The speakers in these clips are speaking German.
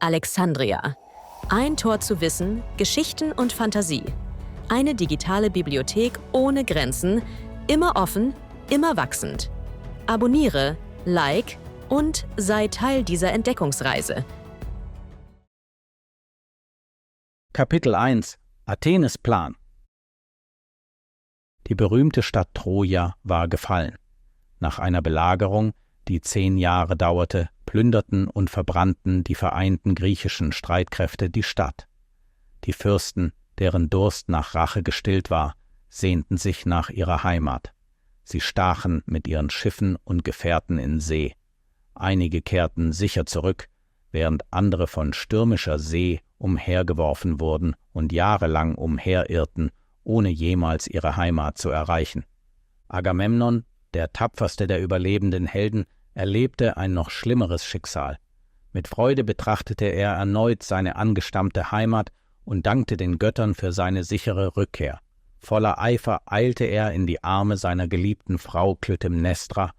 Alexandria. Ein Tor zu Wissen, Geschichten und Fantasie. Eine digitale Bibliothek ohne Grenzen, immer offen, immer wachsend. Abonniere, like und sei Teil dieser Entdeckungsreise. Kapitel 1 – Athenes Plan. Die berühmte Stadt Troja war gefallen. Nach einer Belagerung, die 10 Jahre dauerte, plünderten und verbrannten die vereinten griechischen Streitkräfte die Stadt. Die Fürsten, deren Durst nach Rache gestillt war, sehnten sich nach ihrer Heimat. Sie stachen mit ihren Schiffen und Gefährten in See. Einige kehrten sicher zurück, während andere von stürmischer See umhergeworfen wurden und jahrelang umherirrten, ohne jemals ihre Heimat zu erreichen. Agamemnon, der tapferste der überlebenden Helden, erlebte ein noch schlimmeres Schicksal. Mit Freude betrachtete er erneut seine angestammte Heimat und dankte den Göttern für seine sichere Rückkehr. Voller Eifer eilte er in die Arme seiner geliebten Frau Klytämnestra,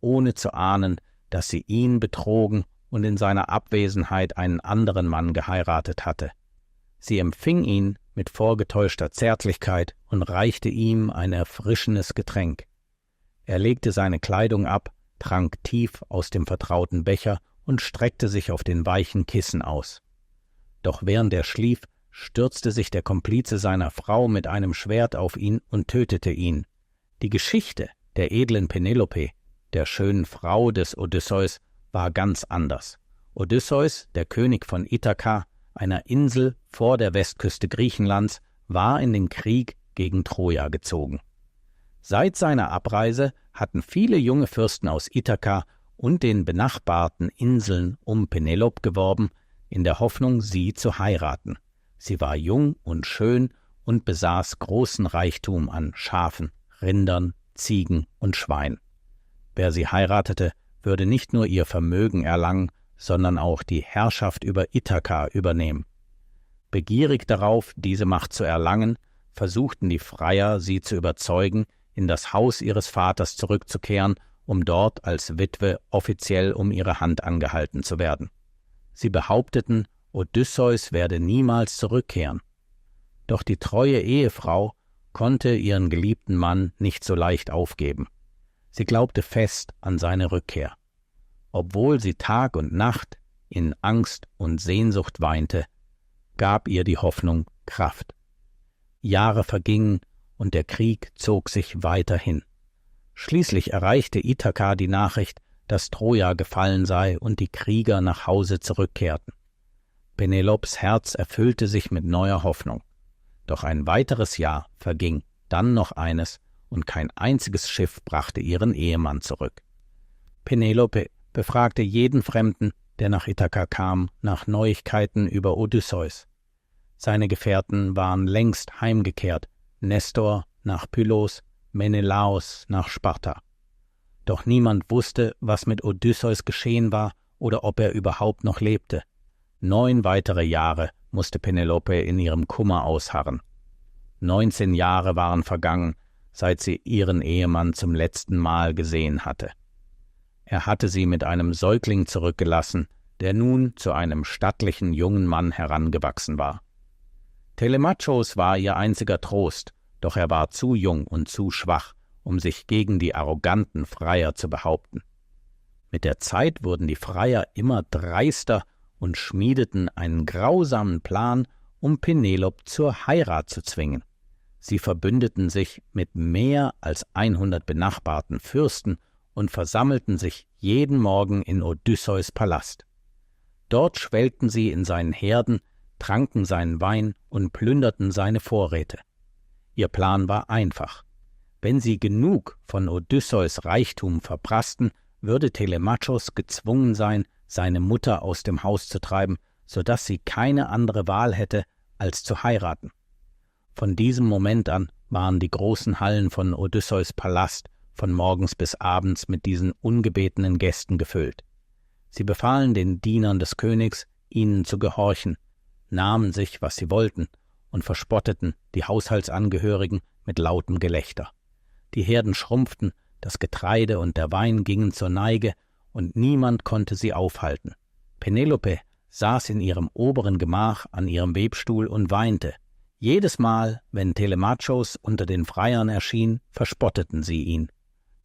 ohne zu ahnen, dass sie ihn betrogen und in seiner Abwesenheit einen anderen Mann geheiratet hatte. Sie empfing ihn mit vorgetäuschter Zärtlichkeit und reichte ihm ein erfrischendes Getränk. Er legte seine Kleidung ab, trank tief aus dem vertrauten Becher und streckte sich auf den weichen Kissen aus. Doch während er schlief, stürzte sich der Komplize seiner Frau mit einem Schwert auf ihn und tötete ihn. Die Geschichte der edlen Penelope, der schönen Frau des Odysseus, war ganz anders. Odysseus, der König von Ithaka, einer Insel vor der Westküste Griechenlands, war in den Krieg gegen Troja gezogen. Seit seiner Abreise hatten viele junge Fürsten aus Ithaka und den benachbarten Inseln um Penelope geworben, in der Hoffnung, sie zu heiraten. Sie war jung und schön und besaß großen Reichtum an Schafen, Rindern, Ziegen und Schweinen. Wer sie heiratete, würde nicht nur ihr Vermögen erlangen, sondern auch die Herrschaft über Ithaka übernehmen. Begierig darauf, diese Macht zu erlangen, versuchten die Freier, sie zu überzeugen, in das Haus ihres Vaters zurückzukehren, um dort als Witwe offiziell um ihre Hand angehalten zu werden. Sie behaupteten, Odysseus werde niemals zurückkehren. Doch die treue Ehefrau konnte ihren geliebten Mann nicht so leicht aufgeben. Sie glaubte fest an seine Rückkehr. Obwohl sie Tag und Nacht in Angst und Sehnsucht weinte, gab ihr die Hoffnung Kraft. Jahre vergingen und der Krieg zog sich weiter hin. Schließlich erreichte Ithaka die Nachricht, dass Troja gefallen sei und die Krieger nach Hause zurückkehrten. Penelopes Herz erfüllte sich mit neuer Hoffnung. Doch ein weiteres Jahr verging, dann noch eines, und kein einziges Schiff brachte ihren Ehemann zurück. Penelope befragte jeden Fremden, der nach Ithaka kam, nach Neuigkeiten über Odysseus. Seine Gefährten waren längst heimgekehrt, Nestor nach Pylos, Menelaos nach Sparta. Doch niemand wusste, was mit Odysseus geschehen war oder ob er überhaupt noch lebte. 9 weitere Jahre musste Penelope in ihrem Kummer ausharren. 19 Jahre waren vergangen, seit sie ihren Ehemann zum letzten Mal gesehen hatte. Er hatte sie mit einem Säugling zurückgelassen, der nun zu einem stattlichen jungen Mann herangewachsen war. Telemachos war ihr einziger Trost, doch er war zu jung und zu schwach, um sich gegen die arroganten Freier zu behaupten. Mit der Zeit wurden die Freier immer dreister und schmiedeten einen grausamen Plan, um Penelope zur Heirat zu zwingen. Sie verbündeten sich mit mehr als 100 benachbarten Fürsten und versammelten sich jeden Morgen in Odysseus Palast. Dort schwelgten sie in seinen Herden, tranken seinen Wein und plünderten seine Vorräte. Ihr Plan war einfach. Wenn sie genug von Odysseus Reichtum verprassten, würde Telemachos gezwungen sein, seine Mutter aus dem Haus zu treiben, sodass sie keine andere Wahl hätte, als zu heiraten. Von diesem Moment an waren die großen Hallen von Odysseus Palast von morgens bis abends mit diesen ungebetenen Gästen gefüllt. Sie befahlen den Dienern des Königs, ihnen zu gehorchen, nahmen sich, was sie wollten, und verspotteten die Haushaltsangehörigen mit lautem Gelächter. Die Herden schrumpften, das Getreide und der Wein gingen zur Neige, und niemand konnte sie aufhalten. Penelope saß in ihrem oberen Gemach an ihrem Webstuhl und weinte. Jedes Mal, wenn Telemachos unter den Freiern erschien, verspotteten sie ihn.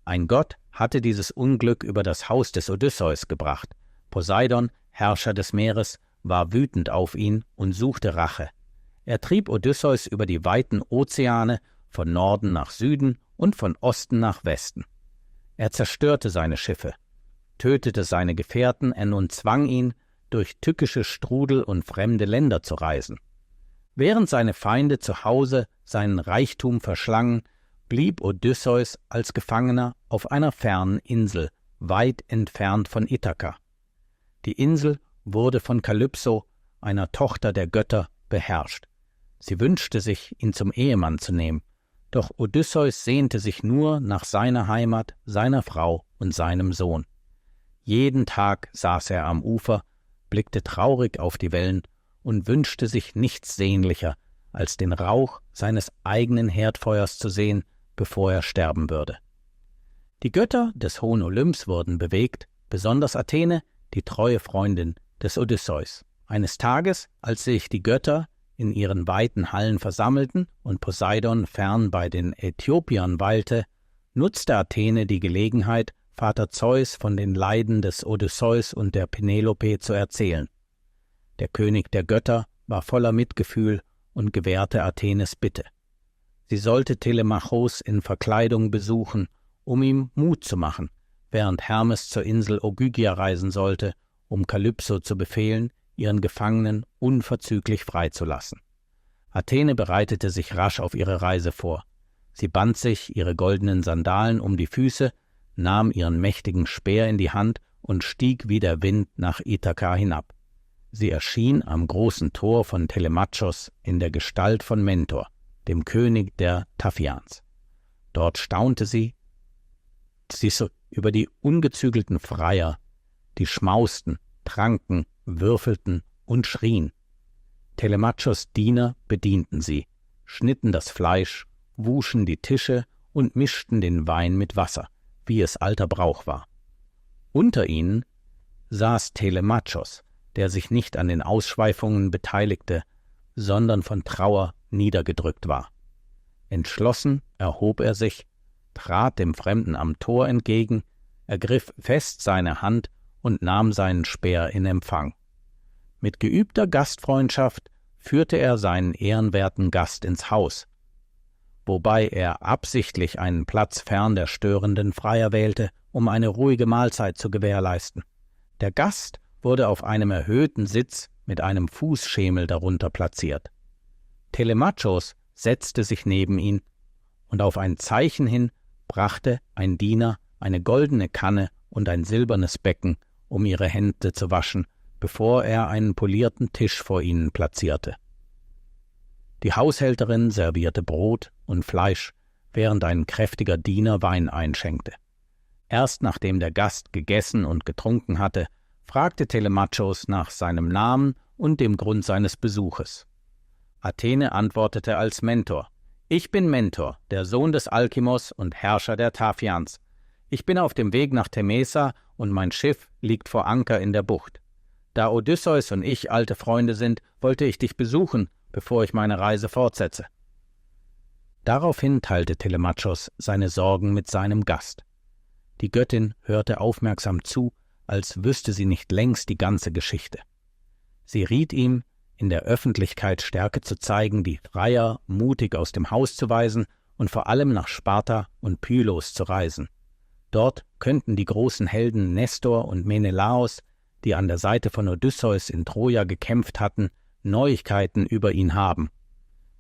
Ein Gott hatte dieses Unglück über das Haus des Odysseus gebracht. Poseidon, Herrscher des Meeres, war wütend auf ihn und suchte Rache. Er trieb Odysseus über die weiten Ozeane, von Norden nach Süden und von Osten nach Westen. Er zerstörte seine Schiffe, tötete seine Gefährten und zwang ihn, durch tückische Strudel und fremde Länder zu reisen. Während seine Feinde zu Hause seinen Reichtum verschlangen, blieb Odysseus als Gefangener auf einer fernen Insel, weit entfernt von Ithaka. Die Insel wurde von Kalypso, einer Tochter der Götter, beherrscht. Sie wünschte sich, ihn zum Ehemann zu nehmen, doch Odysseus sehnte sich nur nach seiner Heimat, seiner Frau und seinem Sohn. Jeden Tag saß er am Ufer, blickte traurig auf die Wellen und wünschte sich nichts sehnlicher, als den Rauch seines eigenen Herdfeuers zu sehen, bevor er sterben würde. Die Götter des hohen Olymps wurden bewegt, besonders Athene, die treue Freundin des Odysseus. Eines Tages, als sich die Götter in ihren weiten Hallen versammelten und Poseidon fern bei den Äthiopiern weilte, nutzte Athene die Gelegenheit, Vater Zeus von den Leiden des Odysseus und der Penelope zu erzählen. Der König der Götter war voller Mitgefühl und gewährte Athenes Bitte. Sie sollte Telemachos in Verkleidung besuchen, um ihm Mut zu machen, während Hermes zur Insel Ogygia reisen sollte, um Kalypso zu befehlen, ihren Gefangenen unverzüglich freizulassen. Athene bereitete sich rasch auf ihre Reise vor. Sie band sich ihre goldenen Sandalen um die Füße, nahm ihren mächtigen Speer in die Hand und stieg wie der Wind nach Ithaka hinab. Sie erschien am großen Tor von Telemachos in der Gestalt von Mentor, dem König der Taphians. Dort staunte sie so über die ungezügelten Freier, die schmausten, tranken, würfelten und schrien. Telemachos Diener bedienten sie, schnitten das Fleisch, wuschen die Tische und mischten den Wein mit Wasser, wie es alter Brauch war. Unter ihnen saß Telemachos, der sich nicht an den Ausschweifungen beteiligte, sondern von Trauer niedergedrückt war. Entschlossen erhob er sich, trat dem Fremden am Tor entgegen, ergriff fest seine Hand und nahm seinen Speer in Empfang. Mit geübter Gastfreundschaft führte er seinen ehrenwerten Gast ins Haus, wobei er absichtlich einen Platz fern der störenden Freier wählte, um eine ruhige Mahlzeit zu gewährleisten. Der Gast wurde auf einem erhöhten Sitz mit einem Fußschemel darunter platziert. Telemachos setzte sich neben ihn, und auf ein Zeichen hin brachte ein Diener eine goldene Kanne und ein silbernes Becken, um ihre Hände zu waschen, bevor er einen polierten Tisch vor ihnen platzierte. Die Haushälterin servierte Brot und Fleisch, während ein kräftiger Diener Wein einschenkte. Erst nachdem der Gast gegessen und getrunken hatte, fragte Telemachos nach seinem Namen und dem Grund seines Besuches. Athene antwortete als Mentor: »Ich bin Mentor, der Sohn des Alkimos und Herrscher der Taphians. Ich bin auf dem Weg nach Temesa und mein Schiff liegt vor Anker in der Bucht. Da Odysseus und ich alte Freunde sind, wollte ich dich besuchen, bevor ich meine Reise fortsetze.« Daraufhin teilte Telemachos seine Sorgen mit seinem Gast. Die Göttin hörte aufmerksam zu, als wüsste sie nicht längst die ganze Geschichte. Sie riet ihm, in der Öffentlichkeit Stärke zu zeigen, die Freier mutig aus dem Haus zu weisen und vor allem nach Sparta und Pylos zu reisen. Dort könnten die großen Helden Nestor und Menelaos, die an der Seite von Odysseus in Troja gekämpft hatten, Neuigkeiten über ihn haben.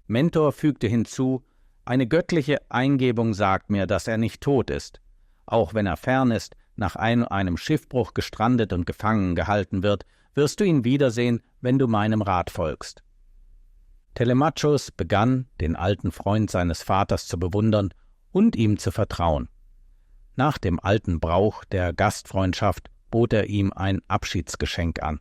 Mentor fügte hinzu: »Eine göttliche Eingebung sagt mir, dass er nicht tot ist. Auch wenn er fern ist, nach einem Schiffbruch gestrandet und gefangen gehalten wird, wirst du ihn wiedersehen, wenn du meinem Rat folgst.« Telemachos begann, den alten Freund seines Vaters zu bewundern und ihm zu vertrauen. Nach dem alten Brauch der Gastfreundschaft bot er ihm ein Abschiedsgeschenk an.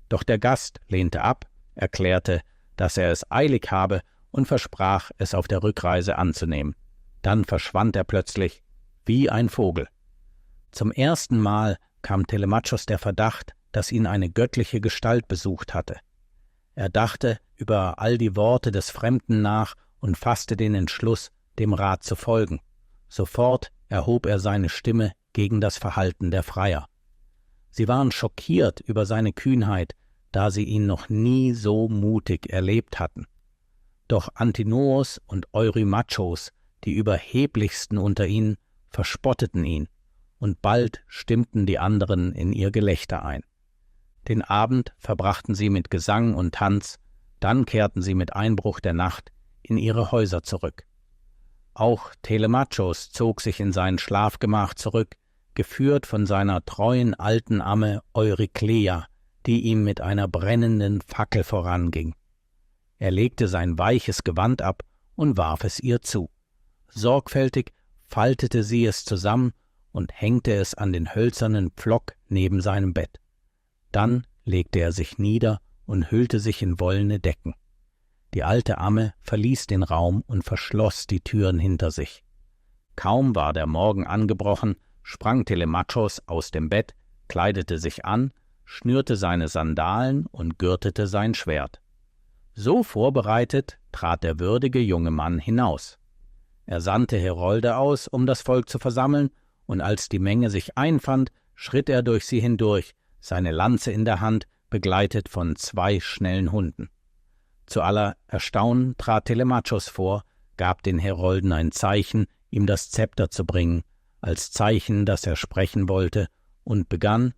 Doch der Gast lehnte ab, erklärte, dass er es eilig habe und versprach, es auf der Rückreise anzunehmen. Dann verschwand er plötzlich wie ein Vogel. Zum ersten Mal kam Telemachos der Verdacht, dass ihn eine göttliche Gestalt besucht hatte. Er dachte über all die Worte des Fremden nach und fasste den Entschluss, dem Rat zu folgen. Sofort erhob er seine Stimme gegen das Verhalten der Freier. Sie waren schockiert über seine Kühnheit, da sie ihn noch nie so mutig erlebt hatten. Doch Antinoos und Eurymachos, die überheblichsten unter ihnen, verspotteten ihn, und bald stimmten die anderen in ihr Gelächter ein. Den Abend verbrachten sie mit Gesang und Tanz, dann kehrten sie mit Einbruch der Nacht in ihre Häuser zurück. Auch Telemachos zog sich in sein Schlafgemach zurück, geführt von seiner treuen alten Amme Eurykleia, die ihm mit einer brennenden Fackel voranging. Er legte sein weiches Gewand ab und warf es ihr zu. Sorgfältig faltete sie es zusammen und hängte es an den hölzernen Pflock neben seinem Bett. Dann legte er sich nieder und hüllte sich in wollene Decken. Die alte Amme verließ den Raum und verschloss die Türen hinter sich. Kaum war der Morgen angebrochen, sprang Telemachos aus dem Bett, kleidete sich an, schnürte seine Sandalen und gürtete sein Schwert. So vorbereitet trat der würdige junge Mann hinaus. Er sandte Herolde aus, um das Volk zu versammeln, und als die Menge sich einfand, schritt er durch sie hindurch, seine Lanze in der Hand, begleitet von 2 schnellen Hunden. Zu aller Erstaunen trat Telemachos vor, gab den Herolden ein Zeichen, ihm das Zepter zu bringen, als Zeichen, dass er sprechen wollte, und begann: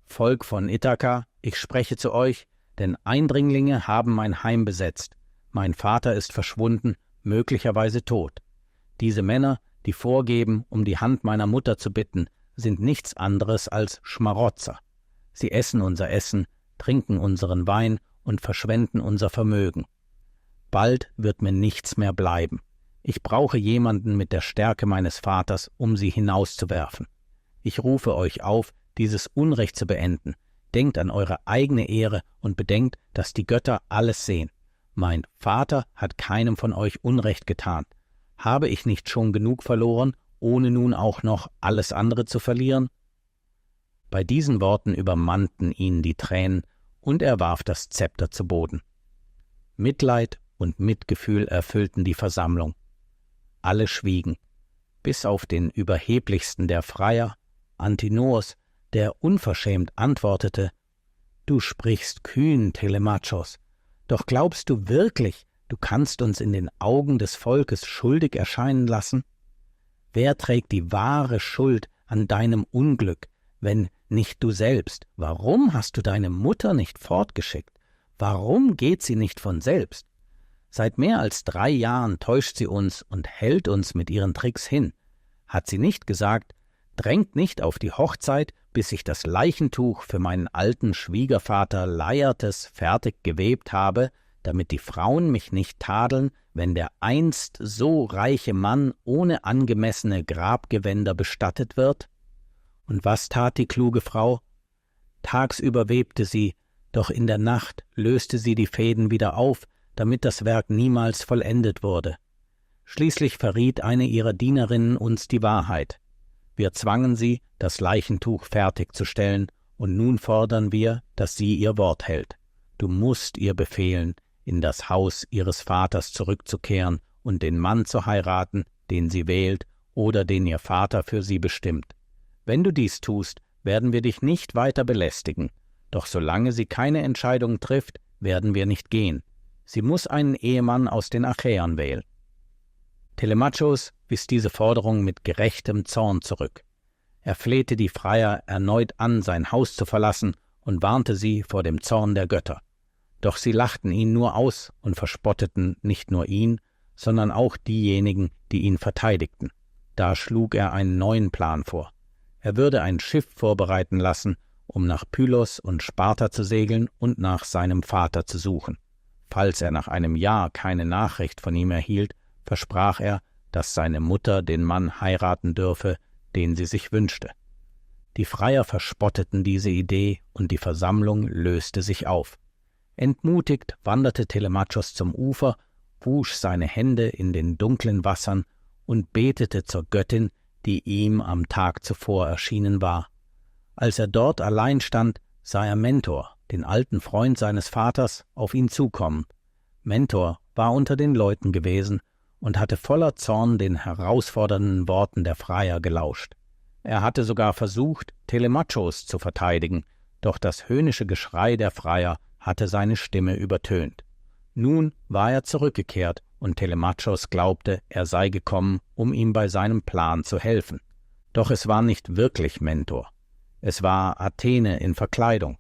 »Volk von Ithaka, ich spreche zu euch, denn Eindringlinge haben mein Heim besetzt. Mein Vater ist verschwunden, möglicherweise tot. Diese Männer, die vorgeben, um die Hand meiner Mutter zu bitten, sind nichts anderes als Schmarotzer. Sie essen unser Essen, trinken unseren Wein und verschwenden unser Vermögen. Bald wird mir nichts mehr bleiben. Ich brauche jemanden mit der Stärke meines Vaters, um sie hinauszuwerfen. Ich rufe euch auf, dieses Unrecht zu beenden. Denkt an eure eigene Ehre und bedenkt, dass die Götter alles sehen. Mein Vater hat keinem von euch Unrecht getan. Habe ich nicht schon genug verloren, ohne nun auch noch alles andere zu verlieren?« Bei diesen Worten übermannten ihn die Tränen, und er warf das Zepter zu Boden. Mitleid und Mitgefühl erfüllten die Versammlung. Alle schwiegen, bis auf den überheblichsten der Freier, Antinoos, der unverschämt antwortete: »Du sprichst kühn, Telemachos, doch glaubst du wirklich, du kannst uns in den Augen des Volkes schuldig erscheinen lassen? Wer trägt die wahre Schuld an deinem Unglück, wenn nicht du selbst? Warum hast du deine Mutter nicht fortgeschickt? Warum geht sie nicht von selbst? Seit mehr als 3 Jahren täuscht sie uns und hält uns mit ihren Tricks hin. Hat sie nicht gesagt: Drängt nicht auf die Hochzeit, bis ich das Leichentuch für meinen alten Schwiegervater Laertes fertig gewebt habe, damit die Frauen mich nicht tadeln, wenn der einst so reiche Mann ohne angemessene Grabgewänder bestattet wird? Und was tat die kluge Frau? Tagsüber webte sie, doch in der Nacht löste sie die Fäden wieder auf, damit das Werk niemals vollendet wurde. Schließlich verriet eine ihrer Dienerinnen uns die Wahrheit. Wir zwangen sie, das Leichentuch fertigzustellen, und nun fordern wir, dass sie ihr Wort hält. Du musst ihr befehlen, in das Haus ihres Vaters zurückzukehren und den Mann zu heiraten, den sie wählt oder den ihr Vater für sie bestimmt. Wenn du dies tust, werden wir dich nicht weiter belästigen, doch solange sie keine Entscheidung trifft, werden wir nicht gehen. Sie muss einen Ehemann aus den Achäern wählen.« Telemachos wies diese Forderung mit gerechtem Zorn zurück. Er flehte die Freier erneut an, sein Haus zu verlassen, und warnte sie vor dem Zorn der Götter. Doch sie lachten ihn nur aus und verspotteten nicht nur ihn, sondern auch diejenigen, die ihn verteidigten. Da schlug er einen neuen Plan vor. Er würde ein Schiff vorbereiten lassen, um nach Pylos und Sparta zu segeln und nach seinem Vater zu suchen. Falls er nach einem Jahr keine Nachricht von ihm erhielt, versprach er, dass seine Mutter den Mann heiraten dürfe, den sie sich wünschte. Die Freier verspotteten diese Idee und die Versammlung löste sich auf. Entmutigt wanderte Telemachos zum Ufer, wusch seine Hände in den dunklen Wassern und betete zur Göttin, die ihm am Tag zuvor erschienen war. Als er dort allein stand, sah er Mentor, den alten Freund seines Vaters, auf ihn zukommen. Mentor war unter den Leuten gewesen und hatte voller Zorn den herausfordernden Worten der Freier gelauscht. Er hatte sogar versucht, Telemachos zu verteidigen, doch das höhnische Geschrei der Freier hatte seine Stimme übertönt. Nun war er zurückgekehrt und Telemachos glaubte, er sei gekommen, um ihm bei seinem Plan zu helfen. Doch es war nicht wirklich Mentor. Es war Athene in Verkleidung.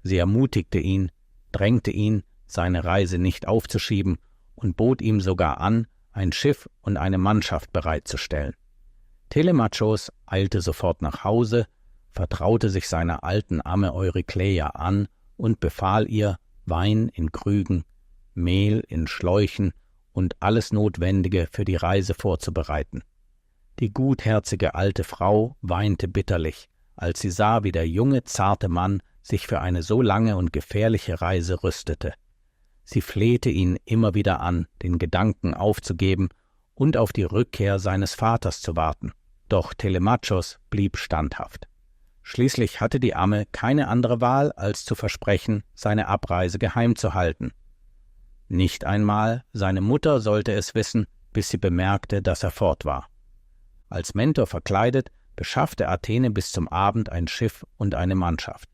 Sie ermutigte ihn, drängte ihn, seine Reise nicht aufzuschieben und bot ihm sogar an, ein Schiff und eine Mannschaft bereitzustellen. Telemachos eilte sofort nach Hause, vertraute sich seiner alten Amme Eurykleia an und befahl ihr, Wein in Krügen, Mehl in Schläuchen und alles Notwendige für die Reise vorzubereiten. Die gutherzige alte Frau weinte bitterlich, als sie sah, wie der junge, zarte Mann sich für eine so lange und gefährliche Reise rüstete. Sie flehte ihn immer wieder an, den Gedanken aufzugeben und auf die Rückkehr seines Vaters zu warten. Doch Telemachos blieb standhaft. Schließlich hatte die Amme keine andere Wahl, als zu versprechen, seine Abreise geheim zu halten. Nicht einmal seine Mutter sollte es wissen, bis sie bemerkte, dass er fort war. Als Mentor verkleidet, beschaffte Athene bis zum Abend ein Schiff und eine Mannschaft.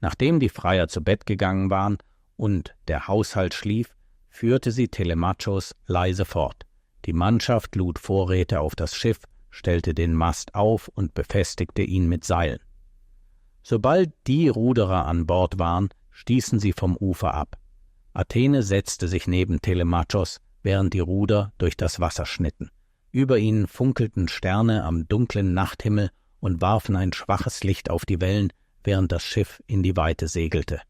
Nachdem die Freier zu Bett gegangen waren und der Haushalt schlief, führte sie Telemachos leise fort. Die Mannschaft lud Vorräte auf das Schiff, stellte den Mast auf und befestigte ihn mit Seilen. Sobald die Ruderer an Bord waren, stießen sie vom Ufer ab. Athene setzte sich neben Telemachos, während die Ruder durch das Wasser schnitten. Über ihnen funkelten Sterne am dunklen Nachthimmel und warfen ein schwaches Licht auf die Wellen, während das Schiff in die Weite segelte.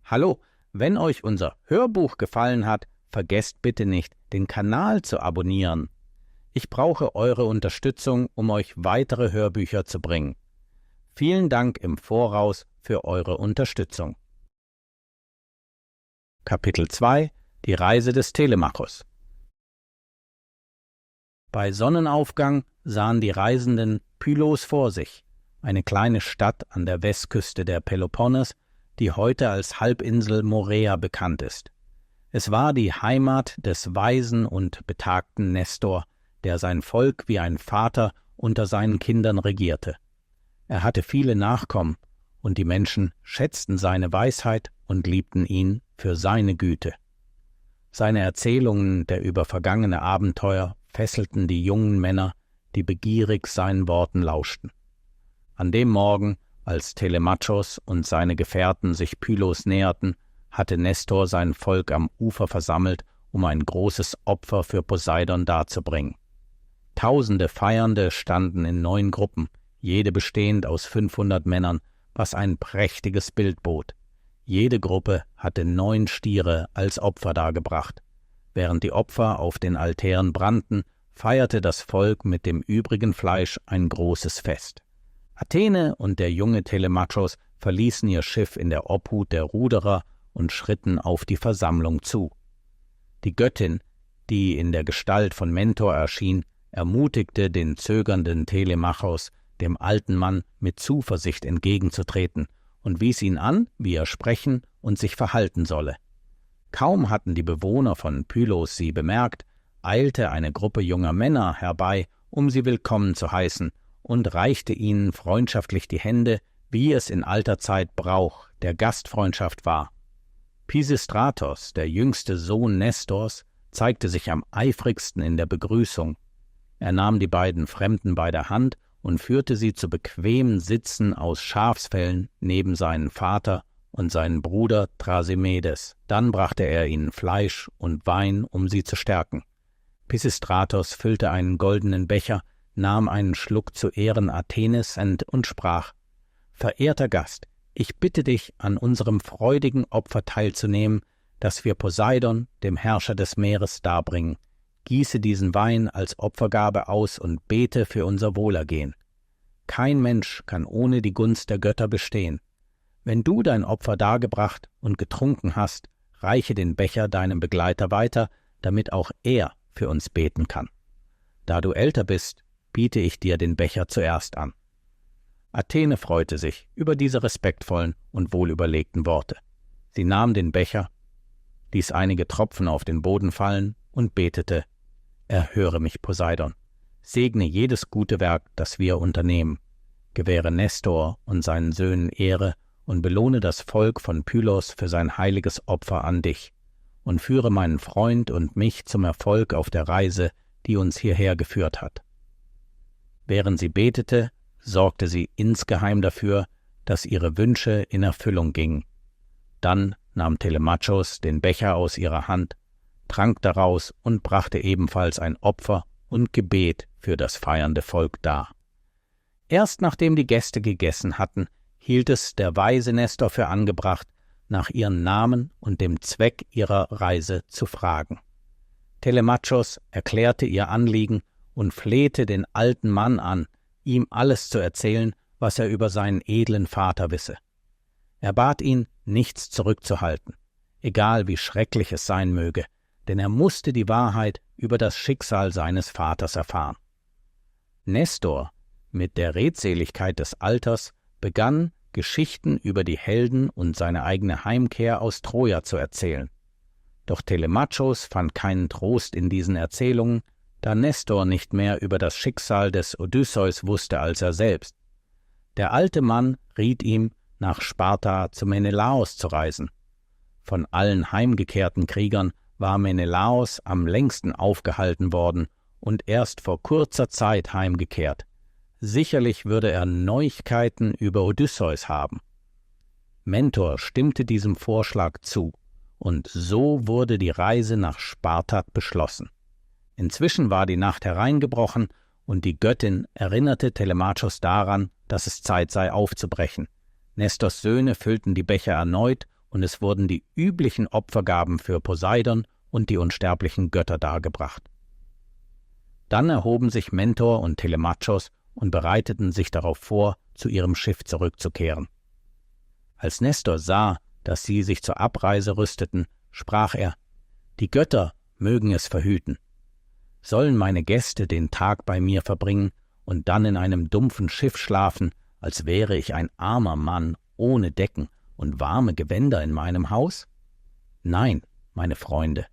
Hallo, wenn euch unser Hörbuch gefallen hat, vergesst bitte nicht, den Kanal zu abonnieren. Ich brauche eure Unterstützung, um euch weitere Hörbücher zu bringen. Vielen Dank im Voraus für eure Unterstützung. Kapitel 2 – Die Reise des Telemachos. Bei Sonnenaufgang sahen die Reisenden Pylos vor sich, eine kleine Stadt an der Westküste der Peloponnes, die heute als Halbinsel Morea bekannt ist. Es war die Heimat des weisen und betagten Nestor, der sein Volk wie ein Vater unter seinen Kindern regierte. Er hatte viele Nachkommen, und die Menschen schätzten seine Weisheit und liebten ihn für seine Güte. Seine Erzählungen über vergangene Abenteuer fesselten die jungen Männer, die begierig seinen Worten lauschten. An dem Morgen, als Telemachos und seine Gefährten sich Pylos näherten, hatte Nestor sein Volk am Ufer versammelt, um ein großes Opfer für Poseidon darzubringen. Tausende Feiernde standen in 9 Gruppen, jede bestehend aus 500 Männern, was ein prächtiges Bild bot. Jede Gruppe hatte 9 Stiere als Opfer dargebracht. Während die Opfer auf den Altären brannten, feierte das Volk mit dem übrigen Fleisch ein großes Fest. Athene und der junge Telemachos verließen ihr Schiff in der Obhut der Ruderer und schritten auf die Versammlung zu. Die Göttin, die in der Gestalt von Mentor erschien, ermutigte den zögernden Telemachos, dem alten Mann mit Zuversicht entgegenzutreten, und wies ihn an, wie er sprechen und sich verhalten solle. Kaum hatten die Bewohner von Pylos sie bemerkt, eilte eine Gruppe junger Männer herbei, um sie willkommen zu heißen, und reichte ihnen freundschaftlich die Hände, wie es in alter Zeit Brauch der Gastfreundschaft war. Pisistratos, der jüngste Sohn Nestors, zeigte sich am eifrigsten in der Begrüßung. Er nahm die beiden Fremden bei der Hand und führte sie zu bequemen Sitzen aus Schafsfellen neben seinen Vater und seinen Bruder Thrasymedes. Dann brachte er ihnen Fleisch und Wein, um sie zu stärken. Pisistratos füllte einen goldenen Becher, nahm einen Schluck zu Ehren Athenes und sprach: »Verehrter Gast, ich bitte dich, an unserem freudigen Opfer teilzunehmen, das wir Poseidon, dem Herrscher des Meeres, darbringen. Gieße diesen Wein als Opfergabe aus und bete für unser Wohlergehen. Kein Mensch kann ohne die Gunst der Götter bestehen. Wenn du dein Opfer dargebracht und getrunken hast, reiche den Becher deinem Begleiter weiter, damit auch er für uns beten kann. Da du älter bist, biete ich dir den Becher zuerst an.« Athene freute sich über diese respektvollen und wohlüberlegten Worte. Sie nahm den Becher, ließ einige Tropfen auf den Boden fallen und betete: Erhöre mich, Poseidon, segne jedes gute Werk, das wir unternehmen, gewähre Nestor und seinen Söhnen Ehre und belohne das Volk von Pylos für sein heiliges Opfer an dich und führe meinen Freund und mich zum Erfolg auf der Reise, die uns hierher geführt hat. Während sie betete, sorgte sie insgeheim dafür, dass ihre Wünsche in Erfüllung gingen. Dann nahm Telemachos den Becher aus ihrer Hand, trank daraus und brachte ebenfalls ein Opfer und Gebet für das feiernde Volk dar. Erst nachdem die Gäste gegessen hatten, hielt es der weise Nestor für angebracht, nach ihren Namen und dem Zweck ihrer Reise zu fragen. Telemachos erklärte ihr Anliegen und flehte den alten Mann an, ihm alles zu erzählen, was er über seinen edlen Vater wisse. Er bat ihn, nichts zurückzuhalten, egal wie schrecklich es sein möge, denn er musste die Wahrheit über das Schicksal seines Vaters erfahren. Nestor, mit der Redseligkeit des Alters, begann, Geschichten über die Helden und seine eigene Heimkehr aus Troja zu erzählen. Doch Telemachos fand keinen Trost in diesen Erzählungen, da Nestor nicht mehr über das Schicksal des Odysseus wusste als er selbst. Der alte Mann riet ihm, nach Sparta zu Menelaos zu reisen. Von allen heimgekehrten Kriegern war Menelaos am längsten aufgehalten worden und erst vor kurzer Zeit heimgekehrt. Sicherlich würde er Neuigkeiten über Odysseus haben. Mentor stimmte diesem Vorschlag zu, und so wurde die Reise nach Sparta beschlossen. Inzwischen war die Nacht hereingebrochen, und die Göttin erinnerte Telemachos daran, dass es Zeit sei aufzubrechen. Nestors Söhne füllten die Becher erneut, und es wurden die üblichen Opfergaben für Poseidon und die unsterblichen Götter dargebracht. Dann erhoben sich Mentor und Telemachos und bereiteten sich darauf vor, zu ihrem Schiff zurückzukehren. Als Nestor sah, dass sie sich zur Abreise rüsteten, sprach er: Die Götter mögen es verhüten. Sollen meine Gäste den Tag bei mir verbringen und dann in einem dumpfen Schiff schlafen, als wäre ich ein armer Mann ohne Decken und warme Gewänder in meinem Haus? Nein, meine Freunde,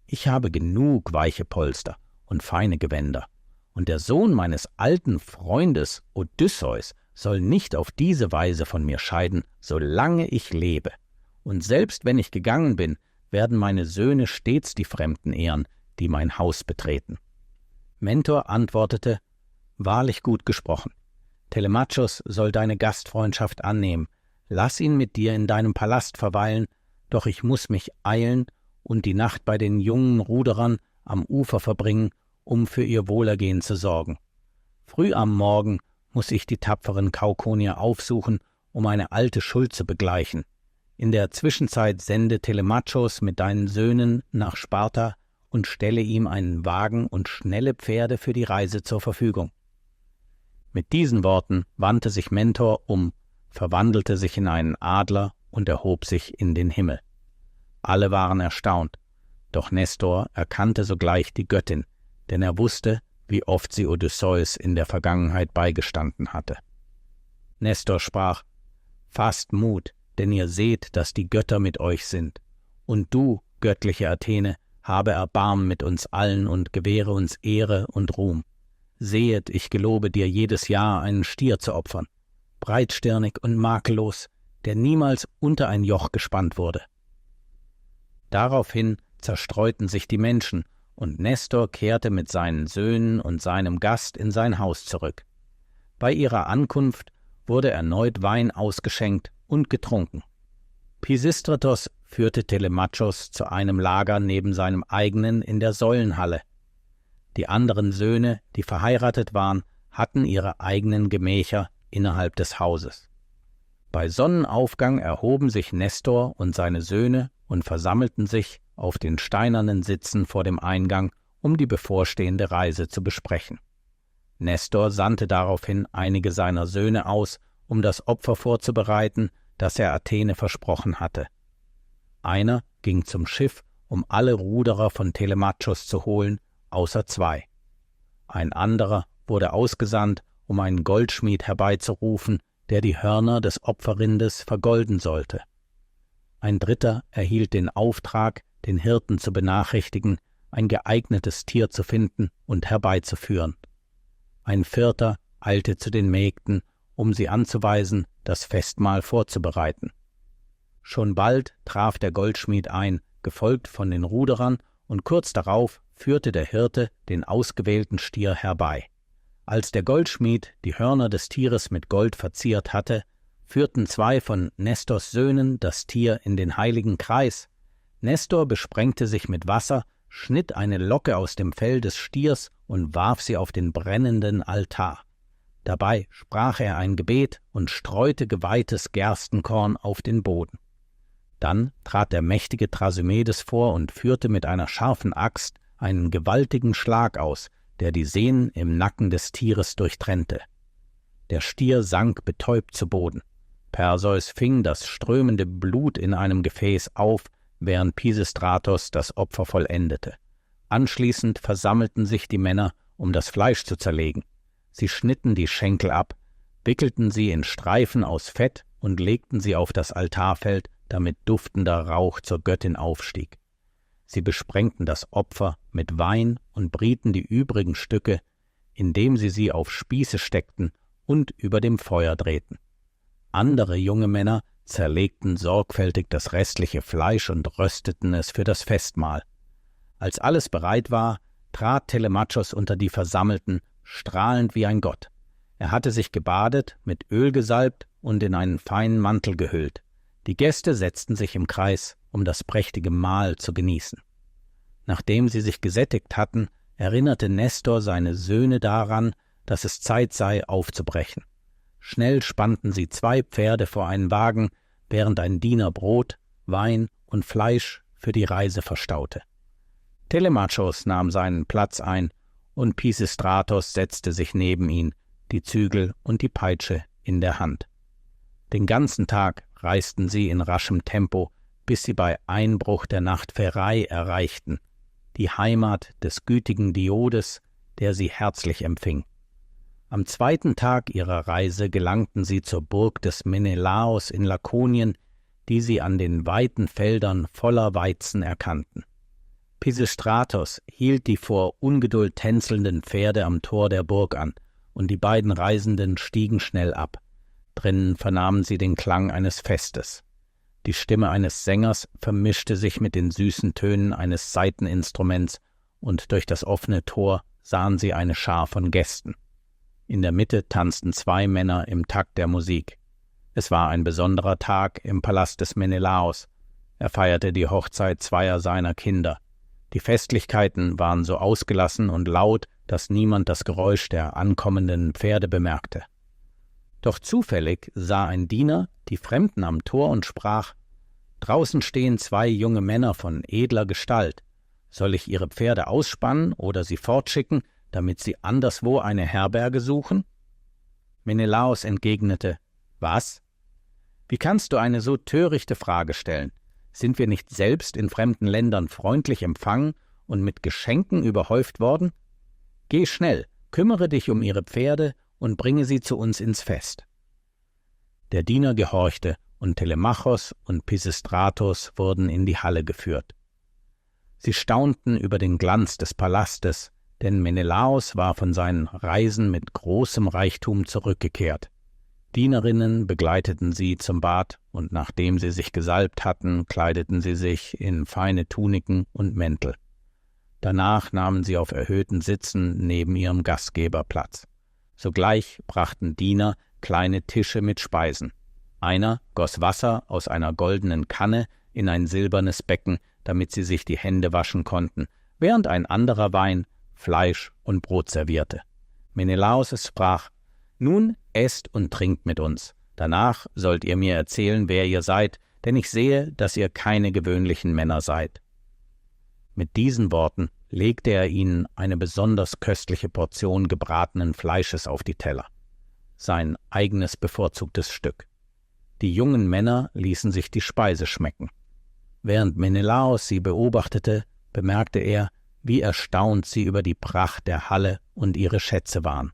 ich habe genug weiche Polster und feine Gewänder, und der Sohn meines alten Freundes Odysseus soll nicht auf diese Weise von mir scheiden, solange ich lebe. Und selbst wenn ich gegangen bin, werden meine Söhne stets die Fremden ehren, die mein Haus betreten. Mentor antwortete: Wahrlich gut gesprochen. Telemachos soll deine Gastfreundschaft annehmen. Lass ihn mit dir in deinem Palast verweilen, doch ich muss mich eilen und die Nacht bei den jungen Ruderern am Ufer verbringen, um für ihr Wohlergehen zu sorgen. Früh am Morgen muss ich die tapferen Kaukonier aufsuchen, um eine alte Schuld zu begleichen. In der Zwischenzeit sende Telemachos mit deinen Söhnen nach Sparta und stelle ihm einen Wagen und schnelle Pferde für die Reise zur Verfügung. Mit diesen Worten wandte sich Mentor um, verwandelte sich in einen Adler und erhob sich in den Himmel. Alle waren erstaunt, doch Nestor erkannte sogleich die Göttin, denn er wusste, wie oft sie Odysseus in der Vergangenheit beigestanden hatte. Nestor sprach: Fasst Mut, denn ihr seht, dass die Götter mit euch sind. Und du, göttliche Athene, habe Erbarmen mit uns allen und gewähre uns Ehre und Ruhm. Sehet, ich gelobe dir jedes Jahr einen Stier zu opfern, breitstirnig und makellos, der niemals unter ein Joch gespannt wurde. Daraufhin zerstreuten sich die Menschen, und Nestor kehrte mit seinen Söhnen und seinem Gast in sein Haus zurück. Bei ihrer Ankunft wurde erneut Wein ausgeschenkt und getrunken. Pisistratos führte Telemachos zu einem Lager neben seinem eigenen in der Säulenhalle. Die anderen Söhne, die verheiratet waren, hatten ihre eigenen Gemächer innerhalb des Hauses. Bei Sonnenaufgang erhoben sich Nestor und seine Söhne und versammelten sich auf den steinernen Sitzen vor dem Eingang, um die bevorstehende Reise zu besprechen. Nestor sandte daraufhin einige seiner Söhne aus, um das Opfer vorzubereiten, das er Athene versprochen hatte. Einer ging zum Schiff, um alle Ruderer von Telemachos zu holen, außer 2. Ein anderer wurde ausgesandt, um einen Goldschmied herbeizurufen, der die Hörner des Opferrindes vergolden sollte. Ein dritter erhielt den Auftrag, den Hirten zu benachrichtigen, ein geeignetes Tier zu finden und herbeizuführen. Ein vierter eilte zu den Mägden, um sie anzuweisen, das Festmahl vorzubereiten. Schon bald traf der Goldschmied ein, gefolgt von den Ruderern, und kurz darauf führte der Hirte den ausgewählten Stier herbei. Als der Goldschmied die Hörner des Tieres mit Gold verziert hatte, führten 2 von Nestors Söhnen das Tier in den heiligen Kreis. Nestor besprengte sich mit Wasser, schnitt eine Locke aus dem Fell des Stiers und warf sie auf den brennenden Altar. Dabei sprach er ein Gebet und streute geweihtes Gerstenkorn auf den Boden. Dann trat der mächtige Thrasymedes vor und führte mit einer scharfen Axt einen gewaltigen Schlag aus, der die Sehnen im Nacken des Tieres durchtrennte. Der Stier sank betäubt zu Boden. Perseus fing das strömende Blut in einem Gefäß auf, während Pisistratos das Opfer vollendete. Anschließend versammelten sich die Männer, um das Fleisch zu zerlegen. Sie schnitten die Schenkel ab, wickelten sie in Streifen aus Fett und legten sie auf das Altarfeld, damit duftender Rauch zur Göttin aufstieg. Sie besprengten das Opfer mit Wein und brieten die übrigen Stücke, indem sie auf Spieße steckten und über dem Feuer drehten. Andere junge Männer zerlegten sorgfältig das restliche Fleisch und rösteten es für das Festmahl. Als alles bereit war, trat Telemachos unter die Versammelten, strahlend wie ein Gott. Er hatte sich gebadet, mit Öl gesalbt und in einen feinen Mantel gehüllt. Die Gäste setzten sich im Kreis, um das prächtige Mahl zu genießen. Nachdem sie sich gesättigt hatten, erinnerte Nestor seine Söhne daran, dass es Zeit sei, aufzubrechen. Schnell spannten sie 2 Pferde vor einen Wagen, während ein Diener Brot, Wein und Fleisch für die Reise verstaute. Telemachos nahm seinen Platz ein, und Pisistratos setzte sich neben ihn, die Zügel und die Peitsche in der Hand. Den ganzen Tag reisten sie in raschem Tempo, bis sie bei Einbruch der Nacht Pherai erreichten, die Heimat des gütigen Diodes, der sie herzlich empfing. Am 2. Tag ihrer Reise gelangten sie zur Burg des Menelaos in Lakonien, die sie an den weiten Feldern voller Weizen erkannten. Pisistratos hielt die vor Ungeduld tänzelnden Pferde am Tor der Burg an, und die beiden Reisenden stiegen schnell ab. Drinnen vernahmen sie den Klang eines Festes. Die Stimme eines Sängers vermischte sich mit den süßen Tönen eines Saiteninstruments, und durch das offene Tor sahen sie eine Schar von Gästen. In der Mitte tanzten 2 Männer im Takt der Musik. Es war ein besonderer Tag im Palast des Menelaos. Er feierte die Hochzeit 2 seiner Kinder. Die Festlichkeiten waren so ausgelassen und laut, dass niemand das Geräusch der ankommenden Pferde bemerkte. Doch zufällig sah ein Diener die Fremden am Tor und sprach: »Draußen stehen 2 junge Männer von edler Gestalt. Soll ich ihre Pferde ausspannen oder sie fortschicken, damit sie anderswo eine Herberge suchen?« Menelaos entgegnete: »Was? Wie kannst du eine so törichte Frage stellen? Sind wir nicht selbst in fremden Ländern freundlich empfangen und mit Geschenken überhäuft worden? Geh schnell, kümmere dich um ihre Pferde und bringe sie zu uns ins Fest.« Der Diener gehorchte, und Telemachos und Pisistratos wurden in die Halle geführt. Sie staunten über den Glanz des Palastes, denn Menelaos war von seinen Reisen mit großem Reichtum zurückgekehrt. Dienerinnen begleiteten sie zum Bad, und nachdem sie sich gesalbt hatten, kleideten sie sich in feine Tuniken und Mäntel. Danach nahmen sie auf erhöhten Sitzen neben ihrem Gastgeber Platz. Sogleich brachten Diener kleine Tische mit Speisen. Einer goss Wasser aus einer goldenen Kanne in ein silbernes Becken, damit sie sich die Hände waschen konnten, während ein anderer Wein, Fleisch und Brot servierte. Menelaos sprach: »Nun esst und trinkt mit uns. Danach sollt ihr mir erzählen, wer ihr seid, denn ich sehe, dass ihr keine gewöhnlichen Männer seid.« Mit diesen Worten legte er ihnen eine besonders köstliche Portion gebratenen Fleisches auf die Teller, sein eigenes bevorzugtes Stück. Die jungen Männer ließen sich die Speise schmecken. Während Menelaos sie beobachtete, bemerkte er, wie erstaunt sie über die Pracht der Halle und ihre Schätze waren.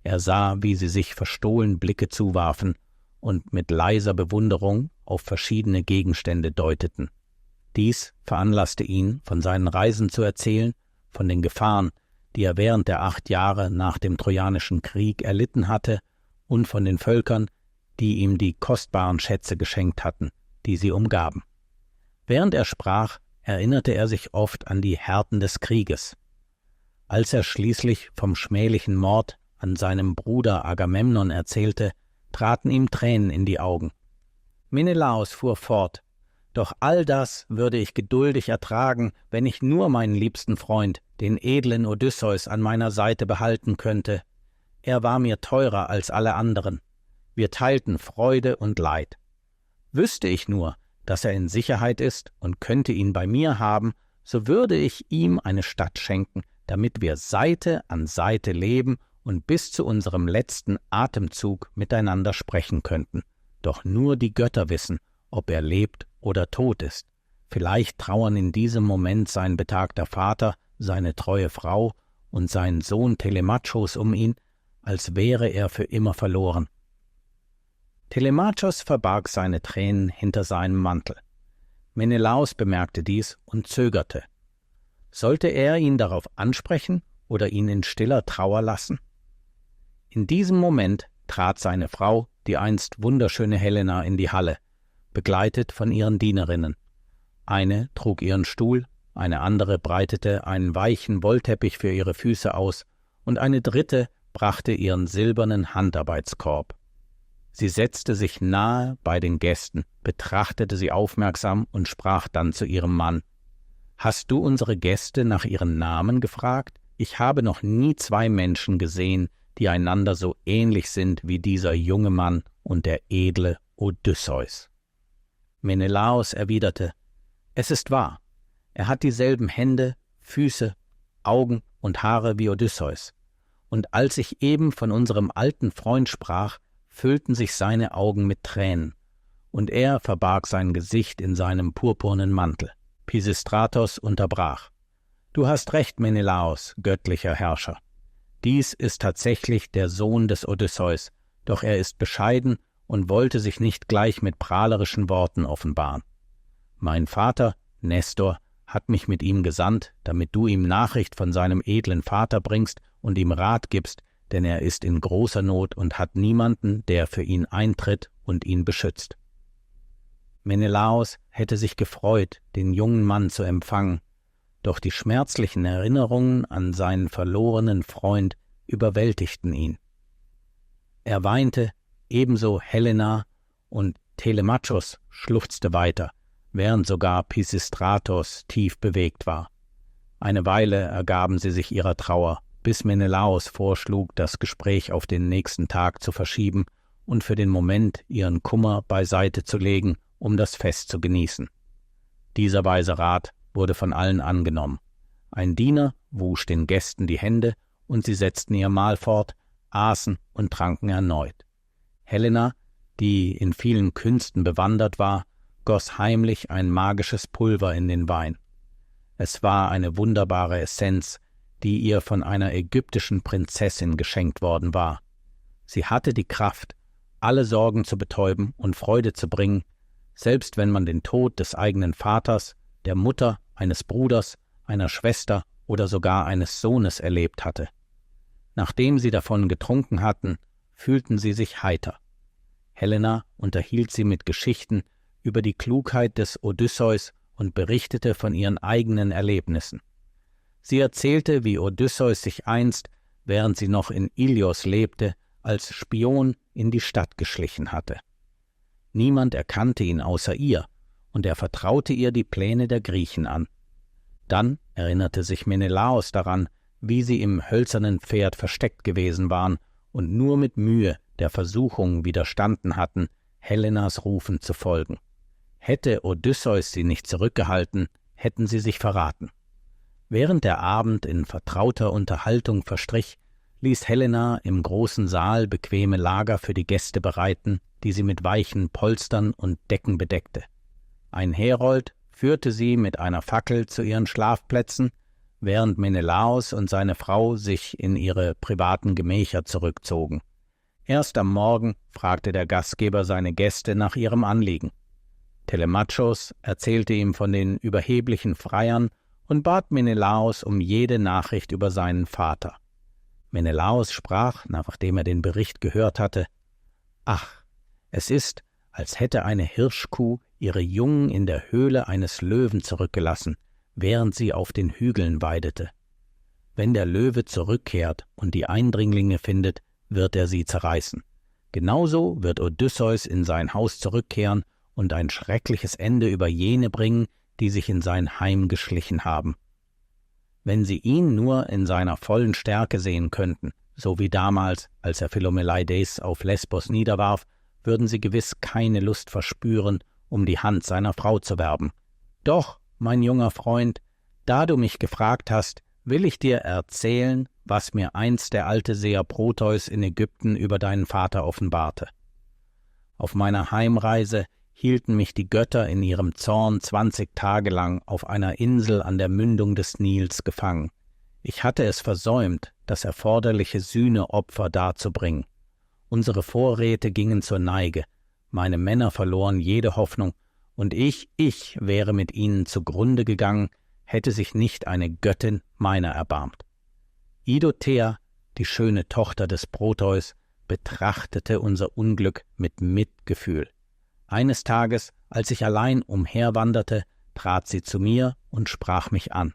Er sah, wie sie sich verstohlen Blicke zuwarfen und mit leiser Bewunderung auf verschiedene Gegenstände deuteten. Dies veranlasste ihn, von seinen Reisen zu erzählen, von den Gefahren, die er während der 8 Jahre nach dem Trojanischen Krieg erlitten hatte, und von den Völkern, die ihm die kostbaren Schätze geschenkt hatten, die sie umgaben. Während er sprach, erinnerte er sich oft an die Härten des Krieges. Als er schließlich vom schmählichen Mord an seinem Bruder Agamemnon erzählte, traten ihm Tränen in die Augen. Menelaos fuhr fort: Doch all das würde ich geduldig ertragen, wenn ich nur meinen liebsten Freund, den edlen Odysseus, an meiner Seite behalten könnte. Er war mir teurer als alle anderen. Wir teilten Freude und Leid. Wüsste ich nur, dass er in Sicherheit ist und könnte ihn bei mir haben, so würde ich ihm eine Stadt schenken, damit wir Seite an Seite leben und bis zu unserem letzten Atemzug miteinander sprechen könnten. Doch nur die Götter wissen, ob er lebt oder tot ist. Vielleicht trauern in diesem Moment sein betagter Vater, seine treue Frau und sein Sohn Telemachos um ihn, als wäre er für immer verloren. Telemachos verbarg seine Tränen hinter seinem Mantel. Menelaos bemerkte dies und zögerte. Sollte er ihn darauf ansprechen oder ihn in stiller Trauer lassen? In diesem Moment trat seine Frau, die einst wunderschöne Helena, in die Halle, begleitet von ihren Dienerinnen. Eine trug ihren Stuhl, eine andere breitete einen weichen Wollteppich für ihre Füße aus und eine dritte brachte ihren silbernen Handarbeitskorb. Sie setzte sich nahe bei den Gästen, betrachtete sie aufmerksam und sprach dann zu ihrem Mann: »Hast du unsere Gäste nach ihren Namen gefragt? Ich habe noch nie 2 Menschen gesehen, die einander so ähnlich sind wie dieser junge Mann und der edle Odysseus.« Menelaos erwiderte: »Es ist wahr. Er hat dieselben Hände, Füße, Augen und Haare wie Odysseus. Und als ich eben von unserem alten Freund sprach, füllten sich seine Augen mit Tränen, und er verbarg sein Gesicht in seinem purpurnen Mantel.« Pisistratos unterbrach: »Du hast recht, Menelaos, göttlicher Herrscher. Dies ist tatsächlich der Sohn des Odysseus, doch er ist bescheiden und wollte sich nicht gleich mit prahlerischen Worten offenbaren. Mein Vater, Nestor, hat mich mit ihm gesandt, damit du ihm Nachricht von seinem edlen Vater bringst und ihm Rat gibst, denn er ist in großer Not und hat niemanden, der für ihn eintritt und ihn beschützt.« Menelaos hätte sich gefreut, den jungen Mann zu empfangen, doch die schmerzlichen Erinnerungen an seinen verlorenen Freund überwältigten ihn. Er weinte, ebenso Helena, und Telemachos schluchzte weiter, während sogar Pisistratos tief bewegt war. Eine Weile ergaben sie sich ihrer Trauer, bis Menelaos vorschlug, das Gespräch auf den nächsten Tag zu verschieben und für den Moment ihren Kummer beiseite zu legen, um das Fest zu genießen. Dieser weise Rat wurde von allen angenommen. Ein Diener wusch den Gästen die Hände, und sie setzten ihr Mahl fort, aßen und tranken erneut. Helena, die in vielen Künsten bewandert war, goss heimlich ein magisches Pulver in den Wein. Es war eine wunderbare Essenz, die ihr von einer ägyptischen Prinzessin geschenkt worden war. Sie hatte die Kraft, alle Sorgen zu betäuben und Freude zu bringen, selbst wenn man den Tod des eigenen Vaters, der Mutter, eines Bruders, einer Schwester oder sogar eines Sohnes erlebt hatte. Nachdem sie davon getrunken hatten, fühlten sie sich heiter. Helena unterhielt sie mit Geschichten über die Klugheit des Odysseus und berichtete von ihren eigenen Erlebnissen. Sie erzählte, wie Odysseus sich einst, während sie noch in Ilios lebte, als Spion in die Stadt geschlichen hatte. Niemand erkannte ihn außer ihr, und er vertraute ihr die Pläne der Griechen an. Dann erinnerte sich Menelaos daran, wie sie im hölzernen Pferd versteckt gewesen waren und nur mit Mühe der Versuchung widerstanden hatten, Helenas Rufen zu folgen. Hätte Odysseus sie nicht zurückgehalten, hätten sie sich verraten. Während der Abend in vertrauter Unterhaltung verstrich, ließ Helena im großen Saal bequeme Lager für die Gäste bereiten, die sie mit weichen Polstern und Decken bedeckte. Ein Herold führte sie mit einer Fackel zu ihren Schlafplätzen, während Menelaos und seine Frau sich in ihre privaten Gemächer zurückzogen. Erst am Morgen fragte der Gastgeber seine Gäste nach ihrem Anliegen. Telemachos erzählte ihm von den überheblichen Freiern und bat Menelaos um jede Nachricht über seinen Vater. Menelaos sprach, nachdem er den Bericht gehört hatte: »Ach, es ist, als hätte eine Hirschkuh ihre Jungen in der Höhle eines Löwen zurückgelassen, während sie auf den Hügeln weidete. Wenn der Löwe zurückkehrt und die Eindringlinge findet, wird er sie zerreißen. Genauso wird Odysseus in sein Haus zurückkehren und ein schreckliches Ende über jene bringen, die sich in sein Heim geschlichen haben. Wenn sie ihn nur in seiner vollen Stärke sehen könnten, so wie damals, als er Philomeleides auf Lesbos niederwarf, würden sie gewiss keine Lust verspüren, um die Hand seiner Frau zu werben. Doch, mein junger Freund, da du mich gefragt hast, will ich dir erzählen, was mir einst der alte Seher Proteus in Ägypten über deinen Vater offenbarte. Auf meiner Heimreise hielten mich die Götter in ihrem Zorn 20 Tage lang auf einer Insel an der Mündung des Nils gefangen. Ich hatte es versäumt, das erforderliche Sühneopfer darzubringen. Unsere Vorräte gingen zur Neige, meine Männer verloren jede Hoffnung, und ich wäre mit ihnen zugrunde gegangen, hätte sich nicht eine Göttin meiner erbarmt. Idothea, die schöne Tochter des Proteus, betrachtete unser Unglück mit Mitgefühl. Eines Tages, als ich allein umherwanderte, trat sie zu mir und sprach mich an.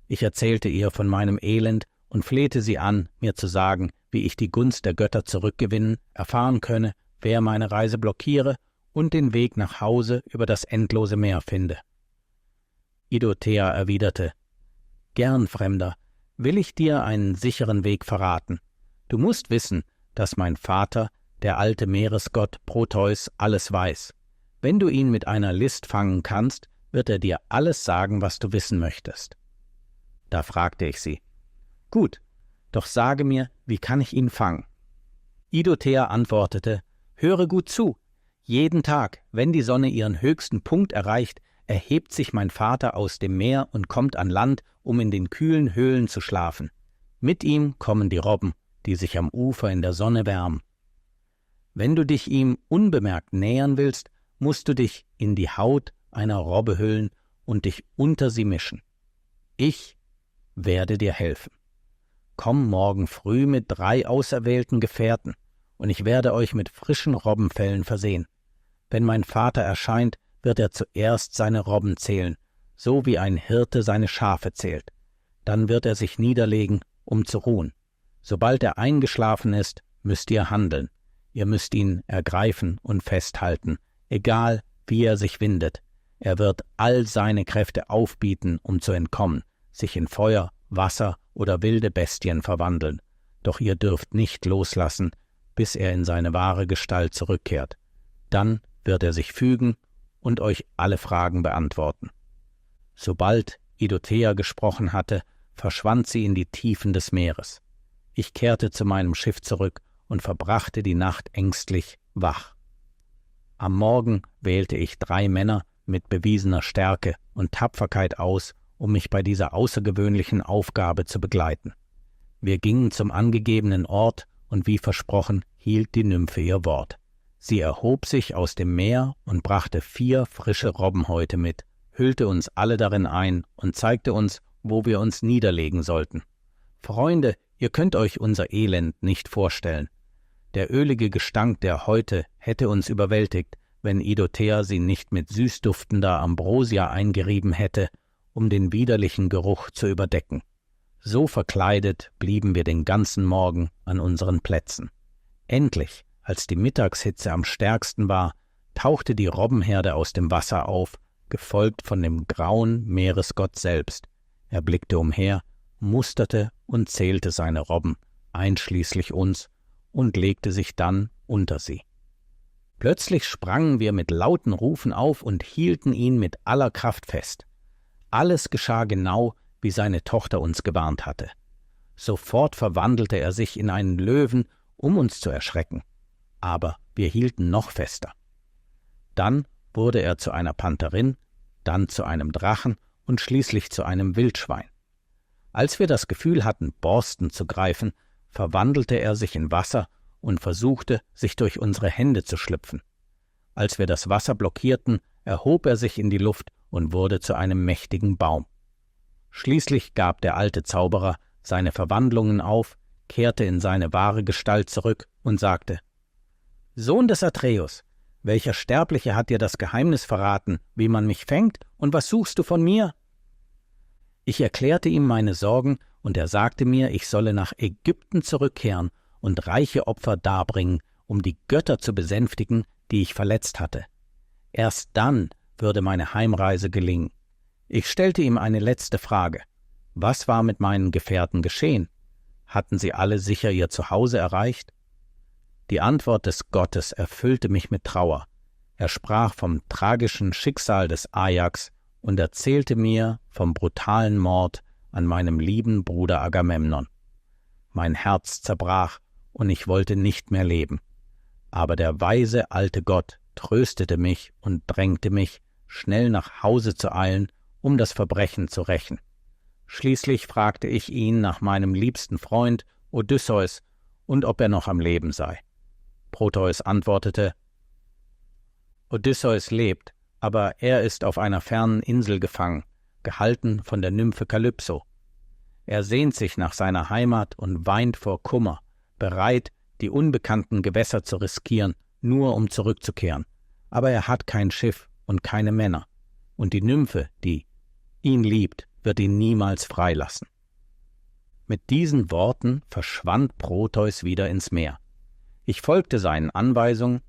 Ich erzählte ihr von meinem Elend und flehte sie an, mir zu sagen, wie ich die Gunst der Götter zurückgewinnen, erfahren könne, wer meine Reise blockiere und den Weg nach Hause über das endlose Meer finde. Idothea erwiderte: »Gern, Fremder, will ich dir einen sicheren Weg verraten. Du musst wissen, dass mein Vater, der alte Meeresgott Proteus, alles weiß. Wenn du ihn mit einer List fangen kannst, wird er dir alles sagen, was du wissen möchtest.« Da fragte ich sie: »Gut, doch sage mir, wie kann ich ihn fangen?« Idothea antwortete: »Höre gut zu. Jeden Tag, wenn die Sonne ihren höchsten Punkt erreicht, erhebt sich mein Vater aus dem Meer und kommt an Land, um in den kühlen Höhlen zu schlafen. Mit ihm kommen die Robben, die sich am Ufer in der Sonne wärmen. Wenn du dich ihm unbemerkt nähern willst, musst du dich in die Haut einer Robbe hüllen und dich unter sie mischen. Ich werde dir helfen. Komm morgen früh mit 3 auserwählten Gefährten, und ich werde euch mit frischen Robbenfellen versehen. Wenn mein Vater erscheint, wird er zuerst seine Robben zählen, so wie ein Hirte seine Schafe zählt. Dann wird er sich niederlegen, um zu ruhen. Sobald er eingeschlafen ist, müsst ihr handeln. Ihr müsst ihn ergreifen und festhalten, egal wie er sich windet. Er wird all seine Kräfte aufbieten, um zu entkommen, sich in Feuer, Wasser oder wilde Bestien verwandeln. Doch ihr dürft nicht loslassen, bis er in seine wahre Gestalt zurückkehrt. Dann wird er sich fügen und euch alle Fragen beantworten.« Sobald Idothea gesprochen hatte, verschwand sie in die Tiefen des Meeres. Ich kehrte zu meinem Schiff zurück und verbrachte die Nacht ängstlich wach. Am Morgen wählte ich 3 Männer mit bewiesener Stärke und Tapferkeit aus, um mich bei dieser außergewöhnlichen Aufgabe zu begleiten. Wir gingen zum angegebenen Ort, und wie versprochen, hielt die Nymphe ihr Wort. Sie erhob sich aus dem Meer und brachte 4 frische Robbenhäute mit, hüllte uns alle darin ein und zeigte uns, wo wir uns niederlegen sollten. Freunde, ihr könnt euch unser Elend nicht vorstellen. Der ölige Gestank der Häute hätte uns überwältigt, wenn Idothea sie nicht mit süßduftender Ambrosia eingerieben hätte, um den widerlichen Geruch zu überdecken. So verkleidet blieben wir den ganzen Morgen an unseren Plätzen. Endlich, als die Mittagshitze am stärksten war, tauchte die Robbenherde aus dem Wasser auf, gefolgt von dem grauen Meeresgott selbst. Er blickte umher, musterte und zählte seine Robben, einschließlich uns, und legte sich dann unter sie. Plötzlich sprangen wir mit lauten Rufen auf und hielten ihn mit aller Kraft fest. Alles geschah genau, wie seine Tochter uns gewarnt hatte. Sofort verwandelte er sich in einen Löwen, um uns zu erschrecken. Aber wir hielten noch fester. Dann wurde er zu einer Pantherin, dann zu einem Drachen und schließlich zu einem Wildschwein. Als wir das Gefühl hatten, Borsten zu greifen, verwandelte er sich in Wasser und versuchte, sich durch unsere Hände zu schlüpfen. Als wir das Wasser blockierten, erhob er sich in die Luft und wurde zu einem mächtigen Baum. Schließlich gab der alte Zauberer seine Verwandlungen auf, kehrte in seine wahre Gestalt zurück und sagte: »Sohn des Atreus, welcher Sterbliche hat dir das Geheimnis verraten, wie man mich fängt, und was suchst du von mir?« Ich erklärte ihm meine Sorgen, und er sagte mir, ich solle nach Ägypten zurückkehren und reiche Opfer darbringen, um die Götter zu besänftigen, die ich verletzt hatte. Erst dann würde meine Heimreise gelingen. Ich stellte ihm eine letzte Frage. Was war mit meinen Gefährten geschehen? Hatten sie alle sicher ihr Zuhause erreicht? Die Antwort des Gottes erfüllte mich mit Trauer. Er sprach vom tragischen Schicksal des Ajax und erzählte mir vom brutalen Mord an meinem lieben Bruder Agamemnon. Mein Herz zerbrach und ich wollte nicht mehr leben. Aber der weise alte Gott tröstete mich und drängte mich, schnell nach Hause zu eilen, um das Verbrechen zu rächen. Schließlich fragte ich ihn nach meinem liebsten Freund Odysseus und ob er noch am Leben sei. Proteus antwortete: »Odysseus lebt, aber er ist auf einer fernen Insel gefangen, gehalten von der Nymphe Kalypso. Er sehnt sich nach seiner Heimat und weint vor Kummer, bereit, die unbekannten Gewässer zu riskieren, nur um zurückzukehren. Aber er hat kein Schiff und keine Männer, und die Nymphe, die ihn liebt, wird ihn niemals freilassen.« Mit diesen Worten verschwand Proteus wieder ins Meer. Ich folgte seinen Anweisungen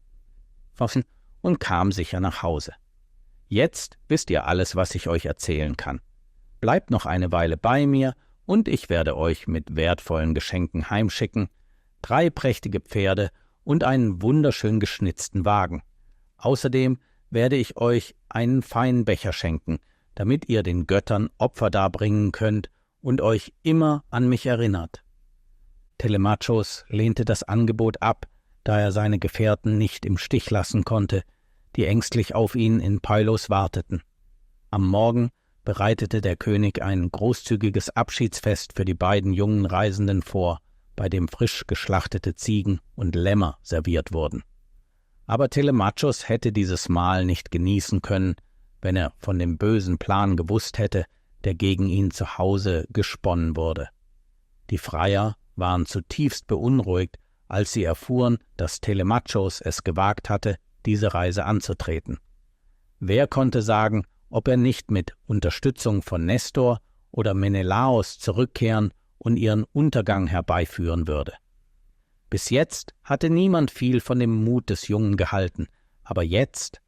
und kam sicher nach Hause. Jetzt wisst ihr alles, was ich euch erzählen kann. Bleibt noch eine Weile bei mir, und ich werde euch mit wertvollen Geschenken heimschicken, 3 prächtige Pferde und einen wunderschön geschnitzten Wagen. Außerdem werde ich euch einen feinen Becher schenken, damit ihr den Göttern Opfer darbringen könnt und euch immer an mich erinnert. Telemachos lehnte das Angebot ab, da er seine Gefährten nicht im Stich lassen konnte, die ängstlich auf ihn in Pylos warteten. Am Morgen bereitete der König ein großzügiges Abschiedsfest für die beiden jungen Reisenden vor, bei dem frisch geschlachtete Ziegen und Lämmer serviert wurden. Aber Telemachos hätte dieses Mahl nicht genießen können, wenn er von dem bösen Plan gewusst hätte, der gegen ihn zu Hause gesponnen wurde. Die Freier waren zutiefst beunruhigt, als sie erfuhren, dass Telemachos es gewagt hatte, diese Reise anzutreten. Wer konnte sagen, ob er nicht mit Unterstützung von Nestor oder Menelaos zurückkehren und ihren Untergang herbeiführen würde? Bis jetzt hatte niemand viel von dem Mut des Jungen gehalten, aber jetzt,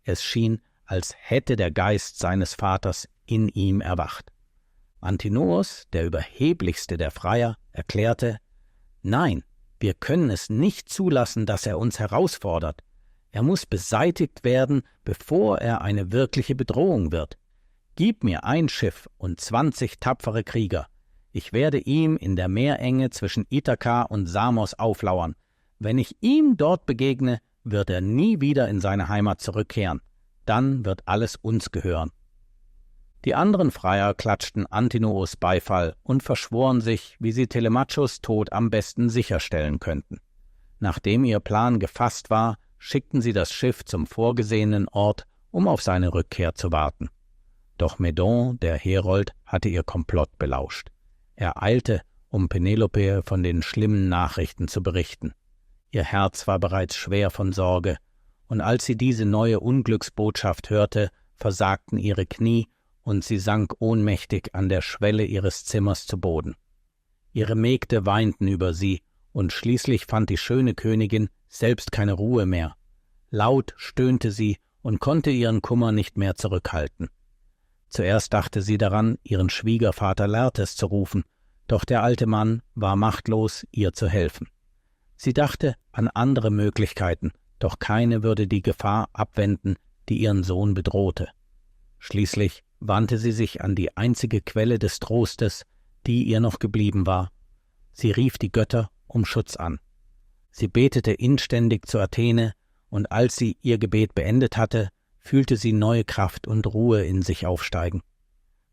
es schien, als hätte der Geist seines Vaters in ihm erwacht. Antinoos, der überheblichste der Freier, erklärte: »Nein, wir können es nicht zulassen, dass er uns herausfordert. Er muss beseitigt werden, bevor er eine wirkliche Bedrohung wird. Gib mir ein Schiff und 20 tapfere Krieger. Ich werde ihm in der Meerenge zwischen Ithaka und Samos auflauern. Wenn ich ihm dort begegne, wird er nie wieder in seine Heimat zurückkehren. Dann wird alles uns gehören.« Die anderen Freier klatschten Antinoos Beifall und verschworen sich, wie sie Telemachos Tod am besten sicherstellen könnten. Nachdem ihr Plan gefasst war, schickten sie das Schiff zum vorgesehenen Ort, um auf seine Rückkehr zu warten. Doch Medon, der Herold, hatte ihr Komplott belauscht. Er eilte, um Penelope von den schlimmen Nachrichten zu berichten. Ihr Herz war bereits schwer von Sorge, und als sie diese neue Unglücksbotschaft hörte, versagten ihre Knie, und sie sank ohnmächtig an der Schwelle ihres Zimmers zu Boden. Ihre Mägde weinten über sie, und schließlich fand die schöne Königin selbst keine Ruhe mehr. Laut stöhnte sie und konnte ihren Kummer nicht mehr zurückhalten. Zuerst dachte sie daran, ihren Schwiegervater Laertes zu rufen, doch der alte Mann war machtlos, ihr zu helfen. Sie dachte an andere Möglichkeiten, doch keine würde die Gefahr abwenden, die ihren Sohn bedrohte. Schließlich wandte sie sich an die einzige Quelle des Trostes, die ihr noch geblieben war. Sie rief die Götter um Schutz an. Sie betete inständig zu Athene, und als sie ihr Gebet beendet hatte, fühlte sie neue Kraft und Ruhe in sich aufsteigen.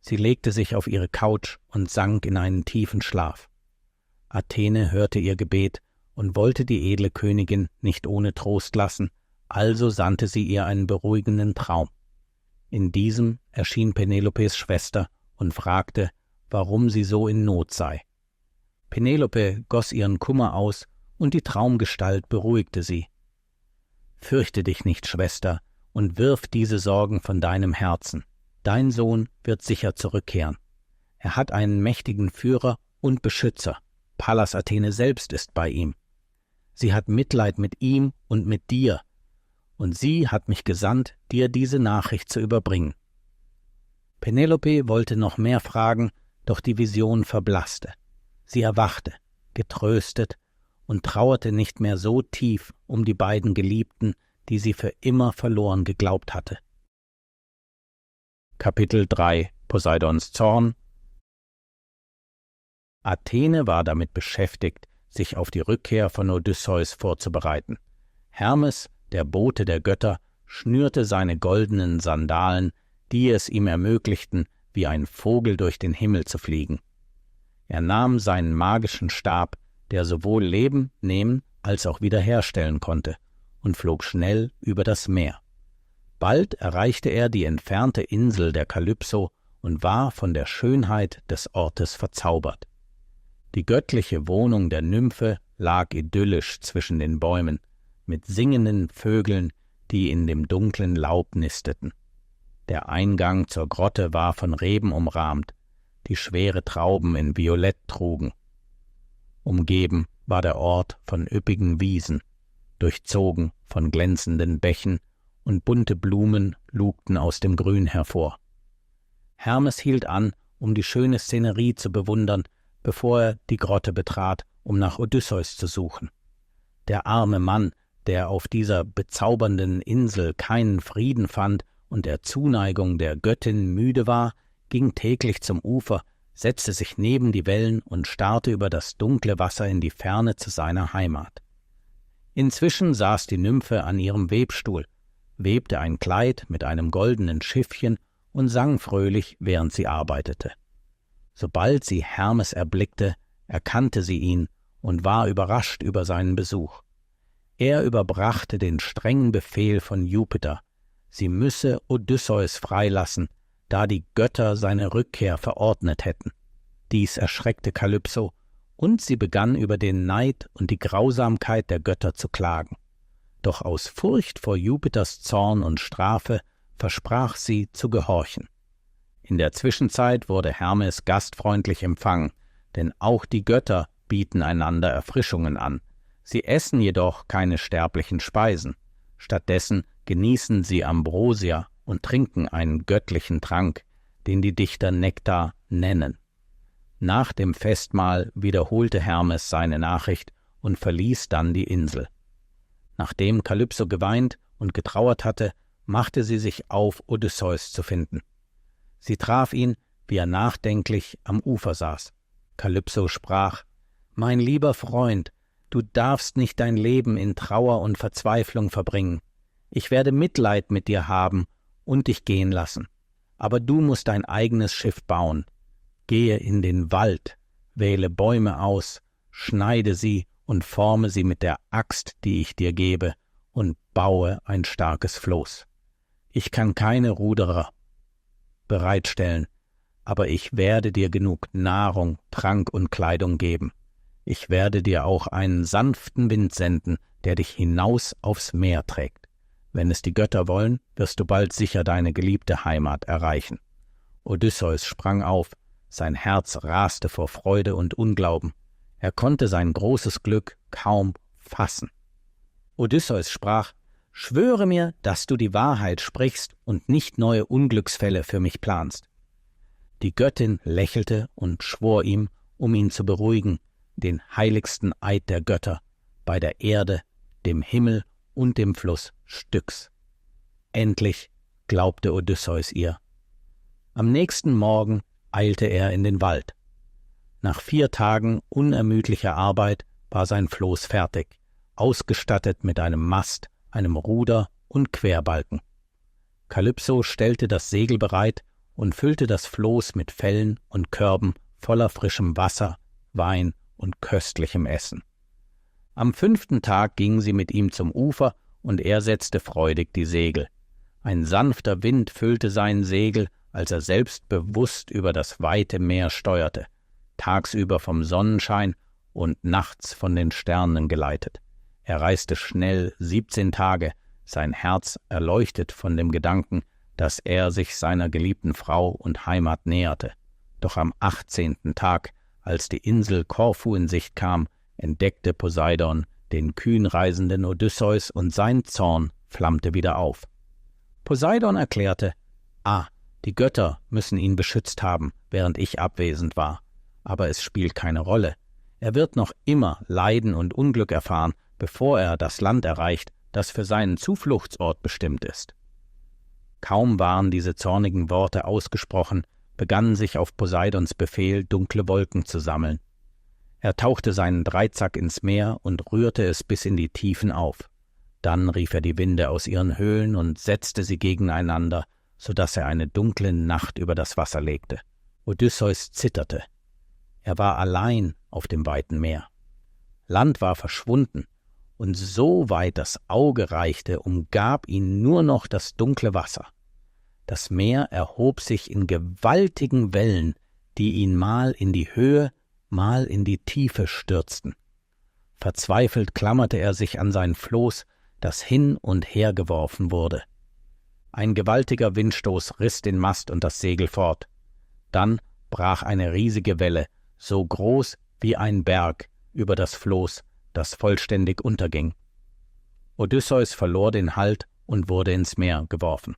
Sie legte sich auf ihre Couch und sank in einen tiefen Schlaf. Athene hörte ihr Gebet und wollte die edle Königin nicht ohne Trost lassen, also sandte sie ihr einen beruhigenden Traum. In diesem erschien Penelopes Schwester und fragte, warum sie so in Not sei. Penelope goss ihren Kummer aus, und die Traumgestalt beruhigte sie. »Fürchte dich nicht, Schwester, und wirf diese Sorgen von deinem Herzen. Dein Sohn wird sicher zurückkehren. Er hat einen mächtigen Führer und Beschützer. Pallas Athene selbst ist bei ihm. Sie hat Mitleid mit ihm und mit dir, und sie hat mich gesandt, dir diese Nachricht zu überbringen.« Penelope wollte noch mehr fragen, doch die Vision verblasste. Sie erwachte, getröstet, und trauerte nicht mehr so tief um die beiden Geliebten, die sie für immer verloren geglaubt hatte. Kapitel 3 – Poseidons Zorn. Athene war damit beschäftigt, sich auf die Rückkehr von Odysseus vorzubereiten. Hermes, der Bote der Götter, schnürte seine goldenen Sandalen, die es ihm ermöglichten, wie ein Vogel durch den Himmel zu fliegen. Er nahm seinen magischen Stab, der sowohl Leben nehmen als auch wiederherstellen konnte, und flog schnell über das Meer. Bald erreichte er die entfernte Insel der Kalypso und war von der Schönheit des Ortes verzaubert. Die göttliche Wohnung der Nymphe lag idyllisch zwischen den Bäumen, mit singenden Vögeln, die in dem dunklen Laub nisteten. Der Eingang zur Grotte war von Reben umrahmt, die schwere Trauben in Violett trugen. Umgeben war der Ort von üppigen Wiesen, durchzogen von glänzenden Bächen, und bunte Blumen lugten aus dem Grün hervor. Hermes hielt an, um die schöne Szenerie zu bewundern, bevor er die Grotte betrat, um nach Odysseus zu suchen. Der arme Mann, der auf dieser bezaubernden Insel keinen Frieden fand und der Zuneigung der Göttin müde war, ging täglich zum Ufer, setzte sich neben die Wellen und starrte über das dunkle Wasser in die Ferne zu seiner Heimat. Inzwischen saß die Nymphe an ihrem Webstuhl, webte ein Kleid mit einem goldenen Schiffchen und sang fröhlich, während sie arbeitete. Sobald sie Hermes erblickte, erkannte sie ihn und war überrascht über seinen Besuch. Er überbrachte den strengen Befehl von Jupiter, sie müsse Odysseus freilassen, da die Götter seine Rückkehr verordnet hätten. Dies erschreckte Kalypso, und sie begann über den Neid und die Grausamkeit der Götter zu klagen. Doch aus Furcht vor Jupiters Zorn und Strafe versprach sie zu gehorchen. In der Zwischenzeit wurde Hermes gastfreundlich empfangen, denn auch die Götter bieten einander Erfrischungen an. Sie essen jedoch keine sterblichen Speisen. Stattdessen genießen sie Ambrosia und trinken einen göttlichen Trank, den die Dichter Nektar nennen. Nach dem Festmahl wiederholte Hermes seine Nachricht und verließ dann die Insel. Nachdem Kalypso geweint und getrauert hatte, machte sie sich auf, Odysseus zu finden. Sie traf ihn, wie er nachdenklich am Ufer saß. Kalypso sprach: »Mein lieber Freund, du darfst nicht dein Leben in Trauer und Verzweiflung verbringen. Ich werde Mitleid mit dir haben und dich gehen lassen. Aber du musst dein eigenes Schiff bauen. Gehe in den Wald, wähle Bäume aus, schneide sie und forme sie mit der Axt, die ich dir gebe, und baue ein starkes Floß. Ich kann keine Ruderer bereitstellen, aber ich werde dir genug Nahrung, Trank und Kleidung geben. Ich werde dir auch einen sanften Wind senden, der dich hinaus aufs Meer trägt. Wenn es die Götter wollen, wirst du bald sicher deine geliebte Heimat erreichen.« Odysseus sprang auf, sein Herz raste vor Freude und Unglauben. Er konnte sein großes Glück kaum fassen. Odysseus sprach: »Schwöre mir, dass du die Wahrheit sprichst und nicht neue Unglücksfälle für mich planst.« Die Göttin lächelte und schwor ihm, um ihn zu beruhigen, den heiligsten Eid der Götter, bei der Erde, dem Himmel und dem Fluss Styx. Endlich glaubte Odysseus ihr. Am nächsten Morgen eilte er in den Wald. Nach 4 Tagen unermüdlicher Arbeit war sein Floß fertig, ausgestattet mit einem Mast, einem Ruder und Querbalken. Kalypso stellte das Segel bereit und füllte das Floß mit Fellen und Körben voller frischem Wasser, Wein und köstlichem Essen. Am 5. Tag ging sie mit ihm zum Ufer, und er setzte freudig die Segel. Ein sanfter Wind füllte sein Segel, als er selbstbewusst über das weite Meer steuerte, tagsüber vom Sonnenschein und nachts von den Sternen geleitet. Er reiste schnell 17 Tage, sein Herz erleuchtet von dem Gedanken, dass er sich seiner geliebten Frau und Heimat näherte. Doch am 18. Tag, als die Insel Korfu in Sicht kam, entdeckte Poseidon den kühn reisenden Odysseus, und sein Zorn flammte wieder auf. Poseidon erklärte: Die Götter müssen ihn beschützt haben, während ich abwesend war. Aber es spielt keine Rolle. Er wird noch immer Leiden und Unglück erfahren, bevor er das Land erreicht, das für seinen Zufluchtsort bestimmt ist. Kaum waren diese zornigen Worte ausgesprochen, begannen sich auf Poseidons Befehl dunkle Wolken zu sammeln. Er tauchte seinen Dreizack ins Meer und rührte es bis in die Tiefen auf. Dann rief er die Winde aus ihren Höhlen und setzte sie gegeneinander, so dass er eine dunkle Nacht über das Wasser legte. Odysseus zitterte. Er war allein auf dem weiten Meer. Land war verschwunden, und so weit das Auge reichte, umgab ihn nur noch das dunkle Wasser. Das Meer erhob sich in gewaltigen Wellen, die ihn mal in die Höhe, mal in die Tiefe stürzten. Verzweifelt klammerte er sich an sein Floß, das hin und her geworfen wurde. Ein gewaltiger Windstoß riss den Mast und das Segel fort. Dann brach eine riesige Welle, so groß wie ein Berg, über das Floß, das vollständig unterging. Odysseus verlor den Halt und wurde ins Meer geworfen.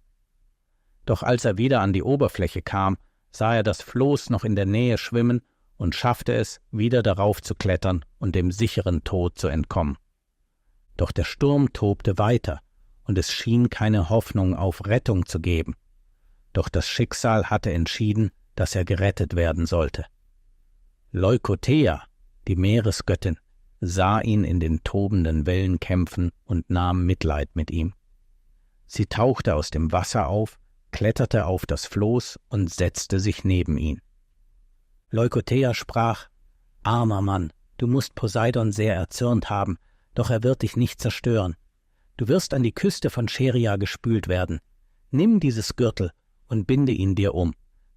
Doch als er wieder an die Oberfläche kam, sah er das Floß noch in der Nähe schwimmen und schaffte es, wieder darauf zu klettern und dem sicheren Tod zu entkommen. Doch der Sturm tobte weiter, und es schien keine Hoffnung auf Rettung zu geben. Doch das Schicksal hatte entschieden, dass er gerettet werden sollte. Leukothea, die Meeresgöttin, sah ihn in den tobenden Wellen kämpfen und nahm Mitleid mit ihm. Sie tauchte aus dem Wasser auf, kletterte auf das Floß und setzte sich neben ihn. Leukothea sprach: »Armer Mann, du musst Poseidon sehr erzürnt haben, doch er wird dich nicht zerstören. Du wirst an die Küste von Scheria gespült werden. Nimm dieses Gürtel und binde ihn dir um.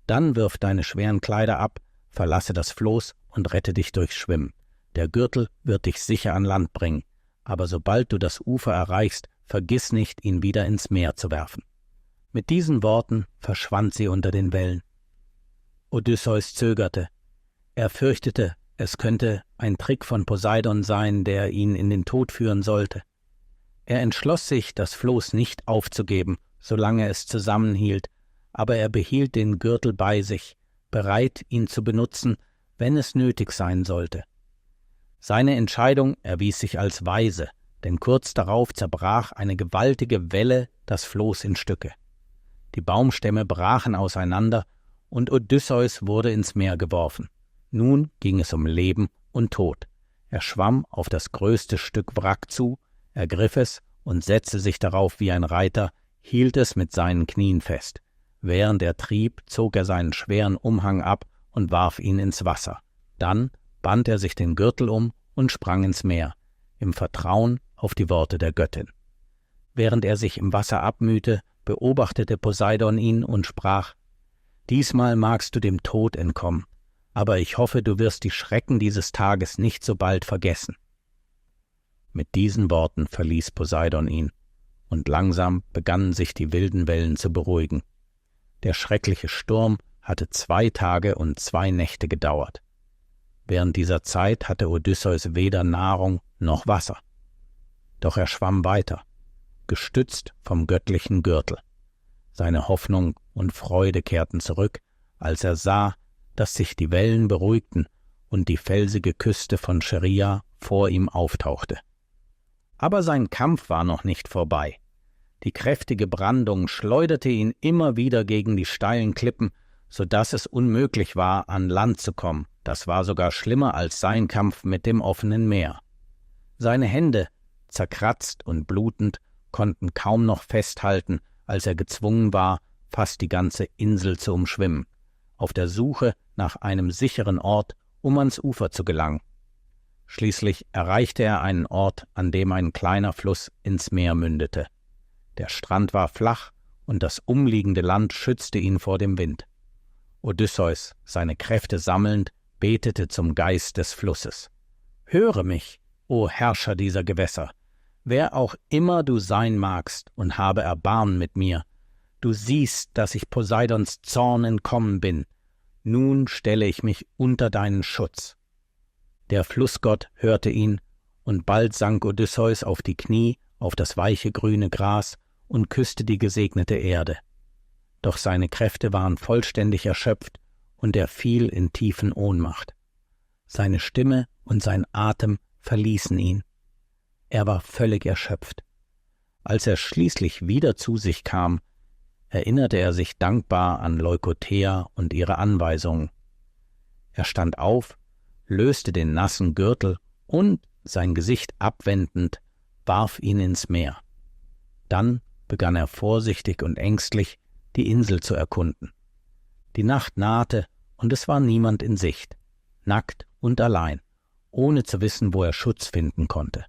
Dann wirf deine schweren Kleider ab, verlasse das Floß und rette dich durchs Schwimmen. Der Gürtel wird dich sicher an Land bringen, aber sobald du das Ufer erreichst, vergiss nicht, ihn wieder ins Meer zu werfen.« Mit diesen Worten verschwand sie unter den Wellen. Odysseus zögerte. Er fürchtete, es könnte ein Trick von Poseidon sein, der ihn in den Tod führen sollte. Er entschloss sich, das Floß nicht aufzugeben, solange es zusammenhielt, aber er behielt den Gürtel bei sich, bereit, ihn zu benutzen, wenn es nötig sein sollte. Seine Entscheidung erwies sich als weise, denn kurz darauf zerbrach eine gewaltige Welle das Floß in Stücke. Die Baumstämme brachen auseinander, und Odysseus wurde ins Meer geworfen. Nun ging es um Leben und Tod. Er schwamm auf das größte Stück Wrack zu, ergriff es und setzte sich darauf wie ein Reiter, hielt es mit seinen Knien fest. Während er trieb, zog er seinen schweren Umhang ab und warf ihn ins Wasser. Dann band er sich den Gürtel um und sprang ins Meer, im Vertrauen auf die Worte der Göttin. Während er sich im Wasser abmühte, beobachtete Poseidon ihn und sprach: »Diesmal magst du dem Tod entkommen, aber ich hoffe, du wirst die Schrecken dieses Tages nicht so bald vergessen.« Mit diesen Worten verließ Poseidon ihn, und langsam begannen sich die wilden Wellen zu beruhigen. Der schreckliche Sturm hatte 2 Tage und 2 Nächte gedauert. Während dieser Zeit hatte Odysseus weder Nahrung noch Wasser. Doch er schwamm weiter, gestützt vom göttlichen Gürtel. Seine Hoffnung und Freude kehrten zurück, als er sah, dass sich die Wellen beruhigten und die felsige Küste von Scheria vor ihm auftauchte. Aber sein Kampf war noch nicht vorbei. Die kräftige Brandung schleuderte ihn immer wieder gegen die steilen Klippen, so dass es unmöglich war, an Land zu kommen. Das war sogar schlimmer als sein Kampf mit dem offenen Meer. Seine Hände, zerkratzt und blutend, konnten kaum noch festhalten, als er gezwungen war, fast die ganze Insel zu umschwimmen, auf der Suche nach einem sicheren Ort, um ans Ufer zu gelangen. Schließlich erreichte er einen Ort, an dem ein kleiner Fluss ins Meer mündete. Der Strand war flach und das umliegende Land schützte ihn vor dem Wind. Odysseus, seine Kräfte sammelnd, betete zum Geist des Flusses: »Höre mich, o Herrscher dieser Gewässer, wer auch immer du sein magst, und habe Erbarmen mit mir. Du siehst, dass ich Poseidons Zorn entkommen bin. Nun stelle ich mich unter deinen Schutz.« Der Flussgott hörte ihn, und bald sank Odysseus auf die Knie auf das weiche grüne Gras und küsste die gesegnete Erde. Doch seine Kräfte waren vollständig erschöpft, und er fiel in tiefen Ohnmacht. Seine Stimme und sein Atem verließen ihn. Er war völlig erschöpft. Als er schließlich wieder zu sich kam, erinnerte er sich dankbar an Leukothea und ihre Anweisungen. Er stand auf, löste den nassen Gürtel und, sein Gesicht abwendend, warf ihn ins Meer. Dann begann er vorsichtig und ängstlich, die Insel zu erkunden. Die Nacht nahte, und es war niemand in Sicht, nackt und allein, ohne zu wissen, wo er Schutz finden konnte.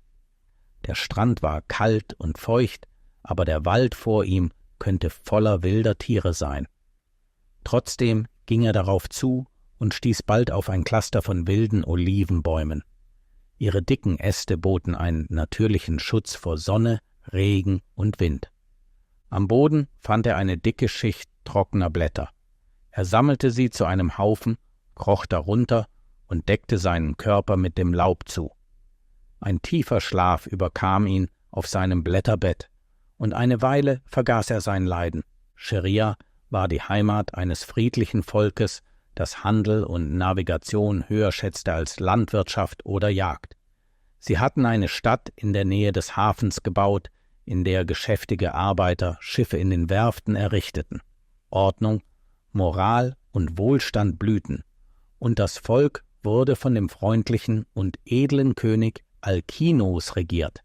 Der Strand war kalt und feucht, aber der Wald vor ihm könnte voller wilder Tiere sein. Trotzdem ging er darauf zu und stieß bald auf ein Cluster von wilden Olivenbäumen. Ihre dicken Äste boten einen natürlichen Schutz vor Sonne, Regen und Wind. Am Boden fand er eine dicke Schicht trockener Blätter. Er sammelte sie zu einem Haufen, kroch darunter und deckte seinen Körper mit dem Laub zu. Ein tiefer Schlaf überkam ihn auf seinem Blätterbett, und eine Weile vergaß er sein Leiden. Scheria war die Heimat eines friedlichen Volkes, das Handel und Navigation höher schätzte als Landwirtschaft oder Jagd. Sie hatten eine Stadt in der Nähe des Hafens gebaut, in der geschäftige Arbeiter Schiffe in den Werften errichteten. Ordnung, Moral und Wohlstand blühten, und das Volk wurde von dem freundlichen und edlen König Alkinos regiert.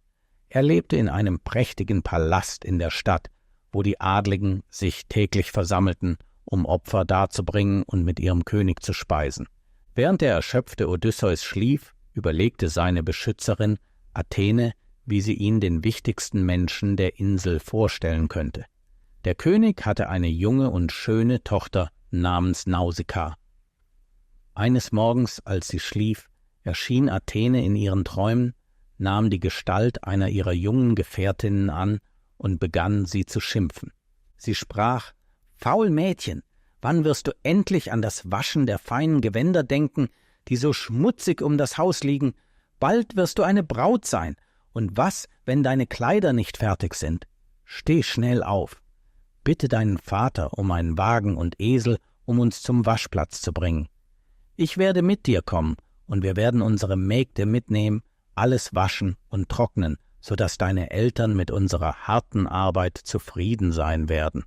Er lebte in einem prächtigen Palast in der Stadt, wo die Adligen sich täglich versammelten, um Opfer darzubringen und mit ihrem König zu speisen. Während der erschöpfte Odysseus schlief, überlegte seine Beschützerin Athene, wie sie ihn den wichtigsten Menschen der Insel vorstellen könnte. Der König hatte eine junge und schöne Tochter namens Nausicaa. Eines Morgens, als sie schlief, erschien Athene in ihren Träumen, nahm die Gestalt einer ihrer jungen Gefährtinnen an und begann, sie zu schimpfen. Sie sprach: »Faul Mädchen, wann wirst du endlich an das Waschen der feinen Gewänder denken, die so schmutzig um das Haus liegen? Bald wirst du eine Braut sein, und was, wenn deine Kleider nicht fertig sind? Steh schnell auf. Bitte deinen Vater um einen Wagen und Esel, um uns zum Waschplatz zu bringen. Ich werde mit dir kommen, und wir werden unsere Mägde mitnehmen, alles waschen und trocknen, sodass deine Eltern mit unserer harten Arbeit zufrieden sein werden.«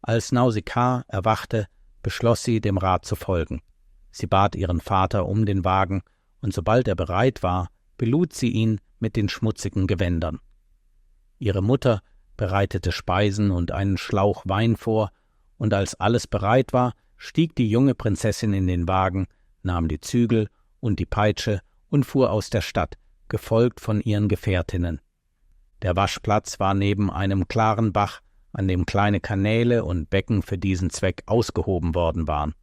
Als Nausicaa erwachte, beschloss sie, dem Rat zu folgen. Sie bat ihren Vater um den Wagen, und sobald er bereit war, belud sie ihn mit den schmutzigen Gewändern. Ihre Mutter bereitete Speisen und einen Schlauch Wein vor, und als alles bereit war, stieg die junge Prinzessin in den Wagen, nahm die Zügel und die Peitsche und fuhr aus der Stadt, gefolgt von ihren Gefährtinnen. Der Waschplatz war neben einem klaren Bach, an dem kleine Kanäle und Becken für diesen Zweck ausgehoben worden waren.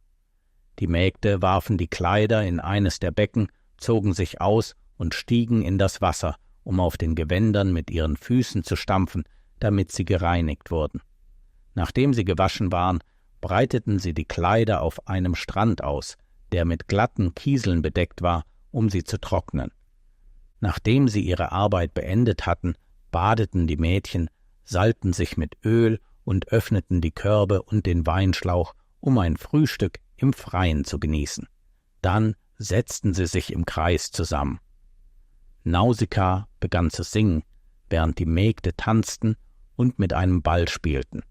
Die Mägde warfen die Kleider in eines der Becken, zogen sich aus und stiegen in das Wasser, um auf den Gewändern mit ihren Füßen zu stampfen, damit sie gereinigt wurden. Nachdem sie gewaschen waren, breiteten sie die Kleider auf einem Strand aus, der mit glatten Kieseln bedeckt war, um sie zu trocknen. Nachdem sie ihre Arbeit beendet hatten, badeten die Mädchen, salbten sich mit Öl und öffneten die Körbe und den Weinschlauch, um ein Frühstück im Freien zu genießen. Dann setzten sie sich im Kreis zusammen. Nausicaa begann zu singen, während die Mägde tanzten und mit einem Ball spielten.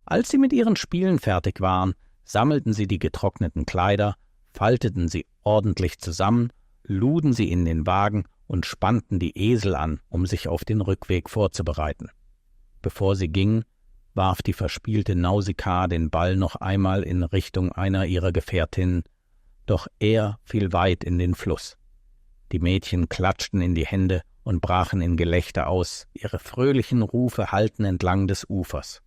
Als sie mit ihren Spielen fertig waren, sammelten sie die getrockneten Kleider, falteten sie ordentlich zusammen, luden sie in den Wagen und spannten die Esel an, um sich auf den Rückweg vorzubereiten. Bevor sie gingen, warf die verspielte Nausikaa den Ball noch einmal in Richtung einer ihrer Gefährtinnen, doch er fiel weit in den Fluss. Die Mädchen klatschten in die Hände und brachen in Gelächter aus, ihre fröhlichen Rufe hallten entlang des Ufers.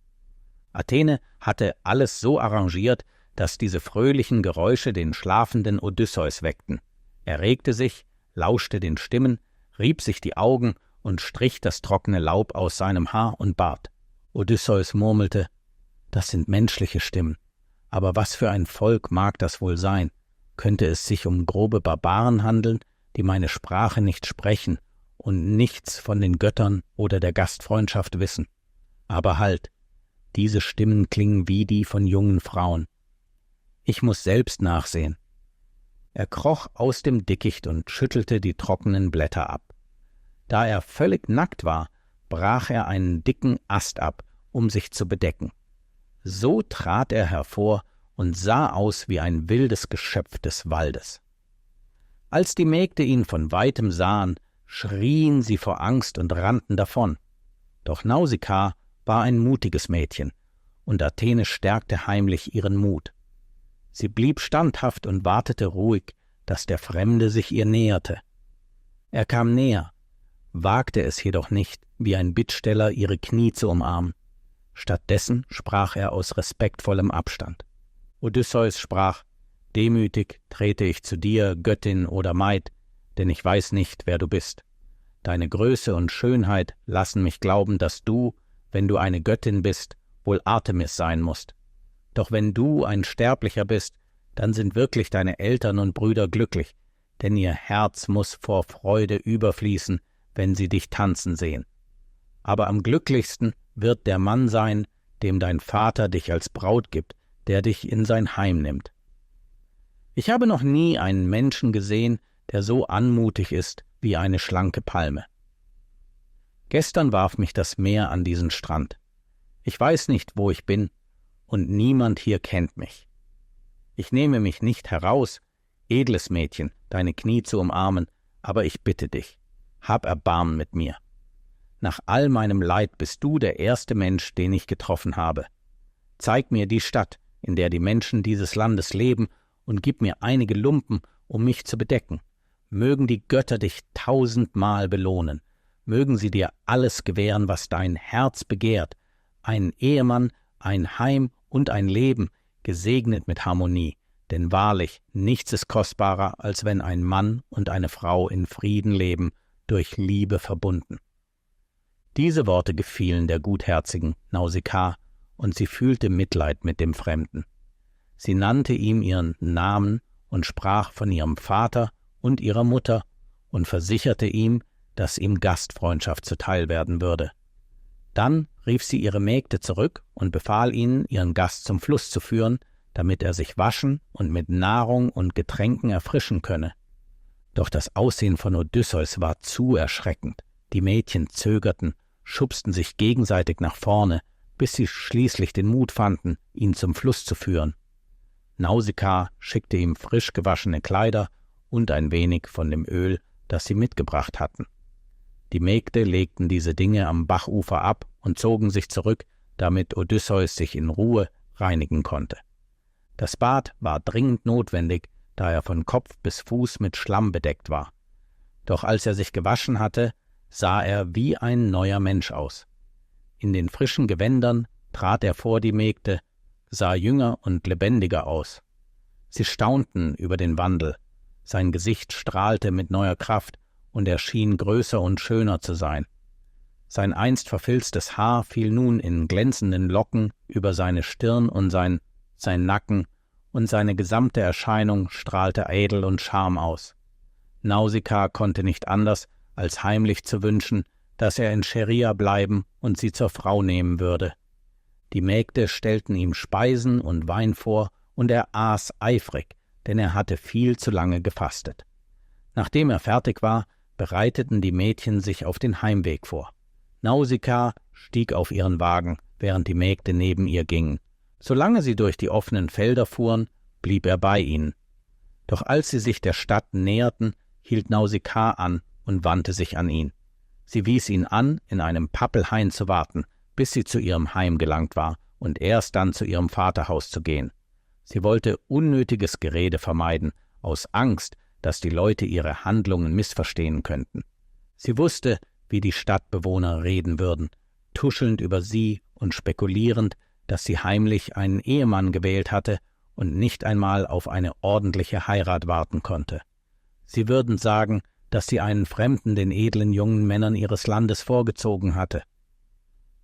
Athene hatte alles so arrangiert, dass diese fröhlichen Geräusche den schlafenden Odysseus weckten. Er regte sich, lauschte den Stimmen, rieb sich die Augen und strich das trockene Laub aus seinem Haar und Bart. Odysseus murmelte: »Das sind menschliche Stimmen. Aber was für ein Volk mag das wohl sein? Könnte es sich um grobe Barbaren handeln, die meine Sprache nicht sprechen und nichts von den Göttern oder der Gastfreundschaft wissen? Aber halt, diese Stimmen klingen wie die von jungen Frauen. Ich muss selbst nachsehen.« Er kroch aus dem Dickicht und schüttelte die trockenen Blätter ab. Da er völlig nackt war, brach er einen dicken Ast ab, um sich zu bedecken. So trat er hervor und sah aus wie ein wildes Geschöpf des Waldes. Als die Mägde ihn von weitem sahen, schrien sie vor Angst und rannten davon. Doch Nausikaa war ein mutiges Mädchen, und Athene stärkte heimlich ihren Mut. Sie blieb standhaft und wartete ruhig, dass der Fremde sich ihr näherte. Er kam näher, wagte es jedoch nicht, wie ein Bittsteller ihre Knie zu umarmen. Stattdessen sprach er aus respektvollem Abstand. Odysseus sprach: »Demütig trete ich zu dir, Göttin oder Maid, denn ich weiß nicht, wer du bist. Deine Größe und Schönheit lassen mich glauben, dass du, wenn du eine Göttin bist, wohl Artemis sein musst. Doch wenn du ein Sterblicher bist, dann sind wirklich deine Eltern und Brüder glücklich, denn ihr Herz muss vor Freude überfließen, wenn sie dich tanzen sehen. Aber am glücklichsten wird der Mann sein, dem dein Vater dich als Braut gibt, der dich in sein Heim nimmt. Ich habe noch nie einen Menschen gesehen, der so anmutig ist wie eine schlanke Palme. Gestern warf mich das Meer an diesen Strand. Ich weiß nicht, wo ich bin, und niemand hier kennt mich. Ich nehme mich nicht heraus, edles Mädchen, deine Knie zu umarmen, aber ich bitte dich, hab Erbarmen mit mir. Nach all meinem Leid bist du der erste Mensch, den ich getroffen habe. Zeig mir die Stadt, in der die Menschen dieses Landes leben, und gib mir einige Lumpen, um mich zu bedecken. Mögen die Götter dich 1000-mal belohnen. Mögen sie dir alles gewähren, was dein Herz begehrt. Einen Ehemann, ein Heim und ein Leben, gesegnet mit Harmonie. Denn wahrlich, nichts ist kostbarer, als wenn ein Mann und eine Frau in Frieden leben, durch Liebe verbunden.« Diese Worte gefielen der gutherzigen Nausikaa, und sie fühlte Mitleid mit dem Fremden. Sie nannte ihm ihren Namen und sprach von ihrem Vater und ihrer Mutter und versicherte ihm, dass ihm Gastfreundschaft zuteil werden würde. Dann rief sie ihre Mägde zurück und befahl ihnen, ihren Gast zum Fluss zu führen, damit er sich waschen und mit Nahrung und Getränken erfrischen könne. Doch das Aussehen von Odysseus war zu erschreckend. Die Mädchen zögerten, schubsten sich gegenseitig nach vorne, bis sie schließlich den Mut fanden, ihn zum Fluss zu führen. Nausikaa schickte ihm frisch gewaschene Kleider und ein wenig von dem Öl, das sie mitgebracht hatten. Die Mägde legten diese Dinge am Bachufer ab und zogen sich zurück, damit Odysseus sich in Ruhe reinigen konnte. Das Bad war dringend notwendig, da er von Kopf bis Fuß mit Schlamm bedeckt war. Doch als er sich gewaschen hatte, sah er wie ein neuer Mensch aus. In den frischen Gewändern trat er vor die Mägde, sah jünger und lebendiger aus. Sie staunten über den Wandel. Sein Gesicht strahlte mit neuer Kraft, und er schien größer und schöner zu sein. Sein einst verfilztes Haar fiel nun in glänzenden Locken über seine Stirn und sein Nacken, und seine gesamte Erscheinung strahlte Edel und Charme aus. Nausikaa konnte nicht anders, als heimlich zu wünschen, dass er in Scheria bleiben und sie zur Frau nehmen würde. Die Mägde stellten ihm Speisen und Wein vor, und er aß eifrig, denn er hatte viel zu lange gefastet. Nachdem er fertig war, bereiteten die Mädchen sich auf den Heimweg vor. Nausikaa stieg auf ihren Wagen, während die Mägde neben ihr gingen. Solange sie durch die offenen Felder fuhren, blieb er bei ihnen. Doch als sie sich der Stadt näherten, hielt Nausikaa an und wandte sich an ihn. Sie wies ihn an, in einem Pappelhain zu warten, bis sie zu ihrem Heim gelangt war und erst dann zu ihrem Vaterhaus zu gehen. Sie wollte unnötiges Gerede vermeiden, aus Angst, dass die Leute ihre Handlungen missverstehen könnten. Sie wusste, wie die Stadtbewohner reden würden, tuschelnd über sie und spekulierend, dass sie heimlich einen Ehemann gewählt hatte und nicht einmal auf eine ordentliche Heirat warten konnte. Sie würden sagen, dass sie einen Fremden den edlen jungen Männern ihres Landes vorgezogen hatte.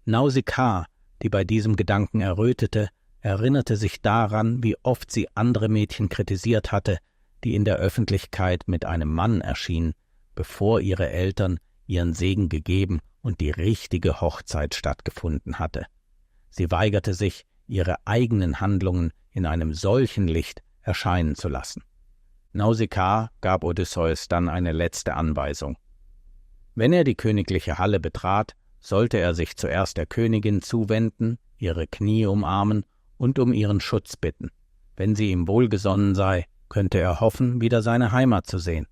Nausikaa, die bei diesem Gedanken errötete, erinnerte sich daran, wie oft sie andere Mädchen kritisiert hatte, die in der Öffentlichkeit mit einem Mann erschienen, bevor ihre Eltern ihren Segen gegeben und die richtige Hochzeit stattgefunden hatte. Sie weigerte sich, ihre eigenen Handlungen in einem solchen Licht erscheinen zu lassen. Nausikaa gab Odysseus dann eine letzte Anweisung. Wenn er die königliche Halle betrat, sollte er sich zuerst der Königin zuwenden, ihre Knie umarmen und um ihren Schutz bitten. Wenn sie ihm wohlgesonnen sei, könnte er hoffen, wieder seine Heimat zu sehen.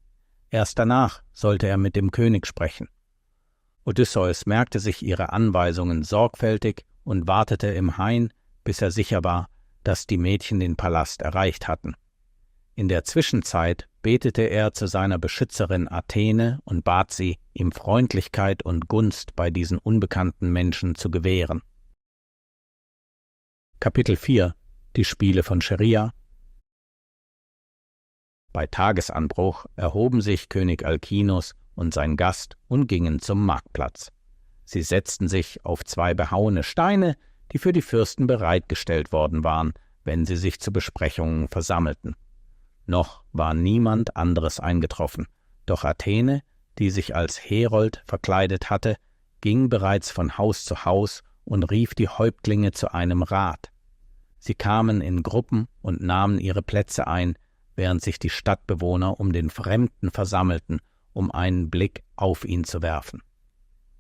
Erst danach sollte er mit dem König sprechen. Odysseus merkte sich ihre Anweisungen sorgfältig und wartete im Hain, bis er sicher war, dass die Mädchen den Palast erreicht hatten. In der Zwischenzeit betete er zu seiner Beschützerin Athene und bat sie, ihm Freundlichkeit und Gunst bei diesen unbekannten Menschen zu gewähren. Kapitel 4 – Die Spiele von Scheria. Bei Tagesanbruch erhoben sich König Alkinos und sein Gast und gingen zum Marktplatz. Sie setzten sich auf 2 behauene Steine, die für die Fürsten bereitgestellt worden waren, wenn sie sich zu Besprechungen versammelten. Noch war niemand anderes eingetroffen, doch Athene, die sich als Herold verkleidet hatte, ging bereits von Haus zu Haus und rief die Häuptlinge zu einem Rat. Sie kamen in Gruppen und nahmen ihre Plätze ein, während sich die Stadtbewohner um den Fremden versammelten, um einen Blick auf ihn zu werfen.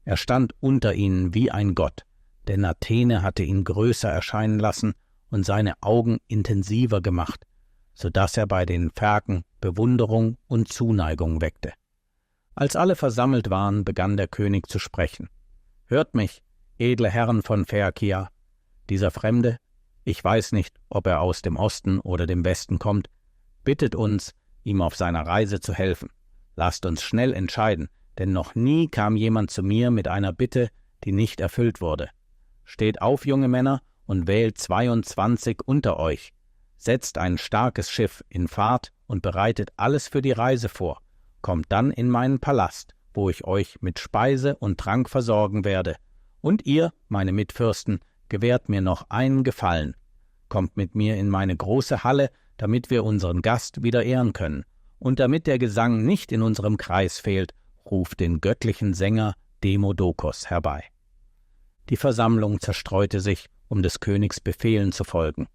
Er stand unter ihnen wie ein Gott, denn Athene hatte ihn größer erscheinen lassen und seine Augen intensiver gemacht, so dass er bei den Phäaken Bewunderung und Zuneigung weckte. Als alle versammelt waren, begann der König zu sprechen. »Hört mich, edle Herren von Phäakia. Dieser Fremde, ich weiß nicht, ob er aus dem Osten oder dem Westen kommt, bittet uns, ihm auf seiner Reise zu helfen. Lasst uns schnell entscheiden, denn noch nie kam jemand zu mir mit einer Bitte, die nicht erfüllt wurde. Steht auf, junge Männer, und wählt 22 unter euch. Setzt ein starkes Schiff in Fahrt und bereitet alles für die Reise vor. Kommt dann in meinen Palast, wo ich euch mit Speise und Trank versorgen werde. Und ihr, meine Mitfürsten, gewährt mir noch einen Gefallen. Kommt mit mir in meine große Halle, damit wir unseren Gast wieder ehren können. Und damit der Gesang nicht in unserem Kreis fehlt, ruft den göttlichen Sänger Demodokos herbei.« Die Versammlung zerstreute sich, um des Königs Befehlen zu folgen.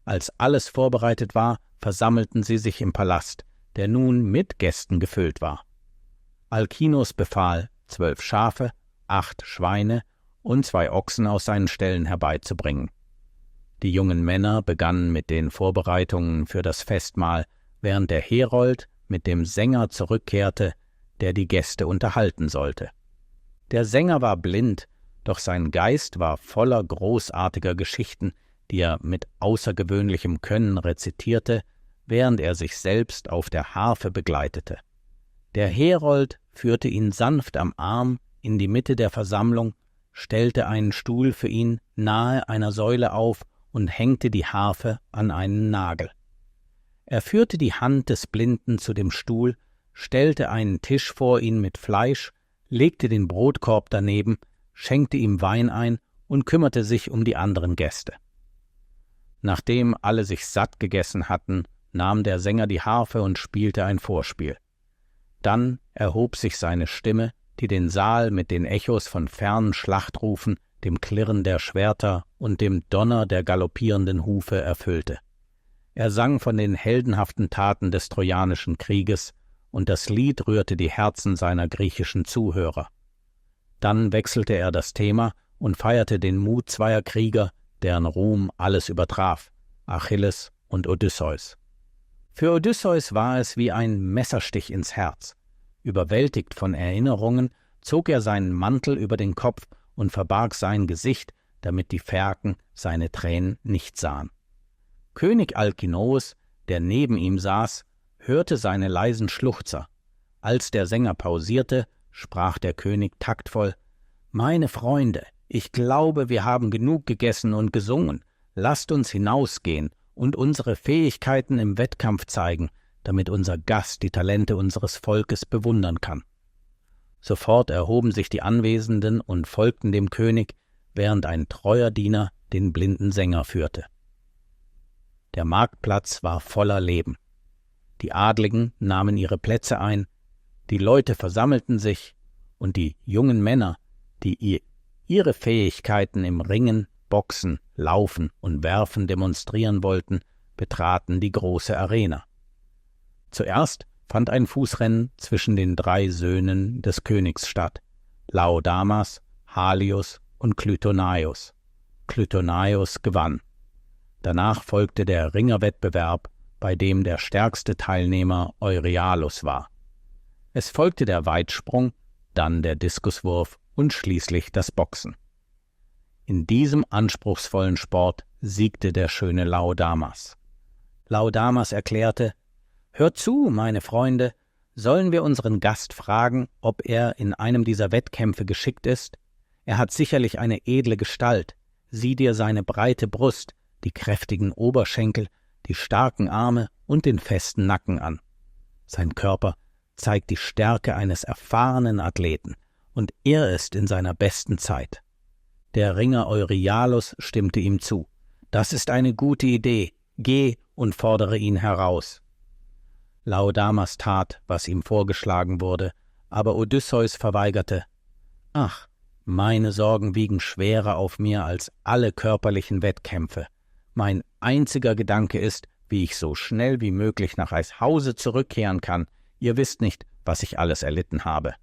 Als alles vorbereitet war, versammelten sie sich im Palast, der nun mit Gästen gefüllt war. Alkinos befahl, 12 Schafe, 8 Schweine und 2 Ochsen aus seinen Ställen herbeizubringen. Die jungen Männer begannen mit den Vorbereitungen für das Festmahl, während der Herold mit dem Sänger zurückkehrte, der die Gäste unterhalten sollte. Der Sänger war blind, doch sein Geist war voller großartiger Geschichten, die er mit außergewöhnlichem Können rezitierte, während er sich selbst auf der Harfe begleitete. Der Herold führte ihn sanft am Arm in die Mitte der Versammlung, stellte einen Stuhl für ihn nahe einer Säule auf und hängte die Harfe an einen Nagel. Er führte die Hand des Blinden zu dem Stuhl, stellte einen Tisch vor ihn mit Fleisch, legte den Brotkorb daneben, schenkte ihm Wein ein und kümmerte sich um die anderen Gäste. Nachdem alle sich satt gegessen hatten, nahm der Sänger die Harfe und spielte ein Vorspiel. Dann erhob sich seine Stimme, die den Saal mit den Echos von fernen Schlachtrufen, dem Klirren der Schwerter und dem Donner der galoppierenden Hufe erfüllte. Er sang von den heldenhaften Taten des Trojanischen Krieges, und das Lied rührte die Herzen seiner griechischen Zuhörer. Dann wechselte er das Thema und feierte den Mut 2 Krieger, deren Ruhm alles übertraf, Achilles und Odysseus. Für Odysseus war es wie ein Messerstich ins Herz. Überwältigt von Erinnerungen zog er seinen Mantel über den Kopf und verbarg sein Gesicht, damit die Phäaken seine Tränen nicht sahen. König Alkinoos, der neben ihm saß, hörte seine leisen Schluchzer. Als der Sänger pausierte, sprach der König taktvoll: »Meine Freunde, ich glaube, wir haben genug gegessen und gesungen. Lasst uns hinausgehen und unsere Fähigkeiten im Wettkampf zeigen, damit unser Gast die Talente unseres Volkes bewundern kann.« Sofort erhoben sich die Anwesenden und folgten dem König, während ein treuer Diener den blinden Sänger führte. Der Marktplatz war voller Leben. Die Adligen nahmen ihre Plätze ein, die Leute versammelten sich, und die jungen Männer, die ihre Fähigkeiten im Ringen, Boxen, Laufen und Werfen demonstrieren wollten, betraten die große Arena. Zuerst fand ein Fußrennen zwischen den 3 Söhnen des Königs statt: Laodamas, Halios und Klytonaios. Klytonaios gewann. Danach folgte der Ringerwettbewerb, bei dem der stärkste Teilnehmer Euryalus war. Es folgte der Weitsprung, dann der Diskuswurf und schließlich das Boxen. In diesem anspruchsvollen Sport siegte der schöne Laodamas. Laodamas erklärte: »Hört zu, meine Freunde, sollen wir unseren Gast fragen, ob er in einem dieser Wettkämpfe geschickt ist? Er hat sicherlich eine edle Gestalt. Sieh dir seine breite Brust, die kräftigen Oberschenkel, die starken Arme und den festen Nacken an. Sein Körper zeigt die Stärke eines erfahrenen Athleten, und er ist in seiner besten Zeit.« Der Ringer Euryalus stimmte ihm zu. »Das ist eine gute Idee. Geh und fordere ihn heraus.« Laodamas tat, was ihm vorgeschlagen wurde, aber Odysseus verweigerte. »Ach, meine Sorgen wiegen schwerer auf mir als alle körperlichen Wettkämpfe. Mein einziger Gedanke ist, wie ich so schnell wie möglich nach Hause zurückkehren kann. Ihr wisst nicht, was ich alles erlitten habe.«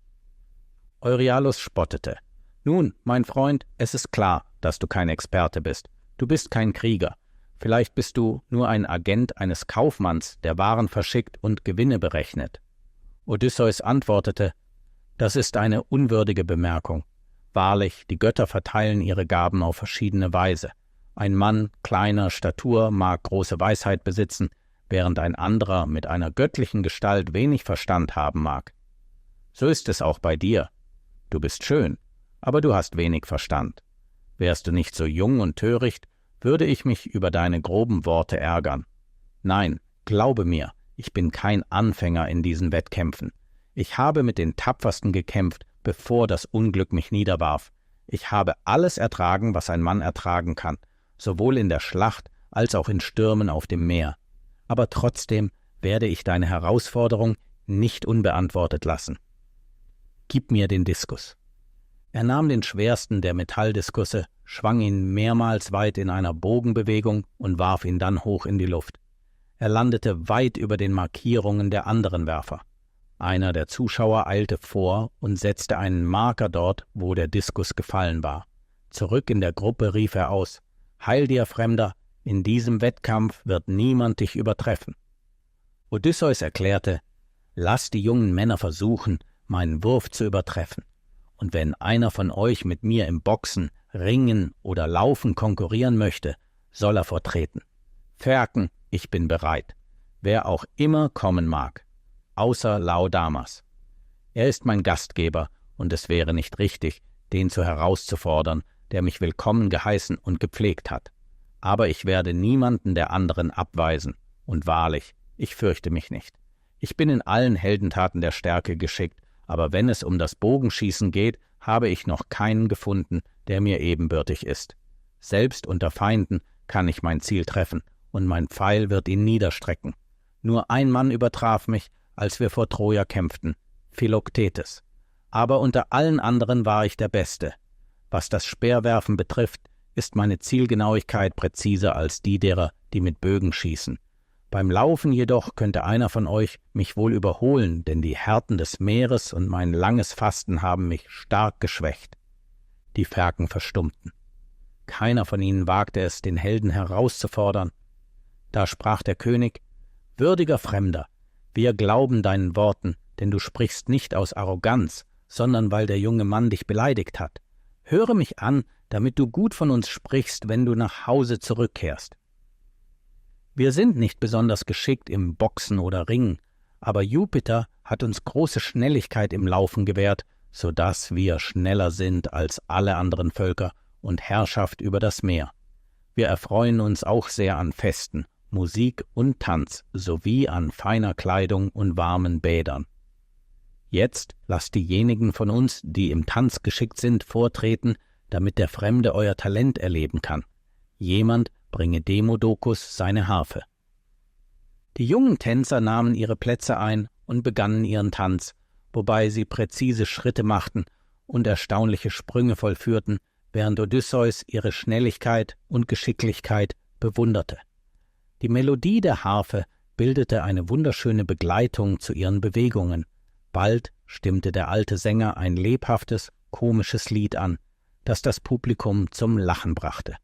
Euryalus spottete. »Nun, mein Freund, es ist klar, dass du kein Experte bist. Du bist kein Krieger. Vielleicht bist du nur ein Agent eines Kaufmanns, der Waren verschickt und Gewinne berechnet.« Odysseus antwortete: »Das ist eine unwürdige Bemerkung. Wahrlich, die Götter verteilen ihre Gaben auf verschiedene Weise. Ein Mann kleiner Statur mag große Weisheit besitzen, während ein anderer mit einer göttlichen Gestalt wenig Verstand haben mag. So ist es auch bei dir. Du bist schön, aber du hast wenig Verstand. Wärst du nicht so jung und töricht, würde ich mich über deine groben Worte ärgern. Nein, glaube mir, ich bin kein Anfänger in diesen Wettkämpfen. Ich habe mit den Tapfersten gekämpft, bevor das Unglück mich niederwarf. Ich habe alles ertragen, was ein Mann ertragen kann, sowohl in der Schlacht als auch in Stürmen auf dem Meer. Aber trotzdem werde ich deine Herausforderung nicht unbeantwortet lassen. Gib mir den Diskus.« Er nahm den schwersten der Metalldiskusse, schwang ihn mehrmals weit in einer Bogenbewegung und warf ihn dann hoch in die Luft. Er landete weit über den Markierungen der anderen Werfer. Einer der Zuschauer eilte vor und setzte einen Marker dort, wo der Diskus gefallen war. Zurück in der Gruppe rief er aus: »Heil dir, Fremder, in diesem Wettkampf wird niemand dich übertreffen.« Odysseus erklärte: »Lass die jungen Männer versuchen, meinen Wurf zu übertreffen. Und wenn einer von euch mit mir im Boxen, Ringen oder Laufen konkurrieren möchte, soll er vortreten. Phäaken, ich bin bereit. Wer auch immer kommen mag. Außer Laodamas. Er ist mein Gastgeber, und es wäre nicht richtig, den herauszufordern, der mich willkommen geheißen und gepflegt hat. Aber ich werde niemanden der anderen abweisen, und wahrlich, ich fürchte mich nicht. Ich bin in allen Heldentaten der Stärke geschickt, aber wenn es um das Bogenschießen geht, habe ich noch keinen gefunden, der mir ebenbürtig ist. Selbst unter Feinden kann ich mein Ziel treffen, und mein Pfeil wird ihn niederstrecken. Nur ein Mann übertraf mich, als wir vor Troja kämpften, Philoktetes. Aber unter allen anderen war ich der Beste. Was das Speerwerfen betrifft, ist meine Zielgenauigkeit präziser als die derer, die mit Bögen schießen. Beim Laufen jedoch könnte einer von euch mich wohl überholen, denn die Härten des Meeres und mein langes Fasten haben mich stark geschwächt.« Die Phäaken verstummten. Keiner von ihnen wagte es, den Helden herauszufordern. Da sprach der König: »Würdiger Fremder, wir glauben deinen Worten, denn du sprichst nicht aus Arroganz, sondern weil der junge Mann dich beleidigt hat. Höre mich an, damit du gut von uns sprichst, wenn du nach Hause zurückkehrst. Wir sind nicht besonders geschickt im Boxen oder Ringen, aber Jupiter hat uns große Schnelligkeit im Laufen gewährt, so dass wir schneller sind als alle anderen Völker und Herrschaft über das Meer. Wir erfreuen uns auch sehr an Festen, Musik und Tanz sowie an feiner Kleidung und warmen Bädern. Jetzt lasst diejenigen von uns, die im Tanz geschickt sind, vortreten, damit der Fremde euer Talent erleben kann. Jemand bringe Demodocus seine Harfe. Die jungen Tänzer nahmen ihre Plätze ein und begannen ihren Tanz, wobei sie präzise Schritte machten und erstaunliche Sprünge vollführten, während Odysseus ihre Schnelligkeit und Geschicklichkeit bewunderte. Die Melodie der Harfe bildete eine wunderschöne Begleitung zu ihren Bewegungen. Bald stimmte der alte Sänger ein lebhaftes, komisches Lied an, das das Publikum zum Lachen brachte.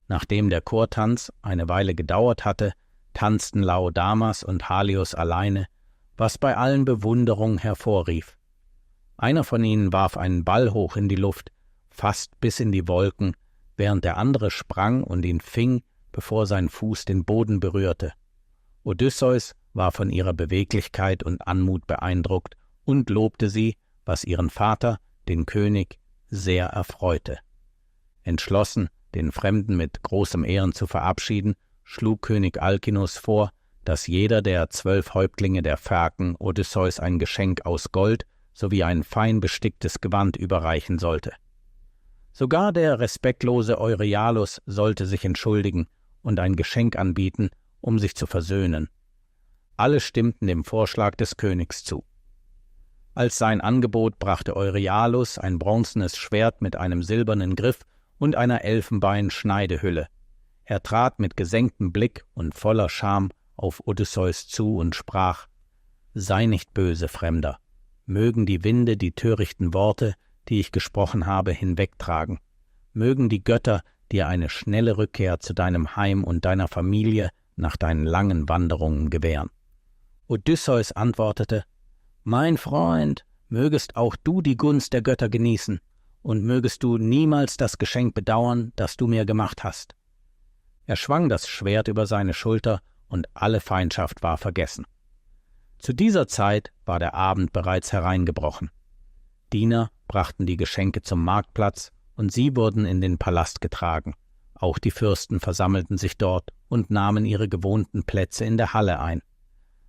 Nachdem der Chortanz eine Weile gedauert hatte, tanzten Laodamas und Halios alleine, was bei allen Bewunderung hervorrief. Einer von ihnen warf einen Ball hoch in die Luft, fast bis in die Wolken, während der andere sprang und ihn fing, bevor sein Fuß den Boden berührte. Odysseus war von ihrer Beweglichkeit und Anmut beeindruckt und lobte sie, was ihren Vater, den König, sehr erfreute. Entschlossen, den Fremden mit großem Ehren zu verabschieden, schlug König Alkinus vor, dass jeder der 12 Häuptlinge der Phäaken Odysseus ein Geschenk aus Gold sowie ein fein besticktes Gewand überreichen sollte. Sogar der respektlose Euryalus sollte sich entschuldigen und ein Geschenk anbieten, um sich zu versöhnen. Alle stimmten dem Vorschlag des Königs zu. Als sein Angebot brachte Euryalus ein bronzenes Schwert mit einem silbernen Griff und einer Elfenbein-Schneidehülle. Er trat mit gesenktem Blick und voller Scham auf Odysseus zu und sprach: »Sei nicht böse, Fremder. Mögen die Winde die törichten Worte, die ich gesprochen habe, hinwegtragen. Mögen die Götter dir eine schnelle Rückkehr zu deinem Heim und deiner Familie nach deinen langen Wanderungen gewähren.« Odysseus antwortete: »Mein Freund, mögest auch du die Gunst der Götter genießen, und mögest du niemals das Geschenk bedauern, das du mir gemacht hast.« Er schwang das Schwert über seine Schulter, und alle Feindschaft war vergessen. Zu dieser Zeit war der Abend bereits hereingebrochen. Diener brachten die Geschenke zum Marktplatz, und sie wurden in den Palast getragen. Auch die Fürsten versammelten sich dort und nahmen ihre gewohnten Plätze in der Halle ein.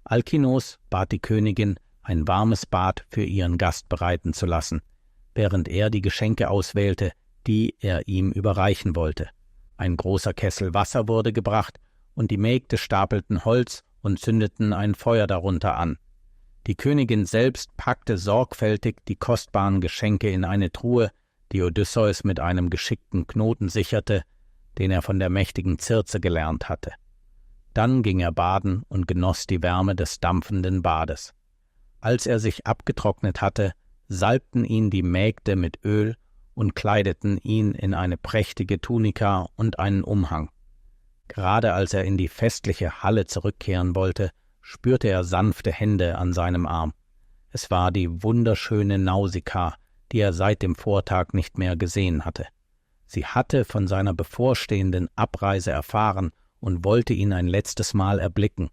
Alkinos bat die Königin, ein warmes Bad für ihren Gast bereiten zu lassen, während er die Geschenke auswählte, die er ihm überreichen wollte. Ein großer Kessel Wasser wurde gebracht, und die Mägde stapelten Holz und zündeten ein Feuer darunter an. Die Königin selbst packte sorgfältig die kostbaren Geschenke in eine Truhe, die Odysseus mit einem geschickten Knoten sicherte, den er von der mächtigen Circe gelernt hatte. Dann ging er baden und genoss die Wärme des dampfenden Bades. Als er sich abgetrocknet hatte, salbten ihn die Mägde mit Öl und kleideten ihn in eine prächtige Tunika und einen Umhang. Gerade als er in die festliche Halle zurückkehren wollte, spürte er sanfte Hände an seinem Arm. Es war die wunderschöne Nausika, die er seit dem Vortag nicht mehr gesehen hatte. Sie hatte von seiner bevorstehenden Abreise erfahren und wollte ihn ein letztes Mal erblicken.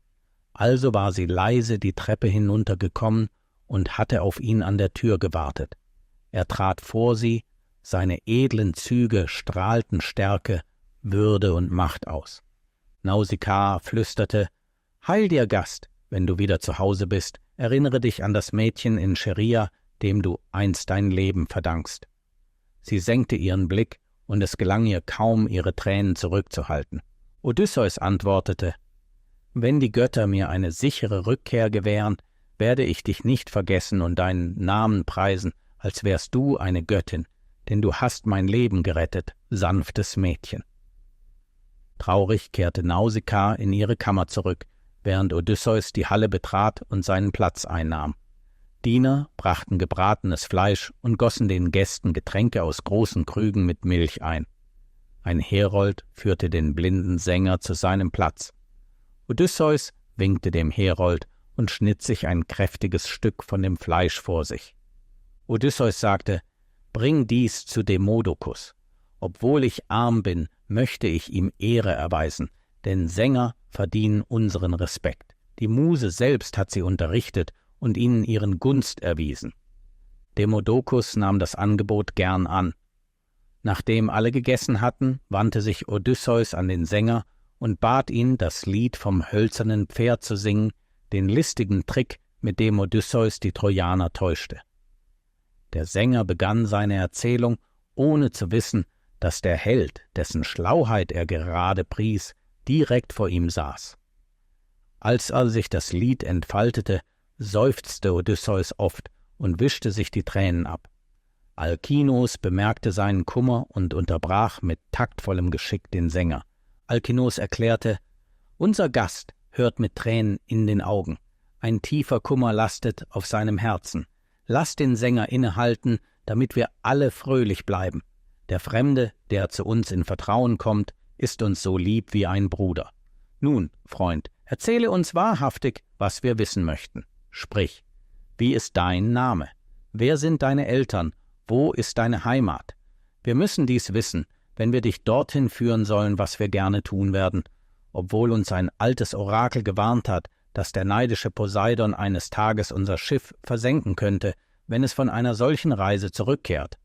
Also war sie leise die Treppe hinuntergekommen und hatte auf ihn an der Tür gewartet. Er trat vor sie, seine edlen Züge strahlten Stärke, Würde und Macht aus. Nausika flüsterte: »Heil dir, Gast, wenn du wieder zu Hause bist, erinnere dich an das Mädchen in Scheria, dem du einst dein Leben verdankst.« Sie senkte ihren Blick, und es gelang ihr kaum, ihre Tränen zurückzuhalten. Odysseus antwortete: »Wenn die Götter mir eine sichere Rückkehr gewähren, werde ich dich nicht vergessen und deinen Namen preisen, als wärst du eine Göttin, denn du hast mein Leben gerettet, sanftes Mädchen.« Traurig kehrte Nausika in ihre Kammer zurück, während Odysseus die Halle betrat und seinen Platz einnahm. Diener brachten gebratenes Fleisch und gossen den Gästen Getränke aus großen Krügen mit Milch ein. Ein Herold führte den blinden Sänger zu seinem Platz. Odysseus winkte dem Herold und schnitt sich ein kräftiges Stück von dem Fleisch vor sich. Odysseus sagte: bring dies zu Demodokos. Obwohl ich arm bin, möchte ich ihm Ehre erweisen, denn Sänger verdienen unseren Respekt. Die Muse selbst hat sie unterrichtet und ihnen ihren Gunst erwiesen. Demodokos nahm das Angebot gern an. Nachdem alle gegessen hatten, wandte sich Odysseus an den Sänger und bat ihn, das Lied vom hölzernen Pferd zu singen, den listigen Trick, mit dem Odysseus die Trojaner täuschte. Der Sänger begann seine Erzählung, ohne zu wissen, dass der Held, dessen Schlauheit er gerade pries, direkt vor ihm saß. Als also sich das Lied entfaltete, seufzte Odysseus oft und wischte sich die Tränen ab. Alkinos bemerkte seinen Kummer und unterbrach mit taktvollem Geschick den Sänger. Alkinos erklärte: »Unser Gast hört mit Tränen in den Augen. Ein tiefer Kummer lastet auf seinem Herzen. Lass den Sänger innehalten, damit wir alle fröhlich bleiben. Der Fremde, der zu uns in Vertrauen kommt, ist uns so lieb wie ein Bruder. Nun, Freund, erzähle uns wahrhaftig, was wir wissen möchten. Sprich, wie ist dein Name? Wer sind deine Eltern? Wo ist deine Heimat? Wir müssen dies wissen, wenn wir dich dorthin führen sollen, was wir gerne tun werden. Obwohl uns ein altes Orakel gewarnt hat, dass der neidische Poseidon eines Tages unser Schiff versenken könnte, wenn es von einer solchen Reise zurückkehrt.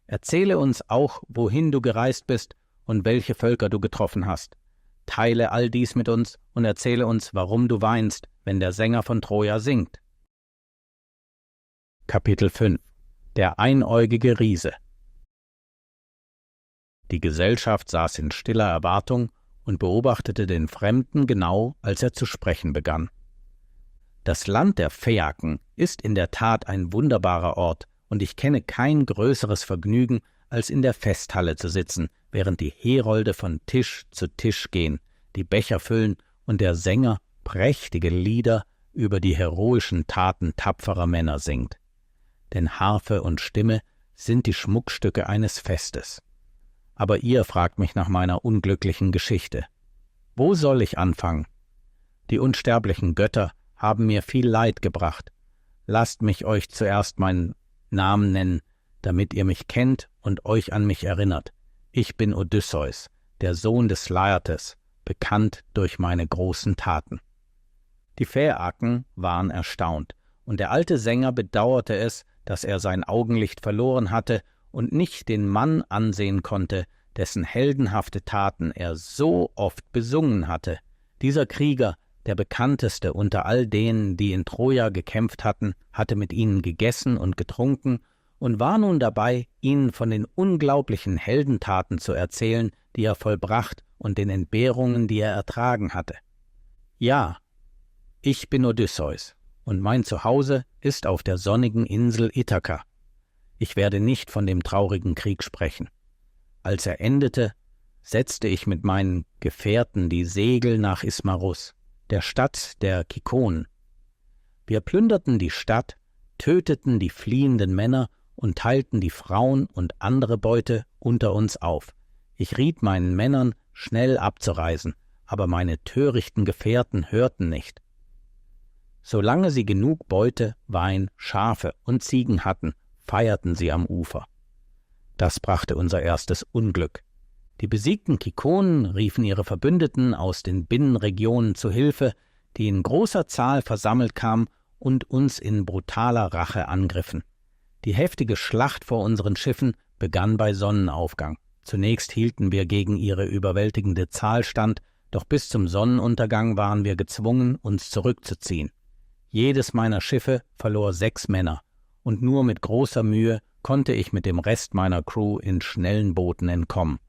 Erzähle uns auch, wohin du gereist bist und welche Völker du getroffen hast. Teile all dies mit uns und erzähle uns, warum du weinst, wenn der Sänger von Troja singt.« Kapitel 5 – Der einäugige Riese. Die Gesellschaft saß in stiller Erwartung und beobachtete den Fremden genau, als er zu sprechen begann. »Das Land der Phäaken ist in der Tat ein wunderbarer Ort, und ich kenne kein größeres Vergnügen, als in der Festhalle zu sitzen, während die Herolde von Tisch zu Tisch gehen, die Becher füllen und der Sänger prächtige Lieder über die heroischen Taten tapferer Männer singt. Denn Harfe und Stimme sind die Schmuckstücke eines Festes. Aber ihr fragt mich nach meiner unglücklichen Geschichte. Wo soll ich anfangen? Die unsterblichen Götter haben mir viel Leid gebracht. Lasst mich euch zuerst meinen Namen nennen, damit ihr mich kennt und euch an mich erinnert. Ich bin Odysseus, der Sohn des Laertes, bekannt durch meine großen Taten.« Die Phäaken waren erstaunt, und der alte Sänger bedauerte es, dass er sein Augenlicht verloren hatte und nicht den Mann ansehen konnte, dessen heldenhafte Taten er so oft besungen hatte. Dieser Krieger, der bekannteste unter all denen, die in Troja gekämpft hatten, hatte mit ihnen gegessen und getrunken und war nun dabei, ihnen von den unglaublichen Heldentaten zu erzählen, die er vollbracht und den Entbehrungen, die er ertragen hatte. »Ja, ich bin Odysseus, und mein Zuhause ist auf der sonnigen Insel Ithaka. Ich werde nicht von dem traurigen Krieg sprechen. Als er endete, setzte ich mit meinen Gefährten die Segel nach Ismarus, der Stadt der Kikonen. Wir plünderten die Stadt, töteten die fliehenden Männer und teilten die Frauen und andere Beute unter uns auf. Ich riet meinen Männern, schnell abzureisen, aber meine törichten Gefährten hörten nicht. Solange sie genug Beute, Wein, Schafe und Ziegen hatten, feierten sie am Ufer. Das brachte unser erstes Unglück. Die besiegten Kikonen riefen ihre Verbündeten aus den Binnenregionen zu Hilfe, die in großer Zahl versammelt kamen und uns in brutaler Rache angriffen. Die heftige Schlacht vor unseren Schiffen begann bei Sonnenaufgang. Zunächst hielten wir gegen ihre überwältigende Zahl stand, doch bis zum Sonnenuntergang waren wir gezwungen, uns zurückzuziehen. Jedes meiner Schiffe verlor 6 Männer, und nur mit großer Mühe konnte ich mit dem Rest meiner Crew in schnellen Booten entkommen.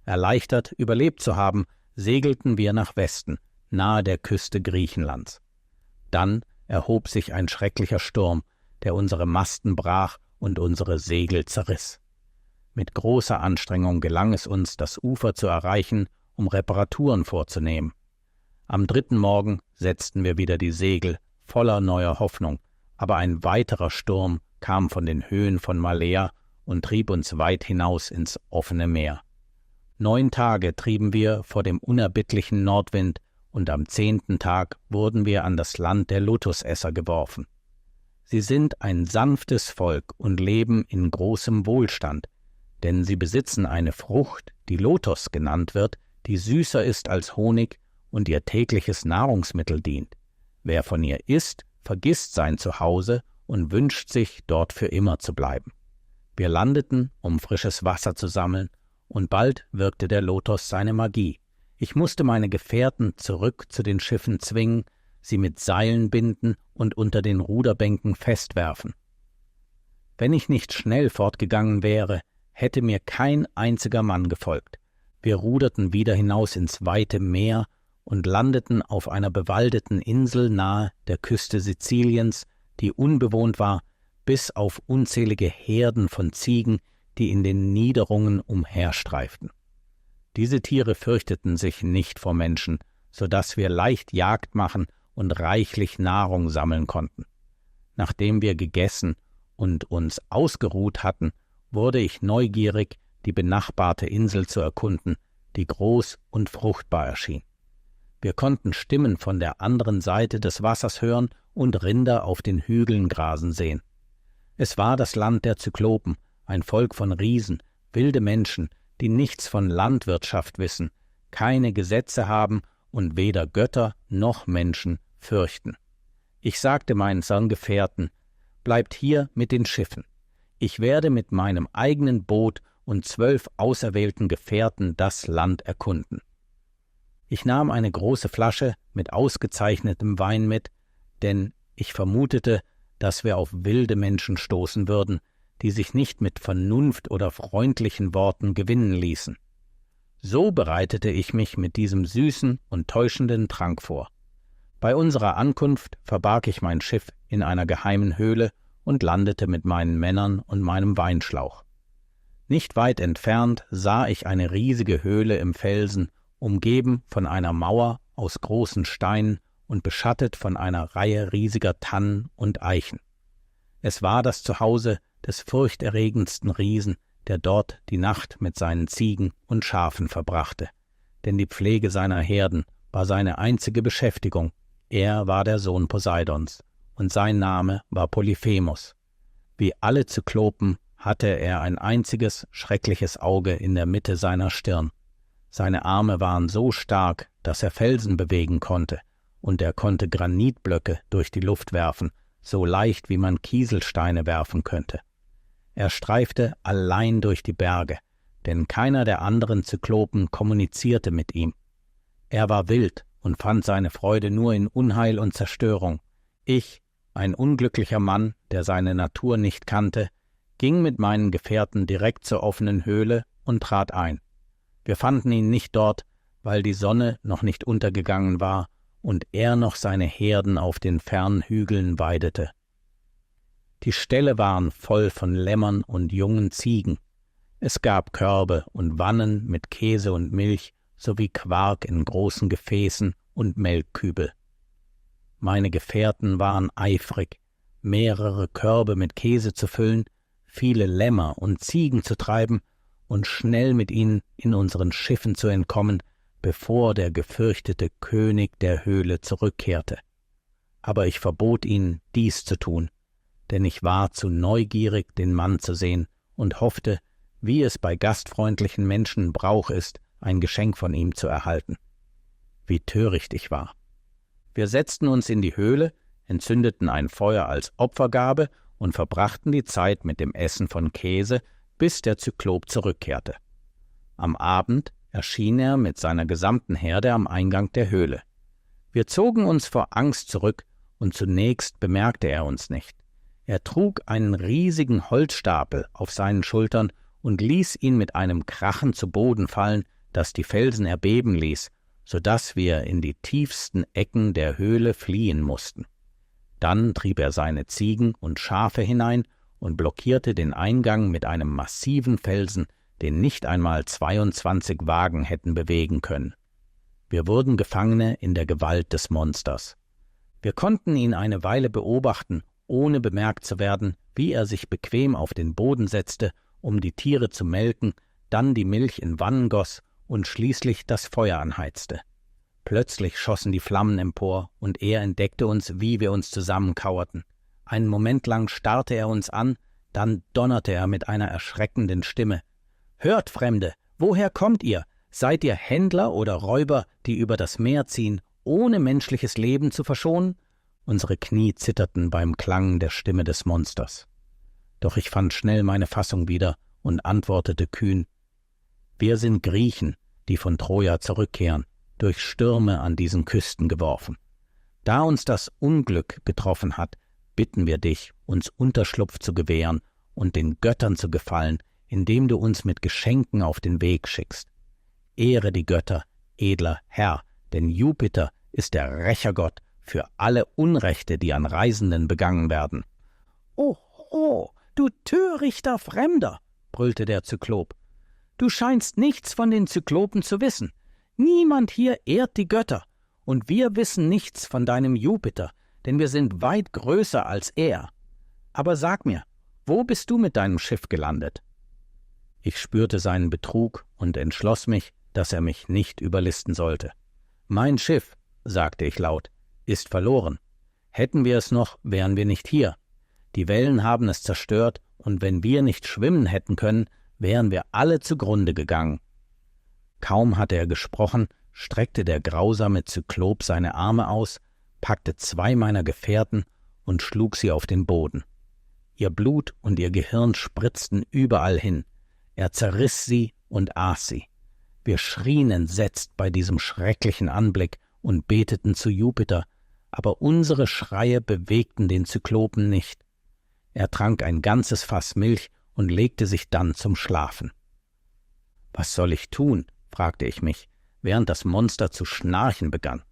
Erleichtert, überlebt zu haben, segelten wir nach Westen, nahe der Küste Griechenlands. Dann erhob sich ein schrecklicher Sturm, der unsere Masten brach und unsere Segel zerriss. Mit großer Anstrengung gelang es uns, das Ufer zu erreichen, um Reparaturen vorzunehmen. Am 3. Morgen setzten wir wieder die Segel, voller neuer Hoffnung, aber ein weiterer Sturm kam von den Höhen von Malea und trieb uns weit hinaus ins offene Meer. 9 Tage trieben wir vor dem unerbittlichen Nordwind, und am 10. Tag wurden wir an das Land der Lotusesser geworfen. Sie sind ein sanftes Volk und leben in großem Wohlstand, denn sie besitzen eine Frucht, die Lotos genannt wird, die süßer ist als Honig und ihr tägliches Nahrungsmittel dient. Wer von ihr isst, vergisst sein Zuhause und wünscht sich, dort für immer zu bleiben. Wir landeten, um frisches Wasser zu sammeln, und bald wirkte der Lotos seine Magie. Ich musste meine Gefährten zurück zu den Schiffen zwingen, sie mit Seilen binden und unter den Ruderbänken festwerfen. Wenn ich nicht schnell fortgegangen wäre, hätte mir kein einziger Mann gefolgt. Wir ruderten wieder hinaus ins weite Meer und landeten auf einer bewaldeten Insel nahe der Küste Siziliens, die unbewohnt war, bis auf unzählige Herden von Ziegen, die in den Niederungen umherstreiften. Diese Tiere fürchteten sich nicht vor Menschen, so dass wir leicht Jagd machen und reichlich Nahrung sammeln konnten. Nachdem wir gegessen und uns ausgeruht hatten, wurde ich neugierig, die benachbarte Insel zu erkunden, die groß und fruchtbar erschien. Wir konnten Stimmen von der anderen Seite des Wassers hören und Rinder auf den Hügeln grasen sehen. Es war das Land der Zyklopen, ein Volk von Riesen, wilde Menschen, die nichts von Landwirtschaft wissen, keine Gesetze haben und weder Götter noch Menschen fürchten. Ich sagte meinen Gefährten, bleibt hier mit den Schiffen. Ich werde mit meinem eigenen Boot und 12 auserwählten Gefährten das Land erkunden. Ich nahm eine große Flasche mit ausgezeichnetem Wein mit, denn ich vermutete, dass wir auf wilde Menschen stoßen würden, die sich nicht mit Vernunft oder freundlichen Worten gewinnen ließen. So bereitete ich mich mit diesem süßen und täuschenden Trank vor. Bei unserer Ankunft verbarg ich mein Schiff in einer geheimen Höhle und landete mit meinen Männern und meinem Weinschlauch. Nicht weit entfernt sah ich eine riesige Höhle im Felsen, umgeben von einer Mauer aus großen Steinen und beschattet von einer Reihe riesiger Tannen und Eichen. Es war das Zuhause des furchterregendsten Riesen, der dort die Nacht mit seinen Ziegen und Schafen verbrachte, denn die Pflege seiner Herden war seine einzige Beschäftigung. Er war der Sohn Poseidons, und sein Name war Polyphemus. Wie alle Zyklopen hatte er ein einziges, schreckliches Auge in der Mitte seiner Stirn. Seine Arme waren so stark, dass er Felsen bewegen konnte, und er konnte Granitblöcke durch die Luft werfen, so leicht wie man Kieselsteine werfen könnte. Er streifte allein durch die Berge, denn keiner der anderen Zyklopen kommunizierte mit ihm. Er war wild und fand seine Freude nur in Unheil und Zerstörung. Ich, ein unglücklicher Mann, der seine Natur nicht kannte, ging mit meinen Gefährten direkt zur offenen Höhle und trat ein. Wir fanden ihn nicht dort, weil die Sonne noch nicht untergegangen war und er noch seine Herden auf den fernen Hügeln weidete. Die Ställe waren voll von Lämmern und jungen Ziegen. Es gab Körbe und Wannen mit Käse und Milch sowie Quark in großen Gefäßen und Melkkübel. Meine Gefährten waren eifrig, mehrere Körbe mit Käse zu füllen, viele Lämmer und Ziegen zu treiben und schnell mit ihnen in unseren Schiffen zu entkommen, bevor der gefürchtete König der Höhle zurückkehrte. Aber ich verbot ihnen, dies zu tun, denn ich war zu neugierig, den Mann zu sehen und hoffte, wie es bei gastfreundlichen Menschen Brauch ist, ein Geschenk von ihm zu erhalten. Wie töricht ich war. Wir setzten uns in die Höhle, entzündeten ein Feuer als Opfergabe und verbrachten die Zeit mit dem Essen von Käse, bis der Zyklop zurückkehrte. Am Abend erschien er mit seiner gesamten Herde am Eingang der Höhle. Wir zogen uns vor Angst zurück, und zunächst bemerkte er uns nicht. Er trug einen riesigen Holzstapel auf seinen Schultern und ließ ihn mit einem Krachen zu Boden fallen, das die Felsen erbeben ließ, so dass wir in die tiefsten Ecken der Höhle fliehen mussten. Dann trieb er seine Ziegen und Schafe hinein und blockierte den Eingang mit einem massiven Felsen, den nicht einmal 22 Wagen hätten bewegen können. Wir wurden Gefangene in der Gewalt des Monsters. Wir konnten ihn eine Weile beobachten, ohne bemerkt zu werden, wie er sich bequem auf den Boden setzte, um die Tiere zu melken, dann die Milch in Wannen goss und schließlich das Feuer anheizte. Plötzlich schossen die Flammen empor, und er entdeckte uns, wie wir uns zusammenkauerten. Einen Moment lang starrte er uns an, dann donnerte er mit einer erschreckenden Stimme: »Hört, Fremde, woher kommt ihr? Seid ihr Händler oder Räuber, die über das Meer ziehen, ohne menschliches Leben zu verschonen?« Unsere Knie zitterten beim Klang der Stimme des Monsters. Doch ich fand schnell meine Fassung wieder und antwortete kühn: »Wir sind Griechen, die von Troja zurückkehren, durch Stürme an diesen Küsten geworfen. Da uns das Unglück getroffen hat, bitten wir dich, uns Unterschlupf zu gewähren und den Göttern zu gefallen, indem du uns mit Geschenken auf den Weg schickst. Ehre die Götter, edler Herr, denn Jupiter ist der Rächergott für alle Unrechte, die an Reisenden begangen werden.« »Oho, du törichter Fremder«, brüllte der Zyklop. »Du scheinst nichts von den Zyklopen zu wissen. Niemand hier ehrt die Götter, und wir wissen nichts von deinem Jupiter, denn wir sind weit größer als er. Aber sag mir, wo bist du mit deinem Schiff gelandet?« Ich spürte seinen Betrug und entschloss mich, dass er mich nicht überlisten sollte. »Mein Schiff«, sagte ich laut, »ist verloren. Hätten wir es noch, wären wir nicht hier. Die Wellen haben es zerstört, und wenn wir nicht schwimmen hätten können, wären wir alle zugrunde gegangen.« Kaum hatte er gesprochen, streckte der grausame Zyklop seine Arme aus, packte 2 meiner Gefährten und schlug sie auf den Boden. Ihr Blut und ihr Gehirn spritzten überall hin. Er zerriss sie und aß sie. Wir schrien entsetzt bei diesem schrecklichen Anblick und beteten zu Jupiter, aber unsere Schreie bewegten den Zyklopen nicht. Er trank ein ganzes Fass Milch und legte sich dann zum Schlafen. »Was soll ich tun?« fragte ich mich, während das Monster zu schnarchen begann.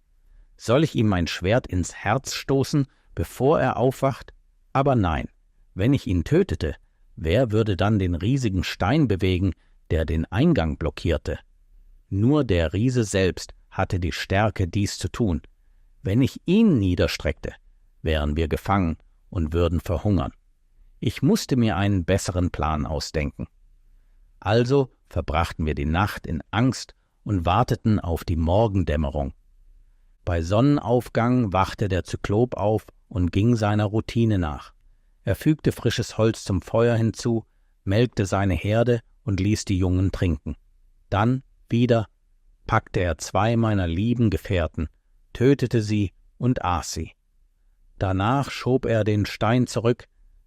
»Soll ich ihm mein Schwert ins Herz stoßen, bevor er aufwacht? Aber nein, wenn ich ihn tötete, wer würde dann den riesigen Stein bewegen, der den Eingang blockierte? Nur der Riese selbst hatte die Stärke, dies zu tun. Wenn ich ihn niederstreckte, wären wir gefangen und würden verhungern. Ich musste mir einen besseren Plan ausdenken. Also verbrachten wir die Nacht in Angst und warteten auf die Morgendämmerung. Bei Sonnenaufgang wachte der Zyklop auf und ging seiner Routine nach. Er fügte frisches Holz zum Feuer hinzu, melkte seine Herde und ließ die Jungen trinken. Dann wieder packte er 2 meiner lieben Gefährten, tötete sie und aß sie. Danach schob er den Stein zurück,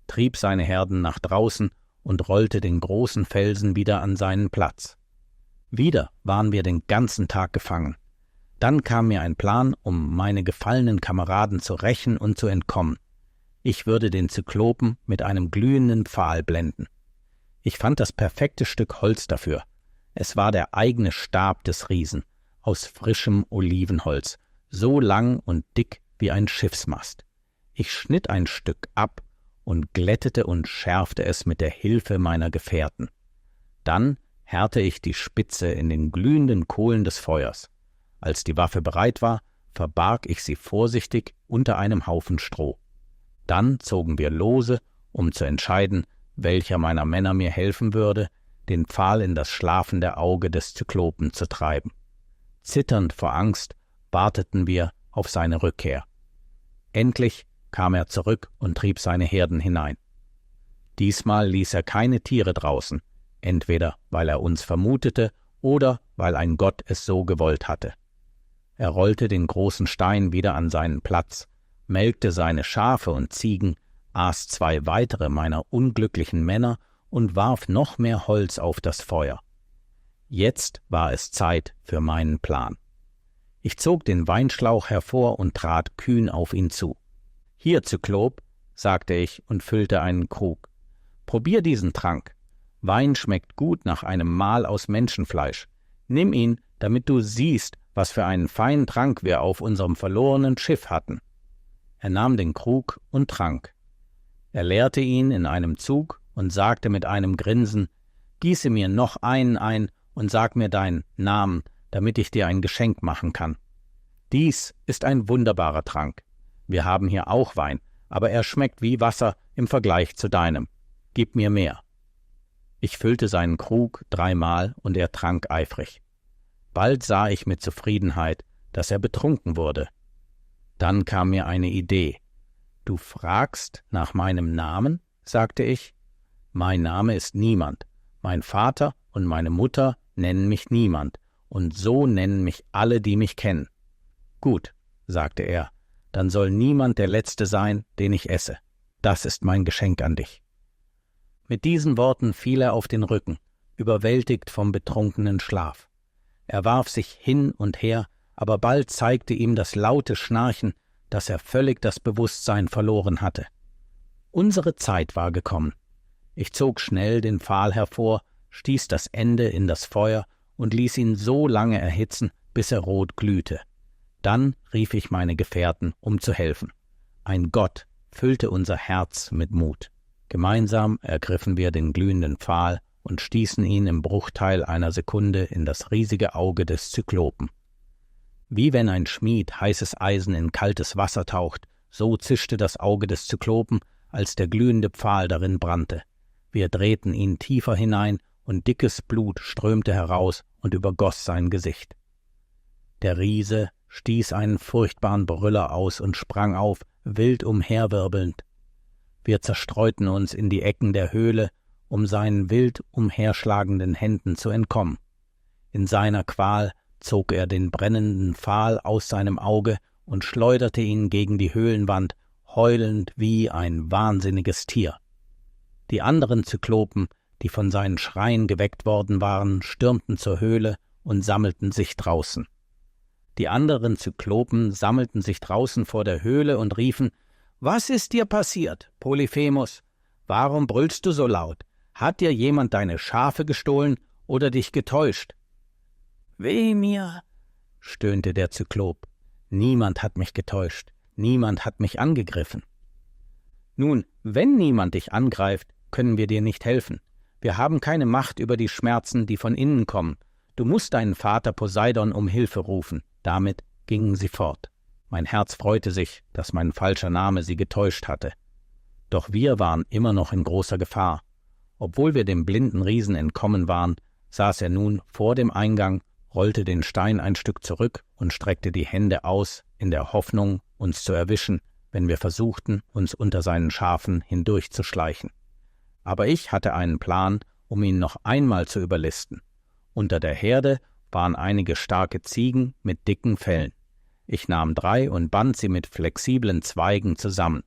trieb seine Herden nach draußen und rollte den großen Felsen wieder an seinen Platz. Wieder waren wir den ganzen Tag gefangen. Dann kam mir ein Plan, um meine gefallenen Kameraden zu rächen und zu entkommen. Ich würde den Zyklopen mit einem glühenden Pfahl blenden. Ich fand das perfekte Stück Holz dafür. Es war der eigene Stab des Riesen, aus frischem Olivenholz, so lang und dick wie ein Schiffsmast. Ich schnitt ein Stück ab und glättete und schärfte es mit der Hilfe meiner Gefährten. Dann härte ich die Spitze in den glühenden Kohlen des Feuers. Als die Waffe bereit war, verbarg ich sie vorsichtig unter einem Haufen Stroh. Dann zogen wir lose, um zu entscheiden, welcher meiner Männer mir helfen würde, den Pfahl in das schlafende Auge des Zyklopen zu treiben. Zitternd vor Angst warteten wir auf seine Rückkehr. Endlich kam er zurück und trieb seine Herden hinein. Diesmal ließ er keine Tiere draußen, entweder weil er uns vermutete oder weil ein Gott es so gewollt hatte. Er rollte den großen Stein wieder an seinen Platz, melkte seine Schafe und Ziegen, aß 2 weitere meiner unglücklichen Männer und warf noch mehr Holz auf das Feuer. Jetzt war es Zeit für meinen Plan. Ich zog den Weinschlauch hervor und trat kühn auf ihn zu. »Hier, Zyklop«, sagte ich und füllte einen Krug. »Probier diesen Trank. Wein schmeckt gut nach einem Mahl aus Menschenfleisch. Nimm ihn, damit du siehst, was für einen feinen Trank wir auf unserem verlorenen Schiff hatten.« Er nahm den Krug und trank. Er leerte ihn in einem Zug und sagte mit einem Grinsen: »Gieße mir noch einen ein und sag mir deinen Namen, damit ich dir ein Geschenk machen kann. Dies ist ein wunderbarer Trank. Wir haben hier auch Wein, aber er schmeckt wie Wasser im Vergleich zu deinem. Gib mir mehr.« Ich füllte seinen Krug 3-mal und er trank eifrig. Bald sah ich mit Zufriedenheit, dass er betrunken wurde. Dann kam mir eine Idee. »Du fragst nach meinem Namen?« sagte ich. »Mein Name ist Niemand. Mein Vater und meine Mutter nennen mich Niemand, und so nennen mich alle, die mich kennen.« »Gut«, sagte er, »dann soll niemand der Letzte sein, den ich esse. Das ist mein Geschenk an dich.« Mit diesen Worten fiel er auf den Rücken, überwältigt vom betrunkenen Schlaf. Er warf sich hin und her, aber bald zeigte ihm das laute Schnarchen, dass er völlig das Bewusstsein verloren hatte. Unsere Zeit war gekommen. Ich zog schnell den Pfahl hervor, stieß das Ende in das Feuer und ließ ihn so lange erhitzen, bis er rot glühte. Dann rief ich meine Gefährten, um zu helfen. Ein Gott füllte unser Herz mit Mut. Gemeinsam ergriffen wir den glühenden Pfahl und stießen ihn im Bruchteil einer Sekunde in das riesige Auge des Zyklopen. Wie wenn ein Schmied heißes Eisen in kaltes Wasser taucht, so zischte das Auge des Zyklopen, als der glühende Pfahl darin brannte. Wir drehten ihn tiefer hinein, und dickes Blut strömte heraus und übergoss sein Gesicht. Der Riese stieß einen furchtbaren Brüller aus und sprang auf, wild umherwirbelnd. Wir zerstreuten uns in die Ecken der Höhle, um seinen wild umherschlagenden Händen zu entkommen. In seiner Qual zog er den brennenden Pfahl aus seinem Auge und schleuderte ihn gegen die Höhlenwand, heulend wie ein wahnsinniges Tier. Die anderen Zyklopen, die von seinen Schreien geweckt worden waren, stürmten zur Höhle und sammelten sich draußen. Die anderen Zyklopen sammelten sich draußen vor der Höhle und riefen: »Was ist dir passiert, Polyphemus? Warum brüllst du so laut? Hat dir jemand deine Schafe gestohlen oder dich getäuscht?« »Weh mir«, stöhnte der Zyklop. »Niemand hat mich getäuscht. Niemand hat mich angegriffen.« »Nun, wenn niemand dich angreift, können wir dir nicht helfen. Wir haben keine Macht über die Schmerzen, die von innen kommen. Du musst deinen Vater Poseidon um Hilfe rufen.« Damit gingen sie fort. Mein Herz freute sich, dass mein falscher Name sie getäuscht hatte. Doch wir waren immer noch in großer Gefahr. Obwohl wir dem blinden Riesen entkommen waren, saß er nun vor dem Eingang, rollte den Stein ein Stück zurück und streckte die Hände aus, in der Hoffnung, uns zu erwischen, wenn wir versuchten, uns unter seinen Schafen hindurchzuschleichen. Aber ich hatte einen Plan, um ihn noch einmal zu überlisten. Unter der Herde waren einige starke Ziegen mit dicken Fellen. Ich nahm 3 und band sie mit flexiblen Zweigen zusammen.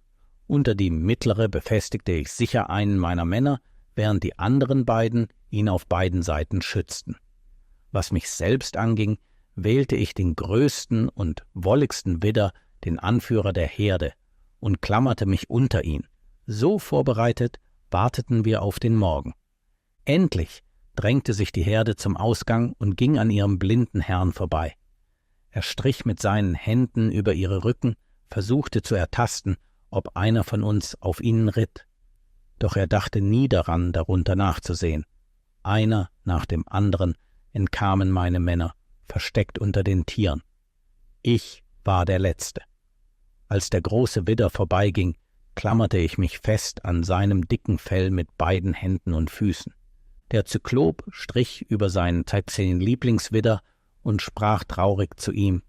Unter die mittlere befestigte ich sicher einen meiner Männer, während die anderen beiden ihn auf beiden Seiten schützten. Was mich selbst anging, wählte ich den größten und wolligsten Widder, den Anführer der Herde, und klammerte mich unter ihn. So vorbereitet warteten wir auf den Morgen. Endlich drängte sich die Herde zum Ausgang und ging an ihrem blinden Herrn vorbei. Er strich mit seinen Händen über ihre Rücken, versuchte zu ertasten, ob einer von uns auf ihnen ritt. Doch er dachte nie daran, darunter nachzusehen. Einer nach dem anderen entkamen meine Männer, versteckt unter den Tieren. Ich war der Letzte. Als der große Widder vorbeiging, klammerte ich mich fest an seinem dicken Fell mit beiden Händen und Füßen. Der Zyklop strich über seinen 13 Lieblingswidder und sprach traurig zu ihm: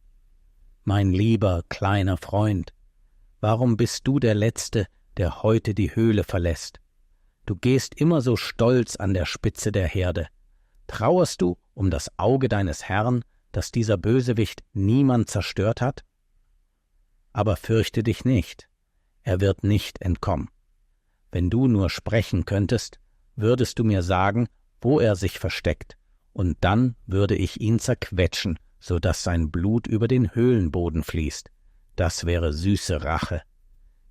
»Mein lieber, kleiner Freund, warum bist du der Letzte, der heute die Höhle verlässt? Du gehst immer so stolz an der Spitze der Herde. Trauerst du um das Auge deines Herrn, das dieser Bösewicht niemand zerstört hat? Aber fürchte dich nicht, er wird nicht entkommen. Wenn du nur sprechen könntest, würdest du mir sagen, wo er sich versteckt, und dann würde ich ihn zerquetschen, so dass sein Blut über den Höhlenboden fließt. Das wäre süße Rache.«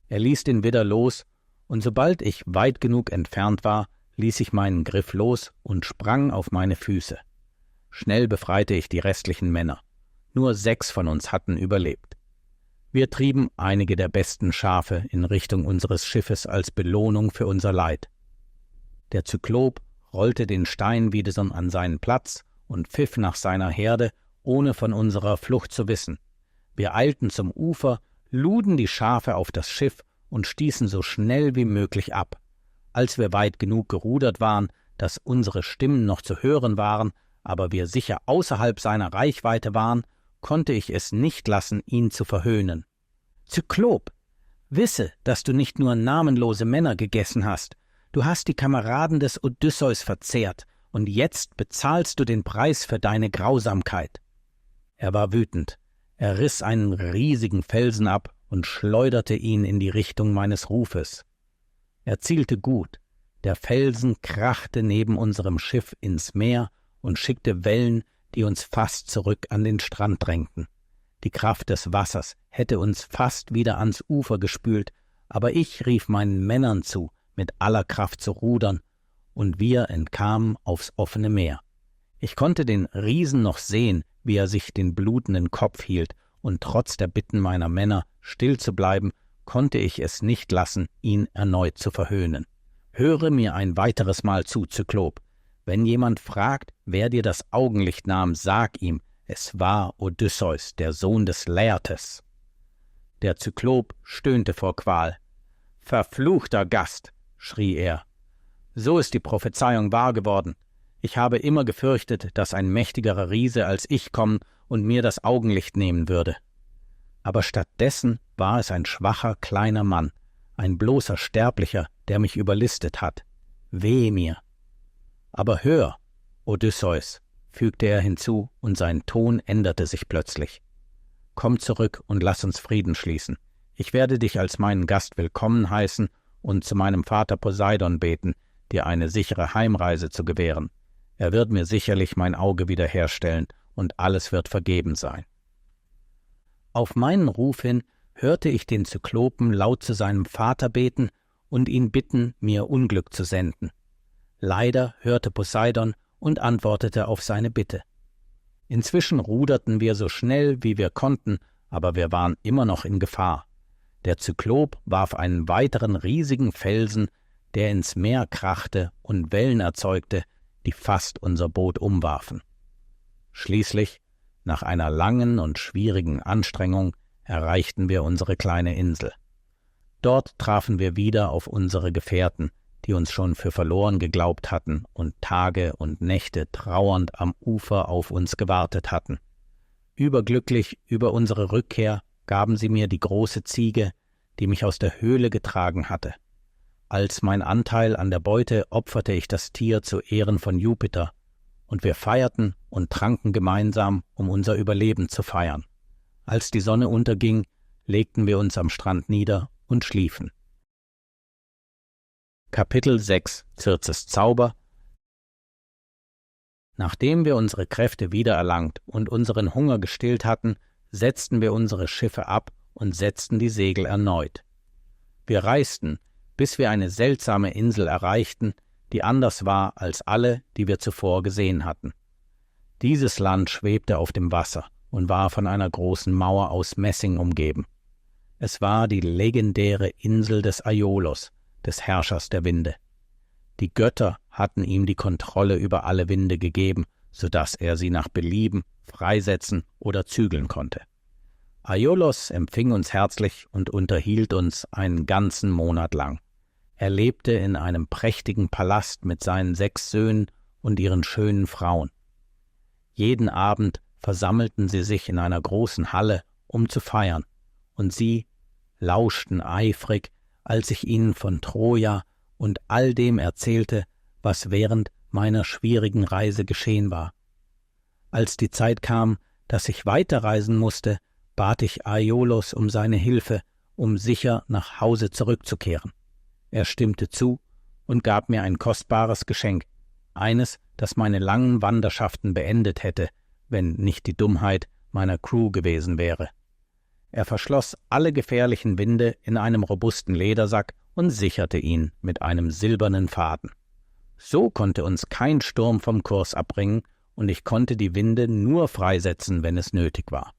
Er ließ den Widder los, und sobald ich weit genug entfernt war, ließ ich meinen Griff los und sprang auf meine Füße. Schnell befreite ich die restlichen Männer. Nur 6 von uns hatten überlebt. Wir trieben einige der besten Schafe in Richtung unseres Schiffes als Belohnung für unser Leid. Der Zyklop rollte den Stein wieder an seinen Platz und pfiff nach seiner Herde, ohne von unserer Flucht zu wissen. Wir eilten zum Ufer, luden die Schafe auf das Schiff und stießen so schnell wie möglich ab. Als wir weit genug gerudert waren, dass unsere Stimmen noch zu hören waren, aber wir sicher außerhalb seiner Reichweite waren, konnte ich es nicht lassen, ihn zu verhöhnen. »Zyklop, Wisse, dass du nicht nur namenlose Männer gegessen hast, du hast die Kameraden des Odysseus verzehrt, und jetzt bezahlst du den Preis für deine Grausamkeit.« Er war wütend. Er riss einen riesigen Felsen ab und schleuderte ihn in die Richtung meines Rufes. Er zielte gut. Der Felsen krachte neben unserem Schiff ins Meer und schickte Wellen, die uns fast zurück an den Strand drängten. Die Kraft des Wassers hätte uns fast wieder ans Ufer gespült, aber ich rief meinen Männern zu, mit aller Kraft zu rudern, und wir entkamen aufs offene Meer. Ich konnte den Riesen noch sehen, wie er sich den blutenden Kopf hielt, und trotz der Bitten meiner Männer, still zu bleiben, konnte ich es nicht lassen, ihn erneut zu verhöhnen. »Höre mir ein weiteres Mal zu, Zyklop. Wenn jemand fragt, wer dir das Augenlicht nahm, sag ihm, es war Odysseus, der Sohn des Laertes.« Der Zyklop stöhnte vor Qual. »Verfluchter Gast«, schrie er. »So ist die Prophezeiung wahr geworden. Ich habe immer gefürchtet, dass ein mächtigerer Riese als ich kommen und mir das Augenlicht nehmen würde. Aber stattdessen war es ein schwacher, kleiner Mann, ein bloßer Sterblicher, der mich überlistet hat. Wehe mir! Aber hör, Odysseus«, fügte er hinzu, und sein Ton änderte sich plötzlich. »Komm zurück und lass uns Frieden schließen. Ich werde dich als meinen Gast willkommen heißen und zu meinem Vater Poseidon beten, dir eine sichere Heimreise zu gewähren. Er wird mir sicherlich mein Auge wiederherstellen, und alles wird vergeben sein.« Auf meinen Ruf hin hörte ich den Zyklopen laut zu seinem Vater beten und ihn bitten, mir Unglück zu senden. Leider hörte Poseidon und antwortete auf seine Bitte. Inzwischen ruderten wir so schnell, wie wir konnten, aber wir waren immer noch in Gefahr. Der Zyklop warf einen weiteren riesigen Felsen, der ins Meer krachte und Wellen erzeugte, die fast unser Boot umwarfen. Schließlich, nach einer langen und schwierigen Anstrengung, erreichten wir unsere kleine Insel. Dort trafen wir wieder auf unsere Gefährten, die uns schon für verloren geglaubt hatten und Tage und Nächte trauernd am Ufer auf uns gewartet hatten. Überglücklich über unsere Rückkehr gaben sie mir die große Ziege, die mich aus der Höhle getragen hatte. Als mein Anteil an der Beute opferte ich das Tier zu Ehren von Jupiter, und wir feierten und tranken gemeinsam, um unser Überleben zu feiern. Als die Sonne unterging, legten wir uns am Strand nieder und schliefen. Kapitel 6 Circes Zauber. Nachdem wir unsere Kräfte wiedererlangt und unseren Hunger gestillt hatten, setzten wir unsere Schiffe ab und setzten die Segel erneut. Wir reisten, bis wir eine seltsame Insel erreichten, die anders war als alle, die wir zuvor gesehen hatten. Dieses Land schwebte auf dem Wasser und war von einer großen Mauer aus Messing umgeben. Es war die legendäre Insel des Aiolos, des Herrschers der Winde. Die Götter hatten ihm die Kontrolle über alle Winde gegeben, so dass er sie nach Belieben freisetzen oder zügeln konnte. Aiolos empfing uns herzlich und unterhielt uns einen ganzen Monat lang. Er lebte in einem prächtigen Palast mit seinen 6 Söhnen und ihren schönen Frauen. Jeden Abend versammelten sie sich in einer großen Halle, um zu feiern, und sie lauschten eifrig, als ich ihnen von Troja und all dem erzählte, was während meiner schwierigen Reise geschehen war. Als die Zeit kam, dass ich weiterreisen musste, bat ich Aiolos um seine Hilfe, um sicher nach Hause zurückzukehren. Er stimmte zu und gab mir ein kostbares Geschenk, eines, das meine langen Wanderschaften beendet hätte, wenn nicht die Dummheit meiner Crew gewesen wäre. Er verschloss alle gefährlichen Winde in einem robusten Ledersack und sicherte ihn mit einem silbernen Faden. So konnte uns kein Sturm vom Kurs abbringen, und ich konnte die Winde nur freisetzen, wenn es nötig war.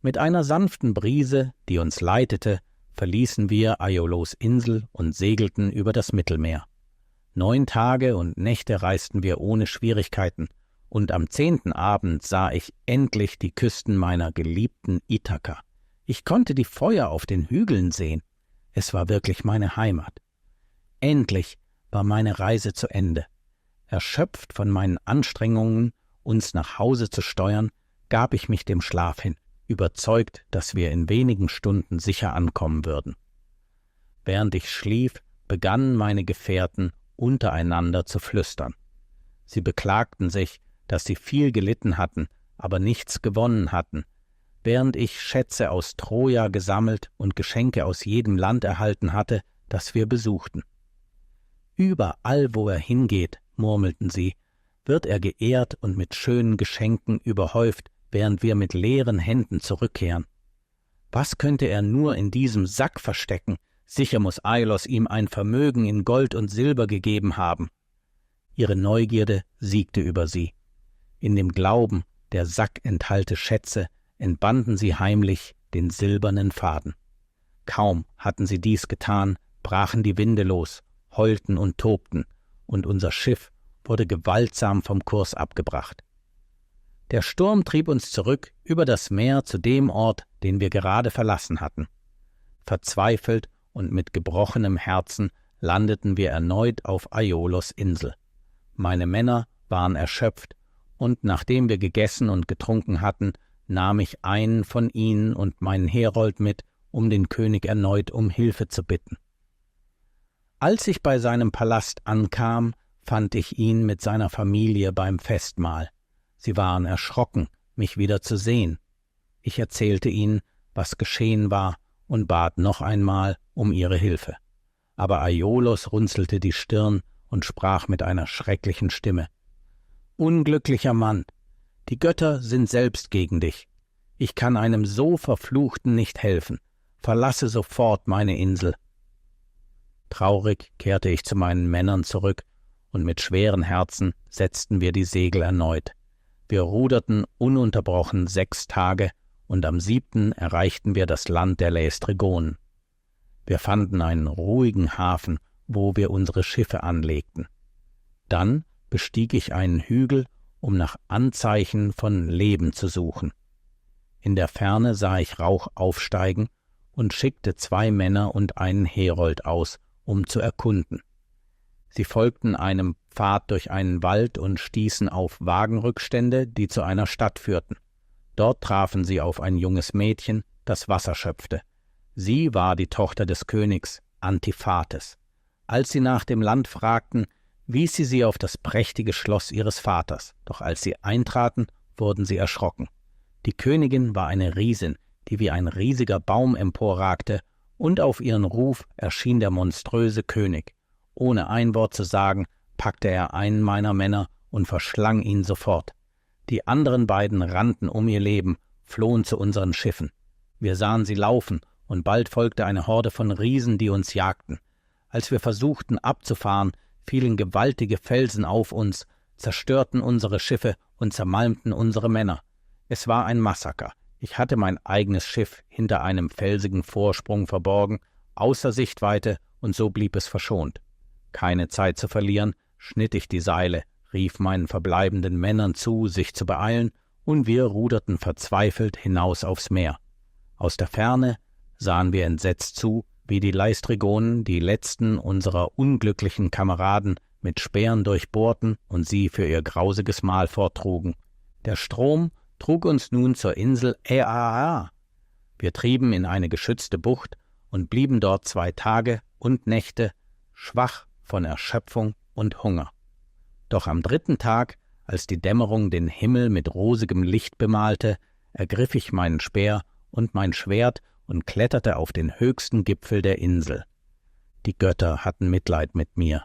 Mit einer sanften Brise, die uns leitete, verließen wir Aiolos Insel und segelten über das Mittelmeer. 9 Tage und Nächte reisten wir ohne Schwierigkeiten, und am 10. Abend sah ich endlich die Küsten meiner geliebten Ithaka. Ich konnte die Feuer auf den Hügeln sehen. Es war wirklich meine Heimat. Endlich war meine Reise zu Ende. Erschöpft von meinen Anstrengungen, uns nach Hause zu steuern, gab ich mich dem Schlaf hin, überzeugt, dass wir in wenigen Stunden sicher ankommen würden. Während ich schlief, begannen meine Gefährten untereinander zu flüstern. Sie beklagten sich, dass sie viel gelitten hatten, aber nichts gewonnen hatten, während ich Schätze aus Troja gesammelt und Geschenke aus jedem Land erhalten hatte, das wir besuchten. Überall, wo er hingeht, murmelten sie, wird er geehrt und mit schönen Geschenken überhäuft, während wir mit leeren Händen zurückkehren. Was könnte er nur in diesem Sack verstecken? Sicher muss Aiolos ihm ein Vermögen in Gold und Silber gegeben haben. Ihre Neugierde siegte über sie. In dem Glauben, der Sack enthalte Schätze, entbanden sie heimlich den silbernen Faden. Kaum hatten sie dies getan, brachen die Winde los, heulten und tobten, und unser Schiff wurde gewaltsam vom Kurs abgebracht. Der Sturm trieb uns zurück über das Meer zu dem Ort, den wir gerade verlassen hatten. Verzweifelt und mit gebrochenem Herzen landeten wir erneut auf Aiolos Insel. Meine Männer waren erschöpft, und nachdem wir gegessen und getrunken hatten, nahm ich einen von ihnen und meinen Herold mit, um den König erneut um Hilfe zu bitten. Als ich bei seinem Palast ankam, fand ich ihn mit seiner Familie beim Festmahl. Sie waren erschrocken, mich wieder zu sehen. Ich erzählte ihnen, was geschehen war, und bat noch einmal um ihre Hilfe. Aber Aiolos runzelte die Stirn und sprach mit einer schrecklichen Stimme: »Unglücklicher Mann, die Götter sind selbst gegen dich. Ich kann einem so Verfluchten nicht helfen. Verlasse sofort meine Insel.« Traurig kehrte ich zu meinen Männern zurück, und mit schweren Herzen setzten wir die Segel erneut. Wir ruderten ununterbrochen 6 Tage, und am 7. erreichten wir das Land der Laestrygonen. Wir fanden einen ruhigen Hafen, wo wir unsere Schiffe anlegten. Dann bestieg ich einen Hügel, um nach Anzeichen von Leben zu suchen. In der Ferne sah ich Rauch aufsteigen und schickte 2 Männer und einen Herold aus, um zu erkunden. Sie folgten einem Pfad durch einen Wald und stießen auf Wagenrückstände, die zu einer Stadt führten. Dort trafen sie auf ein junges Mädchen, das Wasser schöpfte. Sie war die Tochter des Königs, Antiphates. Als sie nach dem Land fragten, wies sie auf das prächtige Schloss ihres Vaters, doch als sie eintraten, wurden sie erschrocken. Die Königin war eine Riesin, die wie ein riesiger Baum emporragte, und auf ihren Ruf erschien der monströse König. Ohne ein Wort zu sagen, packte er einen meiner Männer und verschlang ihn sofort. Die anderen beiden rannten um ihr Leben, flohen zu unseren Schiffen. Wir sahen sie laufen, und bald folgte eine Horde von Riesen, die uns jagten. Als wir versuchten abzufahren, fielen gewaltige Felsen auf uns, zerstörten unsere Schiffe und zermalmten unsere Männer. Es war ein Massaker. Ich hatte mein eigenes Schiff hinter einem felsigen Vorsprung verborgen, außer Sichtweite, und so blieb es verschont. Keine Zeit zu verlieren, schnitt ich die Seile, rief meinen verbleibenden Männern zu, sich zu beeilen, und wir ruderten verzweifelt hinaus aufs Meer. Aus der Ferne sahen wir entsetzt zu, wie die Laestrygonen die letzten unserer unglücklichen Kameraden mit Speeren durchbohrten und sie für ihr grausiges Mahl forttrugen. Der Strom trug uns nun zur Insel Aiaia. Wir trieben in eine geschützte Bucht und blieben dort 2 Tage und Nächte, schwach von Erschöpfung und Hunger. Doch am 3. Tag, als die Dämmerung den Himmel mit rosigem Licht bemalte, ergriff ich meinen Speer und mein Schwert und kletterte auf den höchsten Gipfel der Insel. Die Götter hatten Mitleid mit mir,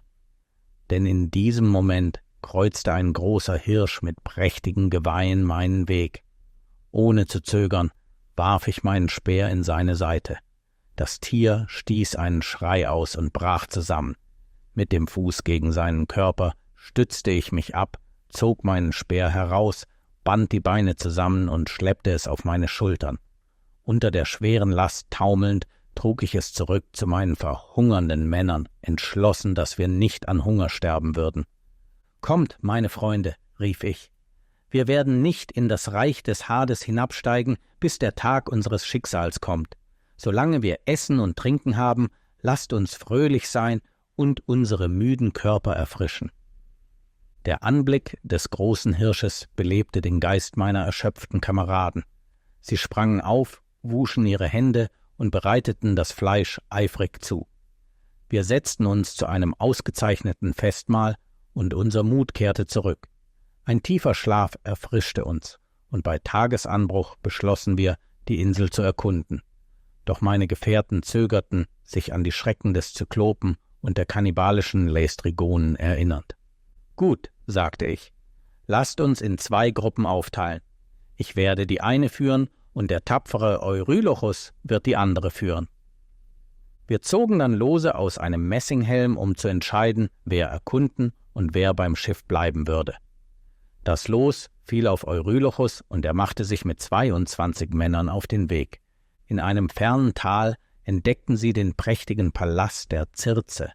denn in diesem Moment kreuzte ein großer Hirsch mit prächtigen Geweihen meinen Weg. Ohne zu zögern warf ich meinen Speer in seine Seite. Das Tier stieß einen Schrei aus und brach zusammen. Mit dem Fuß gegen seinen Körper stützte ich mich ab, zog meinen Speer heraus, band die Beine zusammen und schleppte es auf meine Schultern. Unter der schweren Last taumelnd trug ich es zurück zu meinen verhungernden Männern, entschlossen, dass wir nicht an Hunger sterben würden. »Kommt, meine Freunde«, rief ich, »wir werden nicht in das Reich des Hades hinabsteigen, bis der Tag unseres Schicksals kommt. Solange wir Essen und Trinken haben, lasst uns fröhlich sein und unsere müden Körper erfrischen.« Der Anblick des großen Hirsches belebte den Geist meiner erschöpften Kameraden. Sie sprangen auf, wuschen ihre Hände und bereiteten das Fleisch eifrig zu. Wir setzten uns zu einem ausgezeichneten Festmahl und unser Mut kehrte zurück. Ein tiefer Schlaf erfrischte uns und bei Tagesanbruch beschlossen wir, die Insel zu erkunden. Doch meine Gefährten zögerten, sich an die Schrecken des Zyklopen und der kannibalischen Laestrigonen erinnernd. »Gut«, sagte ich, »lasst uns in 2 Gruppen aufteilen. Ich werde die eine führen und der tapfere Eurylochus wird die andere führen.« Wir zogen dann Lose aus einem Messinghelm, um zu entscheiden, wer erkunden und wer beim Schiff bleiben würde. Das Los fiel auf Eurylochus und er machte sich mit 22 Männern auf den Weg. In einem fernen Tal entdeckten sie den prächtigen Palast der Circe,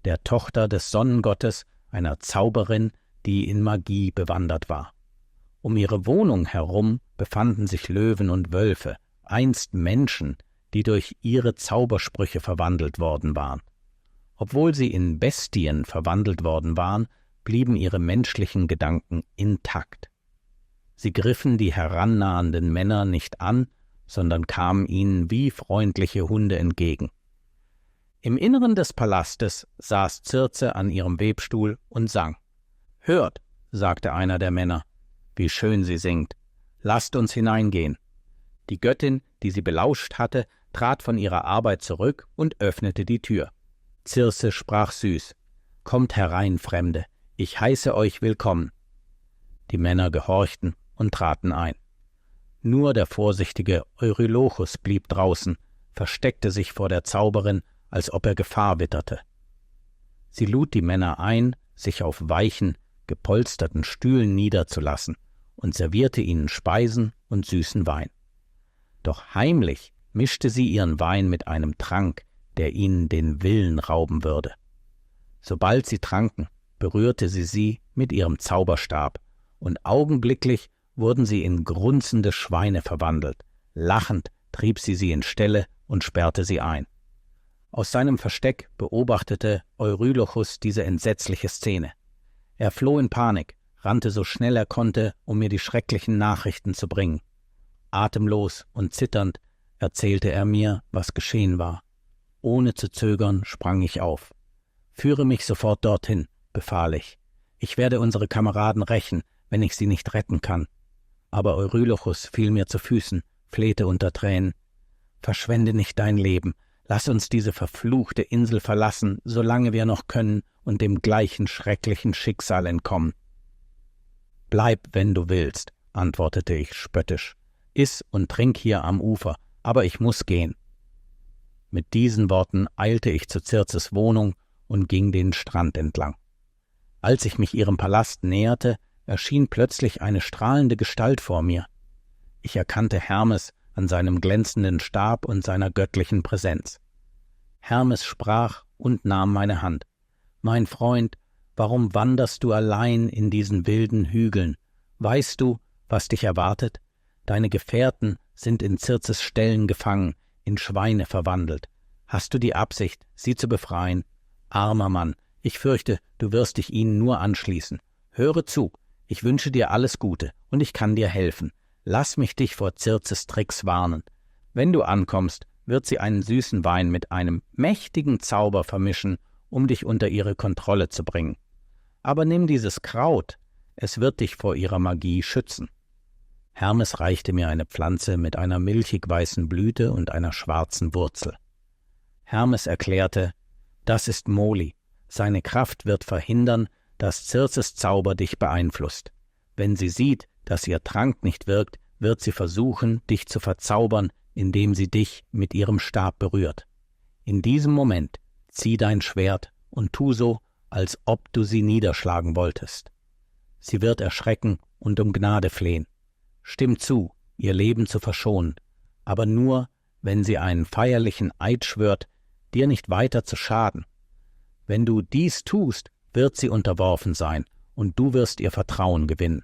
der Tochter des Sonnengottes, einer Zauberin, die in Magie bewandert war. Um ihre Wohnung herum befanden sich Löwen und Wölfe, einst Menschen, die durch ihre Zaubersprüche verwandelt worden waren. Obwohl sie in Bestien verwandelt worden waren, blieben ihre menschlichen Gedanken intakt. Sie griffen die herannahenden Männer nicht an, sondern kamen ihnen wie freundliche Hunde entgegen. Im Inneren des Palastes saß Circe an ihrem Webstuhl und sang. »Hört«, sagte einer der Männer, »wie schön sie singt. Lasst uns hineingehen.« Die Göttin, die sie belauscht hatte, trat von ihrer Arbeit zurück und öffnete die Tür. Circe sprach süß, »Kommt herein, Fremde, ich heiße euch willkommen.« Die Männer gehorchten und traten ein. Nur der vorsichtige Eurylochus blieb draußen, versteckte sich vor der Zauberin, als ob er Gefahr witterte. Sie lud die Männer ein, sich auf weichen, gepolsterten Stühlen niederzulassen und servierte ihnen Speisen und süßen Wein. Doch heimlich mischte sie ihren Wein mit einem Trank, der ihnen den Willen rauben würde. Sobald sie tranken, berührte sie mit ihrem Zauberstab, und augenblicklich wurden sie in grunzende Schweine verwandelt. Lachend trieb sie in Ställe und sperrte sie ein. Aus seinem Versteck beobachtete Eurylochus diese entsetzliche Szene. Er floh in Panik, rannte so schnell er konnte, um mir die schrecklichen Nachrichten zu bringen. Atemlos und zitternd erzählte er mir, was geschehen war. Ohne zu zögern sprang ich auf. »Führe mich sofort dorthin«, befahl ich. »Ich werde unsere Kameraden rächen, wenn ich sie nicht retten kann.« Aber Eurylochus fiel mir zu Füßen, flehte unter Tränen. »Verschwende nicht dein Leben, lass uns diese verfluchte Insel verlassen, solange wir noch können, und dem gleichen schrecklichen Schicksal entkommen.« »Bleib, wenn du willst«, antwortete ich spöttisch. »Iss und trink hier am Ufer, aber ich muss gehen.« Mit diesen Worten eilte ich zu Circes Wohnung und ging den Strand entlang. Als ich mich ihrem Palast näherte, erschien plötzlich eine strahlende Gestalt vor mir. Ich erkannte Hermes an seinem glänzenden Stab und seiner göttlichen Präsenz. Hermes sprach und nahm meine Hand. »Mein Freund, warum wanderst du allein in diesen wilden Hügeln? Weißt du, was dich erwartet? Deine Gefährten sind in Circes Ställen gefangen, in Schweine verwandelt. Hast du die Absicht, sie zu befreien? Armer Mann, ich fürchte, du wirst dich ihnen nur anschließen. Höre zu, ich wünsche dir alles Gute und ich kann dir helfen. Lass mich dich vor Circes Tricks warnen. Wenn du ankommst, wird sie einen süßen Wein mit einem mächtigen Zauber vermischen, um dich unter ihre Kontrolle zu bringen. Aber nimm dieses Kraut, es wird dich vor ihrer Magie schützen.« Hermes reichte mir eine Pflanze mit einer milchig weißen Blüte und einer schwarzen Wurzel. Hermes erklärte, das ist Moli. Seine Kraft wird verhindern, dass Circes Zauber dich beeinflusst. Wenn sie sieht, dass ihr Trank nicht wirkt, wird sie versuchen, dich zu verzaubern, indem sie dich mit ihrem Stab berührt. In diesem Moment zieh dein Schwert und tu so, als ob du sie niederschlagen wolltest. Sie wird erschrecken und um Gnade flehen. Stimm zu, ihr Leben zu verschonen, aber nur, wenn sie einen feierlichen Eid schwört, dir nicht weiter zu schaden. Wenn du dies tust, wird sie unterworfen sein und du wirst ihr Vertrauen gewinnen.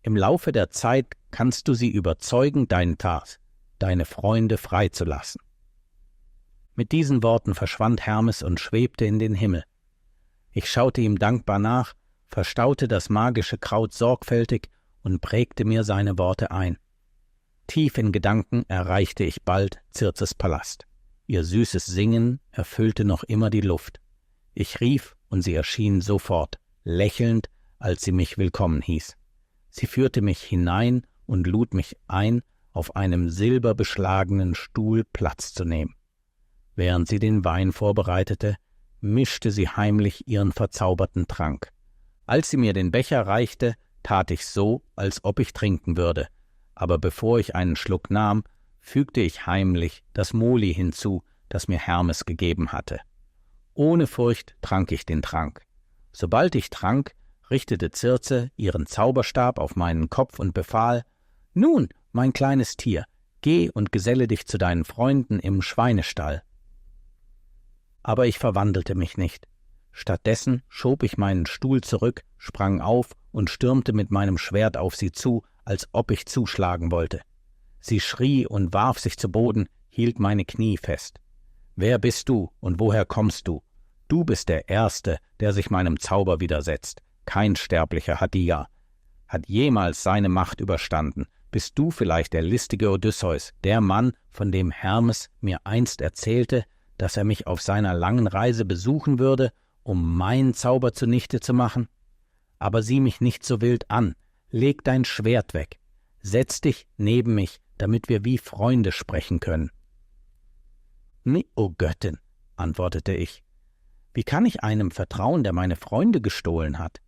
Im Laufe der Zeit kannst du sie überzeugen, deine Freunde freizulassen. Mit diesen Worten verschwand Hermes und schwebte in den Himmel. Ich schaute ihm dankbar nach, verstaute das magische Kraut sorgfältig und prägte mir seine Worte ein. Tief in Gedanken erreichte ich bald Circes Palast. Ihr süßes Singen erfüllte noch immer die Luft. Ich rief, und sie erschien sofort, lächelnd, als sie mich willkommen hieß. Sie führte mich hinein und lud mich ein, auf einem silberbeschlagenen Stuhl Platz zu nehmen. Während sie den Wein vorbereitete, mischte sie heimlich ihren verzauberten Trank. Als sie mir den Becher reichte, tat ich so, als ob ich trinken würde, aber bevor ich einen Schluck nahm, fügte ich heimlich das Moli hinzu, das mir Hermes gegeben hatte. Ohne Furcht trank ich den Trank. Sobald ich trank, richtete Circe ihren Zauberstab auf meinen Kopf und befahl: »Nun, mein kleines Tier, geh und geselle dich zu deinen Freunden im Schweinestall.« Aber ich verwandelte mich nicht. Stattdessen schob ich meinen Stuhl zurück, sprang auf und stürmte mit meinem Schwert auf sie zu, als ob ich zuschlagen wollte. Sie schrie und warf sich zu Boden, hielt meine Knie fest. »Wer bist du und woher kommst du? Du bist der Erste, der sich meinem Zauber widersetzt. Kein Sterblicher hat jemals seine Macht überstanden. Bist du vielleicht der listige Odysseus, der Mann, von dem Hermes mir einst erzählte, dass er mich auf seiner langen Reise besuchen würde, um meinen Zauber zunichte zu machen? Aber sieh mich nicht so wild an, leg dein Schwert weg, setz dich neben mich, damit wir wie Freunde sprechen können.« »O Göttin«, antwortete ich, »wie kann ich einem vertrauen, der meine Freunde gestohlen hat?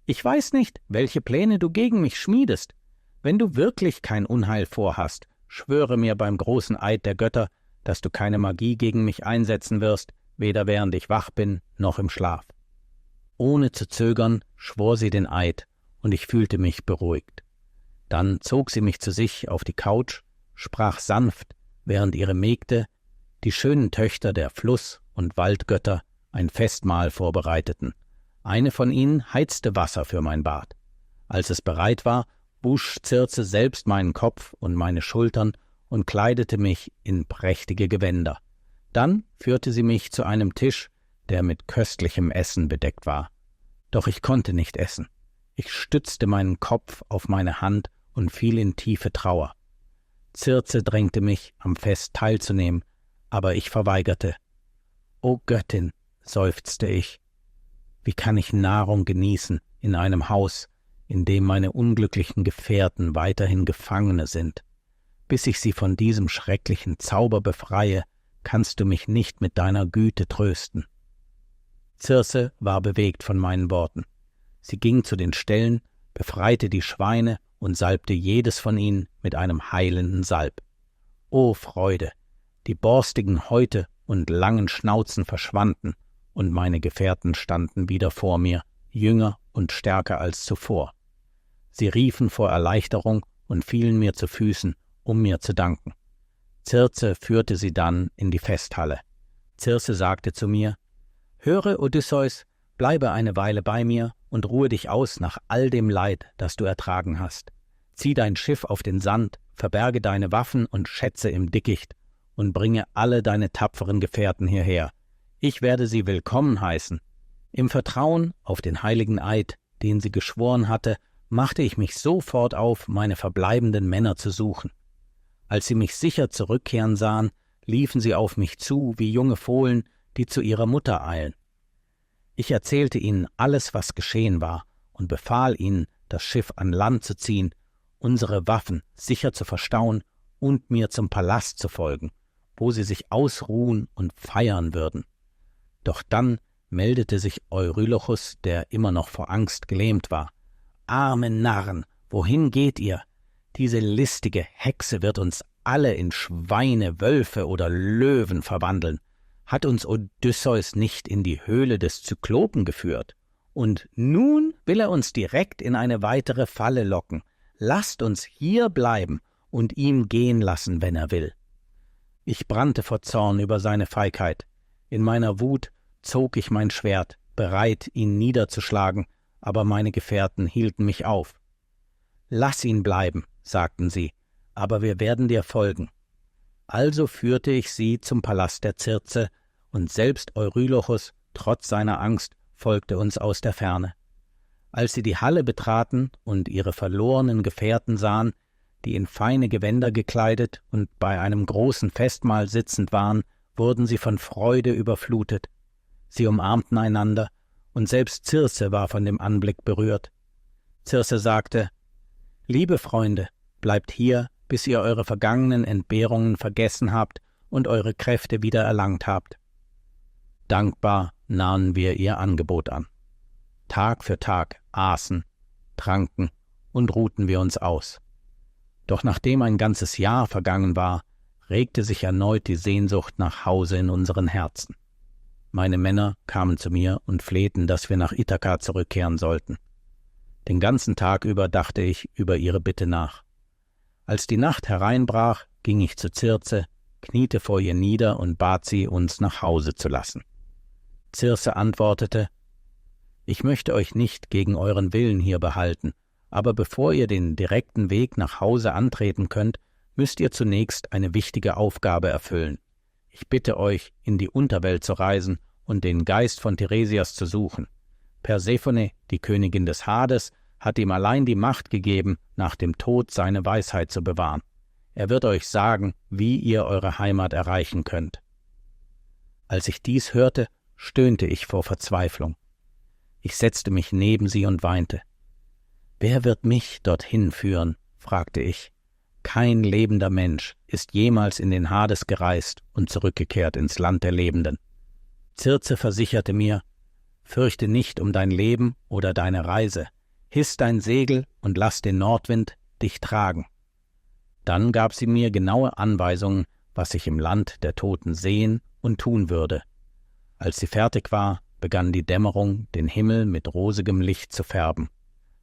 Ich weiß nicht, welche Pläne du gegen mich schmiedest. Wenn du wirklich kein Unheil vorhast, schwöre mir beim großen Eid der Götter, dass du keine Magie gegen mich einsetzen wirst, weder während ich wach bin, noch im Schlaf.« Ohne zu zögern schwor sie den Eid, und ich fühlte mich beruhigt. Dann zog sie mich zu sich auf die Couch, sprach sanft, während ihre Mägde, die schönen Töchter der Fluss- und Waldgötter, ein Festmahl vorbereiteten. Eine von ihnen heizte Wasser für mein Bad. Als es bereit war, wusch Circe selbst meinen Kopf und meine Schultern und kleidete mich in prächtige Gewänder. Dann führte sie mich zu einem Tisch, der mit köstlichem Essen bedeckt war. Doch ich konnte nicht essen. Ich stützte meinen Kopf auf meine Hand und fiel in tiefe Trauer. Circe drängte mich, am Fest teilzunehmen, aber ich verweigerte. »O Göttin«, seufzte ich, »wie kann ich Nahrung genießen in einem Haus, in dem meine unglücklichen Gefährten weiterhin Gefangene sind? Bis ich sie von diesem schrecklichen Zauber befreie, kannst du mich nicht mit deiner Güte trösten.« Circe war bewegt von meinen Worten. Sie ging zu den Ställen, befreite die Schweine und salbte jedes von ihnen mit einem heilenden Salb. O Freude! Die borstigen Häute und langen Schnauzen verschwanden, und meine Gefährten standen wieder vor mir, jünger und stärker als zuvor. Sie riefen vor Erleichterung und fielen mir zu Füßen, um mir zu danken. Circe führte sie dann in die Festhalle. Circe sagte zu mir: »Höre, Odysseus, bleibe eine Weile bei mir und ruhe dich aus nach all dem Leid, das du ertragen hast. Zieh dein Schiff auf den Sand, verberge deine Waffen und Schätze im Dickicht und bringe alle deine tapferen Gefährten hierher. Ich werde sie willkommen heißen.« Im Vertrauen auf den heiligen Eid, den sie geschworen hatte, machte ich mich sofort auf, meine verbleibenden Männer zu suchen. Als sie mich sicher zurückkehren sahen, liefen sie auf mich zu wie junge Fohlen, die zu ihrer Mutter eilen. Ich erzählte ihnen alles, was geschehen war, und befahl ihnen, das Schiff an Land zu ziehen, unsere Waffen sicher zu verstauen und mir zum Palast zu folgen, wo sie sich ausruhen und feiern würden. Doch dann meldete sich Eurylochus, der immer noch vor Angst gelähmt war. »Arme Narren, wohin geht ihr? Diese listige Hexe wird uns alle in Schweine, Wölfe oder Löwen verwandeln. Hat uns Odysseus nicht in die Höhle des Zyklopen geführt? Und nun will er uns direkt in eine weitere Falle locken. Lasst uns hier bleiben und ihn gehen lassen, wenn er will.« Ich brannte vor Zorn über seine Feigheit. In meiner Wut zog ich mein Schwert, bereit, ihn niederzuschlagen, aber meine Gefährten hielten mich auf. »Lass ihn bleiben«, sagten sie, »aber wir werden dir folgen.« Also führte ich sie zum Palast der Circe, und selbst Eurylochus, trotz seiner Angst, folgte uns aus der Ferne. Als sie die Halle betraten und ihre verlorenen Gefährten sahen, die in feine Gewänder gekleidet und bei einem großen Festmahl sitzend waren, wurden sie von Freude überflutet. Sie umarmten einander, und selbst Circe war von dem Anblick berührt. Circe sagte: »Liebe Freunde, bleibt hier, bis ihr eure vergangenen Entbehrungen vergessen habt und eure Kräfte wieder erlangt habt.« Dankbar nahmen wir ihr Angebot an. Tag für Tag aßen, tranken und ruhten wir uns aus. Doch nachdem ein ganzes Jahr vergangen war, regte sich erneut die Sehnsucht nach Hause in unseren Herzen. Meine Männer kamen zu mir und flehten, dass wir nach Ithaka zurückkehren sollten. Den ganzen Tag über dachte ich über ihre Bitte nach. Als die Nacht hereinbrach, ging ich zu Circe, kniete vor ihr nieder und bat sie, uns nach Hause zu lassen. Circe antwortete: »Ich möchte euch nicht gegen euren Willen hier behalten, aber bevor ihr den direkten Weg nach Hause antreten könnt, müsst ihr zunächst eine wichtige Aufgabe erfüllen. Ich bitte euch, in die Unterwelt zu reisen und den Geist von Tiresias zu suchen. Persephone, die Königin des Hades, hat ihm allein die Macht gegeben, nach dem Tod seine Weisheit zu bewahren. Er wird euch sagen, wie ihr eure Heimat erreichen könnt.« Als ich dies hörte, stöhnte ich vor Verzweiflung. Ich setzte mich neben sie und weinte. »Wer wird mich dorthin führen?« fragte ich. »Kein lebender Mensch ist jemals in den Hades gereist und zurückgekehrt ins Land der Lebenden.« Circe versicherte mir: »Fürchte nicht um dein Leben oder deine Reise. Hiss dein Segel und lass den Nordwind dich tragen.« Dann gab sie mir genaue Anweisungen, was ich im Land der Toten sehen und tun würde. Als sie fertig war, begann die Dämmerung, den Himmel mit rosigem Licht zu färben.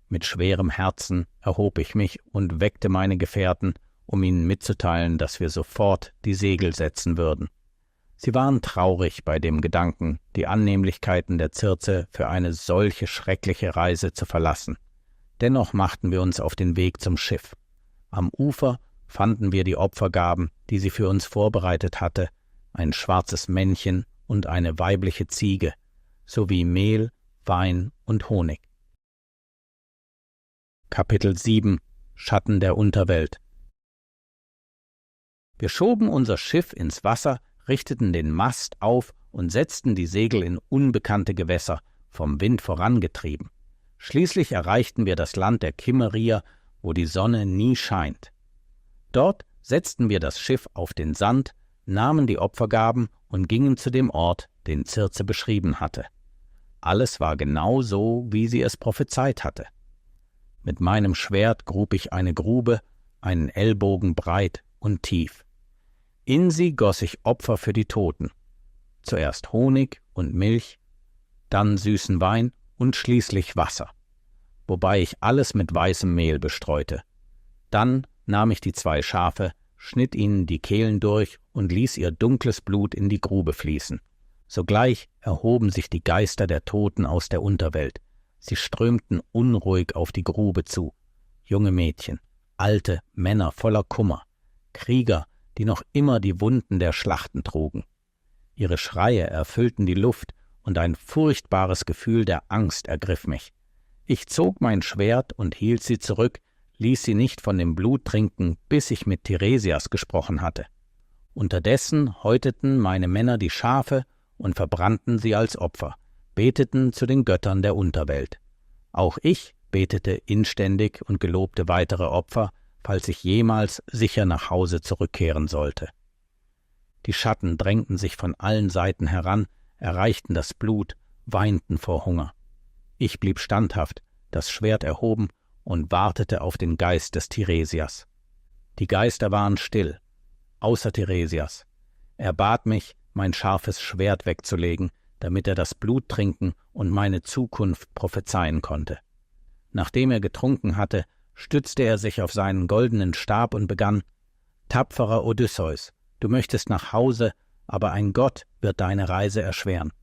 Mit schwerem Herzen erhob ich mich und weckte meine Gefährten, um ihnen mitzuteilen, dass wir sofort die Segel setzen würden. Sie waren traurig bei dem Gedanken, die Annehmlichkeiten der Circe für eine solche schreckliche Reise zu verlassen. Dennoch machten wir uns auf den Weg zum Schiff. Am Ufer fanden wir die Opfergaben, die sie für uns vorbereitet hatte, ein schwarzes Männchen und eine weibliche Ziege, sowie Mehl, Wein und Honig. Kapitel 7 – Schatten der Unterwelt. Wir schoben unser Schiff ins Wasser, richteten den Mast auf und setzten die Segel in unbekannte Gewässer, vom Wind vorangetrieben. Schließlich erreichten wir das Land der Kimmerier, wo die Sonne nie scheint. Dort setzten wir das Schiff auf den Sand, nahmen die Opfergaben und gingen zu dem Ort, den Circe beschrieben hatte. Alles war genau so, wie sie es prophezeit hatte. Mit meinem Schwert grub ich eine Grube, einen Ellbogen breit und tief. In sie goss ich Opfer für die Toten. Zuerst Honig und Milch, dann süßen Wein und schließlich Wasser, wobei ich alles mit weißem Mehl bestreute. Dann nahm ich die 2 Schafe, schnitt ihnen die Kehlen durch und ließ ihr dunkles Blut in die Grube fließen. Sogleich erhoben sich die Geister der Toten aus der Unterwelt. Sie strömten unruhig auf die Grube zu. Junge Mädchen, alte Männer voller Kummer, Krieger, die noch immer die Wunden der Schlachten trugen. Ihre Schreie erfüllten die Luft und ein furchtbares Gefühl der Angst ergriff mich. Ich zog mein Schwert und hielt sie zurück, ließ sie nicht von dem Blut trinken, bis ich mit Tiresias gesprochen hatte. Unterdessen häuteten meine Männer die Schafe und verbrannten sie als Opfer, beteten zu den Göttern der Unterwelt. Auch ich betete inständig und gelobte weitere Opfer, falls ich jemals sicher nach Hause zurückkehren sollte. Die Schatten drängten sich von allen Seiten heran, erreichten das Blut, weinten vor Hunger. Ich blieb standhaft, das Schwert erhoben und wartete auf den Geist des Tiresias. Die Geister waren still, außer Tiresias. Er bat mich, mein scharfes Schwert wegzulegen, damit er das Blut trinken und meine Zukunft prophezeien konnte. Nachdem er getrunken hatte, stützte er sich auf seinen goldenen Stab und begann: »Tapferer Odysseus, du möchtest nach Hause, aber ein Gott wird deine Reise erschweren.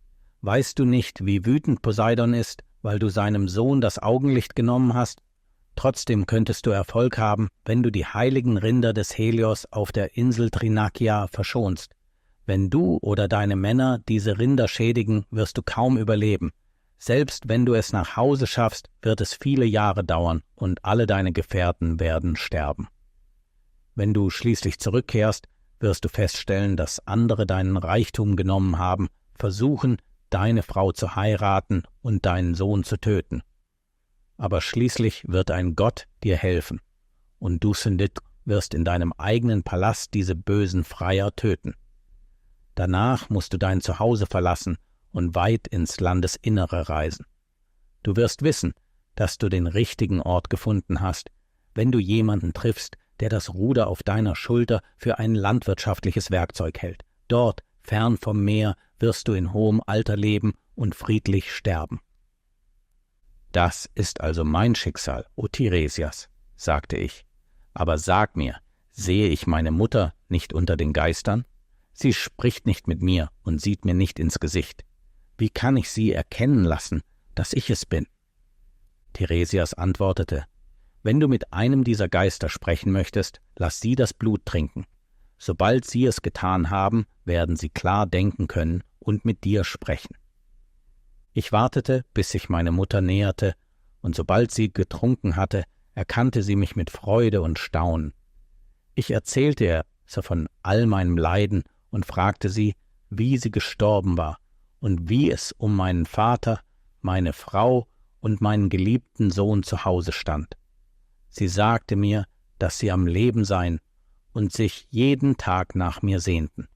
Weißt du nicht, wie wütend Poseidon ist, weil du seinem Sohn das Augenlicht genommen hast? Trotzdem könntest du Erfolg haben, wenn du die heiligen Rinder des Helios auf der Insel Thrinakia verschonst. Wenn du oder deine Männer diese Rinder schädigen, wirst du kaum überleben. Selbst wenn du es nach Hause schaffst, wird es viele Jahre dauern und alle deine Gefährten werden sterben.« Wenn du schließlich zurückkehrst, wirst du feststellen, dass andere deinen Reichtum genommen haben, versuchen, deine Frau zu heiraten und deinen Sohn zu töten. Aber schließlich wird ein Gott dir helfen, und du, Sindit, wirst in deinem eigenen Palast diese bösen Freier töten. Danach musst du dein Zuhause verlassen und weit ins Landesinnere reisen. Du wirst wissen, dass du den richtigen Ort gefunden hast, wenn du jemanden triffst, der das Ruder auf deiner Schulter für ein landwirtschaftliches Werkzeug hält. Dort, fern vom Meer, wirst du in hohem Alter leben und friedlich sterben. »Das ist also mein Schicksal, o Tiresias«, sagte ich. »Aber sag mir, sehe ich meine Mutter nicht unter den Geistern? Sie spricht nicht mit mir und sieht mir nicht ins Gesicht. Wie kann ich sie erkennen lassen, dass ich es bin?« Tiresias antwortete: »Wenn du mit einem dieser Geister sprechen möchtest, lass sie das Blut trinken. Sobald sie es getan haben, werden sie klar denken können und mit dir sprechen.« Ich wartete, bis sich meine Mutter näherte, und sobald sie getrunken hatte, erkannte sie mich mit Freude und Staunen. Ich erzählte ihr von all meinem Leiden und fragte sie, wie sie gestorben war und wie es um meinen Vater, meine Frau und meinen geliebten Sohn zu Hause stand. Sie sagte mir, dass sie am Leben seien und sich jeden Tag nach mir sehnten.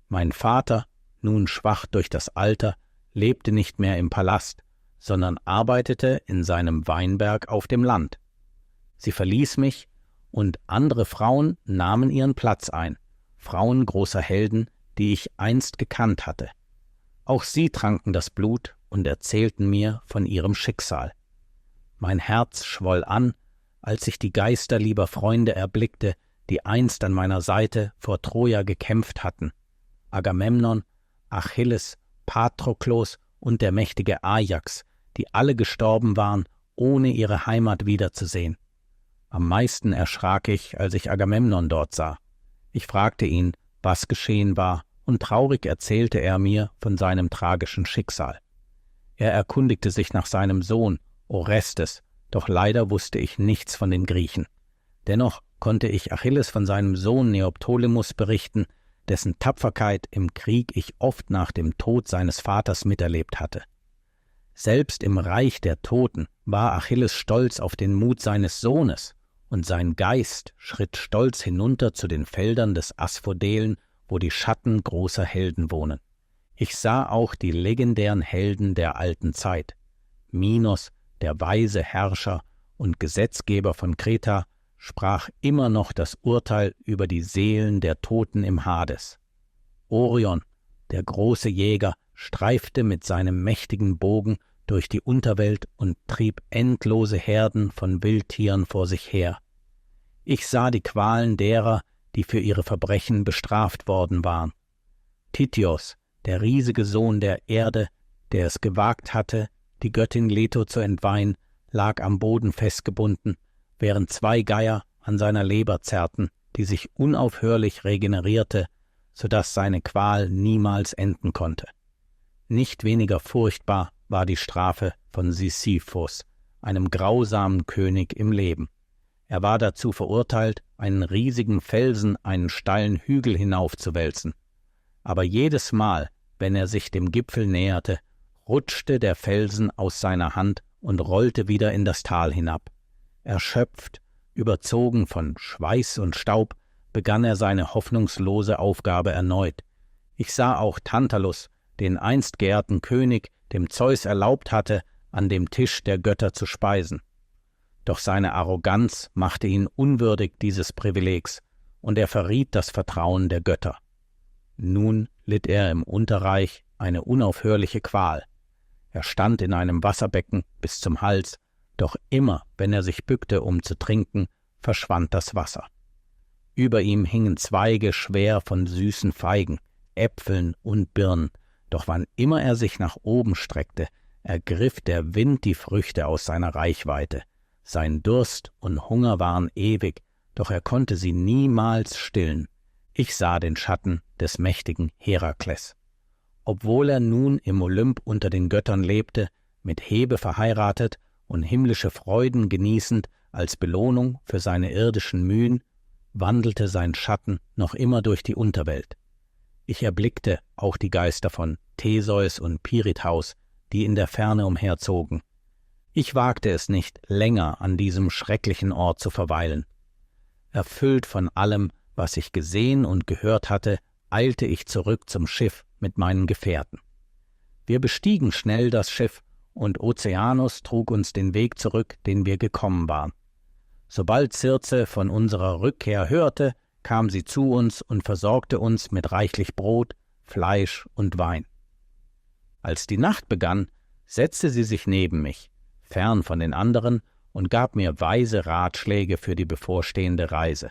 Mein Vater, nun schwach durch das Alter, lebte nicht mehr im Palast, sondern arbeitete in seinem Weinberg auf dem Land. Sie verließ mich, und andere Frauen nahmen ihren Platz ein, Frauen großer Helden, die ich einst gekannt hatte. Auch sie tranken das Blut und erzählten mir von ihrem Schicksal. Mein Herz schwoll an, als ich die Geister lieber Freunde erblickte, die einst an meiner Seite vor Troja gekämpft hatten: Agamemnon, Achilles, Patroklos und der mächtige Ajax, die alle gestorben waren, ohne ihre Heimat wiederzusehen. Am meisten erschrak ich, als ich Agamemnon dort sah. Ich fragte ihn, was geschehen war, und traurig erzählte er mir von seinem tragischen Schicksal. Er erkundigte sich nach seinem Sohn, Orestes, doch leider wusste ich nichts von den Griechen. Dennoch konnte ich Achilles von seinem Sohn Neoptolemus berichten, dessen Tapferkeit im Krieg ich oft nach dem Tod seines Vaters miterlebt hatte. Selbst im Reich der Toten war Achilles stolz auf den Mut seines Sohnes, und sein Geist schritt stolz hinunter zu den Feldern des Asphodelen, wo die Schatten großer Helden wohnen. Ich sah auch die legendären Helden der alten Zeit. Minos, der weise Herrscher und Gesetzgeber von Kreta, sprach immer noch das Urteil über die Seelen der Toten im Hades. Orion, der große Jäger, streifte mit seinem mächtigen Bogen durch die Unterwelt und trieb endlose Herden von Wildtieren vor sich her. Ich sah die Qualen derer, die für ihre Verbrechen bestraft worden waren. Tityos, der riesige Sohn der Erde, der es gewagt hatte, die Göttin Leto zu entweihen, lag am Boden festgebunden, während 2 Geier an seiner Leber zerrten, die sich unaufhörlich regenerierte, so dass seine Qual niemals enden konnte. Nicht weniger furchtbar war die Strafe von Sisyphos, einem grausamen König im Leben. Er war dazu verurteilt, einen riesigen Felsen einen steilen Hügel hinaufzuwälzen. Aber jedes Mal, wenn er sich dem Gipfel näherte, rutschte der Felsen aus seiner Hand und rollte wieder in das Tal hinab. Erschöpft, überzogen von Schweiß und Staub, begann er seine hoffnungslose Aufgabe erneut. Ich sah auch Tantalus, den einst geehrten König, dem Zeus erlaubt hatte, an dem Tisch der Götter zu speisen. Doch seine Arroganz machte ihn unwürdig dieses Privilegs, und er verriet das Vertrauen der Götter. Nun litt er im Unterreich eine unaufhörliche Qual. Er stand in einem Wasserbecken bis zum Hals, doch immer, wenn er sich bückte, um zu trinken, verschwand das Wasser. Über ihm hingen Zweige schwer von süßen Feigen, Äpfeln und Birnen, doch wann immer er sich nach oben streckte, ergriff der Wind die Früchte aus seiner Reichweite. Sein Durst und Hunger waren ewig, doch er konnte sie niemals stillen. Ich sah den Schatten des mächtigen Herakles. Obwohl er nun im Olymp unter den Göttern lebte, mit Hebe verheiratet und himmlische Freuden genießend als Belohnung für seine irdischen Mühen, wandelte sein Schatten noch immer durch die Unterwelt. Ich erblickte auch die Geister von Theseus und Pirithous, die in der Ferne umherzogen. Ich wagte es nicht, länger an diesem schrecklichen Ort zu verweilen. Erfüllt von allem, was ich gesehen und gehört hatte, eilte ich zurück zum Schiff mit meinen Gefährten. Wir bestiegen schnell das Schiff, und Ozeanus trug uns den Weg zurück, den wir gekommen waren. Sobald Circe von unserer Rückkehr hörte, kam sie zu uns und versorgte uns mit reichlich Brot, Fleisch und Wein. Als die Nacht begann, setzte sie sich neben mich, fern von den anderen, und gab mir weise Ratschläge für die bevorstehende Reise.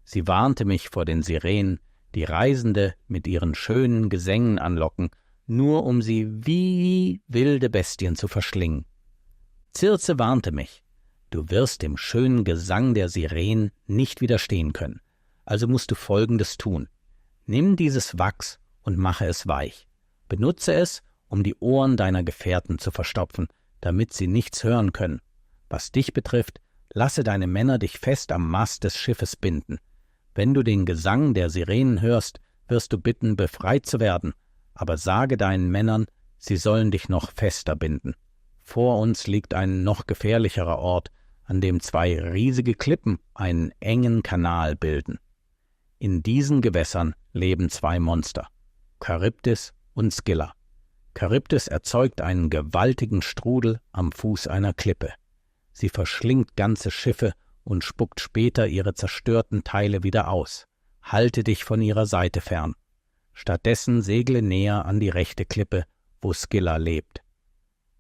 Sie warnte mich vor den Sirenen, die Reisende mit ihren schönen Gesängen anlocken, nur um sie wie wilde Bestien zu verschlingen. Circe warnte mich: Du wirst dem schönen Gesang der Sirenen nicht widerstehen können, also musst du Folgendes tun: Nimm dieses Wachs und mache es weich. Benutze es, um die Ohren deiner Gefährten zu verstopfen, damit sie nichts hören können. Was dich betrifft, lasse deine Männer dich fest am Mast des Schiffes binden. Wenn du den Gesang der Sirenen hörst, wirst du bitten, befreit zu werden, aber sage deinen Männern, sie sollen dich noch fester binden. Vor uns liegt ein noch gefährlicherer Ort, an dem 2 riesige Klippen einen engen Kanal bilden. In diesen Gewässern leben 2 Monster, Charybdis und Scylla. Charybdis erzeugt einen gewaltigen Strudel am Fuß einer Klippe. Sie verschlingt ganze Schiffe und spuckt später ihre zerstörten Teile wieder aus. Halte dich von ihrer Seite fern. Stattdessen segle näher an die rechte Klippe, wo Scylla lebt.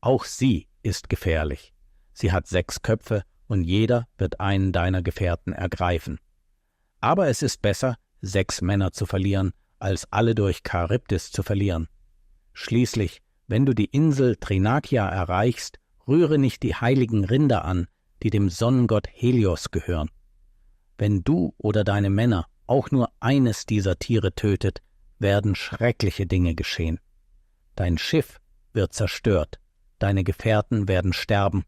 Auch sie ist gefährlich. Sie hat 6 Köpfe und jeder wird einen deiner Gefährten ergreifen. Aber es ist besser, 6 Männer zu verlieren, als alle durch Charybdis zu verlieren. Schließlich, wenn du die Insel Thrinakia erreichst, rühre nicht die heiligen Rinder an, die dem Sonnengott Helios gehören. Wenn du oder deine Männer auch nur eines dieser Tiere tötet, werden schreckliche Dinge geschehen. Dein Schiff wird zerstört, deine Gefährten werden sterben,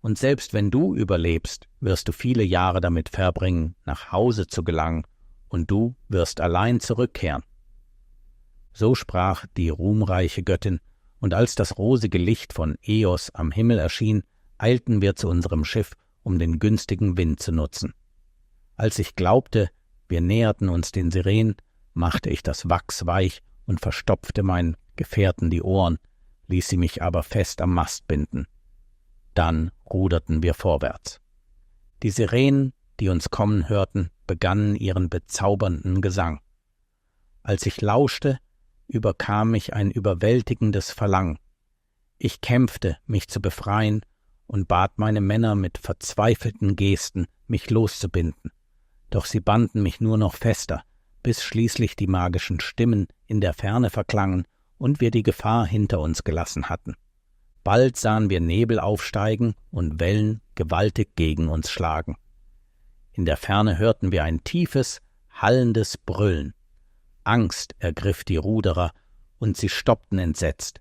und selbst wenn du überlebst, wirst du viele Jahre damit verbringen, nach Hause zu gelangen, und du wirst allein zurückkehren. So sprach die ruhmreiche Göttin, und als das rosige Licht von Eos am Himmel erschien, eilten wir zu unserem Schiff, um den günstigen Wind zu nutzen. Als ich glaubte, wir näherten uns den Sirenen, machte ich das Wachs weich und verstopfte meinen Gefährten die Ohren, ließ sie mich aber fest am Mast binden. Dann ruderten wir vorwärts. Die Sirenen, die uns kommen hörten, begannen ihren bezaubernden Gesang. Als ich lauschte, überkam mich ein überwältigendes Verlangen. Ich kämpfte, mich zu befreien, und bat meine Männer mit verzweifelten Gesten, mich loszubinden. Doch sie banden mich nur noch fester, bis schließlich die magischen Stimmen in der Ferne verklangen und wir die Gefahr hinter uns gelassen hatten. Bald sahen wir Nebel aufsteigen und Wellen gewaltig gegen uns schlagen. In der Ferne hörten wir ein tiefes, hallendes Brüllen. Angst ergriff die Ruderer, und sie stoppten entsetzt.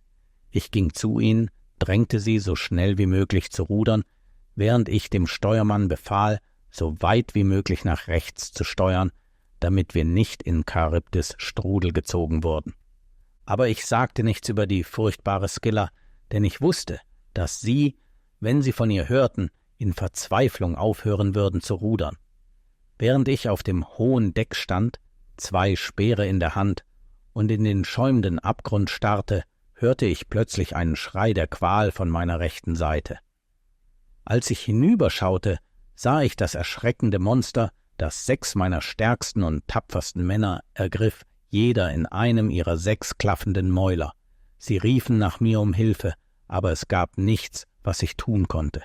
Ich ging zu ihnen, drängte sie, so schnell wie möglich zu rudern, während ich dem Steuermann befahl, so weit wie möglich nach rechts zu steuern, damit wir nicht in Charybdis Strudel gezogen wurden. Aber ich sagte nichts über die furchtbare Scylla, denn ich wusste, dass sie, wenn sie von ihr hörten, in Verzweiflung aufhören würden zu rudern. Während ich auf dem hohen Deck stand, 2 Speere in der Hand, und in den schäumenden Abgrund starrte, hörte ich plötzlich einen Schrei der Qual von meiner rechten Seite. Als ich hinüberschaute, sah ich das erschreckende Monster, das 6 meiner stärksten und tapfersten Männer ergriff, jeder in einem ihrer 6 klaffenden Mäuler. Sie riefen nach mir um Hilfe, aber es gab nichts, was ich tun konnte.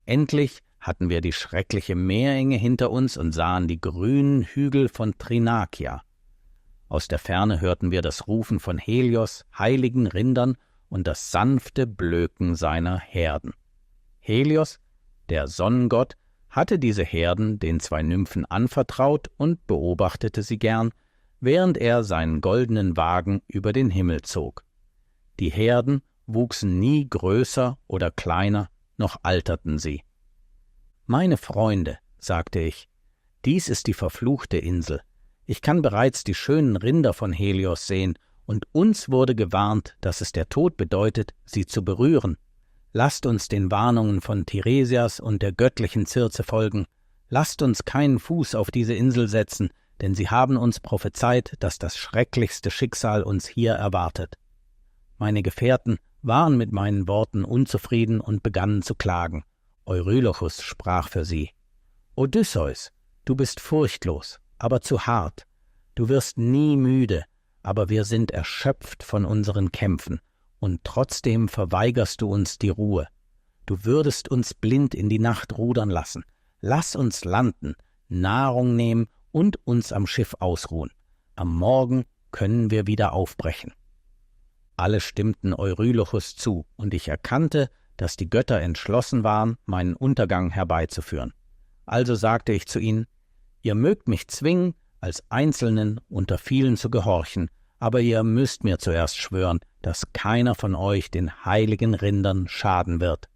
Endlich hatten wir die schreckliche Meerenge hinter uns und sahen die grünen Hügel von Thrinakia. Aus der Ferne hörten wir das Rufen von Helios, heiligen Rindern und das sanfte Blöken seiner Herden. Helios, der Sonnengott, hatte diese Herden den 2 Nymphen anvertraut und beobachtete sie gern, während er seinen goldenen Wagen über den Himmel zog. Die Herden wuchsen nie größer oder kleiner, noch alterten sie. »Meine Freunde«, sagte ich, Dies ist die verfluchte Insel. Ich kann bereits die schönen Rinder von Helios sehen, und uns wurde gewarnt, dass es der Tod bedeutet, sie zu berühren. Lasst uns den Warnungen von Tiresias und der göttlichen Circe folgen. Lasst uns keinen Fuß auf diese Insel setzen, denn sie haben uns prophezeit, dass das schrecklichste Schicksal uns hier erwartet. Meine Gefährten waren mit meinen Worten unzufrieden und begannen zu klagen. Eurylochus sprach für sie: Odysseus, du bist furchtlos, aber zu hart. Du wirst nie müde, aber wir sind erschöpft von unseren Kämpfen, und trotzdem verweigerst du uns die Ruhe. Du würdest uns blind in die Nacht rudern lassen. Lass uns landen, Nahrung nehmen und uns am Schiff ausruhen. Am Morgen können wir wieder aufbrechen. Alle stimmten Eurylochus zu, und ich erkannte, dass die Götter entschlossen waren, meinen Untergang herbeizuführen. Also sagte ich zu ihnen: Ihr mögt mich zwingen, als Einzelnen unter vielen zu gehorchen, aber ihr müsst mir zuerst schwören, dass keiner von euch den heiligen Rindern schaden wird.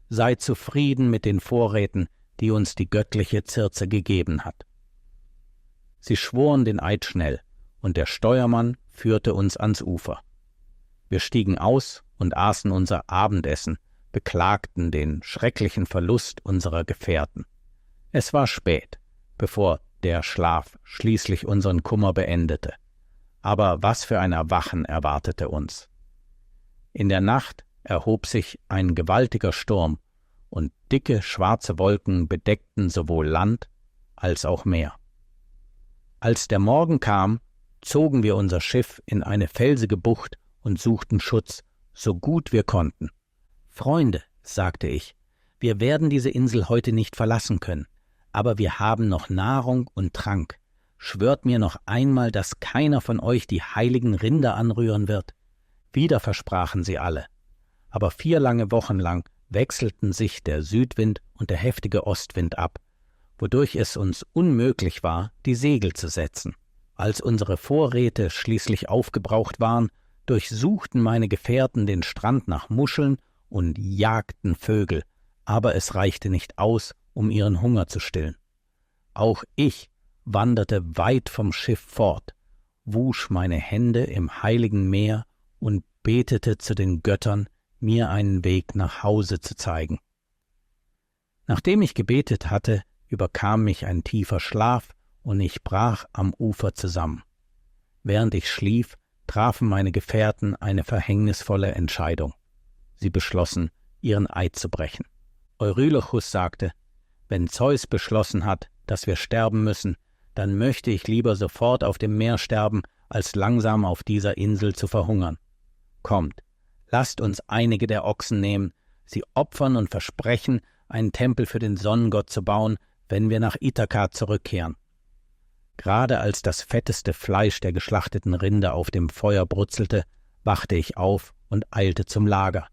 Seid zufrieden mit den Vorräten, die uns die göttliche Circe gegeben hat. Sie schworen den Eid schnell, und der Steuermann führte uns ans Ufer. Wir stiegen aus und aßen unser Abendessen, beklagten den schrecklichen Verlust unserer Gefährten. Es war spät, bevor der Schlaf schließlich unseren Kummer beendete. Aber was für ein Erwachen erwartete uns! In der Nacht erhob sich ein gewaltiger Sturm, und dicke schwarze Wolken bedeckten sowohl Land als auch Meer. Als der Morgen kam, zogen wir unser Schiff in eine felsige Bucht und suchten Schutz, so gut wir konnten. »Freunde«, sagte ich, »wir werden diese Insel heute nicht verlassen können, aber wir haben noch Nahrung und Trank. Schwört mir noch einmal, dass keiner von euch die heiligen Rinder anrühren wird.« Wieder versprachen sie alle. Aber 4 lange Wochen lang wechselten sich der Südwind und der heftige Ostwind ab, wodurch es uns unmöglich war, die Segel zu setzen. Als unsere Vorräte schließlich aufgebraucht waren, durchsuchten meine Gefährten den Strand nach Muscheln und jagten Vögel, aber es reichte nicht aus, um ihren Hunger zu stillen. Auch ich wanderte weit vom Schiff fort, wusch meine Hände im heiligen Meer und betete zu den Göttern, mir einen Weg nach Hause zu zeigen. Nachdem ich gebetet hatte, überkam mich ein tiefer Schlaf und ich brach am Ufer zusammen. Während ich schlief, trafen meine Gefährten eine verhängnisvolle Entscheidung. Sie beschlossen, ihren Eid zu brechen. Eurylochus sagte: Wenn Zeus beschlossen hat, dass wir sterben müssen, dann möchte ich lieber sofort auf dem Meer sterben, als langsam auf dieser Insel zu verhungern. Kommt, lasst uns einige der Ochsen nehmen, sie opfern und versprechen, einen Tempel für den Sonnengott zu bauen, wenn wir nach Ithaka zurückkehren. Gerade als das fetteste Fleisch der geschlachteten Rinder auf dem Feuer brutzelte, wachte ich auf und eilte zum Lager.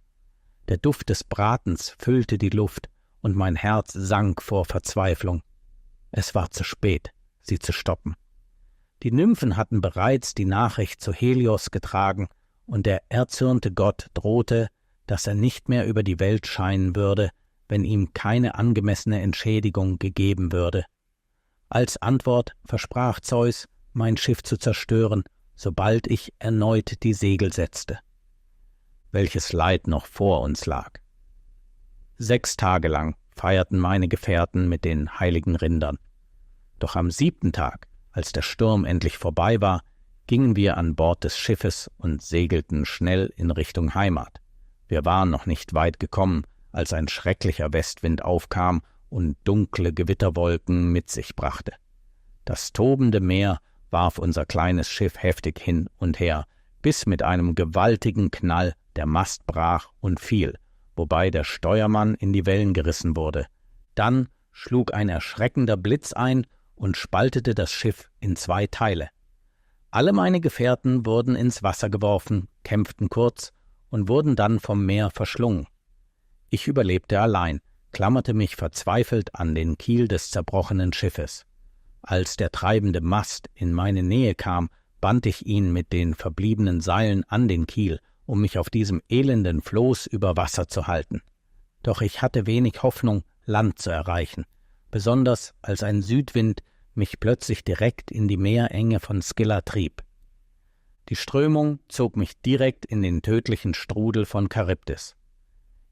Der Duft des Bratens füllte die Luft und mein Herz sank vor Verzweiflung. Es war zu spät, sie zu stoppen. Die Nymphen hatten bereits die Nachricht zu Helios getragen, und der erzürnte Gott drohte, dass er nicht mehr über die Welt scheinen würde, wenn ihm keine angemessene Entschädigung gegeben würde. Als Antwort versprach Zeus, mein Schiff zu zerstören, sobald ich erneut die Segel setzte. Welches Leid noch vor uns lag! 6 Tage lang feierten meine Gefährten mit den heiligen Rindern. Doch am 7. Tag, als der Sturm endlich vorbei war, gingen wir an Bord des Schiffes und segelten schnell in Richtung Heimat. Wir waren noch nicht weit gekommen, als ein schrecklicher Westwind aufkam und dunkle Gewitterwolken mit sich brachte. Das tobende Meer warf unser kleines Schiff heftig hin und her, bis mit einem gewaltigen Knall der Mast brach und fiel, wobei der Steuermann in die Wellen gerissen wurde. Dann schlug ein erschreckender Blitz ein und spaltete das Schiff in 2 Teile. Alle meine Gefährten wurden ins Wasser geworfen, kämpften kurz und wurden dann vom Meer verschlungen. Ich überlebte allein, klammerte mich verzweifelt an den Kiel des zerbrochenen Schiffes. Als der treibende Mast in meine Nähe kam, band ich ihn mit den verbliebenen Seilen an den Kiel, um mich auf diesem elenden Floß über Wasser zu halten. Doch ich hatte wenig Hoffnung, Land zu erreichen. besonders als ein Südwind mich plötzlich direkt in die Meerenge von Scylla trieb. Die Strömung zog mich direkt in den tödlichen Strudel von Charybdis.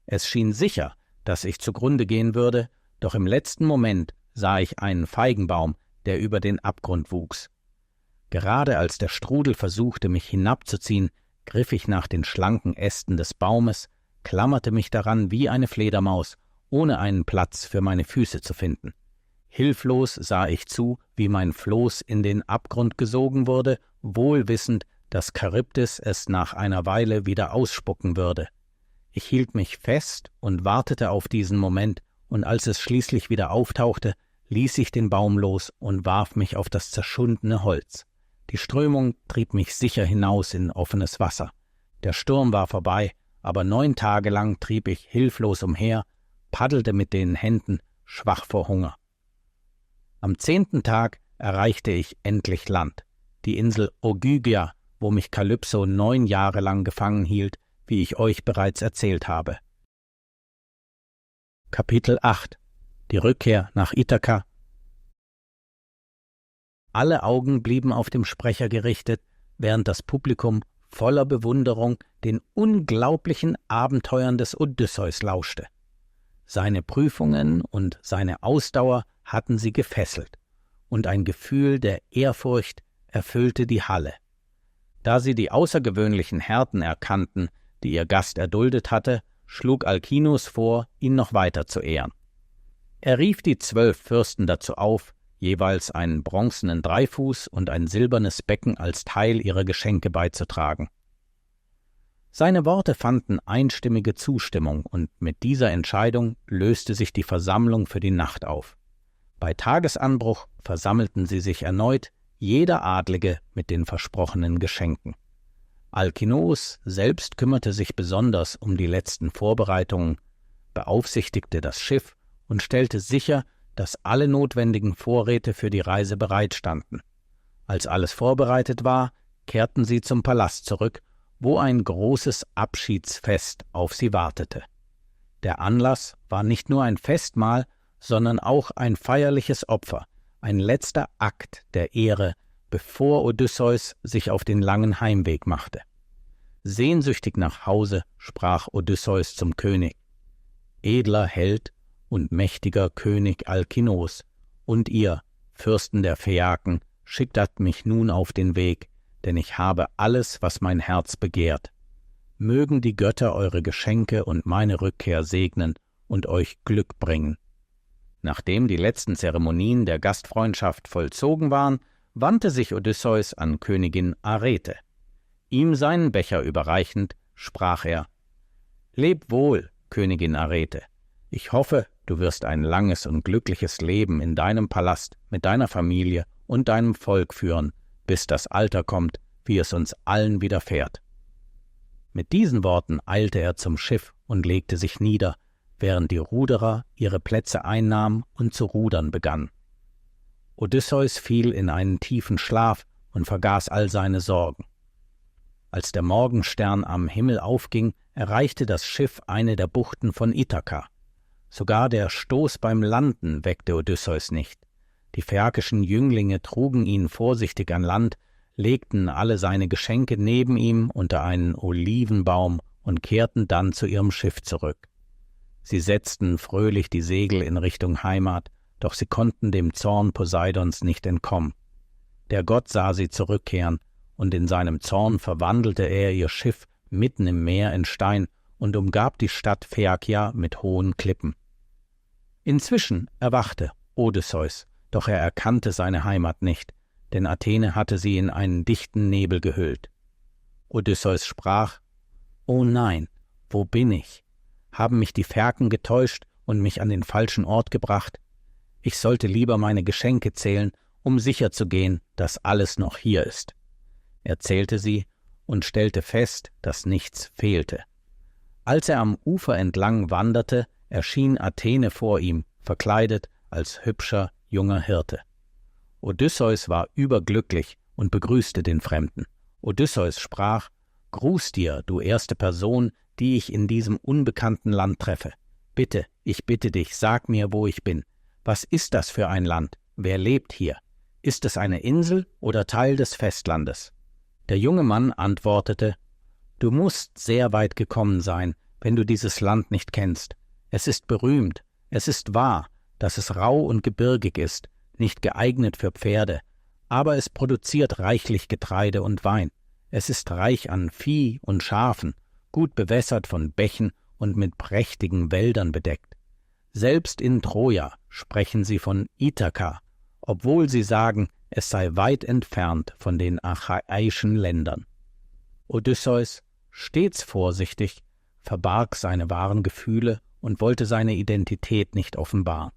Es schien sicher, dass ich zugrunde gehen würde, doch im letzten Moment sah ich einen Feigenbaum, der über den Abgrund wuchs. Gerade als der Strudel versuchte, mich hinabzuziehen, griff ich nach den schlanken Ästen des Baumes, klammerte mich daran wie eine Fledermaus, ohne einen Platz für meine Füße zu finden. Hilflos sah ich zu, wie mein Floß in den Abgrund gesogen wurde, wohl wissend, dass Charybdis es nach einer Weile wieder ausspucken würde. Ich hielt mich fest und wartete auf diesen Moment, und als es schließlich wieder auftauchte, ließ ich den Baum los und warf mich auf das zerschundene Holz. Die Strömung trieb mich sicher hinaus in offenes Wasser. Der Sturm war vorbei, aber 9 Tage lang trieb ich hilflos umher, paddelte mit den Händen, schwach vor Hunger. Am 10. Tag erreichte ich endlich Land, die Insel Ogygia, wo mich Kalypso 9 Jahre lang gefangen hielt, wie ich euch bereits erzählt habe. Kapitel 8 – Die Rückkehr nach Ithaka. Alle Augen blieben auf dem Sprecher gerichtet, während das Publikum voller Bewunderung den unglaublichen Abenteuern des Odysseus lauschte. Seine Prüfungen und seine Ausdauer hatten sie gefesselt, und ein Gefühl der Ehrfurcht erfüllte die Halle. Da sie die außergewöhnlichen Härten erkannten, die ihr Gast erduldet hatte, schlug Alkinus vor, ihn noch weiter zu ehren. Er rief die 12 Fürsten dazu auf, jeweils einen bronzenen Dreifuß und ein silbernes Becken als Teil ihrer Geschenke beizutragen. Seine Worte fanden einstimmige Zustimmung, und mit dieser Entscheidung löste sich die Versammlung für die Nacht auf. Bei Tagesanbruch versammelten sie sich erneut, jeder Adlige mit den versprochenen Geschenken. Alkinous selbst kümmerte sich besonders um die letzten Vorbereitungen, beaufsichtigte das Schiff und stellte sicher, dass alle notwendigen Vorräte für die Reise bereitstanden. Als alles vorbereitet war, kehrten sie zum Palast zurück, wo ein großes Abschiedsfest auf sie wartete. Der Anlass war nicht nur ein Festmahl, sondern auch ein feierliches Opfer, ein letzter Akt der Ehre, bevor Odysseus sich auf den langen Heimweg machte. Sehnsüchtig nach Hause sprach Odysseus zum König: »Edler Held und mächtiger König Alkinos, und ihr, Fürsten der Phäaken, schickt mich nun auf den Weg, denn ich habe alles, was mein Herz begehrt. Mögen die Götter eure Geschenke und meine Rückkehr segnen und euch Glück bringen.« Nachdem die letzten Zeremonien der Gastfreundschaft vollzogen waren, wandte sich Odysseus an Königin Arete. Ihm seinen Becher überreichend, sprach er: »Leb wohl, Königin Arete. Ich hoffe, du wirst ein langes und glückliches Leben in deinem Palast mit deiner Familie und deinem Volk führen, bis das Alter kommt, wie es uns allen widerfährt.« Mit diesen Worten eilte er zum Schiff und legte sich nieder, während die Ruderer ihre Plätze einnahmen und zu rudern begannen. Odysseus fiel in einen tiefen Schlaf und vergaß all seine Sorgen. Als der Morgenstern am Himmel aufging, erreichte das Schiff eine der Buchten von Ithaka. Sogar der Stoß beim Landen weckte Odysseus nicht. Die phäakischen Jünglinge trugen ihn vorsichtig an Land, legten alle seine Geschenke neben ihm unter einen Olivenbaum und kehrten dann zu ihrem Schiff zurück. Sie setzten fröhlich die Segel in Richtung Heimat, doch sie konnten dem Zorn Poseidons nicht entkommen. Der Gott sah sie zurückkehren, und in seinem Zorn verwandelte er ihr Schiff mitten im Meer in Stein und umgab die Stadt Phäakia mit hohen Klippen. Inzwischen erwachte Odysseus, doch er erkannte seine Heimat nicht, denn Athene hatte sie in einen dichten Nebel gehüllt. Odysseus sprach: »O nein, wo bin ich? Haben mich die Phäaken getäuscht und mich an den falschen Ort gebracht? Ich sollte lieber meine Geschenke zählen, um sicherzugehen, dass alles noch hier ist.« Er zählte sie und stellte fest, dass nichts fehlte. Als er am Ufer entlang wanderte, erschien Athene vor ihm, verkleidet als hübscher, junger Hirte. Odysseus war überglücklich und begrüßte den Fremden. Odysseus sprach: »Gruß dir, du erste Person, die ich in diesem unbekannten Land treffe. Bitte, ich bitte dich, sag mir, wo ich bin. Was ist das für ein Land? Wer lebt hier? Ist es eine Insel oder Teil des Festlandes?« Der junge Mann antwortete: »Du musst sehr weit gekommen sein, wenn du dieses Land nicht kennst. Es ist berühmt, es ist wahr, dass es rau und gebirgig ist, nicht geeignet für Pferde, aber es produziert reichlich Getreide und Wein. Es ist reich an Vieh und Schafen, gut bewässert von Bächen und mit prächtigen Wäldern bedeckt. Selbst in Troja sprechen sie von Ithaka, obwohl sie sagen, es sei weit entfernt von den achäischen Ländern.« Odysseus, stets vorsichtig, verbarg seine wahren Gefühle und wollte seine Identität nicht offenbaren.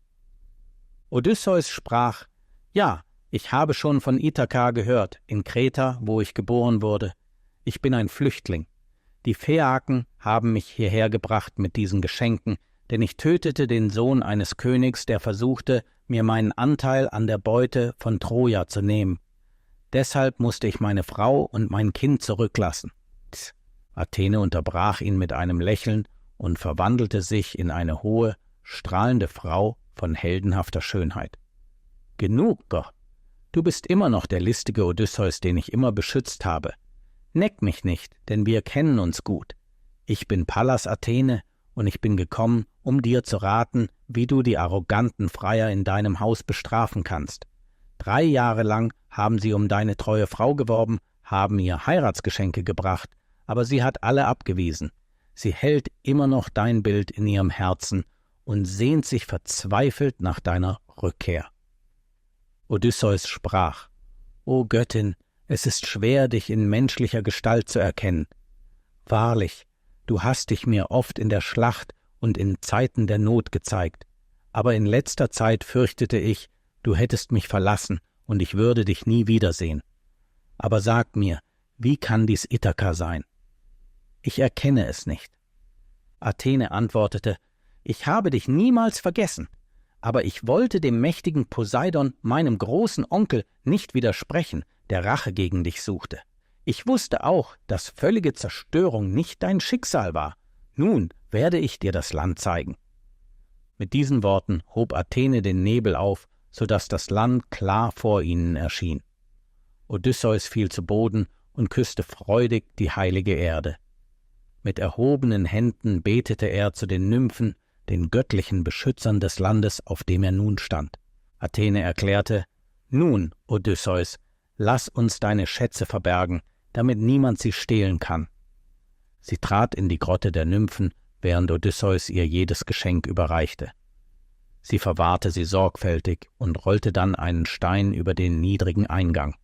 Odysseus sprach: »Ja, ich habe schon von Ithaka gehört, in Kreta, wo ich geboren wurde. Ich bin ein Flüchtling. Die Phäaken haben mich hierher gebracht mit diesen Geschenken, denn ich tötete den Sohn eines Königs, der versuchte, mir meinen Anteil an der Beute von Troja zu nehmen. Deshalb musste ich meine Frau und mein Kind zurücklassen.« Athene unterbrach ihn mit einem Lächeln und verwandelte sich in eine hohe, strahlende Frau von heldenhafter Schönheit. »Genug doch! Du bist immer noch der listige Odysseus, den ich immer beschützt habe. Neck mich nicht, denn wir kennen uns gut. Ich bin Pallas Athene, und ich bin gekommen, um dir zu raten, wie du die arroganten Freier in deinem Haus bestrafen kannst. 3 Jahre lang haben sie um deine treue Frau geworben, haben ihr Heiratsgeschenke gebracht, aber sie hat alle abgewiesen. Sie hält immer noch dein Bild in ihrem Herzen und sehnt sich verzweifelt nach deiner Rückkehr.« Odysseus sprach: »O Göttin, es ist schwer, dich in menschlicher Gestalt zu erkennen. Wahrlich, du hast dich mir oft in der Schlacht und in Zeiten der Not gezeigt, aber in letzter Zeit fürchtete ich, du hättest mich verlassen und ich würde dich nie wiedersehen. Aber sag mir, wie kann dies Ithaka sein? Ich erkenne es nicht.« Athene antwortete: »Ich habe dich niemals vergessen, aber ich wollte dem mächtigen Poseidon, meinem großen Onkel, nicht widersprechen, der Rache gegen dich suchte. Ich wusste auch, dass völlige Zerstörung nicht dein Schicksal war. Nun werde ich dir das Land zeigen.« Mit diesen Worten hob Athene den Nebel auf, so dass das Land klar vor ihnen erschien. Odysseus fiel zu Boden und küsste freudig die heilige Erde. Mit erhobenen Händen betete er zu den Nymphen, den göttlichen Beschützern des Landes, auf dem er nun stand. Athene erklärte: »Nun, Odysseus, lass uns deine Schätze verbergen, damit niemand sie stehlen kann.« Sie trat in die Grotte der Nymphen, während Odysseus ihr jedes Geschenk überreichte. Sie verwahrte sie sorgfältig und rollte dann einen Stein über den niedrigen Eingang.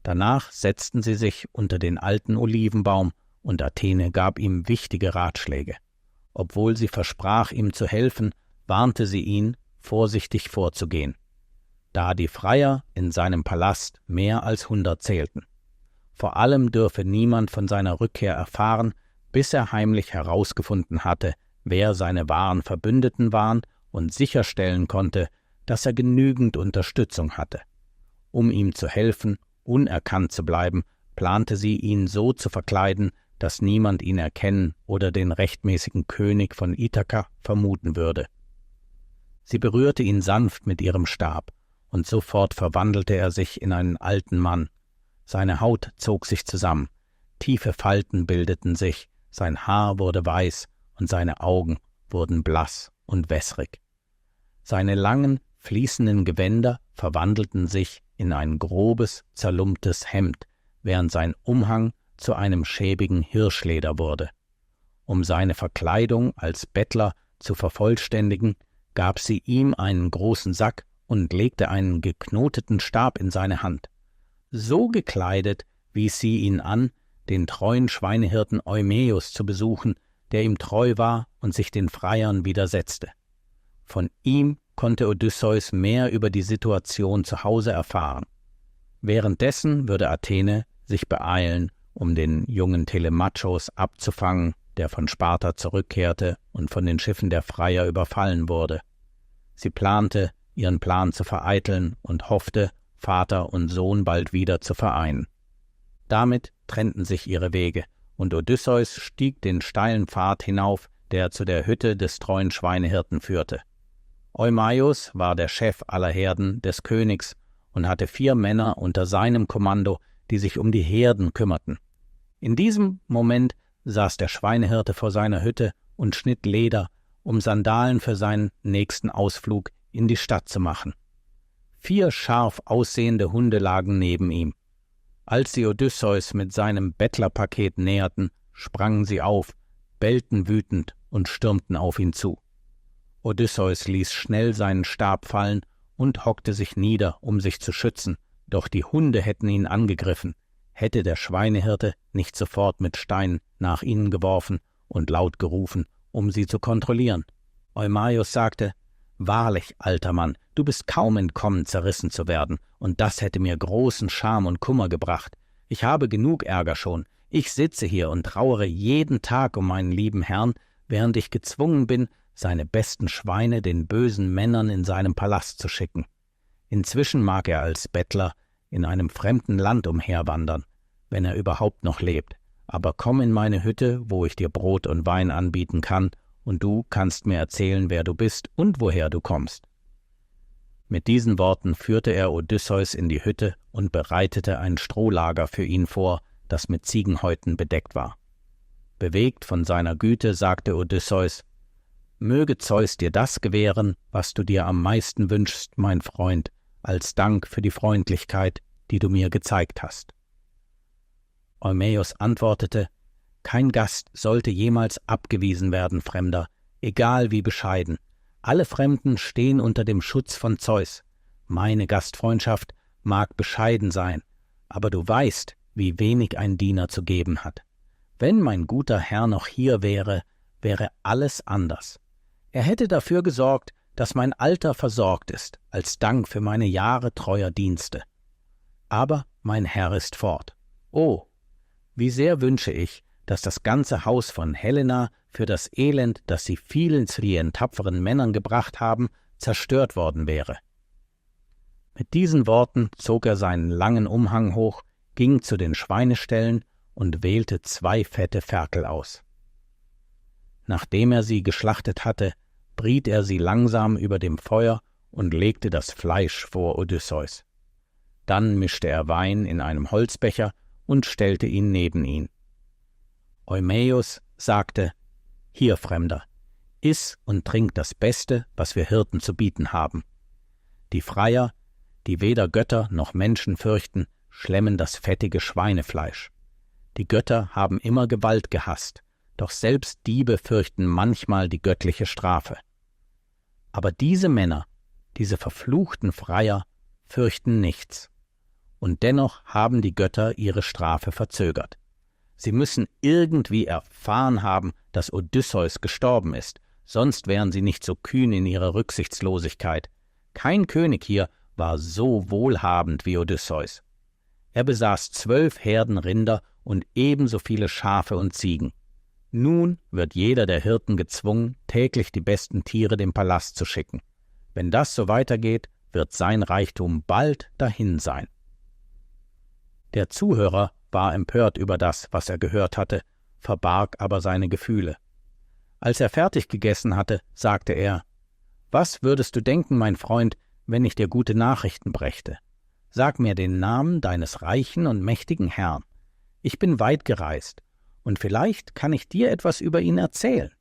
Danach setzten sie sich unter den alten Olivenbaum, und Athene gab ihm wichtige Ratschläge. Obwohl sie versprach, ihm zu helfen, warnte sie ihn, vorsichtig vorzugehen, da die Freier in seinem Palast mehr als 100 zählten. Vor allem dürfe niemand von seiner Rückkehr erfahren, bis er heimlich herausgefunden hatte, wer seine wahren Verbündeten waren und sicherstellen konnte, dass er genügend Unterstützung hatte. Um ihm zu helfen, unerkannt zu bleiben, plante sie, ihn so zu verkleiden, dass niemand ihn erkennen oder den rechtmäßigen König von Ithaka vermuten würde. Sie berührte ihn sanft mit ihrem Stab, und sofort verwandelte er sich in einen alten Mann. Seine Haut zog sich zusammen, tiefe Falten bildeten sich, sein Haar wurde weiß und seine Augen wurden blass und wässrig. Seine langen, fließenden Gewänder verwandelten sich in ein grobes, zerlumptes Hemd, während sein Umhang zu einem schäbigen Hirschleder wurde. Um seine Verkleidung als Bettler zu vervollständigen, gab sie ihm einen großen Sack und legte einen geknoteten Stab in seine Hand. So gekleidet wies sie ihn an, den treuen Schweinehirten Eumäus zu besuchen, der ihm treu war und sich den Freiern widersetzte. Von ihm konnte Odysseus mehr über die Situation zu Hause erfahren. Währenddessen würde Athene sich beeilen, um den jungen Telemachos abzufangen, der von Sparta zurückkehrte und von den Schiffen der Freier überfallen wurde. Sie plante, ihren Plan zu vereiteln und hoffte, Vater und Sohn bald wieder zu vereinen. Damit trennten sich ihre Wege, und Odysseus stieg den steilen Pfad hinauf, der zu der Hütte des treuen Schweinehirten führte. Eumaios war der Chef aller Herden des Königs und hatte 4 Männer unter seinem Kommando, die sich um die Herden kümmerten. In diesem Moment saß der Schweinehirte vor seiner Hütte und schnitt Leder, um Sandalen für seinen nächsten Ausflug in die Stadt zu machen. 4 scharf aussehende Hunde lagen neben ihm. Als sie Odysseus mit seinem Bettlerpaket näherten, sprangen sie auf, bellten wütend und stürmten auf ihn zu. Odysseus ließ schnell seinen Stab fallen und hockte sich nieder, um sich zu schützen, doch die Hunde hätten ihn angegriffen, hätte der Schweinehirte nicht sofort mit Steinen nach ihnen geworfen und laut gerufen, um sie zu kontrollieren. Eumaios sagte: »Wahrlich, alter Mann, du bist kaum entkommen, zerrissen zu werden, und das hätte mir großen Scham und Kummer gebracht. Ich habe genug Ärger schon. Ich sitze hier und trauere jeden Tag um meinen lieben Herrn, während ich gezwungen bin, seine besten Schweine den bösen Männern in seinem Palast zu schicken. Inzwischen mag er als Bettler in einem fremden Land umherwandern, wenn er überhaupt noch lebt. Aber komm in meine Hütte, wo ich dir Brot und Wein anbieten kann, und du kannst mir erzählen, wer du bist und woher du kommst.« Mit diesen Worten führte er Odysseus in die Hütte und bereitete ein Strohlager für ihn vor, das mit Ziegenhäuten bedeckt war. Bewegt von seiner Güte sagte Odysseus: »Möge Zeus dir das gewähren, was du dir am meisten wünschst, mein Freund, als Dank für die Freundlichkeit, die du mir gezeigt hast.« Eumaios antwortete: »Kein Gast sollte jemals abgewiesen werden, Fremder, egal wie bescheiden. Alle Fremden stehen unter dem Schutz von Zeus. Meine Gastfreundschaft mag bescheiden sein, aber du weißt, wie wenig ein Diener zu geben hat. Wenn mein guter Herr noch hier wäre, wäre alles anders. Er hätte dafür gesorgt, dass mein Alter versorgt ist, als Dank für meine Jahre treuer Dienste. Aber mein Herr ist fort. Oh, wie sehr wünsche ich, dass das ganze Haus von Helena für das Elend, das sie vielen zu ihren tapferen Männern gebracht haben, zerstört worden wäre.« Mit diesen Worten zog er seinen langen Umhang hoch, ging zu den Schweineställen und wählte 2 fette Ferkel aus. Nachdem er sie geschlachtet hatte, briet er sie langsam über dem Feuer und legte das Fleisch vor Odysseus. Dann mischte er Wein in einem Holzbecher und stellte ihn neben ihn. Eumaios sagte: »Hier, Fremder, iss und trink das Beste, was wir Hirten zu bieten haben. Die Freier, die weder Götter noch Menschen fürchten, schlemmen das fettige Schweinefleisch. Die Götter haben immer Gewalt gehasst, doch selbst Diebe fürchten manchmal die göttliche Strafe. Aber diese Männer, diese verfluchten Freier, fürchten nichts. Und dennoch haben die Götter ihre Strafe verzögert. Sie müssen irgendwie erfahren haben, dass Odysseus gestorben ist, sonst wären sie nicht so kühn in ihrer Rücksichtslosigkeit. Kein König hier war so wohlhabend wie Odysseus. Er besaß 12 Herden Rinder und ebenso viele Schafe und Ziegen. Nun wird jeder der Hirten gezwungen, täglich die besten Tiere dem Palast zu schicken. Wenn das so weitergeht, wird sein Reichtum bald dahin sein.« Der Zuhörer war empört über das, was er gehört hatte, verbarg aber seine Gefühle. Als er fertig gegessen hatte, sagte er: »Was würdest du denken, mein Freund, wenn ich dir gute Nachrichten brächte? Sag mir den Namen deines reichen und mächtigen Herrn. Ich bin weit gereist, und vielleicht kann ich dir etwas über ihn erzählen.«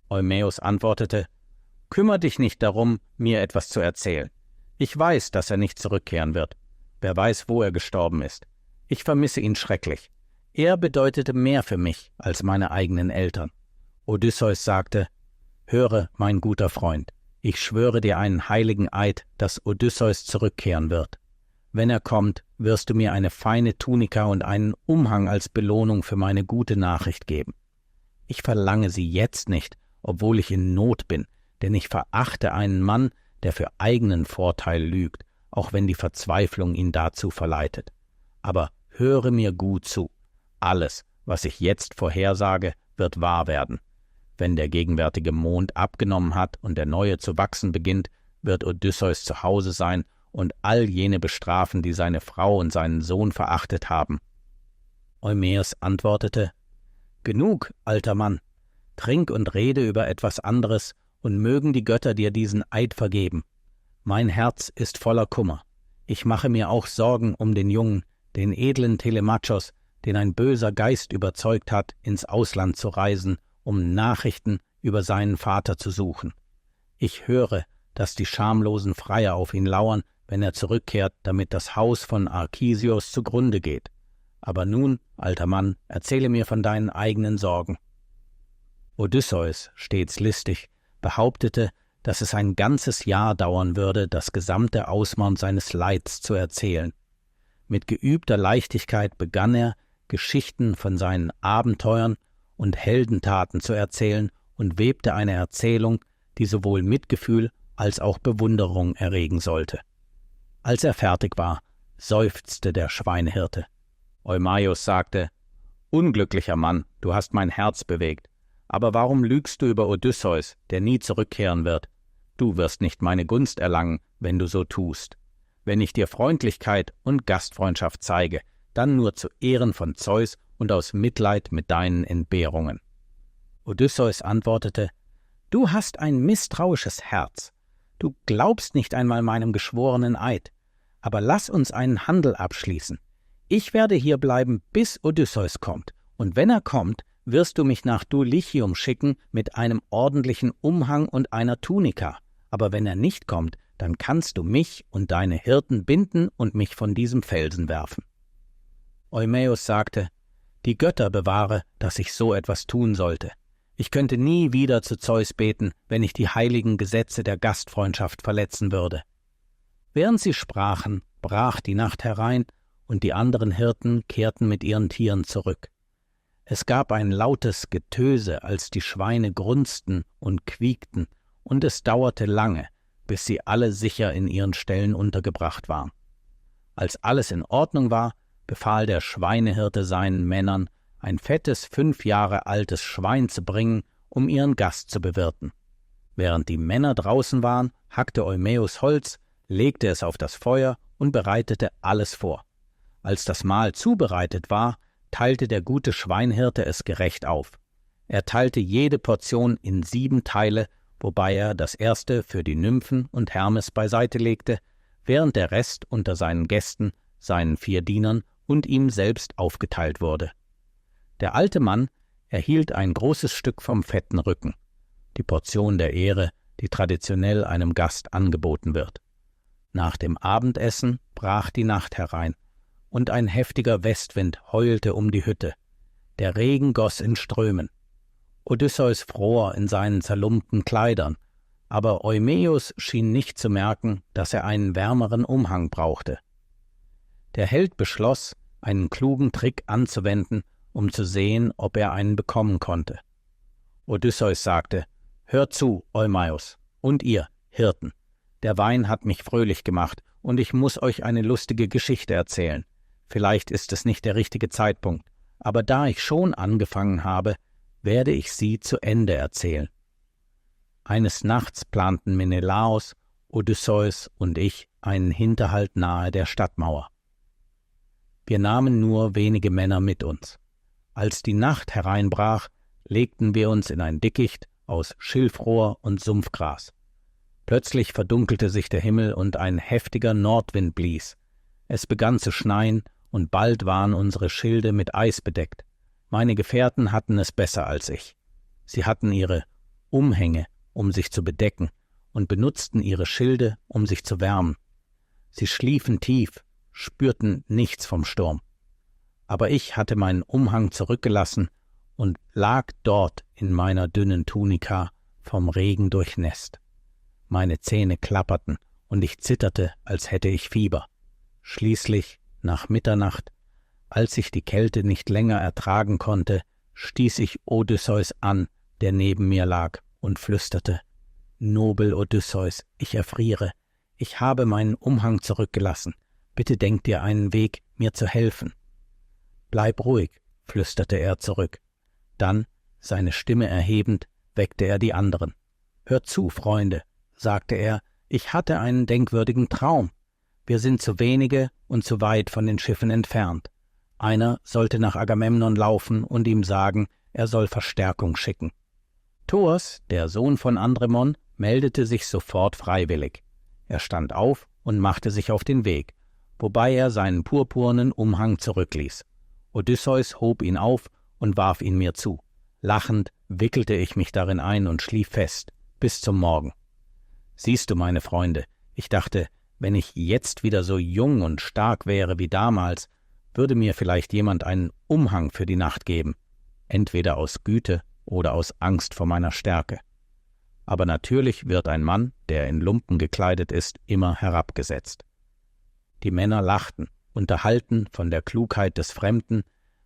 Eumaios antwortete: »Kümmer dich nicht darum, mir etwas zu erzählen. Ich weiß, dass er nicht zurückkehren wird. Wer weiß, wo er gestorben ist. Ich vermisse ihn schrecklich. Er bedeutete mehr für mich als meine eigenen Eltern.« Odysseus sagte: »Höre, mein guter Freund, ich schwöre dir einen heiligen Eid, dass Odysseus zurückkehren wird. Wenn er kommt, wirst du mir eine feine Tunika und einen Umhang als Belohnung für meine gute Nachricht geben. Ich verlange sie jetzt nicht, obwohl ich in Not bin, denn ich verachte einen Mann, der für eigenen Vorteil lügt, auch wenn die Verzweiflung ihn dazu verleitet. Aber höre mir gut zu. Alles, was ich jetzt vorhersage, wird wahr werden. Wenn der gegenwärtige Mond abgenommen hat und der neue zu wachsen beginnt, wird Odysseus zu Hause sein und all jene bestrafen, die seine Frau und seinen Sohn verachtet haben.« Eumaios antwortete: »Genug, alter Mann. Trink und rede über etwas anderes und mögen die Götter dir diesen Eid vergeben. Mein Herz ist voller Kummer. Ich mache mir auch Sorgen um den Jungen, den edlen Telemachos, den ein böser Geist überzeugt hat, ins Ausland zu reisen, um Nachrichten über seinen Vater zu suchen. Ich höre, dass die schamlosen Freier auf ihn lauern, wenn er zurückkehrt, damit das Haus von Archisios zugrunde geht. Aber nun, alter Mann, erzähle mir von deinen eigenen Sorgen. Odysseus, stets listig, behauptete, dass es ein ganzes Jahr dauern würde, das gesamte Ausmaß seines Leids zu erzählen. Mit geübter Leichtigkeit begann er, Geschichten von seinen Abenteuern und Heldentaten zu erzählen und webte eine Erzählung, die sowohl Mitgefühl als auch Bewunderung erregen sollte. Als er fertig war, seufzte der Schweinehirte. Eumaios sagte: »Unglücklicher Mann, du hast mein Herz bewegt. Aber warum lügst du über Odysseus, der nie zurückkehren wird? Du wirst nicht meine Gunst erlangen, wenn du so tust. Wenn ich dir Freundlichkeit und Gastfreundschaft zeige, dann nur zu Ehren von Zeus und aus Mitleid mit deinen Entbehrungen.« Odysseus antwortete: »Du hast ein misstrauisches Herz. Du glaubst nicht einmal meinem geschworenen Eid. Aber lass uns einen Handel abschließen. Ich werde hier bleiben, bis Odysseus kommt, und wenn er kommt, wirst du mich nach Dulichium schicken mit einem ordentlichen Umhang und einer Tunika. Aber wenn er nicht kommt, dann kannst du mich und deine Hirten binden und mich von diesem Felsen werfen.« Eumaios sagte: »Die Götter bewahre, dass ich so etwas tun sollte. Ich könnte nie wieder zu Zeus beten, wenn ich die heiligen Gesetze der Gastfreundschaft verletzen würde.« Während sie sprachen, brach die Nacht herein, und die anderen Hirten kehrten mit ihren Tieren zurück. Es gab ein lautes Getöse, als die Schweine grunzten und quiekten, und es dauerte lange, bis sie alle sicher in ihren Ställen untergebracht waren. Als alles in Ordnung war, befahl der Schweinehirte seinen Männern, ein fettes 5 Jahre altes Schwein zu bringen, um ihren Gast zu bewirten. Während die Männer draußen waren, hackte Eumaios Holz, legte es auf das Feuer und bereitete alles vor. Als das Mahl zubereitet war, teilte der gute Schweinhirte es gerecht auf. Er teilte jede Portion in 7 Teile, wobei er das erste für die Nymphen und Hermes beiseite legte, während der Rest unter seinen Gästen, seinen 4 Dienern und ihm selbst aufgeteilt wurde. Der alte Mann erhielt ein großes Stück vom fetten Rücken, die Portion der Ehre, die traditionell einem Gast angeboten wird. Nach dem Abendessen brach die Nacht herein, und ein heftiger Westwind heulte um die Hütte. Der Regen goss in Strömen. Odysseus fror in seinen zerlumpten Kleidern, aber Eumaios schien nicht zu merken, dass er einen wärmeren Umhang brauchte. Der Held beschloss, einen klugen Trick anzuwenden, um zu sehen, ob er einen bekommen konnte. Odysseus sagte: »Hört zu, Eumaios, und ihr, Hirten. Der Wein hat mich fröhlich gemacht, und ich muss euch eine lustige Geschichte erzählen. Vielleicht ist es nicht der richtige Zeitpunkt, aber da ich schon angefangen habe, werde ich sie zu Ende erzählen. Eines Nachts planten Menelaos, Odysseus und ich einen Hinterhalt nahe der Stadtmauer. Wir nahmen nur wenige Männer mit uns. Als die Nacht hereinbrach, legten wir uns in ein Dickicht aus Schilfrohr und Sumpfgras. Plötzlich verdunkelte sich der Himmel und ein heftiger Nordwind blies. Es begann zu schneien, und bald waren unsere Schilde mit Eis bedeckt. Meine Gefährten hatten es besser als ich. Sie hatten ihre Umhänge, um sich zu bedecken, und benutzten ihre Schilde, um sich zu wärmen. Sie schliefen tief, spürten nichts vom Sturm. Aber ich hatte meinen Umhang zurückgelassen und lag dort in meiner dünnen Tunika, vom Regen durchnässt. Meine Zähne klapperten, und ich zitterte, als hätte ich Fieber. Schließlich, nach Mitternacht, als ich die Kälte nicht länger ertragen konnte, stieß ich Odysseus an, der neben mir lag, und flüsterte: »Nobel Odysseus, ich erfriere. Ich habe meinen Umhang zurückgelassen. Bitte denk dir einen Weg, mir zu helfen.« »Bleib ruhig«, flüsterte er zurück. Dann, seine Stimme erhebend, weckte er die anderen. »Hört zu, Freunde«, sagte er, »ich hatte einen denkwürdigen Traum. Wir sind zu wenige und zu weit von den Schiffen entfernt. Einer sollte nach Agamemnon laufen und ihm sagen, er soll Verstärkung schicken. Thoas, der Sohn von Andremon, meldete sich sofort freiwillig. Er stand auf und machte sich auf den Weg, wobei er seinen purpurnen Umhang zurückließ. Odysseus hob ihn auf und warf ihn mir zu. Lachend wickelte ich mich darin ein und schlief fest, bis zum Morgen. Siehst du, meine Freunde, ich dachte, wenn ich jetzt wieder so jung und stark wäre wie damals, würde mir vielleicht jemand einen Umhang für die Nacht geben, entweder aus Güte oder aus Angst vor meiner Stärke. Aber natürlich wird ein Mann, der in Lumpen gekleidet ist, immer herabgesetzt. Die Männer lachten, unterhalten von der Klugheit des Fremden,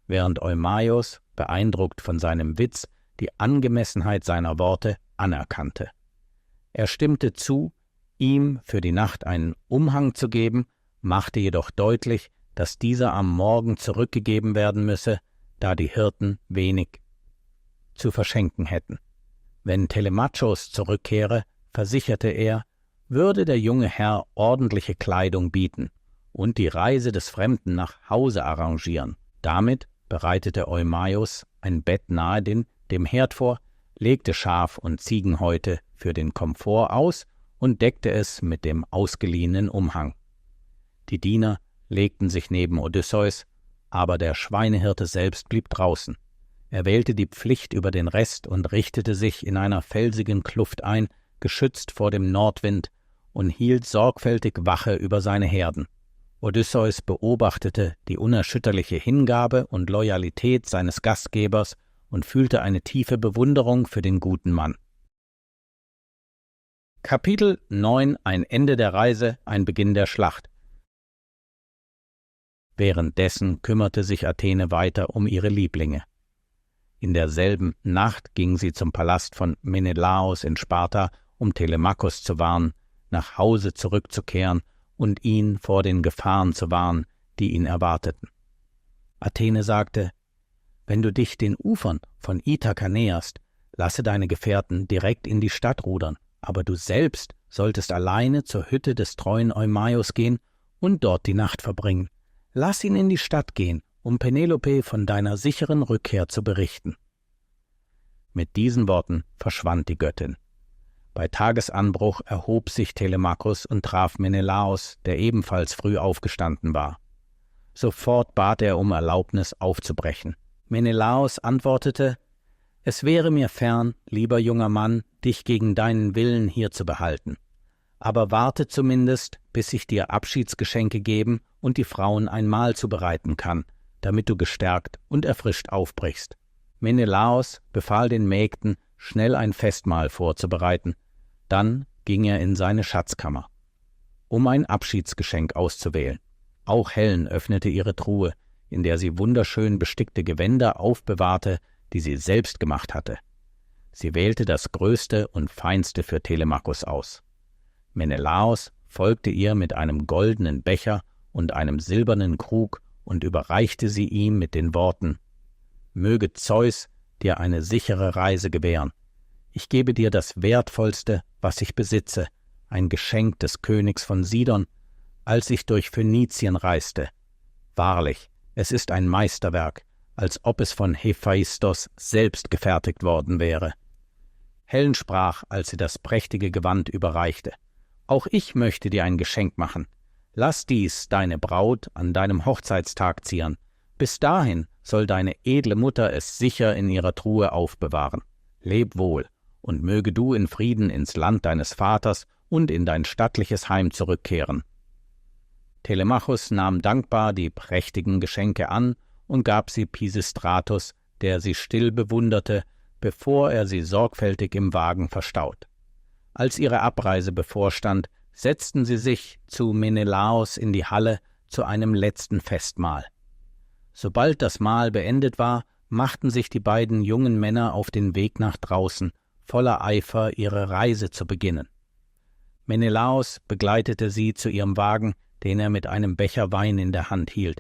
während Eumaios, beeindruckt von seinem Witz, die Angemessenheit seiner Worte anerkannte. Er stimmte zu, ihm für die Nacht einen Umhang zu geben, machte jedoch deutlich, dass dieser am Morgen zurückgegeben werden müsse, da die Hirten wenig zu verschenken hätten. Wenn Telemachos zurückkehre, versicherte er, würde der junge Herr ordentliche Kleidung bieten und die Reise des Fremden nach Hause arrangieren. Damit bereitete Eumaios ein Bett nahe dem Herd vor, legte Schaf- und Ziegenhäute für den Komfort aus und deckte es mit dem ausgeliehenen Umhang. Die Diener legten sich neben Odysseus, aber der Schweinehirte selbst blieb draußen. Er wählte die Pflicht über den Rest und richtete sich in einer felsigen Kluft ein, geschützt vor dem Nordwind, und hielt sorgfältig Wache über seine Herden. Odysseus beobachtete die unerschütterliche Hingabe und Loyalität seines Gastgebers und fühlte eine tiefe Bewunderung für den guten Mann. Kapitel 9: Ein Ende der Reise, ein Beginn der Schlacht. Währenddessen kümmerte sich Athene weiter um ihre Lieblinge. In derselben Nacht ging sie zum Palast von Menelaos in Sparta, um Telemachos zu warnen, nach Hause zurückzukehren und ihn vor den Gefahren zu warnen, die ihn erwarteten. Athene sagte: Wenn du dich den Ufern von Ithaka näherst, lasse deine Gefährten direkt in die Stadt rudern, aber du selbst solltest alleine zur Hütte des treuen Eumaios gehen und dort die Nacht verbringen. Lass ihn in die Stadt gehen, um Penelope von deiner sicheren Rückkehr zu berichten. Mit diesen Worten verschwand die Göttin. Bei Tagesanbruch erhob sich Telemachos und traf Menelaos, der ebenfalls früh aufgestanden war. Sofort bat er um Erlaubnis aufzubrechen. Menelaos antwortete: Es wäre mir fern, lieber junger Mann, dich gegen deinen Willen hier zu behalten. Aber warte zumindest, bis ich dir Abschiedsgeschenke geben und die Frauen ein Mahl zubereiten kann, damit du gestärkt und erfrischt aufbrichst. Menelaos befahl den Mägden, schnell ein Festmahl vorzubereiten. Dann ging er in seine Schatzkammer, um ein Abschiedsgeschenk auszuwählen. Auch Helen öffnete ihre Truhe, in der sie wunderschön bestickte Gewänder aufbewahrte, die sie selbst gemacht hatte. Sie wählte das Größte und Feinste für Telemachos aus. Menelaos folgte ihr mit einem goldenen Becher und einem silbernen Krug und überreichte sie ihm mit den Worten: Möge Zeus dir eine sichere Reise gewähren. Ich gebe dir das Wertvollste, was ich besitze, ein Geschenk des Königs von Sidon, als ich durch Phönizien reiste. Wahrlich, es ist ein Meisterwerk, als ob es von Hephaistos selbst gefertigt worden wäre. Helen sprach, als sie das prächtige Gewand überreichte: Auch ich möchte dir ein Geschenk machen. Lass dies deine Braut an deinem Hochzeitstag zieren. Bis dahin soll deine edle Mutter es sicher in ihrer Truhe aufbewahren. Leb wohl, und möge du in Frieden ins Land deines Vaters und in dein stattliches Heim zurückkehren. Telemachos nahm dankbar die prächtigen Geschenke an und gab sie Pisistratos, der sie still bewunderte, bevor er sie sorgfältig im Wagen verstaut. Als ihre Abreise bevorstand, setzten sie sich zu Menelaos in die Halle zu einem letzten Festmahl. Sobald das Mahl beendet war, machten sich die beiden jungen Männer auf den Weg nach draußen, voller Eifer ihre Reise zu beginnen. Menelaos begleitete sie zu ihrem Wagen, den er mit einem Becher Wein in der Hand hielt.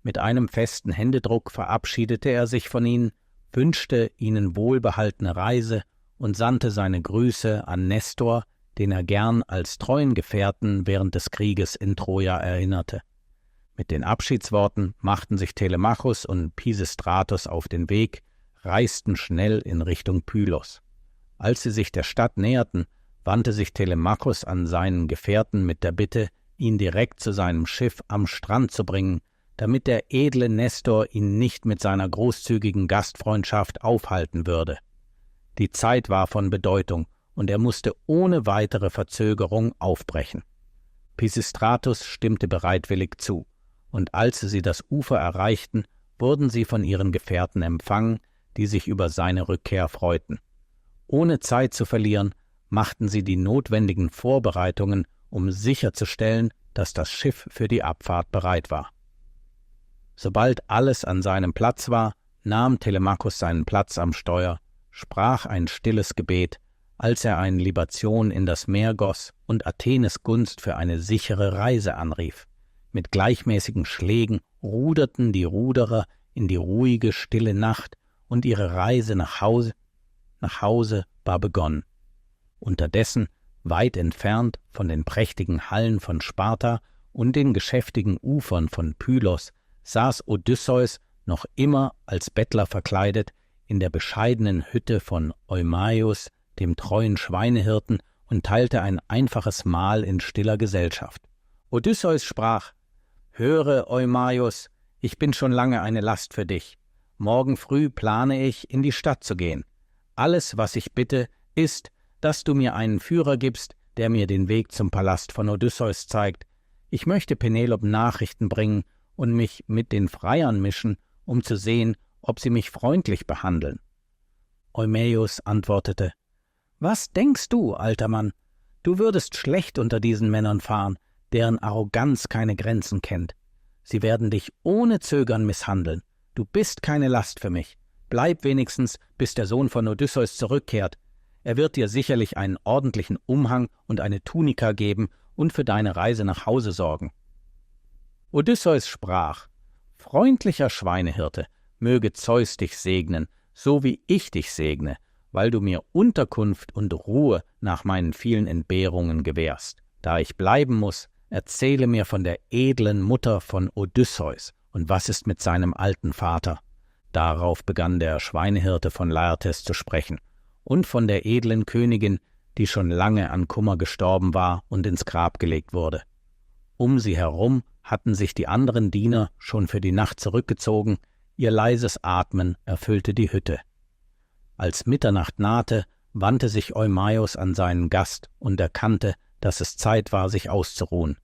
Mit einem festen Händedruck verabschiedete er sich von ihnen, wünschte ihnen wohlbehaltene Reise und sandte seine Grüße an Nestor, den er gern als treuen Gefährten während des Krieges in Troja erinnerte. Mit den Abschiedsworten machten sich Telemachos und Pisistratos auf den Weg, reisten schnell in Richtung Pylos. Als sie sich der Stadt näherten, wandte sich Telemachos an seinen Gefährten mit der Bitte, ihn direkt zu seinem Schiff am Strand zu bringen, damit der edle Nestor ihn nicht mit seiner großzügigen Gastfreundschaft aufhalten würde. Die Zeit war von Bedeutung, und er musste ohne weitere Verzögerung aufbrechen. Pisistratus stimmte bereitwillig zu, und als sie das Ufer erreichten, wurden sie von ihren Gefährten empfangen, die sich über seine Rückkehr freuten. Ohne Zeit zu verlieren, machten sie die notwendigen Vorbereitungen, um sicherzustellen, dass das Schiff für die Abfahrt bereit war. Sobald alles an seinem Platz war, nahm Telemachos seinen Platz am Steuer, sprach ein stilles Gebet, als er eine Libation in das Meer goss und Athenes Gunst für eine sichere Reise anrief. Mit gleichmäßigen Schlägen ruderten die Ruderer in die ruhige, stille Nacht, und ihre Reise nach Hause war begonnen. Unterdessen, weit entfernt von den prächtigen Hallen von Sparta und den geschäftigen Ufern von Pylos, saß Odysseus noch immer als Bettler verkleidet in der bescheidenen Hütte von Eumaios, dem treuen Schweinehirten, und teilte ein einfaches Mahl in stiller Gesellschaft. Odysseus sprach: »Höre, Eumaios, ich bin schon lange eine Last für dich. Morgen früh plane ich, in die Stadt zu gehen. Alles, was ich bitte, ist, dass du mir einen Führer gibst, der mir den Weg zum Palast von Odysseus zeigt. Ich möchte Penelope Nachrichten bringen und mich mit den Freiern mischen, um zu sehen, ob sie mich freundlich behandeln.« Eumaios antwortete: »Was denkst du, alter Mann? Du würdest schlecht unter diesen Männern fahren, deren Arroganz keine Grenzen kennt. Sie werden dich ohne Zögern misshandeln. Du bist keine Last für mich. Bleib wenigstens, bis der Sohn von Odysseus zurückkehrt. Er wird dir sicherlich einen ordentlichen Umhang und eine Tunika geben und für deine Reise nach Hause sorgen.« Odysseus sprach: »Freundlicher Schweinehirte, möge Zeus dich segnen, so wie ich dich segne, weil du mir Unterkunft und Ruhe nach meinen vielen Entbehrungen gewährst. Da ich bleiben muss, erzähle mir von der edlen Mutter von Odysseus, und was ist mit seinem alten Vater?« Darauf begann der Schweinehirte von Laertes zu sprechen, und von der edlen Königin, die schon lange an Kummer gestorben war und ins Grab gelegt wurde. Um sie herum hatten sich die anderen Diener schon für die Nacht zurückgezogen, ihr leises Atmen erfüllte die Hütte. Als Mitternacht nahte, wandte sich Eumaios an seinen Gast und erkannte, dass es Zeit war, sich auszuruhen.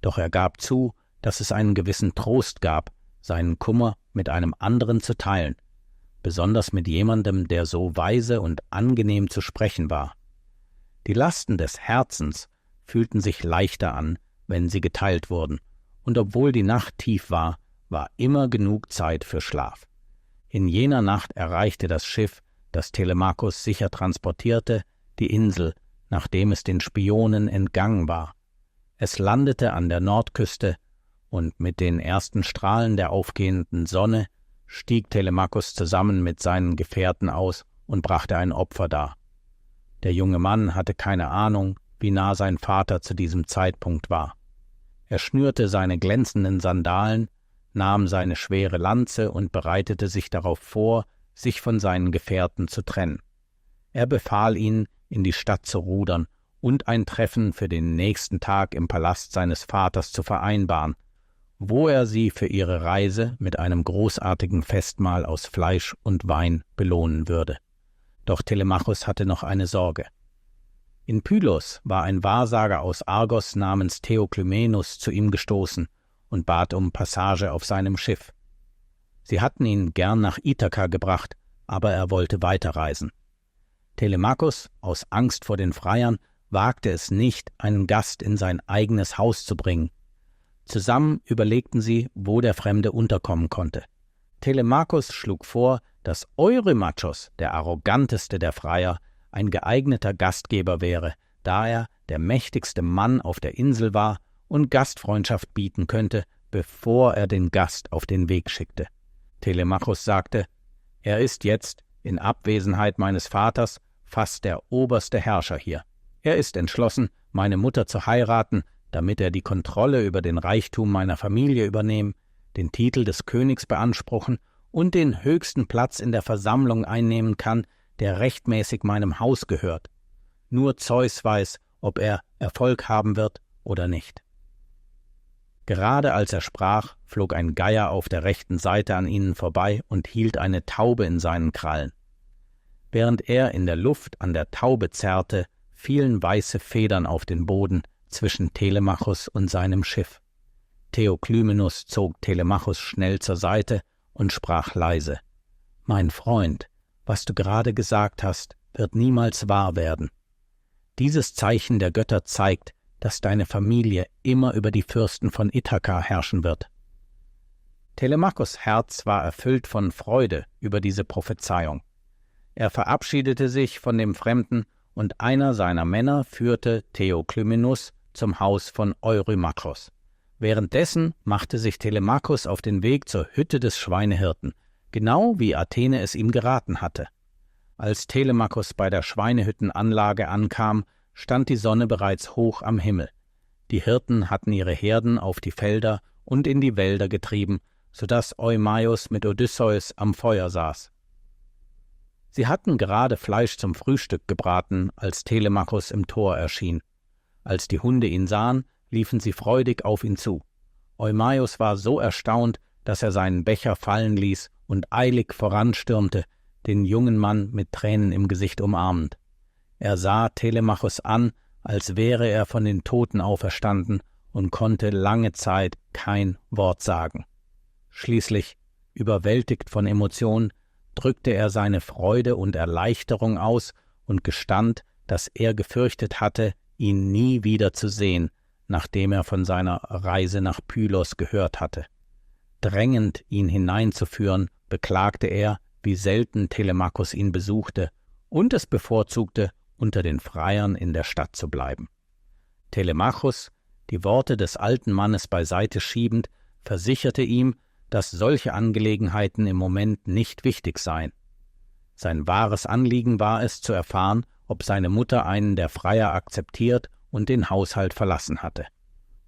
Doch er gab zu, dass es einen gewissen Trost gab, seinen Kummer mit einem anderen zu teilen, besonders mit jemandem, der so weise und angenehm zu sprechen war. Die Lasten des Herzens fühlten sich leichter an, wenn sie geteilt wurden, und obwohl die Nacht tief war, war immer genug Zeit für Schlaf. In jener Nacht erreichte das Schiff, das Telemachos sicher transportierte, die Insel, nachdem es den Spionen entgangen war. Es landete an der Nordküste, und mit den ersten Strahlen der aufgehenden Sonne stieg Telemachos zusammen mit seinen Gefährten aus und brachte ein Opfer dar. Der junge Mann hatte keine Ahnung, wie nah sein Vater zu diesem Zeitpunkt war. Er schnürte seine glänzenden Sandalen, nahm seine schwere Lanze und bereitete sich darauf vor, sich von seinen Gefährten zu trennen. Er befahl ihnen, in die Stadt zu rudern und ein Treffen für den nächsten Tag im Palast seines Vaters zu vereinbaren, wo er sie für ihre Reise mit einem großartigen Festmahl aus Fleisch und Wein belohnen würde. Doch Telemachos hatte noch eine Sorge. In Pylos war ein Wahrsager aus Argos namens Theoklymenus zu ihm gestoßen und bat um Passage auf seinem Schiff. Sie hatten ihn gern nach Ithaka gebracht, aber er wollte weiterreisen. Telemachos, aus Angst vor den Freiern, wagte es nicht, einen Gast in sein eigenes Haus zu bringen. Zusammen überlegten sie, wo der Fremde unterkommen konnte. Telemachos schlug vor, dass Eurymachos, der arroganteste der Freier, ein geeigneter Gastgeber wäre, da er der mächtigste Mann auf der Insel war und Gastfreundschaft bieten könnte, bevor er den Gast auf den Weg schickte. Telemachos sagte: »Er ist jetzt, in Abwesenheit meines Vaters, fast der oberste Herrscher hier. Er ist entschlossen, meine Mutter zu heiraten, damit er die Kontrolle über den Reichtum meiner Familie übernehmen, den Titel des Königs beanspruchen und den höchsten Platz in der Versammlung einnehmen kann, der rechtmäßig meinem Haus gehört. Nur Zeus weiß, ob er Erfolg haben wird oder nicht.« Gerade als er sprach, flog ein Geier auf der rechten Seite an ihnen vorbei und hielt eine Taube in seinen Krallen. Während er in der Luft an der Taube zerrte, fielen weiße Federn auf den Boden zwischen Telemachos und seinem Schiff. Theoklymenus zog Telemachos schnell zur Seite und sprach leise: »Mein Freund, was du gerade gesagt hast, wird niemals wahr werden. Dieses Zeichen der Götter zeigt, dass deine Familie immer über die Fürsten von Ithaka herrschen wird.« Telemachos' Herz war erfüllt von Freude über diese Prophezeiung. Er verabschiedete sich von dem Fremden, und einer seiner Männer führte Theoklymenus zum Haus von Eurymachos. Währenddessen machte sich Telemachos auf den Weg zur Hütte des Schweinehirten, genau wie Athene es ihm geraten hatte. Als Telemachos bei der Schweinehüttenanlage ankam, stand die Sonne bereits hoch am Himmel. Die Hirten hatten ihre Herden auf die Felder und in die Wälder getrieben, sodass Eumaios mit Odysseus am Feuer saß. Sie hatten gerade Fleisch zum Frühstück gebraten, als Telemachos im Tor erschien. Als die Hunde ihn sahen, liefen sie freudig auf ihn zu. Eumaios war so erstaunt, dass er seinen Becher fallen ließ und eilig voranstürmte, den jungen Mann mit Tränen im Gesicht umarmend. Er sah Telemachos an, als wäre er von den Toten auferstanden, und konnte lange Zeit kein Wort sagen. Schließlich, überwältigt von Emotionen, drückte er seine Freude und Erleichterung aus und gestand, dass er gefürchtet hatte, ihn nie wieder zu sehen, nachdem er von seiner Reise nach Pylos gehört hatte. Drängend, ihn hineinzuführen, beklagte er, wie selten Telemachos ihn besuchte und es bevorzugte, unter den Freiern in der Stadt zu bleiben. Telemachos, die Worte des alten Mannes beiseite schiebend, versicherte ihm, dass solche Angelegenheiten im Moment nicht wichtig seien. Sein wahres Anliegen war es, zu erfahren, ob seine Mutter einen der Freier akzeptiert und den Haushalt verlassen hatte.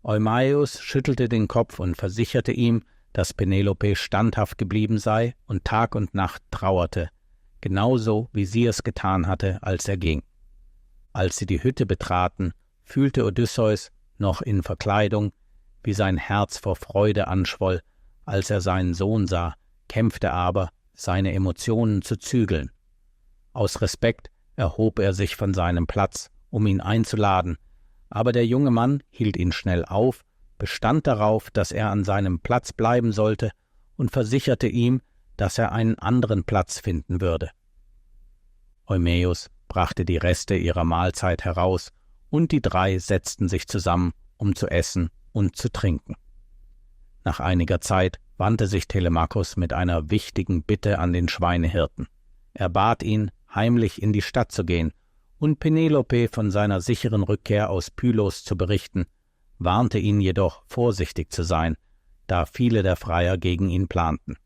Eumaios schüttelte den Kopf und versicherte ihm, dass Penelope standhaft geblieben sei und Tag und Nacht trauerte, genauso wie sie es getan hatte, als er ging. Als sie die Hütte betraten, fühlte Odysseus, noch in Verkleidung, wie sein Herz vor Freude anschwoll, als er seinen Sohn sah, kämpfte aber, seine Emotionen zu zügeln. Aus Respekt erhob er sich von seinem Platz, um ihn einzuladen, aber der junge Mann hielt ihn schnell auf, bestand darauf, dass er an seinem Platz bleiben sollte und versicherte ihm, dass er einen anderen Platz finden würde. Eumaios brachte die Reste ihrer Mahlzeit heraus, und die drei setzten sich zusammen, um zu essen und zu trinken. Nach einiger Zeit wandte sich Telemachos mit einer wichtigen Bitte an den Schweinehirten. Er bat ihn, heimlich in die Stadt zu gehen und Penelope von seiner sicheren Rückkehr aus Pylos zu berichten, warnte ihn jedoch, vorsichtig zu sein, da viele der Freier gegen ihn planten.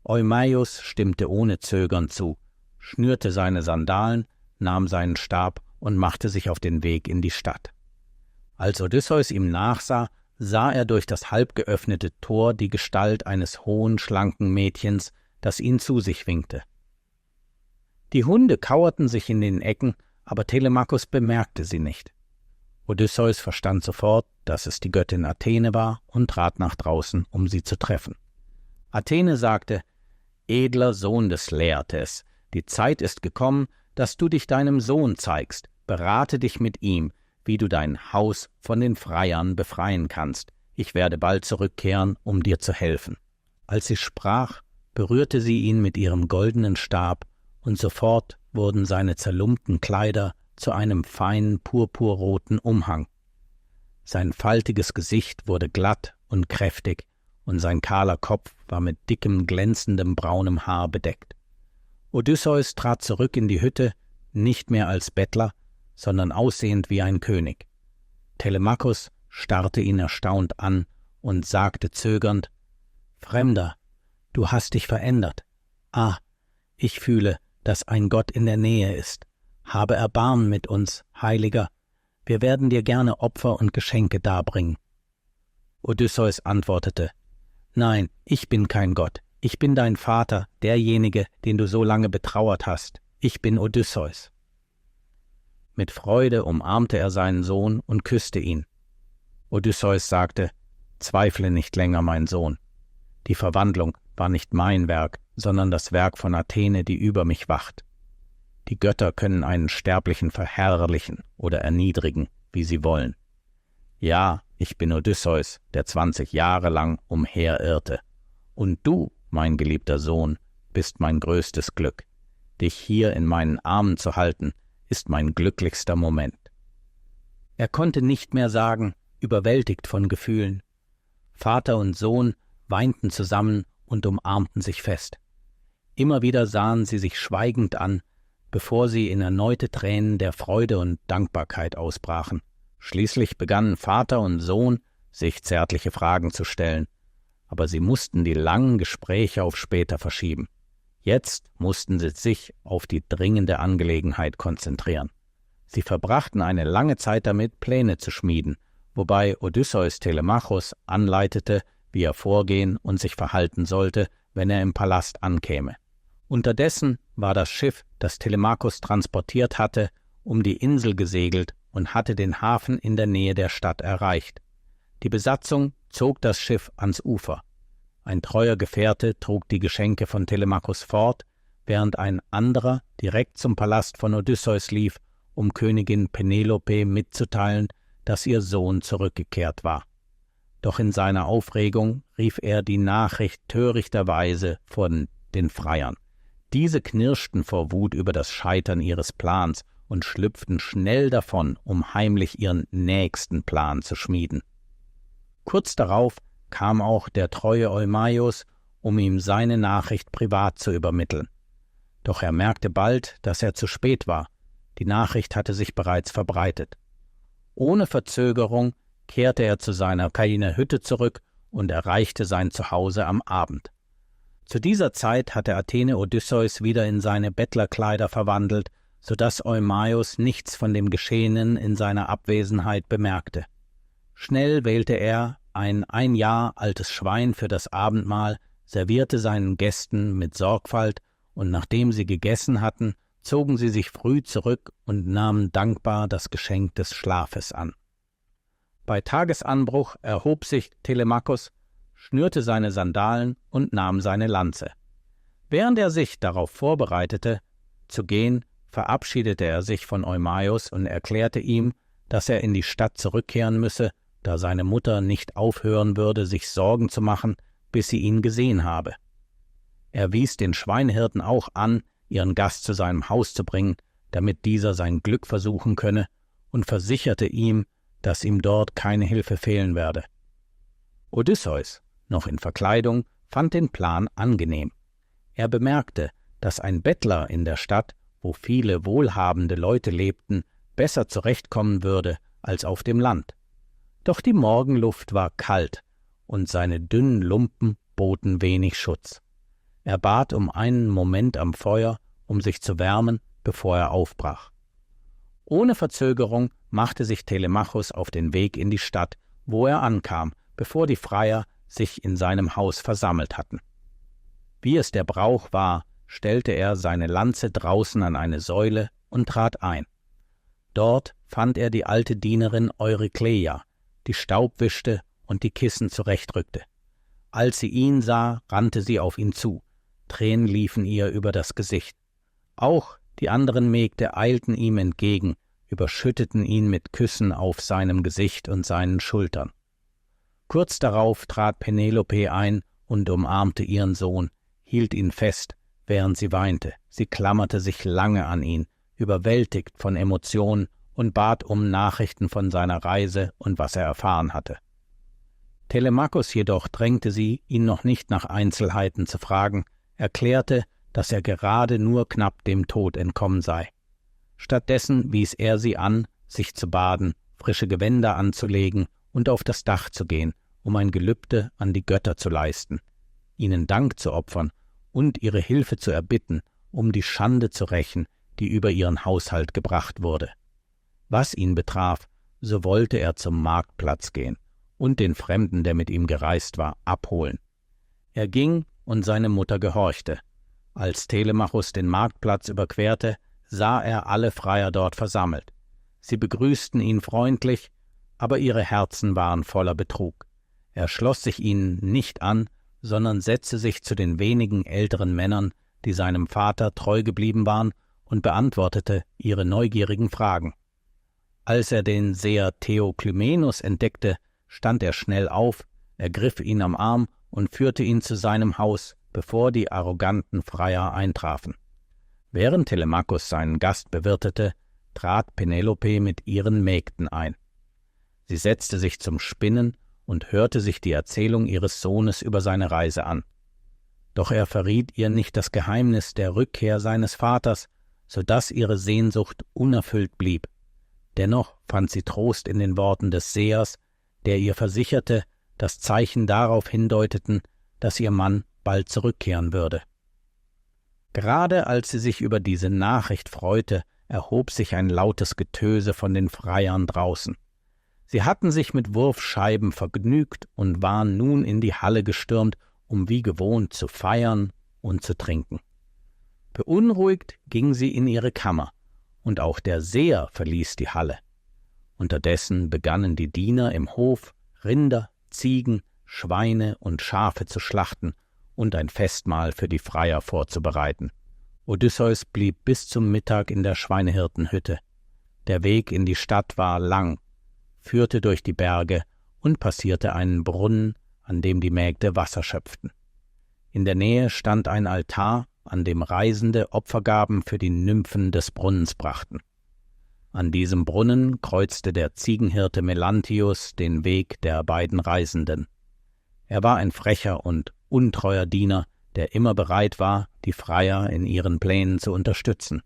Eumaios stimmte ohne Zögern zu, schnürte seine Sandalen, nahm seinen Stab und machte sich auf den Weg in die Stadt. Als Odysseus ihm nachsah, sah er durch das halb geöffnete Tor die Gestalt eines hohen, schlanken Mädchens, das ihn zu sich winkte. Die Hunde kauerten sich in den Ecken, aber Telemachos bemerkte sie nicht. Odysseus verstand sofort, dass es die Göttin Athene war und trat nach draußen, um sie zu treffen. Athene sagte: »Edler Sohn des Laertes, die Zeit ist gekommen, dass du dich deinem Sohn zeigst. Berate dich mit ihm, wie du dein Haus von den Freiern befreien kannst. Ich werde bald zurückkehren, um dir zu helfen.« Als sie sprach, berührte sie ihn mit ihrem goldenen Stab, und sofort wurden seine zerlumpten Kleider zu einem feinen purpurroten Umhang. Sein faltiges Gesicht wurde glatt und kräftig, und sein kahler Kopf war mit dickem, glänzendem braunem Haar bedeckt. Odysseus trat zurück in die Hütte, nicht mehr als Bettler, sondern aussehend wie ein König. Telemachos starrte ihn erstaunt an und sagte zögernd: »Fremder, du hast dich verändert. Ah, ich fühle, dass ein Gott in der Nähe ist. Habe Erbarmen mit uns, Heiliger. Wir werden dir gerne Opfer und Geschenke darbringen.« Odysseus antwortete: »Nein, ich bin kein Gott. Ich bin dein Vater, derjenige, den du so lange betrauert hast. ich bin Odysseus.« Mit Freude umarmte er seinen Sohn und küsste ihn. Odysseus sagte: »Zweifle nicht länger, mein Sohn. Die Verwandlung war nicht mein Werk, sondern das Werk von Athene, die über mich wacht. Die Götter können einen Sterblichen verherrlichen oder erniedrigen, wie sie wollen. Ja, ich bin Odysseus, der 20 Jahre lang umherirrte. Und du, mein geliebter Sohn, bist mein größtes Glück. Dich hier in meinen Armen zu halten, ist mein glücklichster Moment.« Er konnte nicht mehr sagen, überwältigt von Gefühlen. Vater und Sohn weinten zusammen und umarmten sich fest. Immer wieder sahen sie sich schweigend an, bevor sie in erneute Tränen der Freude und Dankbarkeit ausbrachen. Schließlich begannen Vater und Sohn, sich zärtliche Fragen zu stellen, aber sie mussten die langen Gespräche auf später verschieben. Jetzt mussten sie sich auf die dringende Angelegenheit konzentrieren. Sie verbrachten eine lange Zeit damit, Pläne zu schmieden, wobei Odysseus Telemachos anleitete, wie er vorgehen und sich verhalten sollte, wenn er im Palast ankäme. Unterdessen war das Schiff, das Telemachos transportiert hatte, um die Insel gesegelt und hatte den Hafen in der Nähe der Stadt erreicht. Die Besatzung zog das Schiff ans Ufer. Ein treuer Gefährte trug die Geschenke von Telemachos fort, während ein anderer direkt zum Palast von Odysseus lief, um Königin Penelope mitzuteilen, dass ihr Sohn zurückgekehrt war. Doch in seiner Aufregung rief er die Nachricht törichterweise von den Freiern. Diese knirschten vor Wut über das Scheitern ihres Plans und schlüpften schnell davon, um heimlich ihren nächsten Plan zu schmieden. Kurz darauf kam auch der treue Eumaios, um ihm seine Nachricht privat zu übermitteln. Doch er merkte bald, dass er zu spät war. Die Nachricht hatte sich bereits verbreitet. Ohne Verzögerung kehrte er zu seiner kleinen Hütte zurück und erreichte sein Zuhause am Abend. Zu dieser Zeit hatte Athene Odysseus wieder in seine Bettlerkleider verwandelt, sodass Eumaios nichts von dem Geschehenen in seiner Abwesenheit bemerkte. Schnell wählte er ein Jahr altes Schwein für das Abendmahl, servierte seinen Gästen mit Sorgfalt, und nachdem sie gegessen hatten, zogen sie sich früh zurück und nahmen dankbar das Geschenk des Schlafes an. Bei Tagesanbruch erhob sich Telemachos, schnürte seine Sandalen und nahm seine Lanze. Während er sich darauf vorbereitete, zu gehen, verabschiedete er sich von Eumaios und erklärte ihm, dass er in die Stadt zurückkehren müsse, da seine Mutter nicht aufhören würde, sich Sorgen zu machen, bis sie ihn gesehen habe. Er wies den Schweinhirten auch an, ihren Gast zu seinem Haus zu bringen, damit dieser sein Glück versuchen könne, und versicherte ihm, dass ihm dort keine Hilfe fehlen werde. Odysseus, noch in Verkleidung, fand den Plan angenehm. Er bemerkte, dass ein Bettler in der Stadt, wo viele wohlhabende Leute lebten, besser zurechtkommen würde als auf dem Land. Doch die Morgenluft war kalt, und seine dünnen Lumpen boten wenig Schutz. Er bat um einen Moment am Feuer, um sich zu wärmen, bevor er aufbrach. Ohne Verzögerung machte sich Telemachos auf den Weg in die Stadt, wo er ankam, bevor die Freier sich in seinem Haus versammelt hatten. Wie es der Brauch war, stellte er seine Lanze draußen an eine Säule und trat ein. Dort fand er die alte Dienerin Eurykleia, die Staub wischte und die Kissen zurechtrückte. Als sie ihn sah, rannte sie auf ihn zu. Tränen liefen ihr über das Gesicht. Auch die anderen Mägde eilten ihm entgegen, überschütteten ihn mit Küssen auf seinem Gesicht und seinen Schultern. Kurz darauf trat Penelope ein und umarmte ihren Sohn, hielt ihn fest, während sie weinte. Sie klammerte sich lange an ihn, überwältigt von Emotionen, und bat um Nachrichten von seiner Reise und was er erfahren hatte. Telemachos jedoch drängte sie, ihn noch nicht nach Einzelheiten zu fragen, erklärte, dass er gerade nur knapp dem Tod entkommen sei. Stattdessen wies er sie an, sich zu baden, frische Gewänder anzulegen und auf das Dach zu gehen, um ein Gelübde an die Götter zu leisten, ihnen Dank zu opfern und ihre Hilfe zu erbitten, um die Schande zu rächen, die über ihren Haushalt gebracht wurde. Was ihn betraf, so wollte er zum Marktplatz gehen und den Fremden, der mit ihm gereist war, abholen. Er ging, und seine Mutter gehorchte. Als Telemachus den Marktplatz überquerte, sah er alle Freier dort versammelt. Sie begrüßten ihn freundlich, aber ihre Herzen waren voller Betrug. Er schloss sich ihnen nicht an, sondern setzte sich zu den wenigen älteren Männern, die seinem Vater treu geblieben waren, und beantwortete ihre neugierigen Fragen. Als er den Seher Theoklymenus entdeckte, stand er schnell auf, ergriff ihn am Arm und führte ihn zu seinem Haus, bevor die arroganten Freier eintrafen. Während Telemachus seinen Gast bewirtete, trat Penelope mit ihren Mägden ein. Sie setzte sich zum Spinnen und hörte sich die Erzählung ihres Sohnes über seine Reise an. Doch er verriet ihr nicht das Geheimnis der Rückkehr seines Vaters, so dass ihre Sehnsucht unerfüllt blieb. Dennoch fand sie Trost in den Worten des Sehers, der ihr versicherte, dass Zeichen darauf hindeuteten, dass ihr Mann bald zurückkehren würde. Gerade als sie sich über diese Nachricht freute, erhob sich ein lautes Getöse von den Freiern draußen. Sie hatten sich mit Wurfscheiben vergnügt und waren nun in die Halle gestürmt, um wie gewohnt zu feiern und zu trinken. Beunruhigt ging sie in ihre Kammer, und auch der Seher verließ die Halle. Unterdessen begannen die Diener im Hof, Rinder, Ziegen, Schweine und Schafe zu schlachten und ein Festmahl für die Freier vorzubereiten. Odysseus blieb bis zum Mittag in der Schweinehirtenhütte. Der Weg in die Stadt war lang, führte durch die Berge und passierte einen Brunnen, an dem die Mägde Wasser schöpften. In der Nähe stand ein Altar, an dem Reisende Opfergaben für die Nymphen des Brunnens brachten. An diesem Brunnen kreuzte der Ziegenhirte Melanthius den Weg der beiden Reisenden. Er war ein frecher und untreuer Diener, der immer bereit war, die Freier in ihren Plänen zu unterstützen.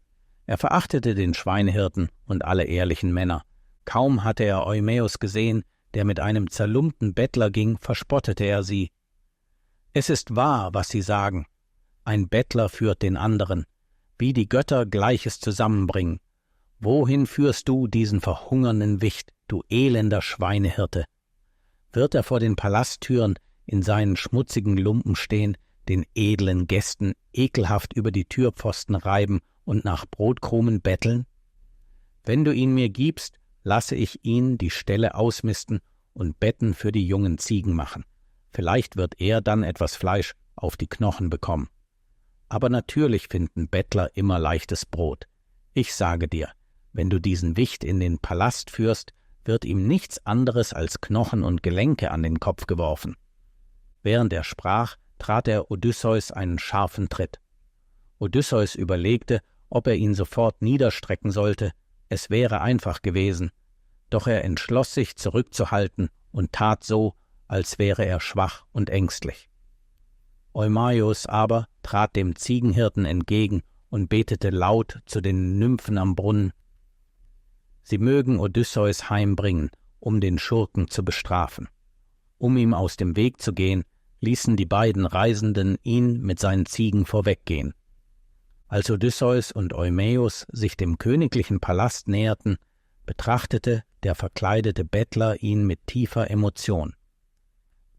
Er verachtete den Schweinehirten und alle ehrlichen Männer. Kaum hatte er Eumäus gesehen, der mit einem zerlumpten Bettler ging, verspottete er sie. »Es ist wahr, was sie sagen. Ein Bettler führt den anderen. Wie die Götter Gleiches zusammenbringen. Wohin führst du diesen verhungernden Wicht, du elender Schweinehirte? Wird er vor den Palasttüren in seinen schmutzigen Lumpen stehen, den edlen Gästen ekelhaft über die Türpfosten reiben und nach Brotkrumen betteln? Wenn du ihn mir gibst, lasse ich ihn die Ställe ausmisten und Betten für die jungen Ziegen machen. Vielleicht wird er dann etwas Fleisch auf die Knochen bekommen. Aber natürlich finden Bettler immer leichtes Brot. Ich sage dir, wenn du diesen Wicht in den Palast führst, wird ihm nichts anderes als Knochen und Gelenke an den Kopf geworfen.« Während er sprach, trat er Odysseus einen scharfen Tritt. Odysseus überlegte, ob er ihn sofort niederstrecken sollte. Es wäre einfach gewesen. Doch er entschloss sich, zurückzuhalten und tat so, als wäre er schwach und ängstlich. Eumäus aber trat dem Ziegenhirten entgegen und betete laut zu den Nymphen am Brunnen. Sie mögen Odysseus heimbringen, um den Schurken zu bestrafen. Um ihm aus dem Weg zu gehen, ließen die beiden Reisenden ihn mit seinen Ziegen vorweggehen. Als Odysseus und Eumäus sich dem königlichen Palast näherten, betrachtete der verkleidete Bettler ihn mit tiefer Emotion.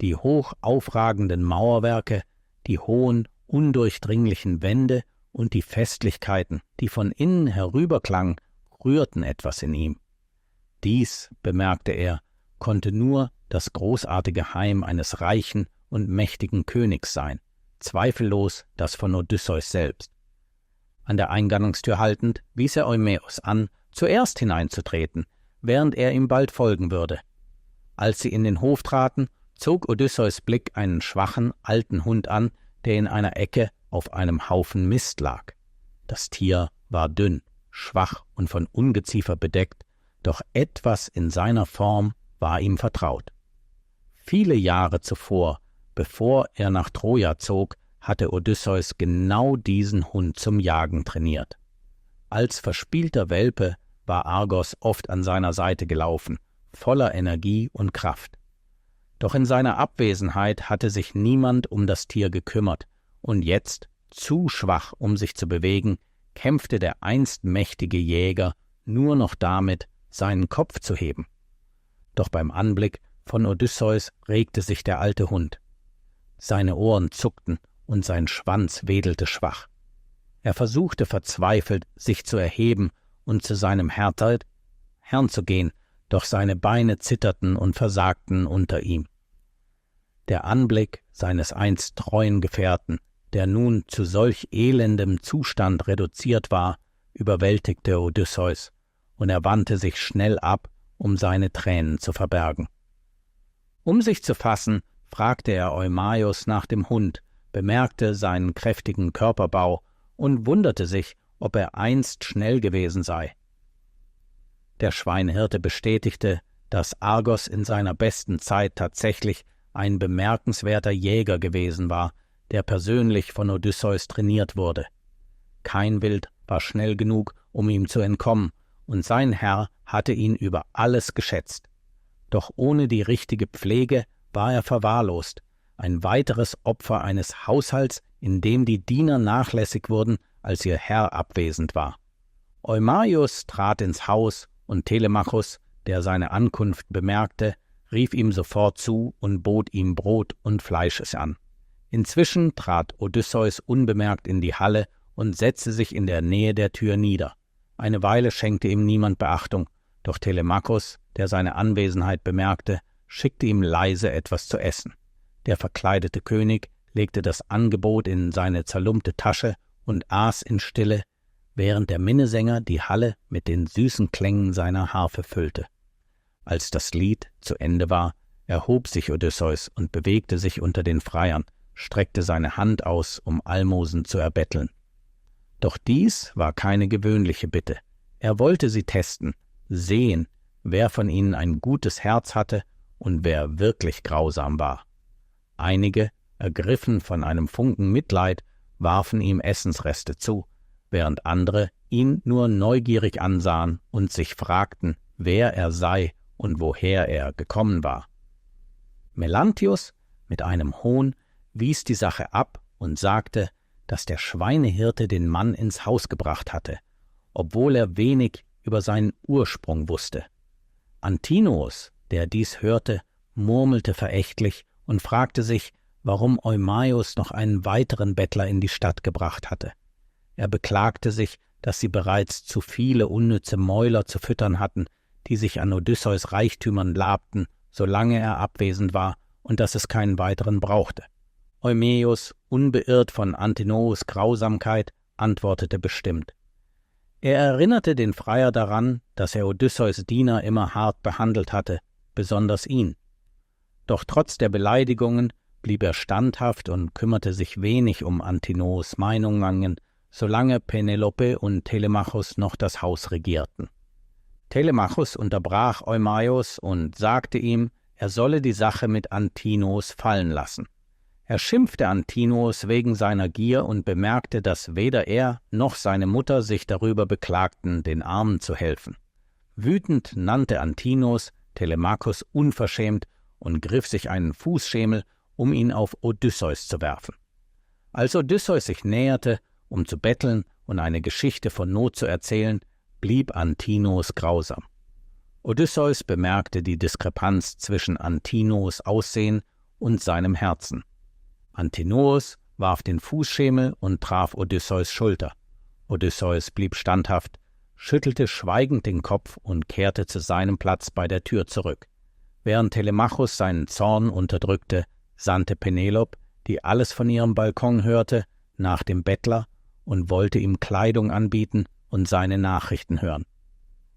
Die hoch aufragenden Mauerwerke, die hohen, undurchdringlichen Wände und die Festlichkeiten, die von innen herüberklangen, rührten etwas in ihm. Dies, bemerkte er, konnte nur das großartige Heim eines reichen und mächtigen Königs sein, zweifellos das von Odysseus selbst. An der Eingangstür haltend, wies er Eumäus an, zuerst hineinzutreten, während er ihm bald folgen würde. Als sie in den Hof traten, zog Odysseus Blick einen schwachen, alten Hund an, der in einer Ecke auf einem Haufen Mist lag. Das Tier war dünn, schwach und von Ungeziefer bedeckt, doch etwas in seiner Form war ihm vertraut. Viele Jahre zuvor, bevor er nach Troja zog, hatte Odysseus genau diesen Hund zum Jagen trainiert. Als verspielter Welpe war Argos oft an seiner Seite gelaufen, voller Energie und Kraft. Doch in seiner Abwesenheit hatte sich niemand um das Tier gekümmert, und jetzt, zu schwach, um sich zu bewegen, kämpfte der einst mächtige Jäger nur noch damit, seinen Kopf zu heben. Doch beim Anblick von Odysseus regte sich der alte Hund. Seine Ohren zuckten und sein Schwanz wedelte schwach. Er versuchte verzweifelt, sich zu erheben und zu seinem Herrn zu gehen, doch seine Beine zitterten und versagten unter ihm. Der Anblick seines einst treuen Gefährten, der nun zu solch elendem Zustand reduziert war, überwältigte Odysseus, und er wandte sich schnell ab, um seine Tränen zu verbergen. Um sich zu fassen, fragte er Eumaios nach dem Hund, bemerkte seinen kräftigen Körperbau und wunderte sich, ob er einst schnell gewesen sei. Der Schweinhirte bestätigte, dass Argos in seiner besten Zeit tatsächlich ein bemerkenswerter Jäger gewesen war, der persönlich von Odysseus trainiert wurde. Kein Wild war schnell genug, um ihm zu entkommen, und sein Herr hatte ihn über alles geschätzt. Doch ohne die richtige Pflege war er verwahrlost, ein weiteres Opfer eines Haushalts, in dem die Diener nachlässig wurden, als ihr Herr abwesend war. Eumaios trat ins Haus, und Telemachos, der seine Ankunft bemerkte, rief ihm sofort zu und bot ihm Brot und Fleisch an. Inzwischen trat Odysseus unbemerkt in die Halle und setzte sich in der Nähe der Tür nieder. Eine Weile schenkte ihm niemand Beachtung, doch Telemachos, der seine Anwesenheit bemerkte, schickte ihm leise etwas zu essen. Der verkleidete König legte das Angebot in seine zerlumpte Tasche und aß in Stille, während der Minnesänger die Halle mit den süßen Klängen seiner Harfe füllte. Als das Lied zu Ende war, erhob sich Odysseus und bewegte sich unter den Freiern, streckte seine Hand aus, um Almosen zu erbetteln. Doch dies war keine gewöhnliche Bitte. Er wollte sie testen, sehen, wer von ihnen ein gutes Herz hatte und wer wirklich grausam war. Einige, ergriffen von einem Funken Mitleid, warfen ihm Essensreste zu, während andere ihn nur neugierig ansahen und sich fragten, wer er sei und woher er gekommen war. Melanthius mit einem Hohn wies die Sache ab und sagte, dass der Schweinehirte den Mann ins Haus gebracht hatte, obwohl er wenig über seinen Ursprung wusste. Antinoos, der dies hörte, murmelte verächtlich und fragte sich, warum Eumaios noch einen weiteren Bettler in die Stadt gebracht hatte. Er beklagte sich, dass sie bereits zu viele unnütze Mäuler zu füttern hatten, die sich an Odysseus Reichtümern labten, solange er abwesend war, und dass es keinen weiteren brauchte. Eumaios, unbeirrt von Antinoos Grausamkeit, antwortete bestimmt. Er erinnerte den Freier daran, dass er Odysseus Diener immer hart behandelt hatte, besonders ihn. Doch trotz der Beleidigungen blieb er standhaft und kümmerte sich wenig um Antinoos Meinungen, solange Penelope und Telemachos noch das Haus regierten. Telemachos unterbrach Eumaios und sagte ihm, er solle die Sache mit Antinoos fallen lassen. Er schimpfte Antinoos wegen seiner Gier und bemerkte, dass weder er noch seine Mutter sich darüber beklagten, den Armen zu helfen. Wütend nannte Antinoos Telemachos unverschämt und griff sich einen Fußschemel, um ihn auf Odysseus zu werfen. Als Odysseus sich näherte, um zu betteln und eine Geschichte von Not zu erzählen, blieb Antinoos grausam. Odysseus bemerkte die Diskrepanz zwischen Antinoos Aussehen und seinem Herzen. Antinoos warf den Fußschemel und traf Odysseus Schulter. Odysseus blieb standhaft, schüttelte schweigend den Kopf und kehrte zu seinem Platz bei der Tür zurück. Während Telemachos seinen Zorn unterdrückte, sandte Penelope, die alles von ihrem Balkon hörte, nach dem Bettler und wollte ihm Kleidung anbieten und seine Nachrichten hören.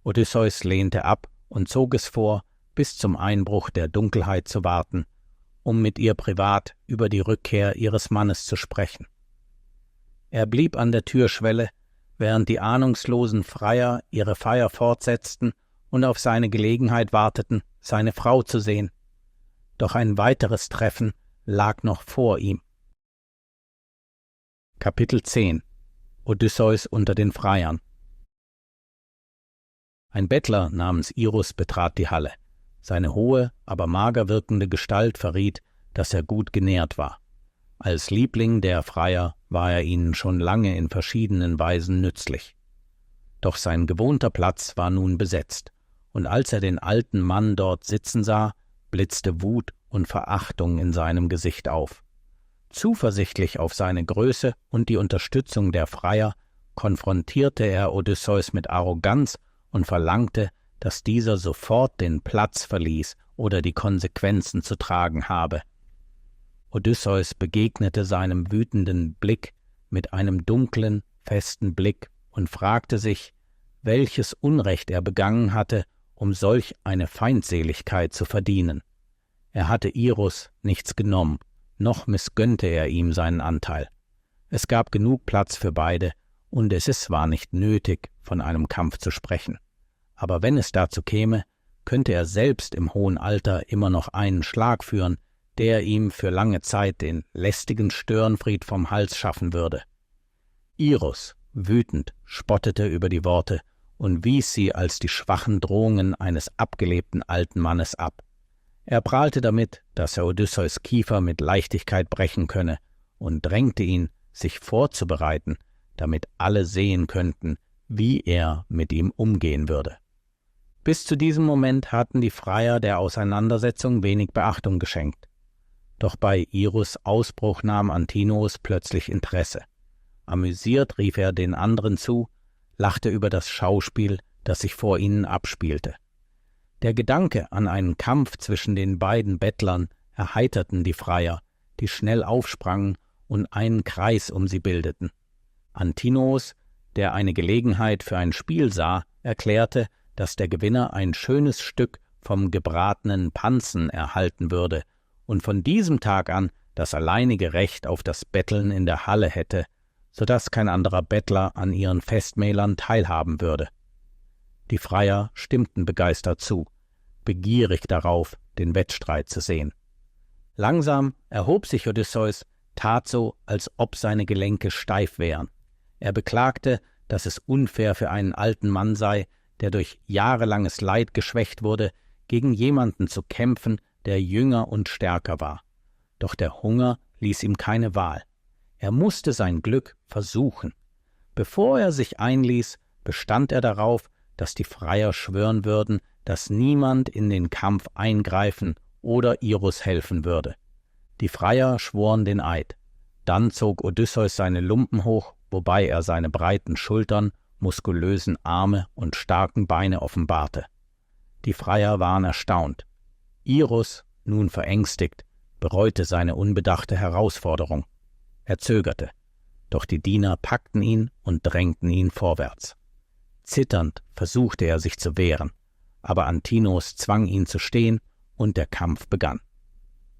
Odysseus lehnte ab und zog es vor, bis zum Einbruch der Dunkelheit zu warten, um mit ihr privat über die Rückkehr ihres Mannes zu sprechen. Er blieb an der Türschwelle, während die ahnungslosen Freier ihre Feier fortsetzten und auf seine Gelegenheit warteten, seine Frau zu sehen. Doch ein weiteres Treffen lag noch vor ihm. Kapitel 10 Odysseus unter den Freiern. Ein Bettler namens Iros betrat die Halle. Seine hohe, aber mager wirkende Gestalt verriet, dass er gut genährt war. Als Liebling der Freier war er ihnen schon lange in verschiedenen Weisen nützlich. Doch sein gewohnter Platz war nun besetzt, und als er den alten Mann dort sitzen sah, blitzte Wut und Verachtung in seinem Gesicht auf. Zuversichtlich auf seine Größe und die Unterstützung der Freier konfrontierte er Odysseus mit Arroganz und verlangte, dass dieser sofort den Platz verließ oder die Konsequenzen zu tragen habe. Odysseus begegnete seinem wütenden Blick mit einem dunklen, festen Blick und fragte sich, welches Unrecht er begangen hatte, um solch eine Feindseligkeit zu verdienen. Er hatte Iros nichts genommen, noch missgönnte er ihm seinen Anteil. Es gab genug Platz für beide, und es ist zwar nicht nötig, von einem Kampf zu sprechen. Aber wenn es dazu käme, könnte er selbst im hohen Alter immer noch einen Schlag führen, der ihm für lange Zeit den lästigen Störenfried vom Hals schaffen würde. Iros, wütend, spottete über die Worte und wies sie als die schwachen Drohungen eines abgelebten alten Mannes ab. Er prahlte damit, dass er Odysseus Kiefer mit Leichtigkeit brechen könne, und drängte ihn, sich vorzubereiten, damit alle sehen könnten, wie er mit ihm umgehen würde. Bis zu diesem Moment hatten die Freier der Auseinandersetzung wenig Beachtung geschenkt. Doch bei Iros Ausbruch nahm Antinoos plötzlich Interesse. Amüsiert rief er den anderen zu, lachte über das Schauspiel, das sich vor ihnen abspielte. Der Gedanke an einen Kampf zwischen den beiden Bettlern erheiterten die Freier, die schnell aufsprangen und einen Kreis um sie bildeten. Antinoos, der eine Gelegenheit für ein Spiel sah, erklärte, dass der Gewinner ein schönes Stück vom gebratenen Pansen erhalten würde und von diesem Tag an das alleinige Recht auf das Betteln in der Halle hätte, sodass kein anderer Bettler an ihren Festmählern teilhaben würde. Die Freier stimmten begeistert zu, begierig darauf, den Wettstreit zu sehen. Langsam erhob sich Odysseus, tat so, als ob seine Gelenke steif wären. Er beklagte, dass es unfair für einen alten Mann sei, der durch jahrelanges Leid geschwächt wurde, gegen jemanden zu kämpfen, der jünger und stärker war. Doch der Hunger ließ ihm keine Wahl. Er musste sein Glück versuchen. Bevor er sich einließ, bestand er darauf, dass die Freier schwören würden, dass niemand in den Kampf eingreifen oder Iros helfen würde. Die Freier schworen den Eid. Dann zog Odysseus seine Lumpen hoch, wobei er seine breiten Schultern, muskulösen Arme und starken Beine offenbarte. Die Freier waren erstaunt. Iros, nun verängstigt, bereute seine unbedachte Herausforderung. Er zögerte, doch die Diener packten ihn und drängten ihn vorwärts. Zitternd versuchte er sich zu wehren, aber Antinoos zwang ihn zu stehen und der Kampf begann.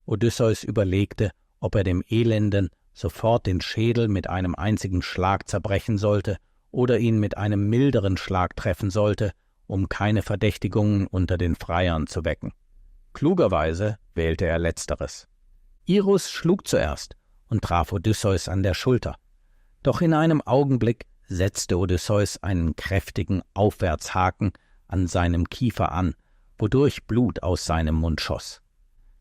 Odysseus überlegte, ob er dem Elenden sofort den Schädel mit einem einzigen Schlag zerbrechen sollte oder ihn mit einem milderen Schlag treffen sollte, um keine Verdächtigungen unter den Freiern zu wecken. Klugerweise wählte er Letzteres. Iros schlug zuerst und traf Odysseus an der Schulter. Doch in einem Augenblick setzte Odysseus einen kräftigen Aufwärtshaken an seinem Kiefer an, wodurch Blut aus seinem Mund schoss.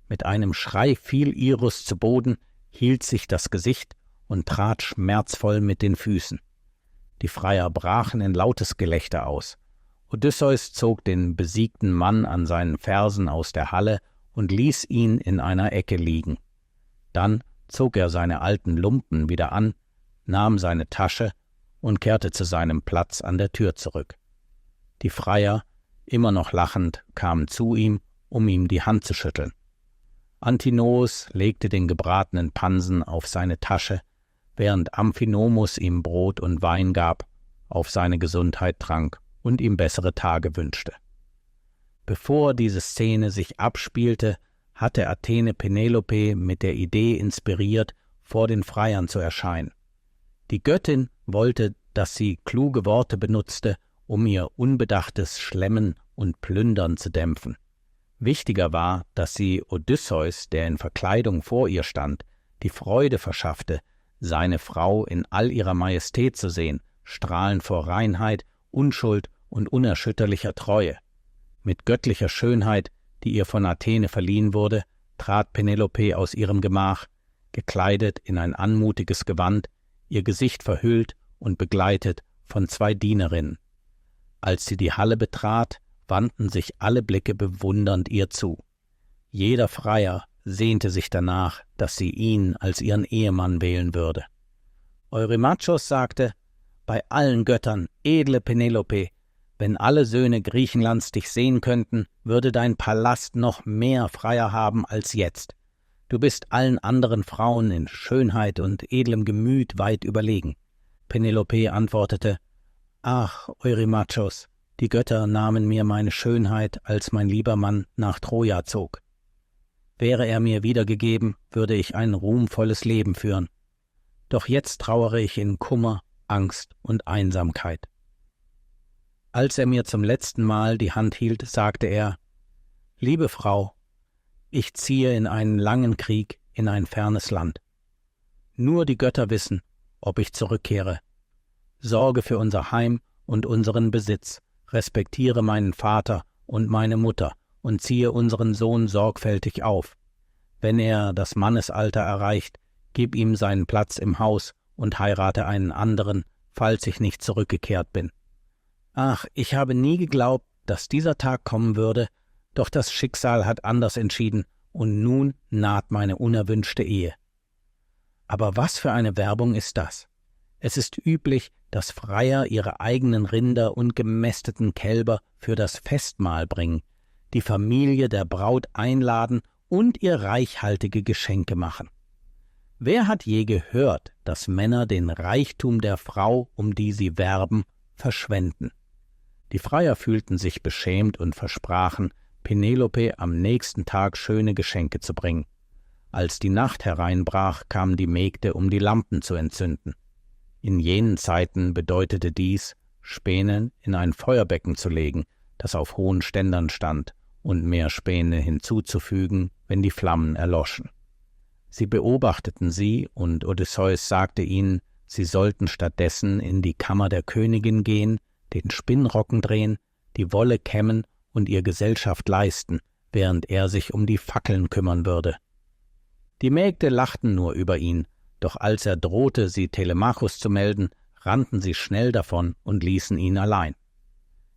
Mit einem Schrei fiel Iros zu Boden, hielt sich das Gesicht und trat schmerzvoll mit den Füßen. Die Freier brachen in lautes Gelächter aus. Odysseus zog den besiegten Mann an seinen Fersen aus der Halle und ließ ihn in einer Ecke liegen. Dann zog er seine alten Lumpen wieder an, nahm seine Tasche und kehrte zu seinem Platz an der Tür zurück. Die Freier, immer noch lachend, kamen zu ihm, um ihm die Hand zu schütteln. Antinoos legte den gebratenen Pansen auf seine Tasche, während Amphinomus ihm Brot und Wein gab, auf seine Gesundheit trank und ihm bessere Tage wünschte. Bevor diese Szene sich abspielte, hatte Athene Penelope mit der Idee inspiriert, vor den Freiern zu erscheinen. Die Göttin wollte, dass sie kluge Worte benutzte, um ihr unbedachtes Schlemmen und Plündern zu dämpfen. Wichtiger war, dass sie Odysseus, der in Verkleidung vor ihr stand, die Freude verschaffte, seine Frau in all ihrer Majestät zu sehen, strahlend vor Reinheit, Unschuld und unerschütterlicher Treue. Mit göttlicher Schönheit, die ihr von Athene verliehen wurde, trat Penelope aus ihrem Gemach, gekleidet in ein anmutiges Gewand, ihr Gesicht verhüllt und begleitet von 2 Dienerinnen. Als sie die Halle betrat, wandten sich alle Blicke bewundernd ihr zu. Jeder Freier sehnte sich danach, dass sie ihn als ihren Ehemann wählen würde. Eurymachos sagte: »Bei allen Göttern, edle Penelope, wenn alle Söhne Griechenlands dich sehen könnten, würde dein Palast noch mehr Freier haben als jetzt. Du bist allen anderen Frauen in Schönheit und edlem Gemüt weit überlegen.« Penelope antwortete: »Ach, Eurymachos, die Götter nahmen mir meine Schönheit, als mein lieber Mann nach Troja zog. Wäre er mir wiedergegeben, würde ich ein ruhmvolles Leben führen. Doch jetzt trauere ich in Kummer, Angst und Einsamkeit.« Als er mir zum letzten Mal die Hand hielt, sagte er: »Liebe Frau, ich ziehe in einen langen Krieg in ein fernes Land. Nur die Götter wissen, ob ich zurückkehre. Sorge für unser Heim und unseren Besitz, respektiere meinen Vater und meine Mutter und ziehe unseren Sohn sorgfältig auf. Wenn er das Mannesalter erreicht, gib ihm seinen Platz im Haus und heirate einen anderen, falls ich nicht zurückgekehrt bin. Ach, ich habe nie geglaubt, dass dieser Tag kommen würde, doch das Schicksal hat anders entschieden und nun naht meine unerwünschte Ehe.« Aber was für eine Werbung ist das? Es ist üblich, dass Freier ihre eigenen Rinder und gemästeten Kälber für das Festmahl bringen, die Familie der Braut einladen und ihr reichhaltige Geschenke machen. Wer hat je gehört, dass Männer den Reichtum der Frau, um die sie werben, verschwenden? Die Freier fühlten sich beschämt und versprachen, Penelope am nächsten Tag schöne Geschenke zu bringen. Als die Nacht hereinbrach, kamen die Mägde, um die Lampen zu entzünden. In jenen Zeiten bedeutete dies, Späne in ein Feuerbecken zu legen, das auf hohen Ständern stand, und mehr Späne hinzuzufügen, wenn die Flammen erloschen. Sie beobachteten sie, und Odysseus sagte ihnen, sie sollten stattdessen in die Kammer der Königin gehen, den Spinnrocken drehen, die Wolle kämmen und ihr Gesellschaft leisten, während er sich um die Fackeln kümmern würde. Die Mägde lachten nur über ihn, doch als er drohte, sie Telemachos zu melden, rannten sie schnell davon und ließen ihn allein.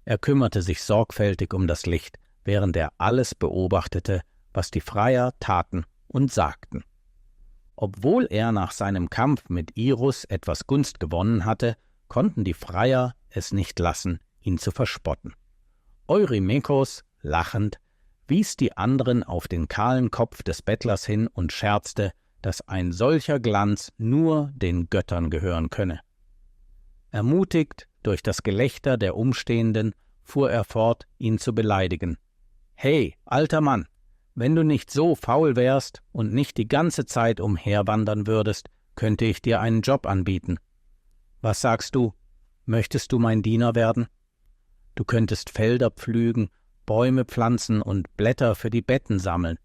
Er kümmerte sich sorgfältig um das Licht, während er alles beobachtete, was die Freier taten und sagten. Obwohl er nach seinem Kampf mit Iris etwas Gunst gewonnen hatte, konnten die Freier es nicht lassen, ihn zu verspotten. Eurymachos, lachend, wies die anderen auf den kahlen Kopf des Bettlers hin und scherzte, dass ein solcher Glanz nur den Göttern gehören könne. Ermutigt durch das Gelächter der Umstehenden, fuhr er fort, ihn zu beleidigen. »Hey, alter Mann, wenn du nicht so faul wärst und nicht die ganze Zeit umherwandern würdest, könnte ich dir einen Job anbieten. Was sagst du? Möchtest du mein Diener werden? Du könntest Felder pflügen, Bäume pflanzen und Blätter für die Betten sammeln.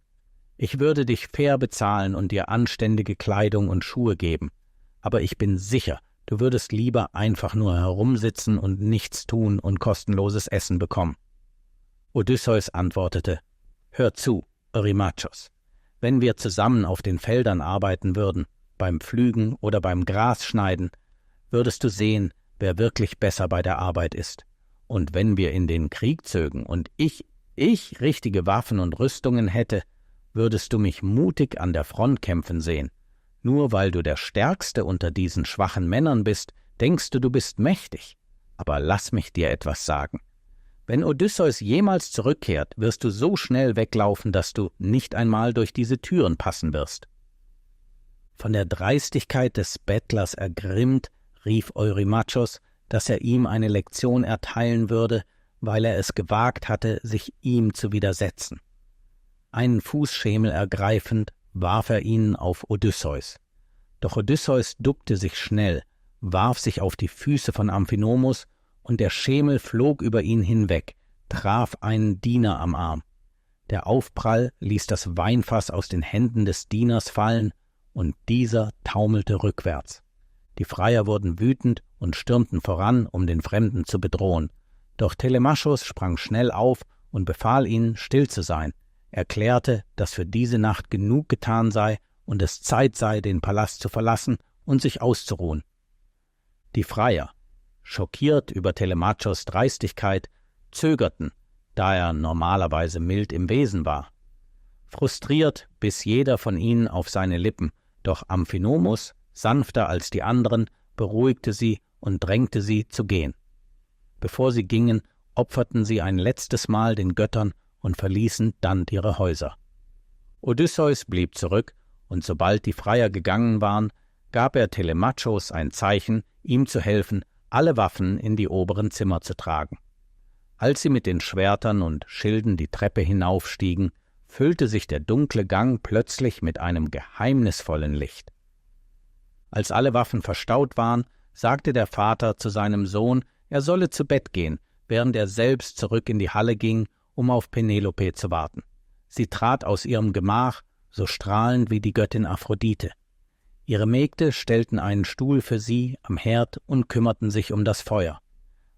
Ich würde dich fair bezahlen und dir anständige Kleidung und Schuhe geben. Aber ich bin sicher, du würdest lieber einfach nur herumsitzen und nichts tun und kostenloses Essen bekommen.« Odysseus antwortete: »Hör zu, Eurymachos, wenn wir zusammen auf den Feldern arbeiten würden, beim Pflügen oder beim Grasschneiden, würdest du sehen, wer wirklich besser bei der Arbeit ist. Und wenn wir in den Krieg zögen und ich richtige Waffen und Rüstungen hätte, würdest du mich mutig an der Front kämpfen sehen. Nur weil du der Stärkste unter diesen schwachen Männern bist, denkst du, du bist mächtig. Aber lass mich dir etwas sagen. Wenn Odysseus jemals zurückkehrt, wirst du so schnell weglaufen, dass du nicht einmal durch diese Türen passen wirst.« Von der Dreistigkeit des Bettlers ergrimmt, rief Eurymachos, dass er ihm eine Lektion erteilen würde, weil er es gewagt hatte, sich ihm zu widersetzen. Einen Fußschemel ergreifend, warf er ihn auf Odysseus. Doch Odysseus duckte sich schnell, warf sich auf die Füße von Amphinomos, und der Schemel flog über ihn hinweg, traf einen Diener am Arm. Der Aufprall ließ das Weinfass aus den Händen des Dieners fallen, und dieser taumelte rückwärts. Die Freier wurden wütend und stürmten voran, um den Fremden zu bedrohen. Doch Telemachos sprang schnell auf und befahl ihnen, still zu sein, erklärte, dass für diese Nacht genug getan sei und es Zeit sei, den Palast zu verlassen und sich auszuruhen. Die Freier, schockiert über Telemachos Dreistigkeit, zögerten, da er normalerweise mild im Wesen war. Frustriert biss jeder von ihnen auf seine Lippen, doch Amphinomus, sanfter als die anderen, beruhigte sie und drängte sie zu gehen. Bevor sie gingen, opferten sie ein letztes Mal den Göttern und verließen dann ihre Häuser. Odysseus blieb zurück, und sobald die Freier gegangen waren, gab er Telemachos ein Zeichen, ihm zu helfen, alle Waffen in die oberen Zimmer zu tragen. Als sie mit den Schwertern und Schilden die Treppe hinaufstiegen, füllte sich der dunkle Gang plötzlich mit einem geheimnisvollen Licht. Als alle Waffen verstaut waren, sagte der Vater zu seinem Sohn, er solle zu Bett gehen, während er selbst zurück in die Halle ging, um auf Penelope zu warten. Sie trat aus ihrem Gemach, so strahlend wie die Göttin Aphrodite. Ihre Mägde stellten einen Stuhl für sie am Herd und kümmerten sich um das Feuer.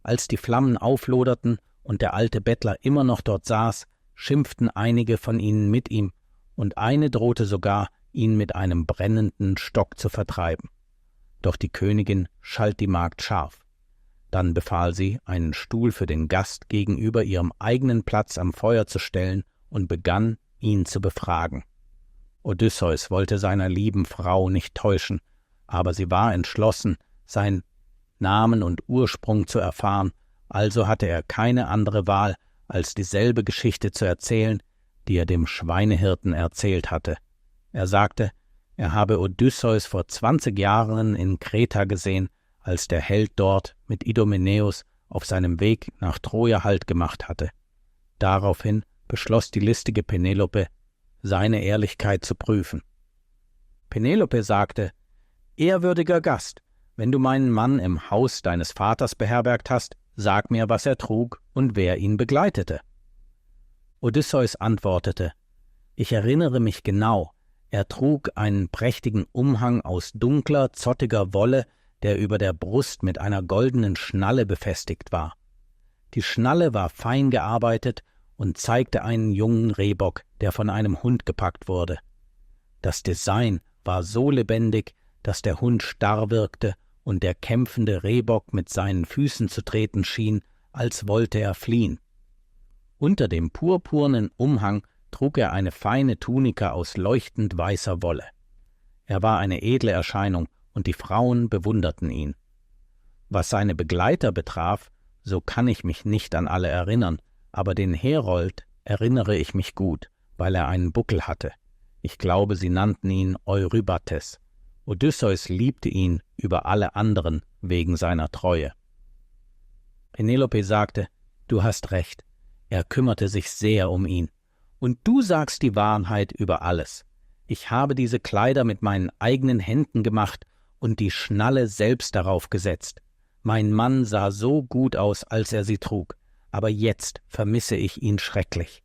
Als die Flammen aufloderten und der alte Bettler immer noch dort saß, schimpften einige von ihnen mit ihm, und eine drohte sogar, ihn mit einem brennenden Stock zu vertreiben. Doch die Königin schalt die Magd scharf. Dann befahl sie, einen Stuhl für den Gast gegenüber ihrem eigenen Platz am Feuer zu stellen und begann, ihn zu befragen. Odysseus wollte seiner lieben Frau nicht täuschen, aber sie war entschlossen, seinen Namen und Ursprung zu erfahren, also hatte er keine andere Wahl, als dieselbe Geschichte zu erzählen, die er dem Schweinehirten erzählt hatte. Er sagte, er habe Odysseus vor 20 Jahren in Kreta gesehen, als der Held dort mit Idomeneus auf seinem Weg nach Troja Halt gemacht hatte. Daraufhin beschloss die listige Penelope, seine Ehrlichkeit zu prüfen. Penelope sagte, »Ehrwürdiger Gast, wenn du meinen Mann im Haus deines Vaters beherbergt hast, sag mir, was er trug und wer ihn begleitete.« Odysseus antwortete, »Ich erinnere mich genau, er trug einen prächtigen Umhang aus dunkler, zottiger Wolle, der über der Brust mit einer goldenen Schnalle befestigt war. Die Schnalle war fein gearbeitet und zeigte einen jungen Rehbock, der von einem Hund gepackt wurde. Das Design war so lebendig, dass der Hund starr wirkte und der kämpfende Rehbock mit seinen Füßen zu treten schien, als wollte er fliehen. Unter dem purpurnen Umhang trug er eine feine Tunika aus leuchtend weißer Wolle. Er war eine edle Erscheinung, und die Frauen bewunderten ihn. Was seine Begleiter betraf, so kann ich mich nicht an alle erinnern, aber den Herold erinnere ich mich gut, weil er einen Buckel hatte. Ich glaube, sie nannten ihn Eurybates. Odysseus liebte ihn über alle anderen wegen seiner Treue. Penelope sagte, »Du hast recht, er kümmerte sich sehr um ihn. Und du sagst die Wahrheit über alles. Ich habe diese Kleider mit meinen eigenen Händen gemacht und die Schnalle selbst darauf gesetzt. Mein Mann sah so gut aus, als er sie trug, aber jetzt vermisse ich ihn schrecklich.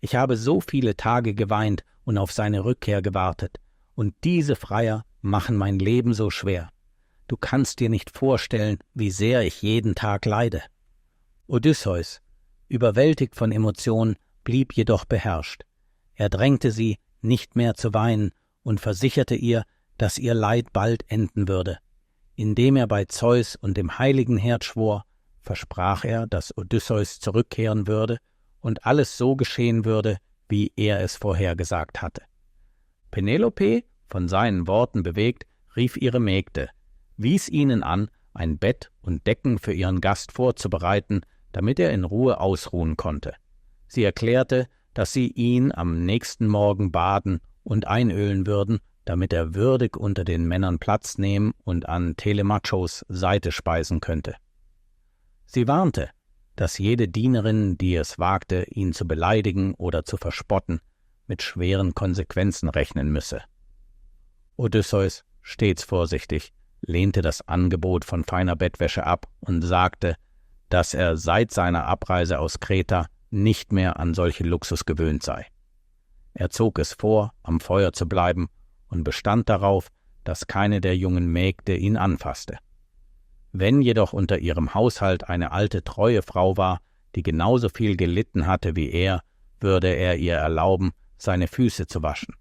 Ich habe so viele Tage geweint und auf seine Rückkehr gewartet, und diese Freier machen mein Leben so schwer. Du kannst dir nicht vorstellen, wie sehr ich jeden Tag leide.« Odysseus, überwältigt von Emotionen, blieb jedoch beherrscht. Er drängte sie, nicht mehr zu weinen, und versicherte ihr, dass ihr Leid bald enden würde. Indem er bei Zeus und dem heiligen Herd schwor, versprach er, dass Odysseus zurückkehren würde und alles so geschehen würde, wie er es vorhergesagt hatte. Penelope, von seinen Worten bewegt, rief ihre Mägde, wies ihnen an, ein Bett und Decken für ihren Gast vorzubereiten, damit er in Ruhe ausruhen konnte. Sie erklärte, dass sie ihn am nächsten Morgen baden und einölen würden, damit er würdig unter den Männern Platz nehmen und an Telemachos Seite speisen könnte. Sie warnte, dass jede Dienerin, die es wagte, ihn zu beleidigen oder zu verspotten, mit schweren Konsequenzen rechnen müsse. Odysseus, stets vorsichtig, lehnte das Angebot von feiner Bettwäsche ab und sagte, dass er seit seiner Abreise aus Kreta nicht mehr an solche Luxus gewöhnt sei. Er zog es vor, am Feuer zu bleiben, und bestand darauf, dass keine der jungen Mägde ihn anfasste. Wenn jedoch unter ihrem Haushalt eine alte, treue Frau war, die genauso viel gelitten hatte wie er, würde er ihr erlauben, seine Füße zu waschen.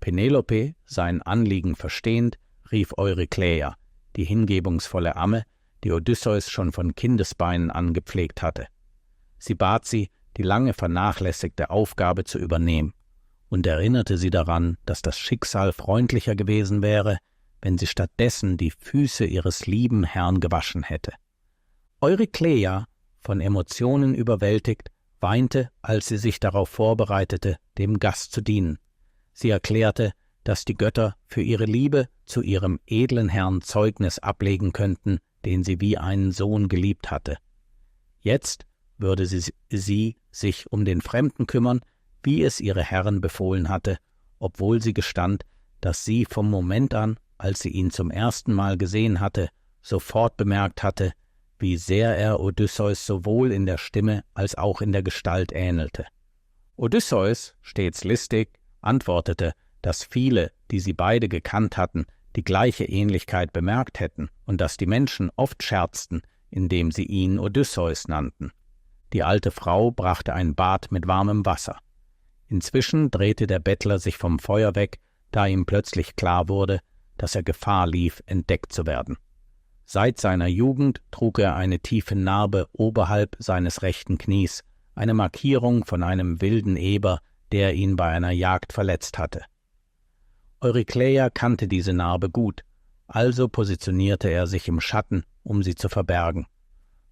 Penelope, sein Anliegen verstehend, rief Eurykleia, die hingebungsvolle Amme, die Odysseus schon von Kindesbeinen an gepflegt hatte. Sie bat sie, die lange vernachlässigte Aufgabe zu übernehmen. und erinnerte sie daran, dass das Schicksal freundlicher gewesen wäre, wenn sie stattdessen die Füße ihres lieben Herrn gewaschen hätte. Eurykleia, von Emotionen überwältigt, weinte, als sie sich darauf vorbereitete, dem Gast zu dienen. Sie erklärte, dass die Götter für ihre Liebe zu ihrem edlen Herrn Zeugnis ablegen könnten, den sie wie einen Sohn geliebt hatte. Jetzt würde sie sich um den Fremden kümmern, wie es ihre Herrin befohlen hatte, obwohl sie gestand, dass sie vom Moment an, als sie ihn zum ersten Mal gesehen hatte, sofort bemerkt hatte, wie sehr er Odysseus sowohl in der Stimme als auch in der Gestalt ähnelte. Odysseus, stets listig, antwortete, dass viele, die sie beide gekannt hatten, die gleiche Ähnlichkeit bemerkt hätten und dass die Menschen oft scherzten, indem sie ihn Odysseus nannten. Die alte Frau brachte ein Bad mit warmem Wasser. Inzwischen drehte der Bettler sich vom Feuer weg, da ihm plötzlich klar wurde, dass er Gefahr lief, entdeckt zu werden. Seit seiner Jugend trug er eine tiefe Narbe oberhalb seines rechten Knies, eine Markierung von einem wilden Eber, der ihn bei einer Jagd verletzt hatte. Eurykleia kannte diese Narbe gut, also positionierte er sich im Schatten, um sie zu verbergen.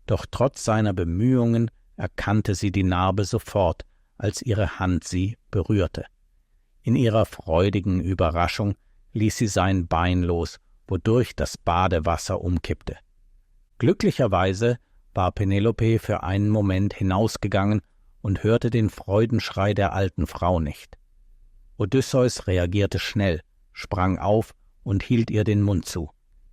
Doch trotz seiner Bemühungen erkannte sie die Narbe sofort, als ihre Hand sie berührte. In ihrer freudigen Überraschung ließ sie sein Bein los, wodurch das Badewasser umkippte. Glücklicherweise war Penelope für einen Moment hinausgegangen und hörte den Freudenschrei der alten Frau nicht. Odysseus reagierte schnell, sprang auf und hielt ihr den Mund zu.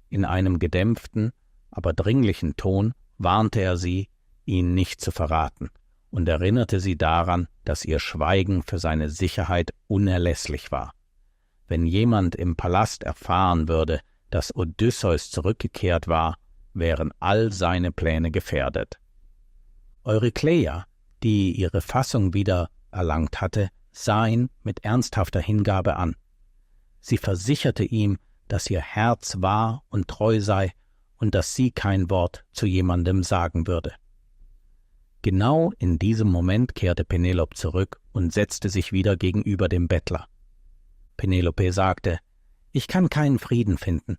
In einem gedämpften, aber dringlichen Ton warnte er sie, ihn nicht zu verraten, und erinnerte sie daran, dass ihr Schweigen für seine Sicherheit unerlässlich war. Wenn jemand im Palast erfahren würde, dass Odysseus zurückgekehrt war, wären all seine Pläne gefährdet. Eurykleia, die ihre Fassung wieder erlangt hatte, sah ihn mit ernsthafter Hingabe an. Sie versicherte ihm, dass ihr Herz wahr und treu sei und dass sie kein Wort zu jemandem sagen würde. Genau in diesem Moment kehrte Penelope zurück und setzte sich wieder gegenüber dem Bettler. Penelope sagte: »Ich kann keinen Frieden finden.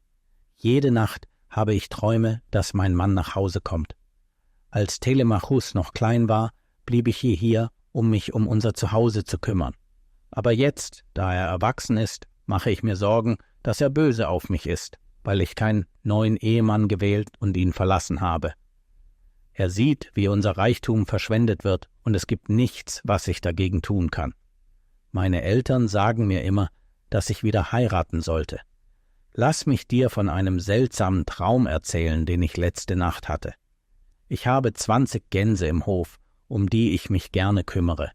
Jede Nacht habe ich Träume, dass mein Mann nach Hause kommt. Als Telemachus noch klein war, blieb ich hier, um mich um unser Zuhause zu kümmern. Aber jetzt, da er erwachsen ist, mache ich mir Sorgen, dass er böse auf mich ist, weil ich keinen neuen Ehemann gewählt und ihn verlassen habe. Er sieht, wie unser Reichtum verschwendet wird, und es gibt nichts, was ich dagegen tun kann. Meine Eltern sagen mir immer, dass ich wieder heiraten sollte. Lass mich dir von einem seltsamen Traum erzählen, den ich letzte Nacht hatte. Ich habe 20 Gänse im Hof, um die ich mich gerne kümmere.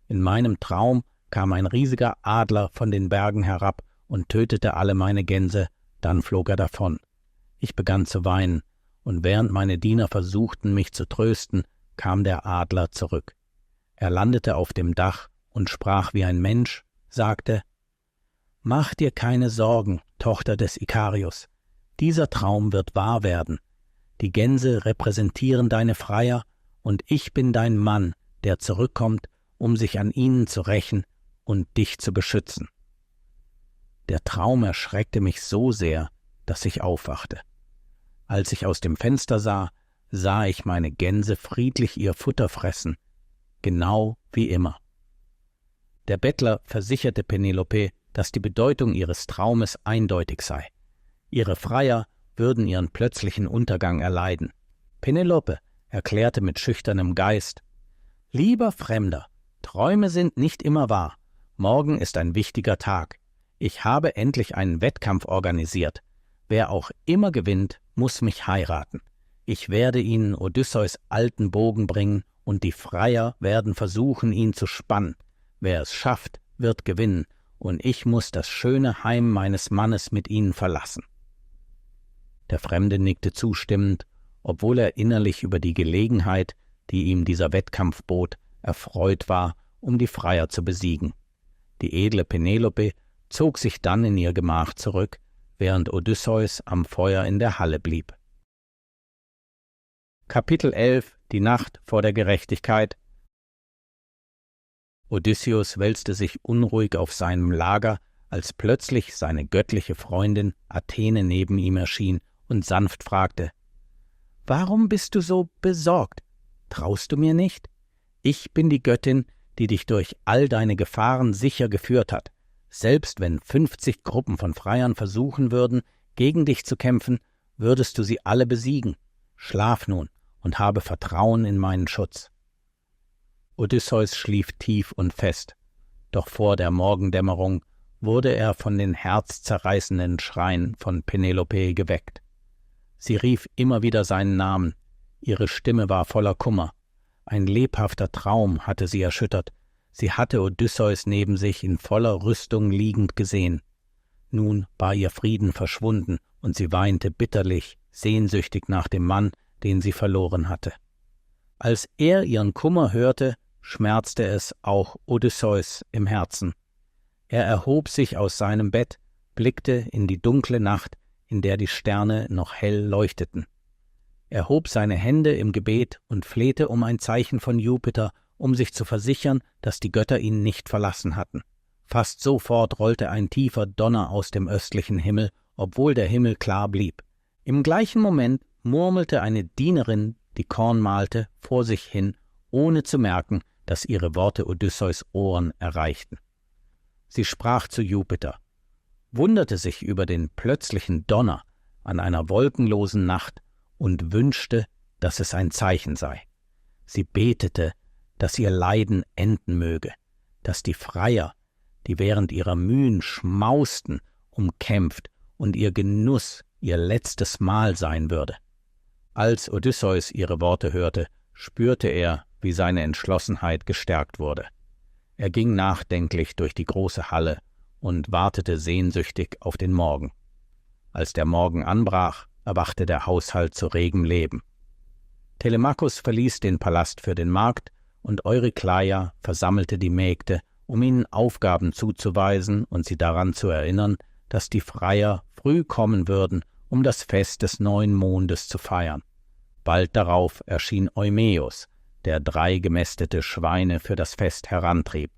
In meinem Traum kam ein riesiger Adler von den Bergen herab und tötete alle meine Gänse, dann flog er davon. Ich begann zu weinen, und während meine Diener versuchten, mich zu trösten, kam der Adler zurück. Er landete auf dem Dach und sprach wie ein Mensch, sagte: »Mach dir keine Sorgen, Tochter des Ikarios. Dieser Traum wird wahr werden. Die Gänse repräsentieren deine Freier, und ich bin dein Mann, der zurückkommt, um sich an ihnen zu rächen und dich zu beschützen.« Der Traum erschreckte mich so sehr, dass ich aufwachte. Als ich aus dem Fenster sah ich meine Gänse friedlich ihr Futter fressen, genau wie immer. Der Bettler versicherte Penelope, dass die Bedeutung ihres Traumes eindeutig sei. Ihre Freier würden ihren plötzlichen Untergang erleiden. Penelope erklärte mit schüchternem Geist: »Lieber Fremder, Träume sind nicht immer wahr. Morgen ist ein wichtiger Tag. Ich habe endlich einen Wettkampf organisiert. Wer auch immer gewinnt, muss mich heiraten. Ich werde ihnen Odysseus alten Bogen bringen, und die Freier werden versuchen, ihn zu spannen. Wer es schafft, wird gewinnen, und ich muss das schöne Heim meines Mannes mit ihnen verlassen.« Der Fremde nickte zustimmend, obwohl er innerlich über die Gelegenheit, die ihm dieser Wettkampf bot, erfreut war, um die Freier zu besiegen. Die edle Penelope zog sich dann in ihr Gemach zurück, während Odysseus am Feuer in der Halle blieb. Kapitel 11 – Die Nacht vor der Gerechtigkeit. Odysseus wälzte sich unruhig auf seinem Lager, als plötzlich seine göttliche Freundin Athene neben ihm erschien und sanft fragte: »Warum bist du so besorgt? Traust du mir nicht? Ich bin die Göttin, die dich durch all deine Gefahren sicher geführt hat. Selbst wenn 50 Gruppen von Freiern versuchen würden, gegen dich zu kämpfen, würdest du sie alle besiegen. Schlaf nun und habe Vertrauen in meinen Schutz.« Odysseus schlief tief und fest, doch vor der Morgendämmerung wurde er von den herzzerreißenden Schreien von Penelope geweckt. Sie rief immer wieder seinen Namen, ihre Stimme war voller Kummer. Ein lebhafter Traum hatte sie erschüttert. Sie hatte Odysseus neben sich in voller Rüstung liegend gesehen. Nun war ihr Frieden verschwunden und sie weinte bitterlich, sehnsüchtig nach dem Mann, den sie verloren hatte. Als er ihren Kummer hörte, schmerzte es auch Odysseus im Herzen. Er erhob sich aus seinem Bett, blickte in die dunkle Nacht, in der die Sterne noch hell leuchteten. Er hob seine Hände im Gebet und flehte um ein Zeichen von Jupiter, um sich zu versichern, dass die Götter ihn nicht verlassen hatten. Fast sofort rollte ein tiefer Donner aus dem östlichen Himmel, obwohl der Himmel klar blieb. Im gleichen Moment murmelte eine Dienerin, die Korn mahlte, vor sich hin, ohne zu merken, dass ihre Worte Odysseus Ohren erreichten. Sie sprach zu Jupiter, wunderte sich über den plötzlichen Donner an einer wolkenlosen Nacht und wünschte, dass es ein Zeichen sei. Sie betete, dass ihr Leiden enden möge, dass die Freier, die während ihrer Mühen schmausten, umkämpft und ihr Genuss ihr letztes Mahl sein würde. Als Odysseus ihre Worte hörte, spürte er, wie seine Entschlossenheit gestärkt wurde. Er ging nachdenklich durch die große Halle und wartete sehnsüchtig auf den Morgen. Als der Morgen anbrach, erwachte der Haushalt zu regem Leben. Telemachos verließ den Palast für den Markt und Eurykleia versammelte die Mägde, um ihnen Aufgaben zuzuweisen und sie daran zu erinnern, dass die Freier früh kommen würden, um das Fest des neuen Mondes zu feiern. Bald darauf erschien Eumäos, der 3 gemästete Schweine für das Fest herantrieb.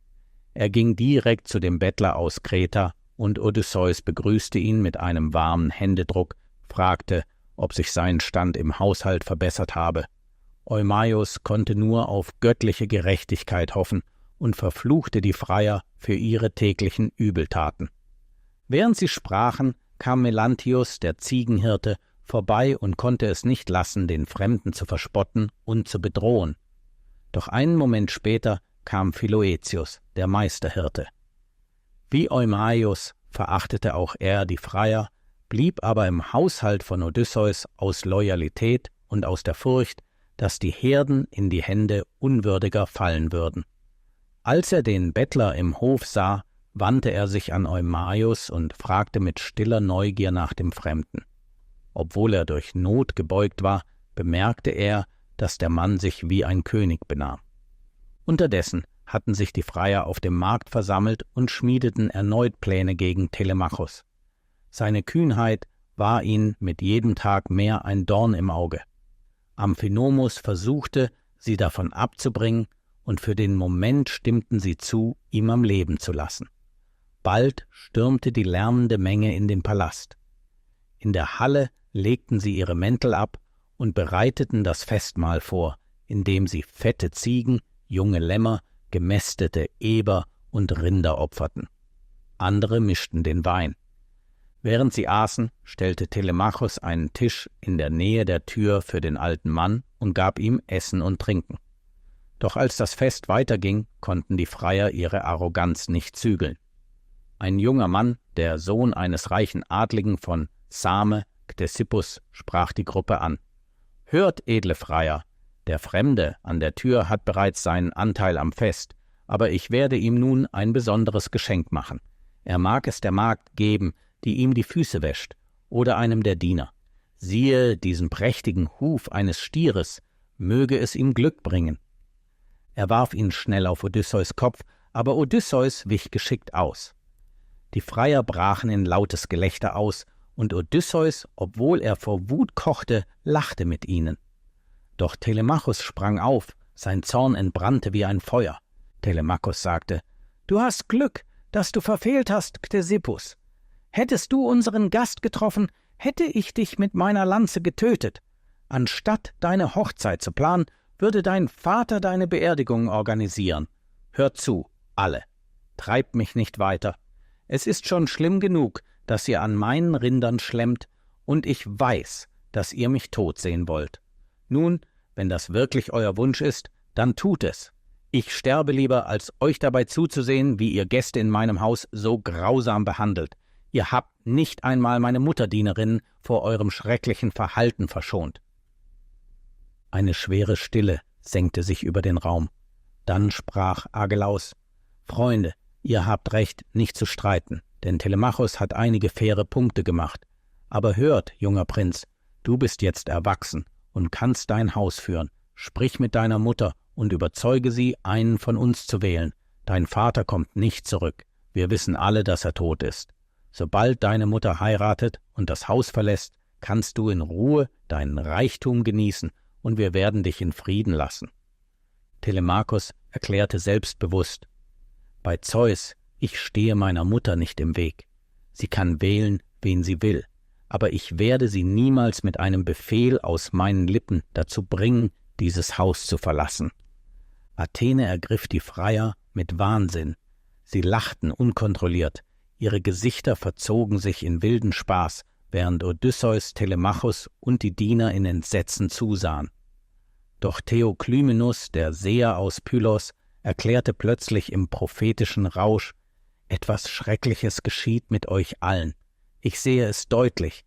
Er ging direkt zu dem Bettler aus Kreta und Odysseus begrüßte ihn mit einem warmen Händedruck, fragte, ob sich sein Stand im Haushalt verbessert habe. Eumäos konnte nur auf göttliche Gerechtigkeit hoffen und verfluchte die Freier für ihre täglichen Übeltaten. Während sie sprachen, kam Melanthius, der Ziegenhirte, vorbei und konnte es nicht lassen, den Fremden zu verspotten und zu bedrohen. Doch einen Moment später kam Philoetius, der Meisterhirte. Wie Eumäos verachtete auch er die Freier, blieb aber im Haushalt von Odysseus aus Loyalität und aus der Furcht, dass die Herden in die Hände Unwürdiger fallen würden. Als er den Bettler im Hof sah, wandte er sich an Eumäos und fragte mit stiller Neugier nach dem Fremden. Obwohl er durch Not gebeugt war, bemerkte er, dass der Mann sich wie ein König benahm. Unterdessen hatten sich die Freier auf dem Markt versammelt und schmiedeten erneut Pläne gegen Telemachos. Seine Kühnheit war ihnen mit jedem Tag mehr ein Dorn im Auge. Amphinomus versuchte, sie davon abzubringen, und für den Moment stimmten sie zu, ihm am Leben zu lassen. Bald stürmte die lärmende Menge in den Palast. In der Halle legten sie ihre Mäntel ab und bereiteten das Festmahl vor, indem sie fette Ziegen, junge Lämmer, gemästete Eber und Rinder opferten. Andere mischten den Wein. Während sie aßen, stellte Telemachos einen Tisch in der Nähe der Tür für den alten Mann und gab ihm Essen und Trinken. Doch als das Fest weiterging, konnten die Freier ihre Arroganz nicht zügeln. Ein junger Mann, der Sohn eines reichen Adligen von Same, Ktesippus, sprach die Gruppe an. »Hört, edle Freier, der Fremde an der Tür hat bereits seinen Anteil am Fest, aber ich werde ihm nun ein besonderes Geschenk machen. Er mag es der Magd geben, die ihm die Füße wäscht, oder einem der Diener. Siehe diesen prächtigen Huf eines Stieres, möge es ihm Glück bringen.« Er warf ihn schnell auf Odysseus Kopf, aber Odysseus wich geschickt aus. Die Freier brachen in lautes Gelächter aus, und Odysseus, obwohl er vor Wut kochte, lachte mit ihnen. Doch Telemachos sprang auf, sein Zorn entbrannte wie ein Feuer. Telemachos sagte: »Du hast Glück, dass du verfehlt hast, Ktesippus. Hättest du unseren Gast getroffen, hätte ich dich mit meiner Lanze getötet. Anstatt deine Hochzeit zu planen, würde dein Vater deine Beerdigung organisieren. Hört zu, alle. Treibt mich nicht weiter. Es ist schon schlimm genug, dass ihr an meinen Rindern schlemmt, und ich weiß, dass ihr mich tot sehen wollt. Nun, wenn das wirklich euer Wunsch ist, dann tut es. Ich sterbe lieber, als euch dabei zuzusehen, wie ihr Gäste in meinem Haus so grausam behandelt. Ihr habt nicht einmal meine Mutterdienerinnen vor eurem schrecklichen Verhalten verschont.« Eine schwere Stille senkte sich über den Raum. Dann sprach Agelaus: »Freunde, ihr habt recht, nicht zu streiten, denn Telemachos hat einige faire Punkte gemacht. Aber hört, junger Prinz, du bist jetzt erwachsen und kannst dein Haus führen. Sprich mit deiner Mutter und überzeuge sie, einen von uns zu wählen. Dein Vater kommt nicht zurück. Wir wissen alle, dass er tot ist. Sobald deine Mutter heiratet und das Haus verlässt, kannst du in Ruhe deinen Reichtum genießen, und wir werden dich in Frieden lassen.« Telemachos erklärte selbstbewusst: »Bei Zeus, ich stehe meiner Mutter nicht im Weg. Sie kann wählen, wen sie will, aber ich werde sie niemals mit einem Befehl aus meinen Lippen dazu bringen, dieses Haus zu verlassen.« Athene ergriff die Freier mit Wahnsinn. Sie lachten unkontrolliert, ihre Gesichter verzogen sich in wilden Spaß, während Odysseus, Telemachos und die Diener in Entsetzen zusahen. Doch Theoklymenus, der Seher aus Pylos, erklärte plötzlich im prophetischen Rausch: »Etwas Schreckliches geschieht mit euch allen. Ich sehe es deutlich.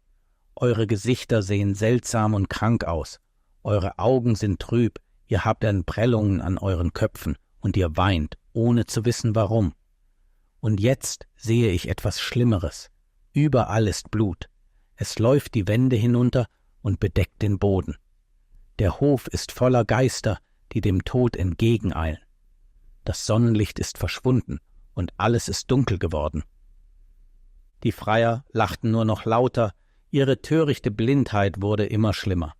Eure Gesichter sehen seltsam und krank aus. Eure Augen sind trüb, ihr habt Entprellungen an euren Köpfen und ihr weint, ohne zu wissen warum. Und jetzt sehe ich etwas Schlimmeres. Überall ist Blut. Es läuft die Wände hinunter und bedeckt den Boden. Der Hof ist voller Geister, die dem Tod entgegeneilen. Das Sonnenlicht ist verschwunden und alles ist dunkel geworden.« Die Freier lachten nur noch lauter, ihre törichte Blindheit wurde immer schlimmer.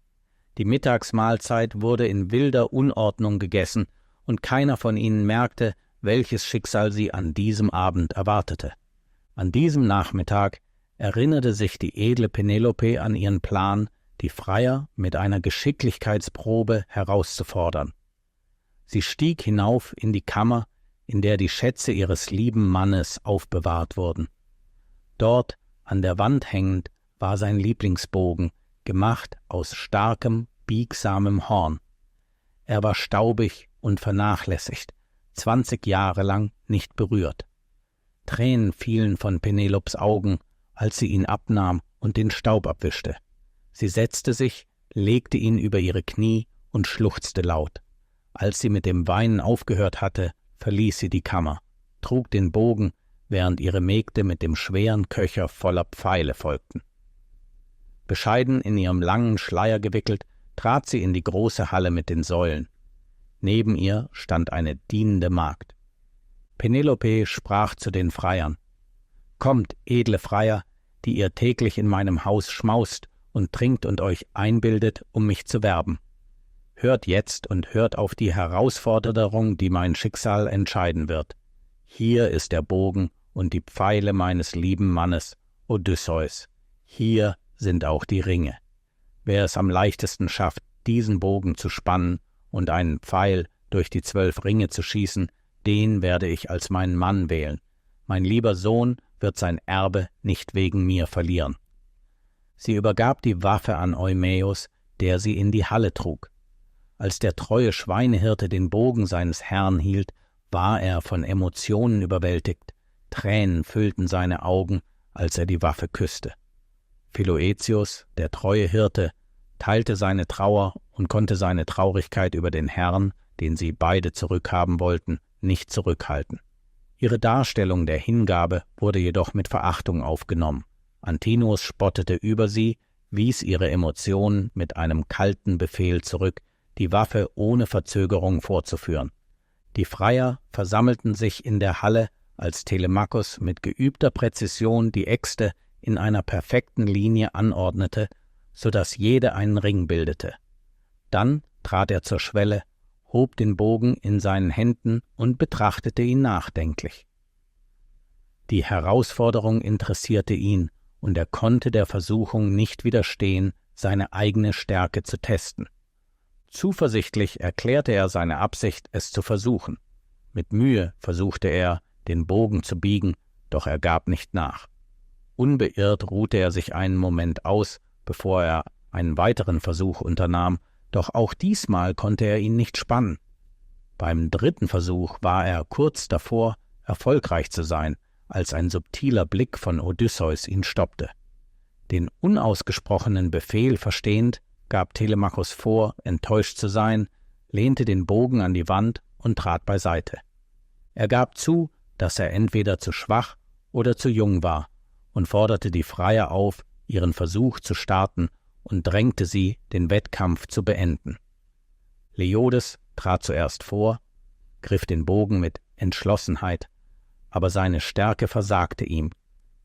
Die Mittagsmahlzeit wurde in wilder Unordnung gegessen, und keiner von ihnen merkte, welches Schicksal sie an diesem Abend erwartete. An diesem Nachmittag erinnerte sich die edle Penelope an ihren Plan, die Freier mit einer Geschicklichkeitsprobe herauszufordern. Sie stieg hinauf in die Kammer, in der die Schätze ihres lieben Mannes aufbewahrt wurden. Dort, an der Wand hängend, war sein Lieblingsbogen, gemacht aus starkem, biegsamem Horn. Er war staubig und vernachlässigt, 20 Jahre lang nicht berührt. Tränen fielen von Penelopes Augen, als sie ihn abnahm und den Staub abwischte. Sie setzte sich, legte ihn über ihre Knie und schluchzte laut. Als sie mit dem Weinen aufgehört hatte, verließ sie die Kammer, trug den Bogen, während ihre Mägde mit dem schweren Köcher voller Pfeile folgten. Bescheiden in ihrem langen Schleier gewickelt, trat sie in die große Halle mit den Säulen. Neben ihr stand eine dienende Magd. Penelope sprach zu den Freiern: »Kommt, edle Freier, die ihr täglich in meinem Haus schmaust und trinkt und euch einbildet, um mich zu werben. Hört jetzt und hört auf die Herausforderung, die mein Schicksal entscheiden wird. Hier ist der Bogen und die Pfeile meines lieben Mannes, Odysseus. Hier sind auch die Ringe. Wer es am leichtesten schafft, diesen Bogen zu spannen und einen Pfeil durch die 12 Ringe zu schießen, den werde ich als meinen Mann wählen. Mein lieber Sohn wird sein Erbe nicht wegen mir verlieren.« Sie übergab die Waffe an Eumäos, der sie in die Halle trug. Als der treue Schweinehirte den Bogen seines Herrn hielt, war er von Emotionen überwältigt. Tränen füllten seine Augen, als er die Waffe küsste. Philoetius, der treue Hirte, teilte seine Trauer und konnte seine Traurigkeit über den Herrn, den sie beide zurückhaben wollten, nicht zurückhalten. Ihre Darstellung der Hingabe wurde jedoch mit Verachtung aufgenommen. Antinous spottete über sie, wies ihre Emotionen mit einem kalten Befehl zurück, die Waffe ohne Verzögerung vorzuführen. Die Freier versammelten sich in der Halle, als Telemachos mit geübter Präzision die Äxte in einer perfekten Linie anordnete, so dass jede einen Ring bildete. Dann trat er zur Schwelle, hob den Bogen in seinen Händen und betrachtete ihn nachdenklich. Die Herausforderung interessierte ihn, und er konnte der Versuchung nicht widerstehen, seine eigene Stärke zu testen. Zuversichtlich erklärte er seine Absicht, es zu versuchen. Mit Mühe versuchte er, den Bogen zu biegen, doch er gab nicht nach. Unbeirrt ruhte er sich einen Moment aus, bevor er einen weiteren Versuch unternahm, doch auch diesmal konnte er ihn nicht spannen. Beim dritten Versuch war er kurz davor, erfolgreich zu sein, als ein subtiler Blick von Odysseus ihn stoppte. Den unausgesprochenen Befehl verstehend, gab Telemachos vor, enttäuscht zu sein, lehnte den Bogen an die Wand und trat beiseite. Er gab zu, dass er entweder zu schwach oder zu jung war und forderte die Freier auf, ihren Versuch zu starten und drängte sie, den Wettkampf zu beenden. Leiodes trat zuerst vor, griff den Bogen mit Entschlossenheit, aber seine Stärke versagte ihm.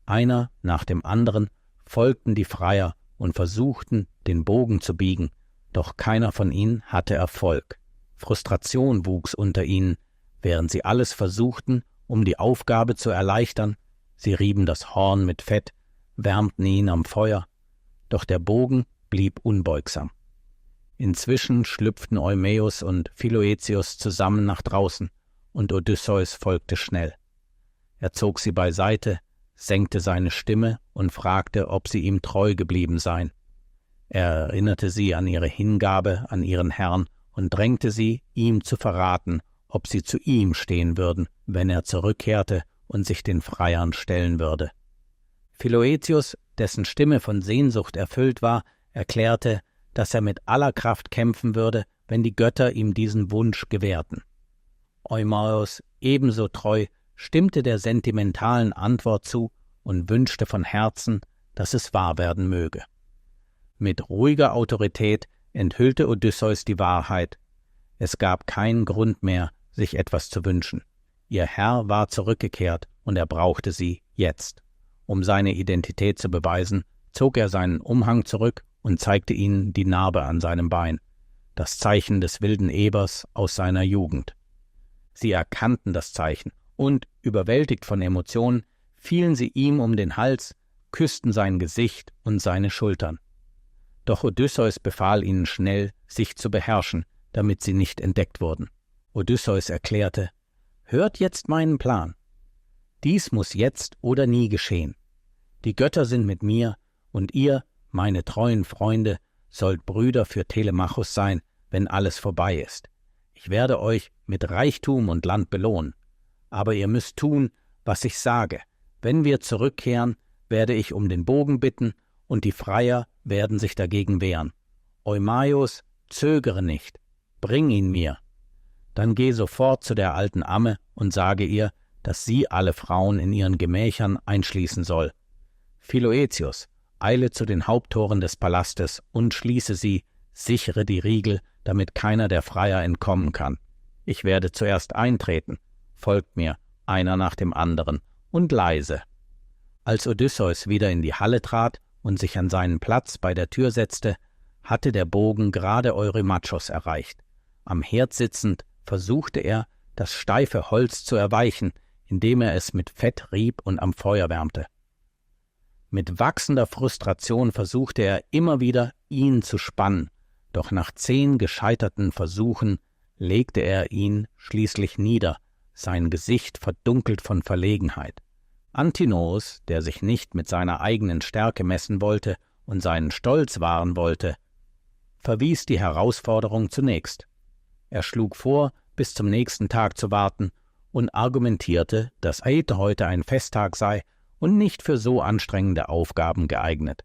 Einer nach dem anderen folgten die Freier und versuchten, den Bogen zu biegen, doch keiner von ihnen hatte Erfolg. Frustration wuchs unter ihnen, während sie alles versuchten, um die Aufgabe zu erleichtern. Sie rieben das Horn mit Fett, wärmten ihn am Feuer, doch der Bogen blieb unbeugsam. Inzwischen schlüpften Eumäos und Philoetius zusammen nach draußen, und Odysseus folgte schnell. Er zog sie beiseite, senkte seine Stimme und fragte, ob sie ihm treu geblieben seien. Er erinnerte sie an ihre Hingabe an ihren Herrn und drängte sie, ihm zu verraten, ob sie zu ihm stehen würden, wenn er zurückkehrte und sich den Freiern stellen würde. Philoetius, dessen Stimme von Sehnsucht erfüllt war, erklärte, dass er mit aller Kraft kämpfen würde, wenn die Götter ihm diesen Wunsch gewährten. Eumäos, ebenso treu, stimmte der sentimentalen Antwort zu und wünschte von Herzen, dass es wahr werden möge. Mit ruhiger Autorität enthüllte Odysseus die Wahrheit. Es gab keinen Grund mehr, sich etwas zu wünschen. Ihr Herr war zurückgekehrt und er brauchte sie jetzt. Um seine Identität zu beweisen, zog er seinen Umhang zurück und zeigte ihnen die Narbe an seinem Bein, das Zeichen des wilden Ebers aus seiner Jugend. Sie erkannten das Zeichen und, überwältigt von Emotionen, fielen sie ihm um den Hals, küssten sein Gesicht und seine Schultern. Doch Odysseus befahl ihnen schnell, sich zu beherrschen, damit sie nicht entdeckt wurden. Odysseus erklärte: »Hört jetzt meinen Plan. Dies muss jetzt oder nie geschehen. Die Götter sind mit mir, und ihr, meine treuen Freunde, sollt Brüder für Telemachos sein, wenn alles vorbei ist. Ich werde euch mit Reichtum und Land belohnen. Aber ihr müsst tun, was ich sage. Wenn wir zurückkehren, werde ich um den Bogen bitten, und die Freier werden sich dagegen wehren. Eumäos, zögere nicht, bring ihn mir. Dann geh sofort zu der alten Amme und sage ihr, dass sie alle Frauen in ihren Gemächern einschließen soll. Philoetius, eile zu den Haupttoren des Palastes und schließe sie, sichere die Riegel, damit keiner der Freier entkommen kann. Ich werde zuerst eintreten, folgt mir, einer nach dem anderen, und leise.« Als Odysseus wieder in die Halle trat und sich an seinen Platz bei der Tür setzte, hatte der Bogen gerade Eurymachos erreicht. Am Herd sitzend versuchte er, das steife Holz zu erweichen, indem er es mit Fett rieb und am Feuer wärmte. Mit wachsender Frustration versuchte er immer wieder, ihn zu spannen, doch nach 10 gescheiterten Versuchen legte er ihn schließlich nieder, sein Gesicht verdunkelt von Verlegenheit. Antinoos, der sich nicht mit seiner eigenen Stärke messen wollte und seinen Stolz wahren wollte, verwies die Herausforderung zunächst. Er schlug vor, bis zum nächsten Tag zu warten und argumentierte, dass Eid heute ein Festtag sei und nicht für so anstrengende Aufgaben geeignet.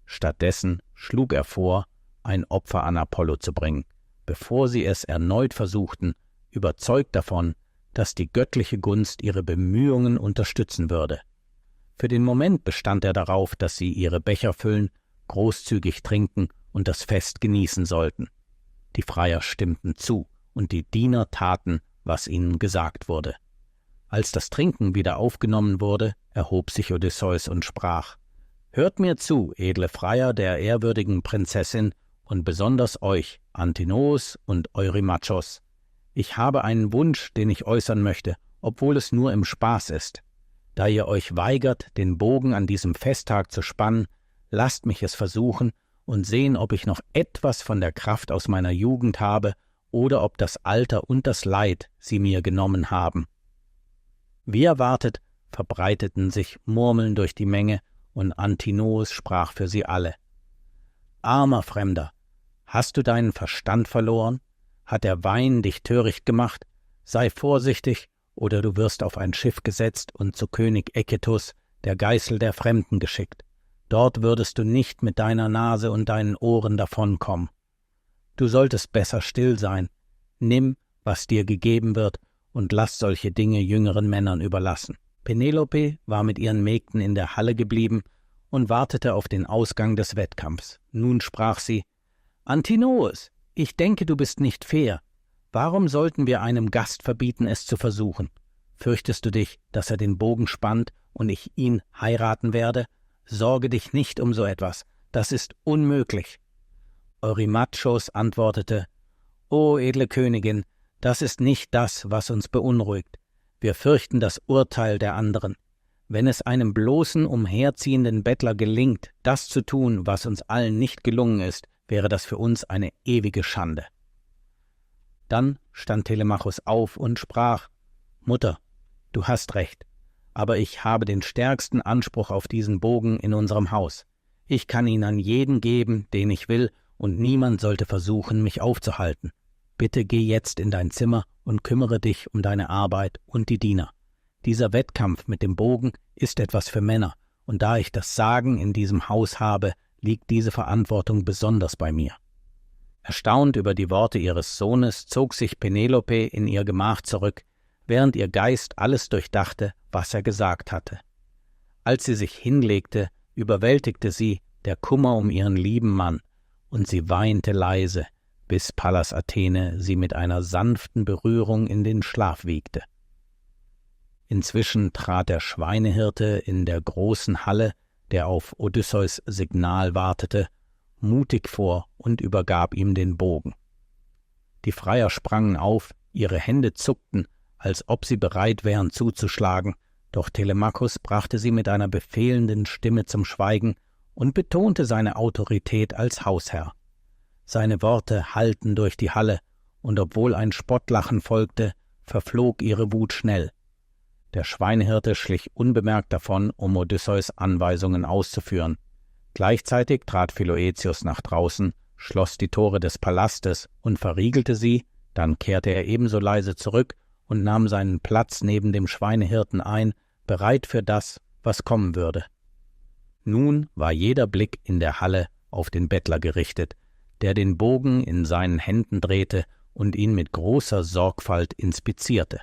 Stattdessen schlug er vor, ein Opfer an Apollo zu bringen, bevor sie es erneut versuchten, überzeugt davon, dass die göttliche Gunst ihre Bemühungen unterstützen würde. Für den Moment bestand er darauf, dass sie ihre Becher füllen, großzügig trinken und das Fest genießen sollten. Die Freier stimmten zu, und die Diener taten, was ihnen gesagt wurde. Als das Trinken wieder aufgenommen wurde, erhob sich Odysseus und sprach: »Hört mir zu, edle Freier der ehrwürdigen Prinzessin, und besonders euch, Antinoos und Eurymachos. Ich habe einen Wunsch, den ich äußern möchte, obwohl es nur im Spaß ist. Da ihr euch weigert, den Bogen an diesem Festtag zu spannen, lasst mich es versuchen und sehen, ob ich noch etwas von der Kraft aus meiner Jugend habe oder ob das Alter und das Leid sie mir genommen haben.« Wie erwartet, verbreiteten sich Murmeln durch die Menge, und Antinoos sprach für sie alle. »Armer Fremder, hast du deinen Verstand verloren? Hat der Wein dich töricht gemacht? Sei vorsichtig, oder du wirst auf ein Schiff gesetzt und zu König Eketus, der Geißel der Fremden, geschickt. Dort würdest du nicht mit deiner Nase und deinen Ohren davonkommen. Du solltest besser still sein. Nimm, was dir gegeben wird, und lass solche Dinge jüngeren Männern überlassen.« Penelope war mit ihren Mägden in der Halle geblieben und wartete auf den Ausgang des Wettkampfs. Nun sprach sie: »Antinoos, ich denke, du bist nicht fair. Warum sollten wir einem Gast verbieten, es zu versuchen? Fürchtest du dich, dass er den Bogen spannt und ich ihn heiraten werde? Sorge dich nicht um so etwas, das ist unmöglich.« Eurymachos antwortete: »O edle Königin, das ist nicht das, was uns beunruhigt. Wir fürchten das Urteil der anderen. Wenn es einem bloßen, umherziehenden Bettler gelingt, das zu tun, was uns allen nicht gelungen ist, wäre das für uns eine ewige Schande.« Dann stand Telemachos auf und sprach: »Mutter, du hast recht, aber ich habe den stärksten Anspruch auf diesen Bogen in unserem Haus. Ich kann ihn an jeden geben, den ich will, und niemand sollte versuchen, mich aufzuhalten. Bitte geh jetzt in dein Zimmer und kümmere dich um deine Arbeit und die Diener. Dieser Wettkampf mit dem Bogen ist etwas für Männer, und da ich das Sagen in diesem Haus habe, liegt diese Verantwortung besonders bei mir.« Erstaunt über die Worte ihres Sohnes zog sich Penelope in ihr Gemach zurück, während ihr Geist alles durchdachte, was er gesagt hatte. Als sie sich hinlegte, überwältigte sie der Kummer um ihren lieben Mann, und sie weinte leise, bis Pallas Athene sie mit einer sanften Berührung in den Schlaf wiegte. Inzwischen trat der Schweinehirte in der großen Halle, der auf Odysseus Signal wartete, mutig vor und übergab ihm den Bogen. Die Freier sprangen auf, ihre Hände zuckten, als ob sie bereit wären zuzuschlagen, doch Telemachos brachte sie mit einer befehlenden Stimme zum Schweigen und betonte seine Autorität als Hausherr. Seine Worte hallten durch die Halle, und obwohl ein Spottlachen folgte, verflog ihre Wut schnell. Der Schweinehirte schlich unbemerkt davon, um Odysseus Anweisungen auszuführen. Gleichzeitig trat Philœtius nach draußen, schloss die Tore des Palastes und verriegelte sie, dann kehrte er ebenso leise zurück und nahm seinen Platz neben dem Schweinehirten ein, bereit für das, was kommen würde. Nun war jeder Blick in der Halle auf den Bettler gerichtet, der den Bogen in seinen Händen drehte und ihn mit großer Sorgfalt inspizierte.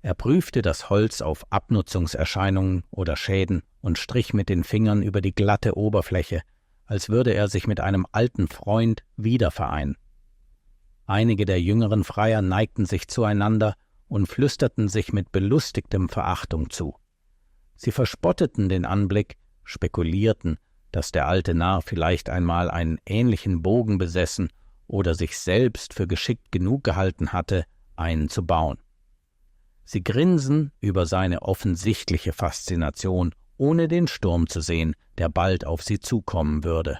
Er prüfte das Holz auf Abnutzungserscheinungen oder Schäden und strich mit den Fingern über die glatte Oberfläche, als würde er sich mit einem alten Freund wieder vereinen. Einige der jüngeren Freier neigten sich zueinander und flüsterten sich mit belustigtem Verachtung zu. Sie verspotteten den Anblick, spekulierten, dass der alte Narr vielleicht einmal einen ähnlichen Bogen besessen oder sich selbst für geschickt genug gehalten hatte, einen zu bauen. Sie grinsen über seine offensichtliche Faszination, ohne den Sturm zu sehen, der bald auf sie zukommen würde.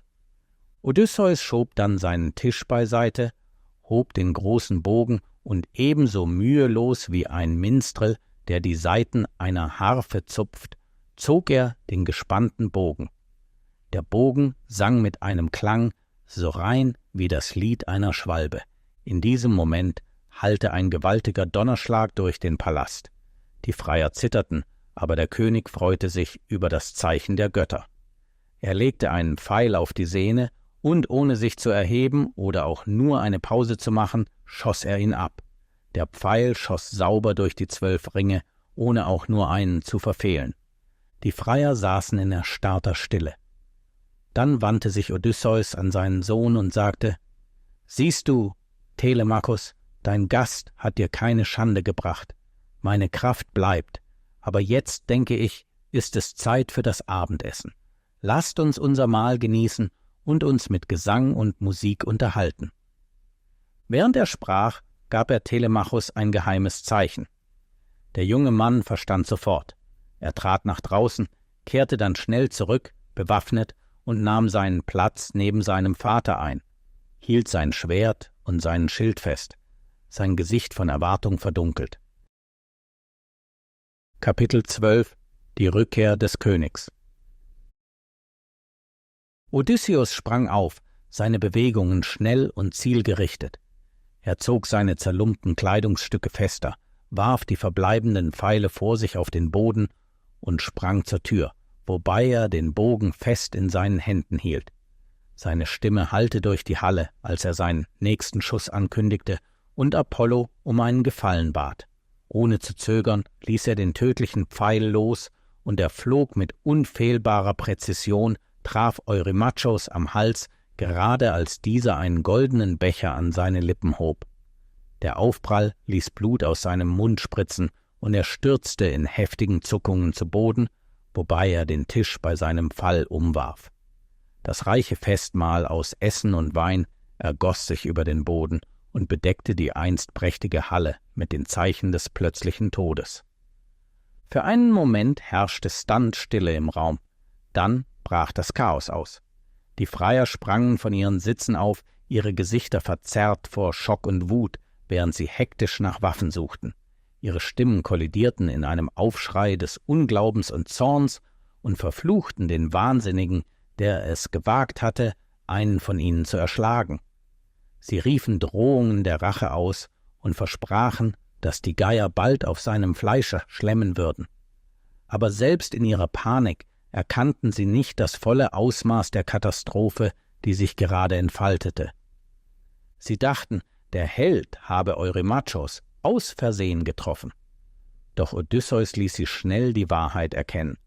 Odysseus schob dann seinen Tisch beiseite, hob den großen Bogen und ebenso mühelos wie ein Minstrel, der die Saiten einer Harfe zupft, zog er den gespannten Bogen. Der Bogen sang mit einem Klang, so rein wie das Lied einer Schwalbe. In diesem Moment hallte ein gewaltiger Donnerschlag durch den Palast. Die Freier zitterten, aber der König freute sich über das Zeichen der Götter. Er legte einen Pfeil auf die Sehne und, ohne sich zu erheben oder auch nur eine Pause zu machen, schoss er ihn ab. Der Pfeil schoss sauber durch die 12 Ringe, ohne auch nur einen zu verfehlen. Die Freier saßen in erstarrter Stille. Dann wandte sich Odysseus an seinen Sohn und sagte: »Siehst du, Telemachos, dein Gast hat dir keine Schande gebracht. Meine Kraft bleibt, aber jetzt, denke ich, ist es Zeit für das Abendessen. Lasst uns unser Mahl genießen und uns mit Gesang und Musik unterhalten.« Während er sprach, gab er Telemachos ein geheimes Zeichen. Der junge Mann verstand sofort. Er trat nach draußen, kehrte dann schnell zurück, bewaffnet, und nahm seinen Platz neben seinem Vater ein, hielt sein Schwert und seinen Schild fest, sein Gesicht von Erwartung verdunkelt. Kapitel 12 – Die Rückkehr des Königs. Odysseus sprang auf, seine Bewegungen schnell und zielgerichtet. Er zog seine zerlumpten Kleidungsstücke fester, warf die verbleibenden Pfeile vor sich auf den Boden und sprang zur Tür, wobei er den Bogen fest in seinen Händen hielt. Seine Stimme hallte durch die Halle, als er seinen nächsten Schuss ankündigte und Apollo um einen Gefallen bat. Ohne zu zögern ließ er den tödlichen Pfeil los, und er flog mit unfehlbarer Präzision, traf Eurymachos am Hals, gerade als dieser einen goldenen Becher an seine Lippen hob. Der Aufprall ließ Blut aus seinem Mund spritzen, und er stürzte in heftigen Zuckungen zu Boden, wobei er den Tisch bei seinem Fall umwarf. Das reiche Festmahl aus Essen und Wein ergoss sich über den Boden und bedeckte die einst prächtige Halle mit den Zeichen des plötzlichen Todes. Für einen Moment herrschte Standstille im Raum, dann brach das Chaos aus. Die Freier sprangen von ihren Sitzen auf, ihre Gesichter verzerrt vor Schock und Wut, während sie hektisch nach Waffen suchten. Ihre Stimmen kollidierten in einem Aufschrei des Unglaubens und Zorns und verfluchten den Wahnsinnigen, der es gewagt hatte, einen von ihnen zu erschlagen. Sie riefen Drohungen der Rache aus und versprachen, dass die Geier bald auf seinem Fleische schlemmen würden. Aber selbst in ihrer Panik erkannten sie nicht das volle Ausmaß der Katastrophe, die sich gerade entfaltete. Sie dachten, der Held habe Eurymachos aus Versehen getroffen. Doch Odysseus ließ sie schnell die Wahrheit erkennen.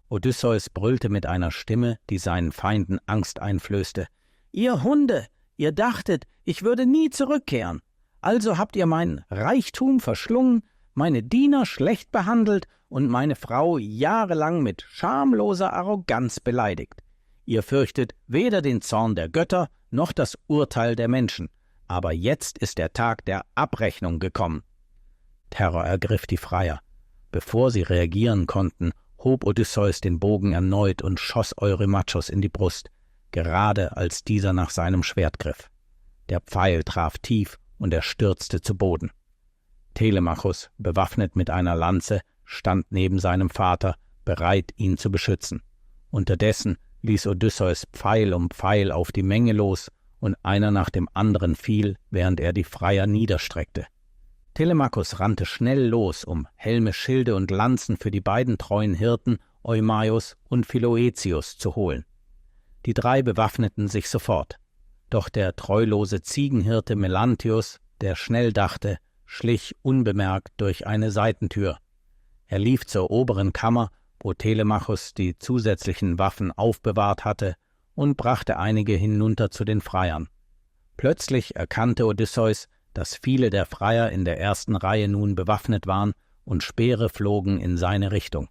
Odysseus brüllte mit einer Stimme, die seinen Feinden Angst einflößte: »Ihr Hunde, ihr dachtet, ich würde nie zurückkehren. Also habt ihr mein Reichtum verschlungen, meine Diener schlecht behandelt und meine Frau jahrelang mit schamloser Arroganz beleidigt. Ihr fürchtet weder den Zorn der Götter noch das Urteil der Menschen. Aber jetzt ist der Tag der Abrechnung gekommen.« Terror ergriff die Freier. Bevor sie reagieren konnten, hob Odysseus den Bogen erneut und schoss Eurymachos in die Brust, gerade als dieser nach seinem Schwert griff. Der Pfeil traf tief und er stürzte zu Boden. Telemachos, bewaffnet mit einer Lanze, stand neben seinem Vater, bereit, ihn zu beschützen. Unterdessen ließ Odysseus Pfeil um Pfeil auf die Menge los, und einer nach dem anderen fiel, während er die Freier niederstreckte. Telemachos rannte schnell los, um Helme, Schilde und Lanzen für die beiden treuen Hirten Eumaios und Philoetius zu holen. Die drei bewaffneten sich sofort. Doch der treulose Ziegenhirte Melanthius, der schnell dachte, schlich unbemerkt durch eine Seitentür. Er lief zur oberen Kammer, wo Telemachos die zusätzlichen Waffen aufbewahrt hatte, und brachte einige hinunter zu den Freiern. Plötzlich erkannte Odysseus, dass viele der Freier in der ersten Reihe nun bewaffnet waren, und Speere flogen in seine Richtung.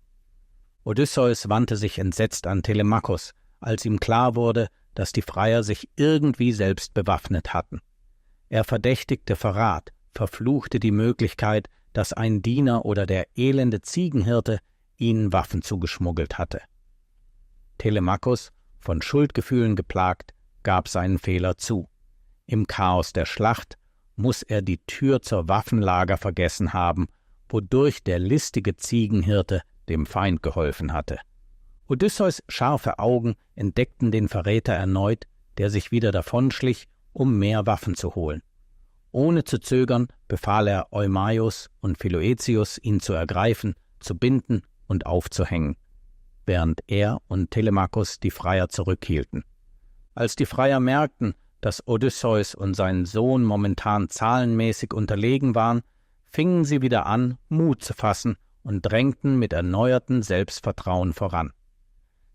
Odysseus wandte sich entsetzt an Telemachos, als ihm klar wurde, dass die Freier sich irgendwie selbst bewaffnet hatten. Er verdächtigte Verrat, verfluchte die Möglichkeit, dass ein Diener oder der elende Ziegenhirte ihnen Waffen zugeschmuggelt hatte. Telemachos, von Schuldgefühlen geplagt, gab seinen Fehler zu. Im Chaos der Schlacht muss er die Tür zur Waffenlager vergessen haben, wodurch der listige Ziegenhirte dem Feind geholfen hatte. Odysseus' scharfe Augen entdeckten den Verräter erneut, der sich wieder davonschlich, um mehr Waffen zu holen. Ohne zu zögern befahl er Eumaios und Philoetius, ihn zu ergreifen, zu binden und aufzuhängen, während er und Telemachos die Freier zurückhielten. Als die Freier merkten, dass Odysseus und sein Sohn momentan zahlenmäßig unterlegen waren, fingen sie wieder an, Mut zu fassen und drängten mit erneuertem Selbstvertrauen voran.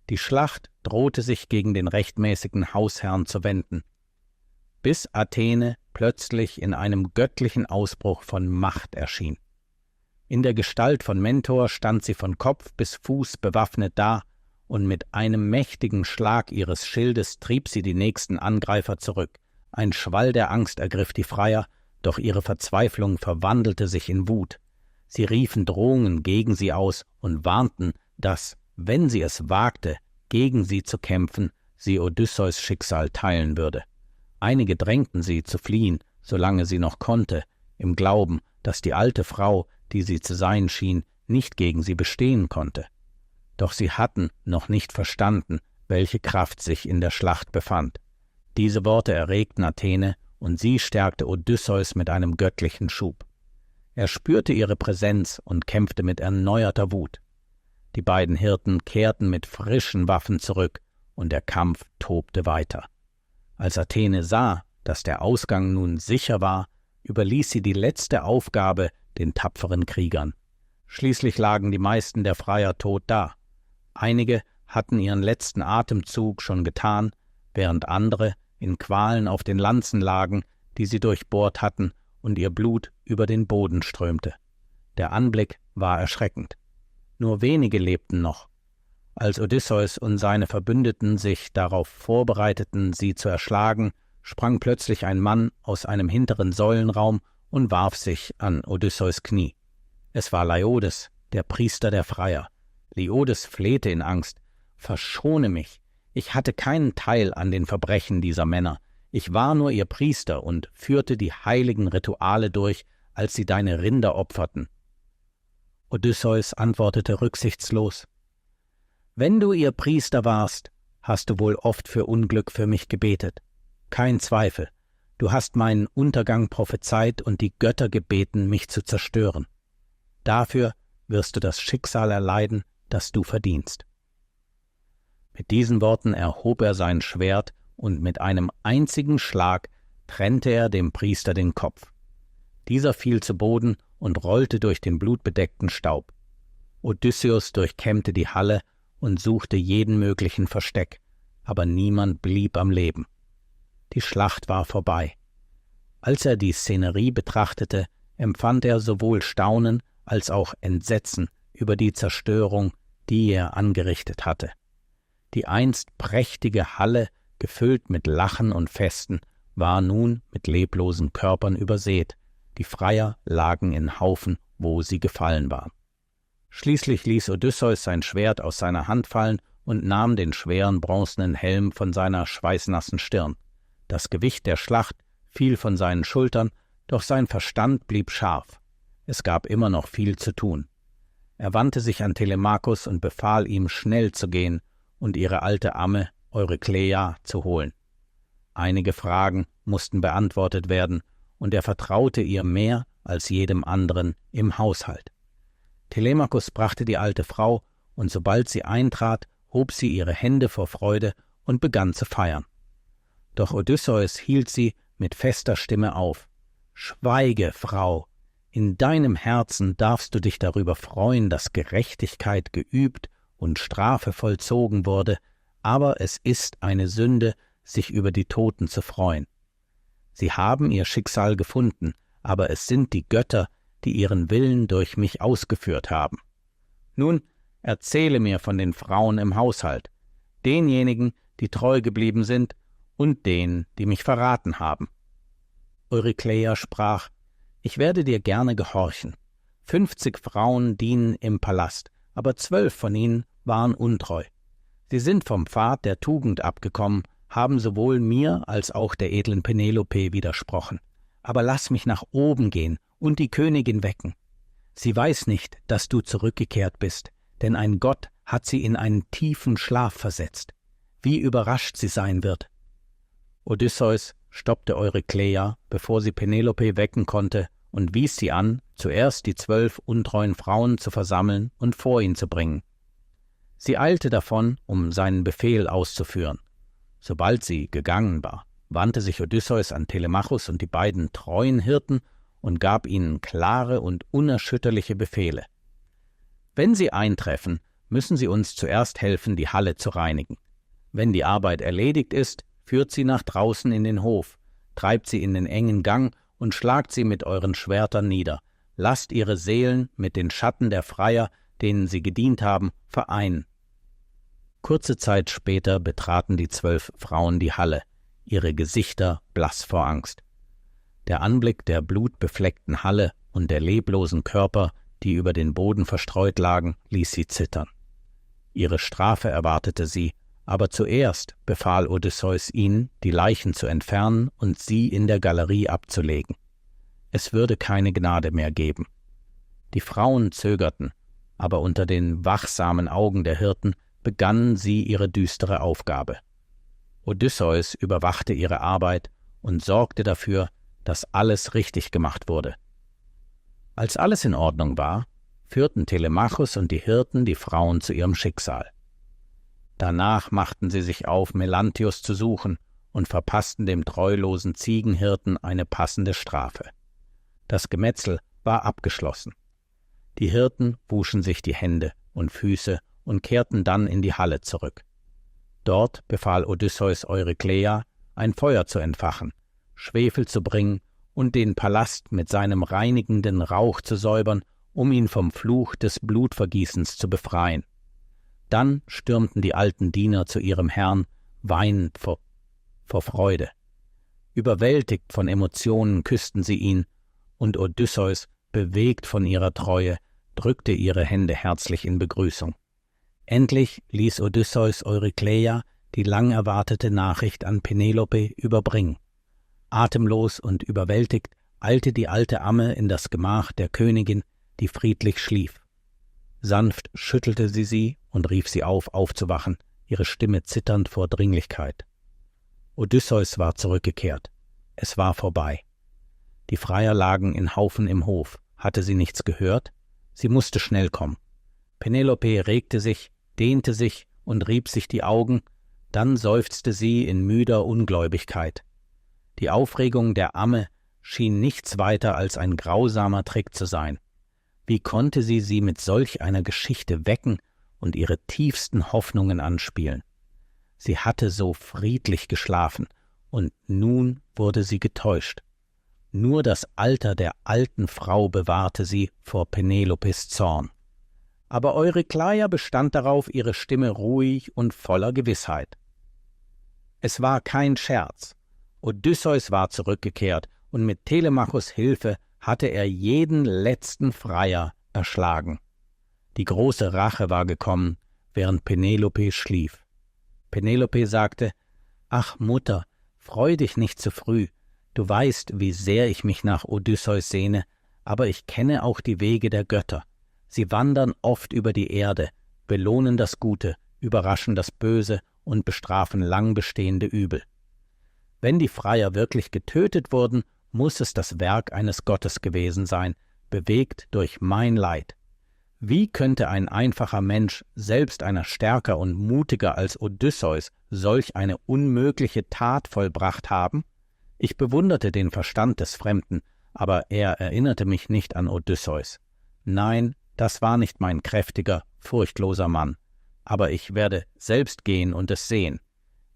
Die Schlacht drohte sich gegen den rechtmäßigen Hausherrn zu wenden, bis Athene plötzlich in einem göttlichen Ausbruch von Macht erschien. In der Gestalt von Mentor stand sie von Kopf bis Fuß bewaffnet da, und mit einem mächtigen Schlag ihres Schildes trieb sie die nächsten Angreifer zurück. Ein Schwall der Angst ergriff die Freier, Doch ihre Verzweiflung verwandelte sich in Wut. Sie riefen Drohungen gegen sie aus und warnten, dass, wenn sie es wagte, gegen sie zu kämpfen, sie Odysseus' Schicksal teilen würde. Einige drängten sie zu fliehen, solange sie noch konnte, im Glauben, dass die alte Frau, die sie zu sein schien, nicht gegen sie bestehen konnte. Doch sie hatten noch nicht verstanden, welche Kraft sich in der Schlacht befand. Diese Worte erregten Athene, und sie stärkte Odysseus mit einem göttlichen Schub. Er spürte ihre Präsenz und kämpfte mit erneuerter Wut. Die beiden Hirten kehrten mit frischen Waffen zurück, und der Kampf tobte weiter. Als Athene sah, dass der Ausgang nun sicher war, überließ sie die letzte Aufgabe den tapferen Kriegern. Schließlich lagen die meisten der Freier tot da. Einige hatten ihren letzten Atemzug schon getan, während andere in Qualen auf den Lanzen lagen, die sie durchbohrt hatten, und ihr Blut über den Boden strömte. Der Anblick war erschreckend. Nur wenige lebten noch. Als Odysseus und seine Verbündeten sich darauf vorbereiteten, sie zu erschlagen, sprang plötzlich ein Mann aus einem hinteren Säulenraum und warf sich an Odysseus' Knie. Es war Leiodes, der Priester der Freier. Leiodes flehte in Angst: »Verschone mich! Ich hatte keinen Teil an den Verbrechen dieser Männer. Ich war nur ihr Priester und führte die heiligen Rituale durch, als sie deine Rinder opferten.« Odysseus antwortete rücksichtslos: »Wenn du ihr Priester warst, hast du wohl oft für Unglück für mich gebetet. Kein Zweifel, du hast meinen Untergang prophezeit und die Götter gebeten, mich zu zerstören. Dafür wirst du das Schicksal erleiden, das du verdienst.« Mit diesen Worten erhob er sein Schwert, und mit einem einzigen Schlag trennte er dem Priester den Kopf. Dieser fiel zu Boden und rollte durch den blutbedeckten Staub. Odysseus durchkämmte die Halle und suchte jeden möglichen Versteck, aber niemand blieb am Leben. Die Schlacht war vorbei. Als er die Szenerie betrachtete, empfand er sowohl Staunen als auch Entsetzen über die Zerstörung, die er angerichtet hatte. Die einst prächtige Halle, gefüllt mit Lachen und Festen, war nun mit leblosen Körpern übersät. Die Freier lagen in Haufen, wo sie gefallen waren. Schließlich ließ Odysseus sein Schwert aus seiner Hand fallen und nahm den schweren bronzenen Helm von seiner schweißnassen Stirn. Das Gewicht der Schlacht fiel von seinen Schultern, doch sein Verstand blieb scharf. Es gab immer noch viel zu tun. Er wandte sich an Telemachos und befahl ihm, schnell zu gehen und ihre alte Amme Eurykleia zu holen. Einige Fragen mussten beantwortet werden, und er vertraute ihr mehr als jedem anderen im Haushalt. Telemachos brachte die alte Frau, und sobald sie eintrat, hob sie ihre Hände vor Freude und begann zu feiern. Doch Odysseus hielt sie mit fester Stimme auf. »Schweige, Frau! In deinem Herzen darfst du dich darüber freuen, dass Gerechtigkeit geübt und Strafe vollzogen wurde, aber es ist eine Sünde, sich über die Toten zu freuen. Sie haben ihr Schicksal gefunden, aber es sind die Götter, die ihren Willen durch mich ausgeführt haben. Nun, erzähle mir von den Frauen im Haushalt, denjenigen, die treu geblieben sind, und denen, die mich verraten haben.« Eurykleia sprach: »Ich werde dir gerne gehorchen. 50 Frauen dienen im Palast, aber 12 von ihnen waren untreu. Sie sind vom Pfad der Tugend abgekommen, haben sowohl mir als auch der edlen Penelope widersprochen. Aber lass mich nach oben gehen und die Königin wecken. Sie weiß nicht, dass du zurückgekehrt bist, denn ein Gott hat sie in einen tiefen Schlaf versetzt. Wie überrascht sie sein wird.« Odysseus stoppte Eurykleia, bevor sie Penelope wecken konnte, und wies sie an, zuerst die 12 untreuen Frauen zu versammeln und vor ihn zu bringen. Sie eilte davon, um seinen Befehl auszuführen. Sobald sie gegangen war, wandte sich Odysseus an Telemachos und die beiden treuen Hirten und gab ihnen klare und unerschütterliche Befehle. »Wenn sie eintreffen, müssen sie uns zuerst helfen, die Halle zu reinigen. Wenn die Arbeit erledigt ist, führt sie nach draußen in den Hof, treibt sie in den engen Gang und schlagt sie mit euren Schwertern nieder. Lasst ihre Seelen mit den Schatten der Freier, denen sie gedient haben, vereinen.« Kurze Zeit später betraten die 12 Frauen die Halle, ihre Gesichter blass vor Angst. Der Anblick der blutbefleckten Halle und der leblosen Körper, die über den Boden verstreut lagen, ließ sie zittern. Ihre Strafe erwartete sie, aber zuerst befahl Odysseus ihnen, die Leichen zu entfernen und sie in der Galerie abzulegen. Es würde keine Gnade mehr geben. Die Frauen zögerten, aber unter den wachsamen Augen der Hirten begannen sie ihre düstere Aufgabe. Odysseus überwachte ihre Arbeit und sorgte dafür, dass alles richtig gemacht wurde. Als alles in Ordnung war, führten Telemachos und die Hirten die Frauen zu ihrem Schicksal. Danach machten sie sich auf, Melanthios zu suchen und verpassten dem treulosen Ziegenhirten eine passende Strafe. Das Gemetzel war abgeschlossen. Die Hirten wuschen sich die Hände und Füße und kehrten dann in die Halle zurück. Dort befahl Odysseus Eurykleia, ein Feuer zu entfachen, Schwefel zu bringen und den Palast mit seinem reinigenden Rauch zu säubern, um ihn vom Fluch des Blutvergießens zu befreien. Dann stürmten die alten Diener zu ihrem Herrn, weinend vor Freude. Überwältigt von Emotionen küssten sie ihn, und Odysseus, bewegt von ihrer Treue, drückte ihre Hände herzlich in Begrüßung. Endlich ließ Odysseus Eurykleia die lang erwartete Nachricht an Penelope überbringen. Atemlos und überwältigt eilte die alte Amme in das Gemach der Königin, die friedlich schlief. Sanft schüttelte sie und rief sie auf, aufzuwachen, ihre Stimme zitternd vor Dringlichkeit. Odysseus war zurückgekehrt. Es war vorbei. Die Freier lagen in Haufen im Hof. Hatte sie nichts gehört? Sie musste schnell kommen. Penelope regte sich, dehnte sich und rieb sich die Augen, dann seufzte sie in müder Ungläubigkeit. Die Aufregung der Amme schien nichts weiter als ein grausamer Trick zu sein. Wie konnte sie mit solch einer Geschichte wecken und ihre tiefsten Hoffnungen anspielen? Sie hatte so friedlich geschlafen, und nun wurde sie getäuscht. Nur das Alter der alten Frau bewahrte sie vor Penelopes Zorn. Aber Eurykleia bestand darauf, ihre Stimme ruhig und voller Gewissheit. Es war kein Scherz. Odysseus war zurückgekehrt, und mit Telemachos Hilfe hatte er jeden letzten Freier erschlagen. Die große Rache war gekommen, während Penelope schlief. Penelope sagte: »Ach Mutter, freu dich nicht zu früh. Du weißt, wie sehr ich mich nach Odysseus sehne, aber ich kenne auch die Wege der Götter. Sie wandern oft über die Erde, belohnen das Gute, überraschen das Böse und bestrafen lang bestehende Übel. Wenn die Freier wirklich getötet wurden, muss es das Werk eines Gottes gewesen sein, bewegt durch mein Leid. Wie könnte ein einfacher Mensch, selbst einer stärker und mutiger als Odysseus, solch eine unmögliche Tat vollbracht haben? Ich bewunderte den Verstand des Fremden, aber er erinnerte mich nicht an Odysseus. Nein, das war nicht mein kräftiger, furchtloser Mann. Aber ich werde selbst gehen und es sehen.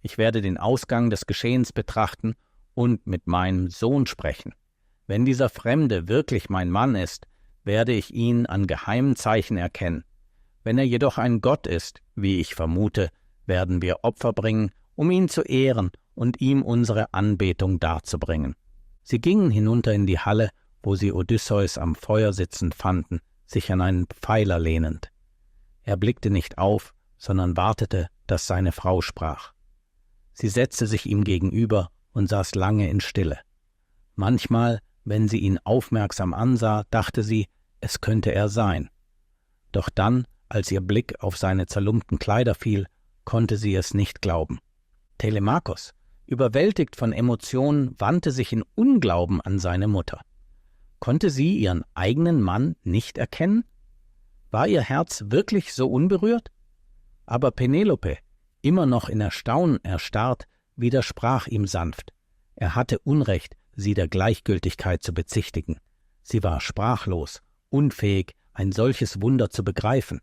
Ich werde den Ausgang des Geschehens betrachten und mit meinem Sohn sprechen. Wenn dieser Fremde wirklich mein Mann ist, werde ich ihn an geheimen Zeichen erkennen. Wenn er jedoch ein Gott ist, wie ich vermute, werden wir Opfer bringen, um ihn zu ehren und ihm unsere Anbetung darzubringen.« Sie gingen hinunter in die Halle, wo sie Odysseus am Feuer sitzend fanden, sich an einen Pfeiler lehnend. Er blickte nicht auf, sondern wartete, dass seine Frau sprach. Sie setzte sich ihm gegenüber und saß lange in Stille. Manchmal, wenn sie ihn aufmerksam ansah, dachte sie, es könnte er sein. Doch dann, als ihr Blick auf seine zerlumpten Kleider fiel, konnte sie es nicht glauben. Telemachos, überwältigt von Emotionen, wandte sich in Unglauben an seine Mutter. Konnte sie ihren eigenen Mann nicht erkennen? War ihr Herz wirklich so unberührt? Aber Penelope, immer noch in Erstaunen erstarrt, widersprach ihm sanft. Er hatte Unrecht, sie der Gleichgültigkeit zu bezichtigen. Sie war sprachlos, unfähig, ein solches Wunder zu begreifen.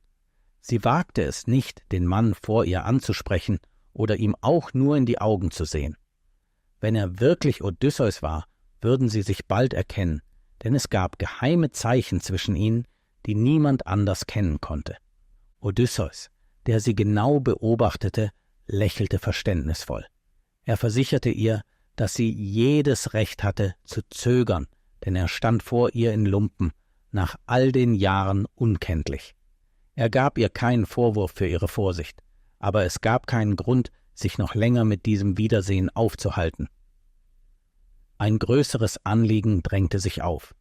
Sie wagte es nicht, den Mann vor ihr anzusprechen oder ihm auch nur in die Augen zu sehen. Wenn er wirklich Odysseus war, würden sie sich bald erkennen, denn es gab geheime Zeichen zwischen ihnen, die niemand anders kennen konnte. Odysseus, der sie genau beobachtete, lächelte verständnisvoll. Er versicherte ihr, dass sie jedes Recht hatte zu zögern, denn er stand vor ihr in Lumpen, nach all den Jahren unkenntlich. Er gab ihr keinen Vorwurf für ihre Vorsicht, aber es gab keinen Grund, sich noch länger mit diesem Wiedersehen aufzuhalten. Ein größeres Anliegen drängte sich auf.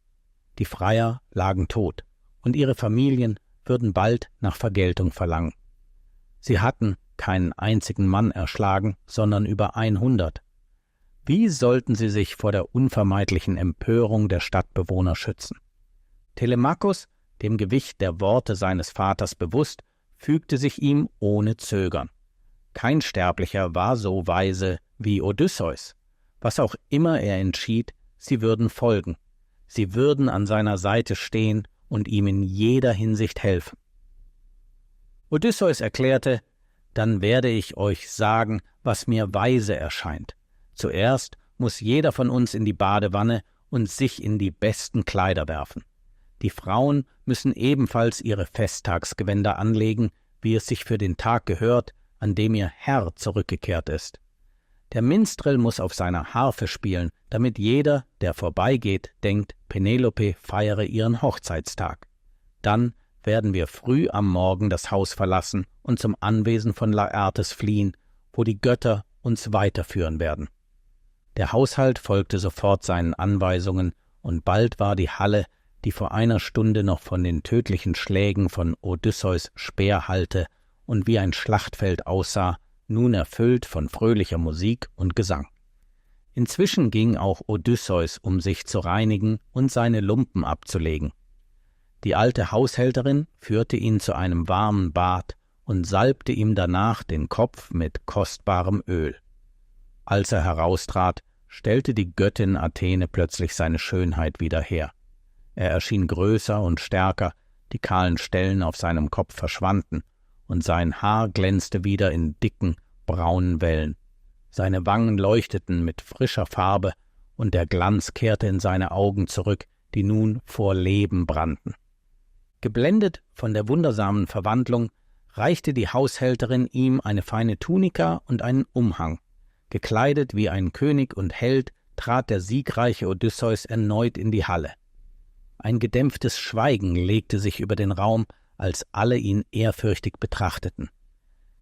Die Freier lagen tot, und ihre Familien würden bald nach Vergeltung verlangen. Sie hatten keinen einzigen Mann erschlagen, sondern über 100. Wie sollten sie sich vor der unvermeidlichen Empörung der Stadtbewohner schützen? Telemachos, dem Gewicht der Worte seines Vaters bewusst, fügte sich ihm ohne Zögern. Kein Sterblicher war so weise wie Odysseus. Was auch immer er entschied, sie würden folgen. Sie würden an seiner Seite stehen und ihm in jeder Hinsicht helfen. Odysseus erklärte: Dann werde ich euch sagen, was mir weise erscheint. Zuerst muss jeder von uns in die Badewanne und sich in die besten Kleider werfen. Die Frauen müssen ebenfalls ihre Festtagsgewänder anlegen, wie es sich für den Tag gehört, an dem ihr Herr zurückgekehrt ist. Der Minstrel muss auf seiner Harfe spielen, damit jeder, der vorbeigeht, denkt, Penelope feiere ihren Hochzeitstag. Dann werden wir früh am Morgen das Haus verlassen und zum Anwesen von Laertes fliehen, wo die Götter uns weiterführen werden. Der Haushalt folgte sofort seinen Anweisungen, und bald war die Halle, die vor einer Stunde noch von den tödlichen Schlägen von Odysseus Speer hallte und wie ein Schlachtfeld aussah, nun erfüllt von fröhlicher Musik und Gesang. Inzwischen ging auch Odysseus, um sich zu reinigen und seine Lumpen abzulegen. Die alte Haushälterin führte ihn zu einem warmen Bad und salbte ihm danach den Kopf mit kostbarem Öl. Als er heraustrat, stellte die Göttin Athene plötzlich seine Schönheit wieder her. Er erschien größer und stärker, die kahlen Stellen auf seinem Kopf verschwanden, und sein Haar glänzte wieder in dicken, braunen Wellen. Seine Wangen leuchteten mit frischer Farbe, und der Glanz kehrte in seine Augen zurück, die nun vor Leben brannten. Geblendet von der wundersamen Verwandlung, reichte die Haushälterin ihm eine feine Tunika und einen Umhang. Gekleidet wie ein König und Held trat der siegreiche Odysseus erneut in die Halle. Ein gedämpftes Schweigen legte sich über den Raum, als alle ihn ehrfürchtig betrachteten.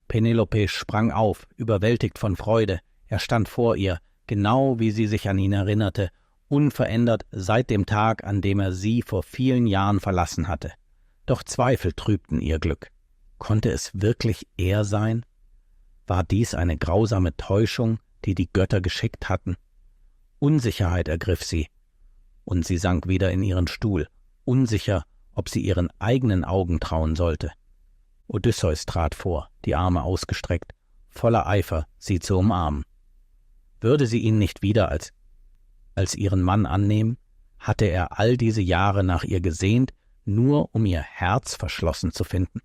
Penelope sprang auf, überwältigt von Freude. Er stand vor ihr, genau wie sie sich an ihn erinnerte, unverändert seit dem Tag, an dem er sie vor vielen Jahren verlassen hatte. Doch Zweifel trübten ihr Glück. Konnte es wirklich er sein? War dies eine grausame Täuschung, die die Götter geschickt hatten? Unsicherheit ergriff sie, und sie sank wieder in ihren Stuhl, unsicher, ob sie ihren eigenen Augen trauen sollte. Odysseus trat vor, die Arme ausgestreckt, voller Eifer, sie zu umarmen. Würde sie ihn nicht wieder als ihren Mann annehmen? Hatte er all diese Jahre nach ihr gesehnt, nur um ihr Herz verschlossen zu finden?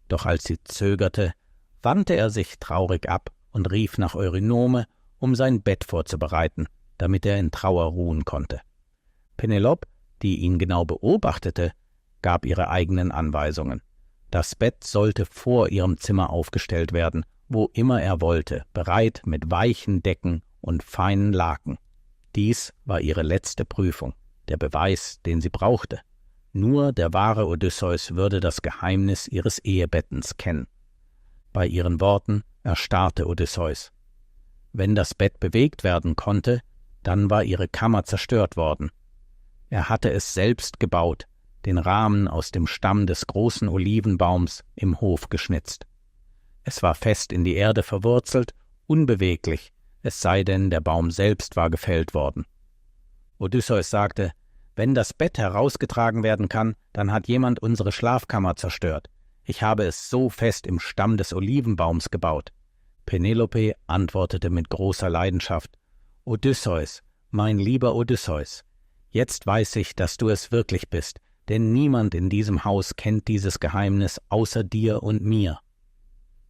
Doch als sie zögerte, wandte er sich traurig ab und rief nach Eurynome, um sein Bett vorzubereiten, damit er in Trauer ruhen konnte. Penelope, die ihn genau beobachtete, gab ihre eigenen Anweisungen. Das Bett sollte vor ihrem Zimmer aufgestellt werden, wo immer er wollte, bereit mit weichen Decken und feinen Laken. Dies war ihre letzte Prüfung, der Beweis, den sie brauchte. Nur der wahre Odysseus würde das Geheimnis ihres Ehebettens kennen. Bei ihren Worten erstarrte Odysseus. Wenn das Bett bewegt werden konnte, dann war ihre Kammer zerstört worden. Er hatte es selbst gebaut, den Rahmen aus dem Stamm des großen Olivenbaums im Hof geschnitzt. Es war fest in die Erde verwurzelt, unbeweglich, es sei denn, der Baum selbst war gefällt worden. Odysseus sagte: Wenn das Bett herausgetragen werden kann, dann hat jemand unsere Schlafkammer zerstört. Ich habe es so fest im Stamm des Olivenbaums gebaut. Penelope antwortete mit großer Leidenschaft: Odysseus, mein lieber Odysseus, jetzt weiß ich, dass du es wirklich bist, denn niemand in diesem Haus kennt dieses Geheimnis außer dir und mir.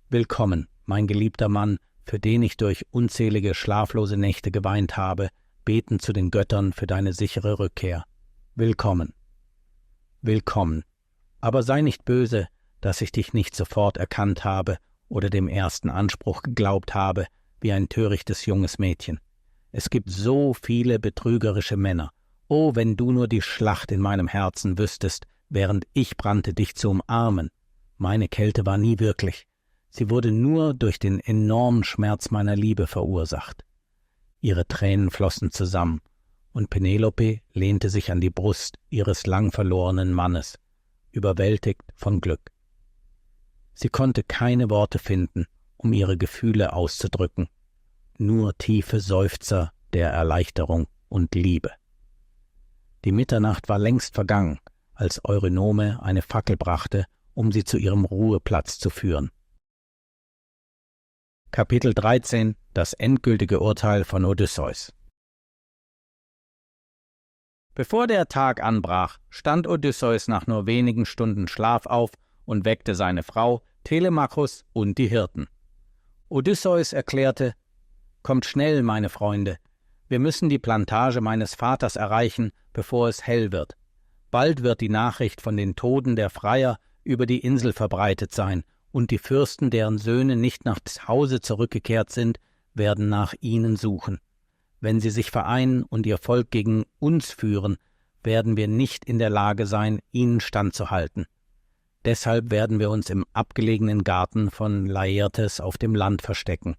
Willkommen, mein geliebter Mann, für den ich durch unzählige schlaflose Nächte geweint habe, beten zu den Göttern für deine sichere Rückkehr. Willkommen. Willkommen. Aber sei nicht böse, dass ich dich nicht sofort erkannt habe oder dem ersten Anspruch geglaubt habe, wie ein törichtes junges Mädchen. Es gibt so viele betrügerische Männer. Oh, wenn du nur die Schlacht in meinem Herzen wüsstest, während ich brannte, dich zu umarmen. Meine Kälte war nie wirklich. Sie wurde nur durch den enormen Schmerz meiner Liebe verursacht. Ihre Tränen flossen zusammen, und Penelope lehnte sich an die Brust ihres lang verlorenen Mannes, überwältigt von Glück. Sie konnte keine Worte finden, um ihre Gefühle auszudrücken, nur tiefe Seufzer der Erleichterung und Liebe. Die Mitternacht war längst vergangen, als Eurynome eine Fackel brachte, um sie zu ihrem Ruheplatz zu führen. Kapitel 13 – Das endgültige Urteil von Odysseus. Bevor der Tag anbrach, stand Odysseus nach nur wenigen Stunden Schlaf auf und weckte seine Frau, Telemachus und die Hirten. Odysseus erklärte: »Kommt schnell, meine Freunde, wir müssen die Plantage meines Vaters erreichen, bevor es hell wird. Bald wird die Nachricht von den Toden der Freier über die Insel verbreitet sein, und die Fürsten, deren Söhne nicht nach Hause zurückgekehrt sind, werden nach ihnen suchen. Wenn sie sich vereinen und ihr Volk gegen uns führen, werden wir nicht in der Lage sein, ihnen standzuhalten. Deshalb werden wir uns im abgelegenen Garten von Laertes auf dem Land verstecken.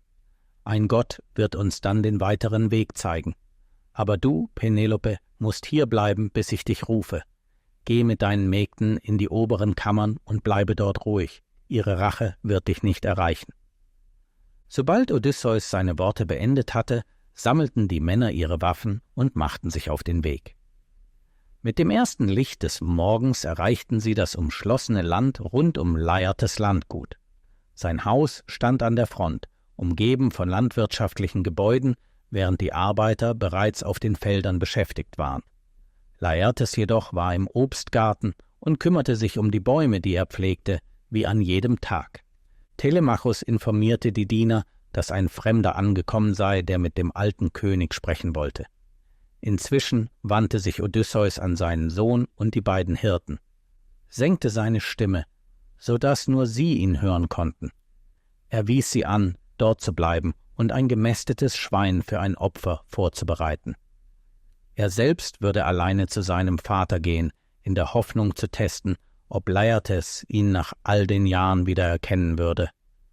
Ein Gott wird uns dann den weiteren Weg zeigen. Aber du, Penelope, musst hier bleiben, bis ich dich rufe. Geh mit deinen Mägden in die oberen Kammern und bleibe dort ruhig. Ihre Rache wird dich nicht erreichen.« Sobald Odysseus seine Worte beendet hatte, sammelten die Männer ihre Waffen und machten sich auf den Weg. Mit dem ersten Licht des Morgens erreichten sie das umschlossene Land rund um Laertes Landgut. Sein Haus stand an der Front, umgeben von landwirtschaftlichen Gebäuden, während die Arbeiter bereits auf den Feldern beschäftigt waren. Laertes jedoch war im Obstgarten und kümmerte sich um die Bäume, die er pflegte, wie an jedem Tag. Telemachus informierte die Diener, dass ein Fremder angekommen sei, der mit dem alten König sprechen wollte. Inzwischen wandte sich Odysseus an seinen Sohn und die beiden Hirten, senkte seine Stimme, so dass nur sie ihn hören konnten. Er wies sie an, dort zu bleiben und ein gemästetes Schwein für ein Opfer vorzubereiten. Er selbst würde alleine zu seinem Vater gehen, in der Hoffnung zu testen, ob Laertes ihn nach all den Jahren wieder erkennen würde.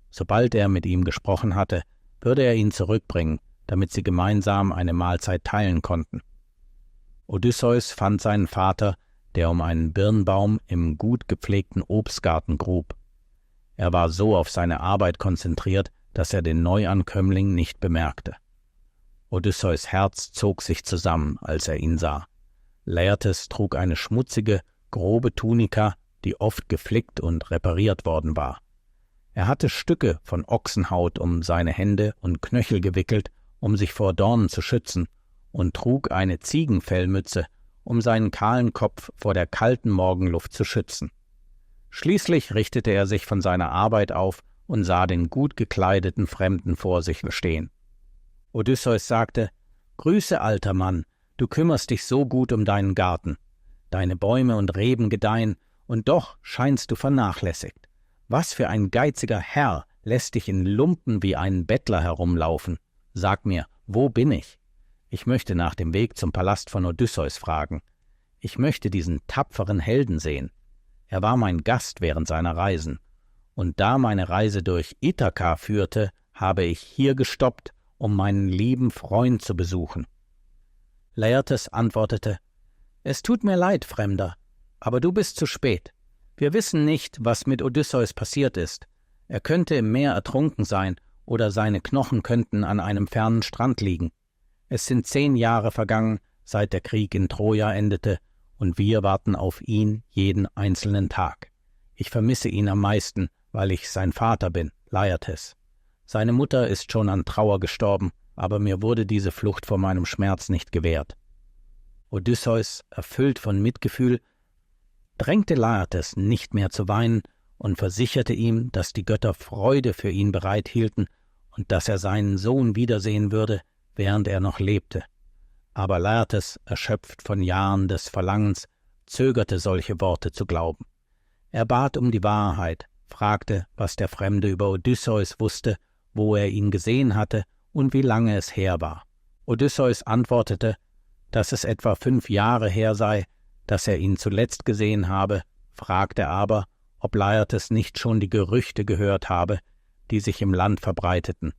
Sobald er mit ihm gesprochen hatte, würde er ihn zurückbringen, damit sie gemeinsam eine Mahlzeit teilen konnten. Odysseus fand seinen Vater, der um einen Birnbaum im gut gepflegten Obstgarten grub. Er war so auf seine Arbeit konzentriert, dass er den Neuankömmling nicht bemerkte. Odysseus' Herz zog sich zusammen, als er ihn sah. Laertes trug eine schmutzige, grobe Tunika, die oft geflickt und repariert worden war. Er hatte Stücke von Ochsenhaut um seine Hände und Knöchel gewickelt, um sich vor Dornen zu schützen, und trug eine Ziegenfellmütze, um seinen kahlen Kopf vor der kalten Morgenluft zu schützen. Schließlich richtete er sich von seiner Arbeit auf und sah den gut gekleideten Fremden vor sich stehen. Odysseus sagte: »Grüße, alter Mann, du kümmerst dich so gut um deinen Garten. Deine Bäume und Reben gedeihen, und doch scheinst du vernachlässigt. Was für ein geiziger Herr lässt dich in Lumpen wie einen Bettler herumlaufen? Sag mir, wo bin ich? Ich möchte nach dem Weg zum Palast von Odysseus fragen. Ich möchte diesen tapferen Helden sehen. Er war mein Gast während seiner Reisen. Und da meine Reise durch Ithaka führte, habe ich hier gestoppt, um meinen lieben Freund zu besuchen.« Laertes antwortete: »Es tut mir leid, Fremder, aber du bist zu spät. Wir wissen nicht, was mit Odysseus passiert ist. Er könnte im Meer ertrunken sein, oder seine Knochen könnten an einem fernen Strand liegen. Es sind 10 Jahre vergangen, seit der Krieg in Troja endete, und wir warten auf ihn jeden einzelnen Tag. Ich vermisse ihn am meisten, weil ich sein Vater bin, Laertes. Seine Mutter ist schon an Trauer gestorben, aber mir wurde diese Flucht vor meinem Schmerz nicht gewährt.« Odysseus, erfüllt von Mitgefühl, drängte Laertes nicht mehr zu weinen und versicherte ihm, dass die Götter Freude für ihn bereithielten und dass er seinen Sohn wiedersehen würde, während er noch lebte. Aber Laertes, erschöpft von Jahren des Verlangens, zögerte solche Worte zu glauben. Er bat um die Wahrheit, fragte, was der Fremde über Odysseus wusste, wo er ihn gesehen hatte und wie lange es her war. Odysseus antwortete, dass es etwa 5 Jahre her sei, dass er ihn zuletzt gesehen habe, fragte aber, ob Laertes nicht schon die Gerüchte gehört habe, die sich im Land verbreiteten.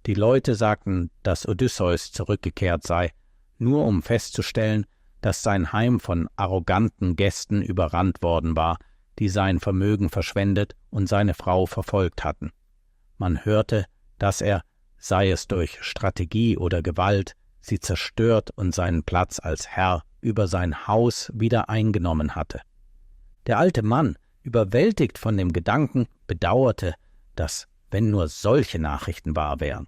Die Leute sagten, dass Odysseus zurückgekehrt sei, nur um festzustellen, dass sein Heim von arroganten Gästen überrannt worden war, die sein Vermögen verschwendet und seine Frau verfolgt hatten. Man hörte, dass er, sei es durch Strategie oder Gewalt, sie zerstört und seinen Platz als Herr über sein Haus wieder eingenommen hatte. Der alte Mann, überwältigt von dem Gedanken, bedauerte, dass, wenn nur solche Nachrichten wahr wären.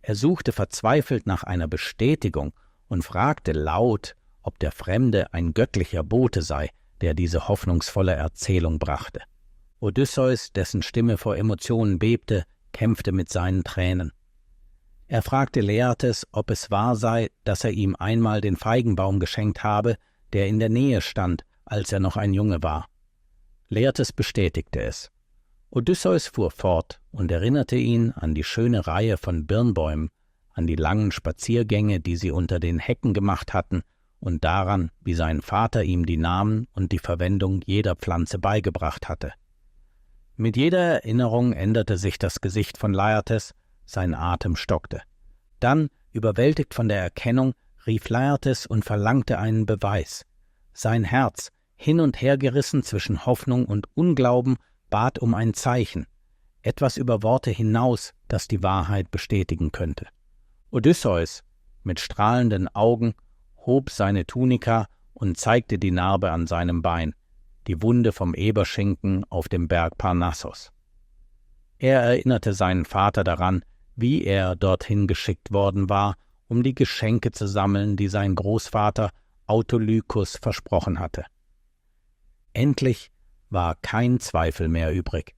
Er suchte verzweifelt nach einer Bestätigung und fragte laut, ob der Fremde ein göttlicher Bote sei, der diese hoffnungsvolle Erzählung brachte. Odysseus, dessen Stimme vor Emotionen bebte, kämpfte mit seinen Tränen. Er fragte Laertes, ob es wahr sei, dass er ihm einmal den Feigenbaum geschenkt habe, der in der Nähe stand, als er noch ein Junge war. Laertes bestätigte es. Odysseus fuhr fort und erinnerte ihn an die schöne Reihe von Birnbäumen, an die langen Spaziergänge, die sie unter den Hecken gemacht hatten, und daran, wie sein Vater ihm die Namen und die Verwendung jeder Pflanze beigebracht hatte. Mit jeder Erinnerung änderte sich das Gesicht von Laertes, sein Atem stockte. Dann, überwältigt von der Erkennung, rief Laertes und verlangte einen Beweis. Sein Herz, hin und her gerissen zwischen Hoffnung und Unglauben, bat um ein Zeichen, etwas über Worte hinaus, das die Wahrheit bestätigen könnte. Odysseus, mit strahlenden Augen, hob seine Tunika und zeigte die Narbe an seinem Bein, die Wunde vom Eberschinken auf dem Berg Parnassos. Er erinnerte seinen Vater daran, wie er dorthin geschickt worden war, um die Geschenke zu sammeln, die sein Großvater Autolycus versprochen hatte. Endlich war kein Zweifel mehr übrig.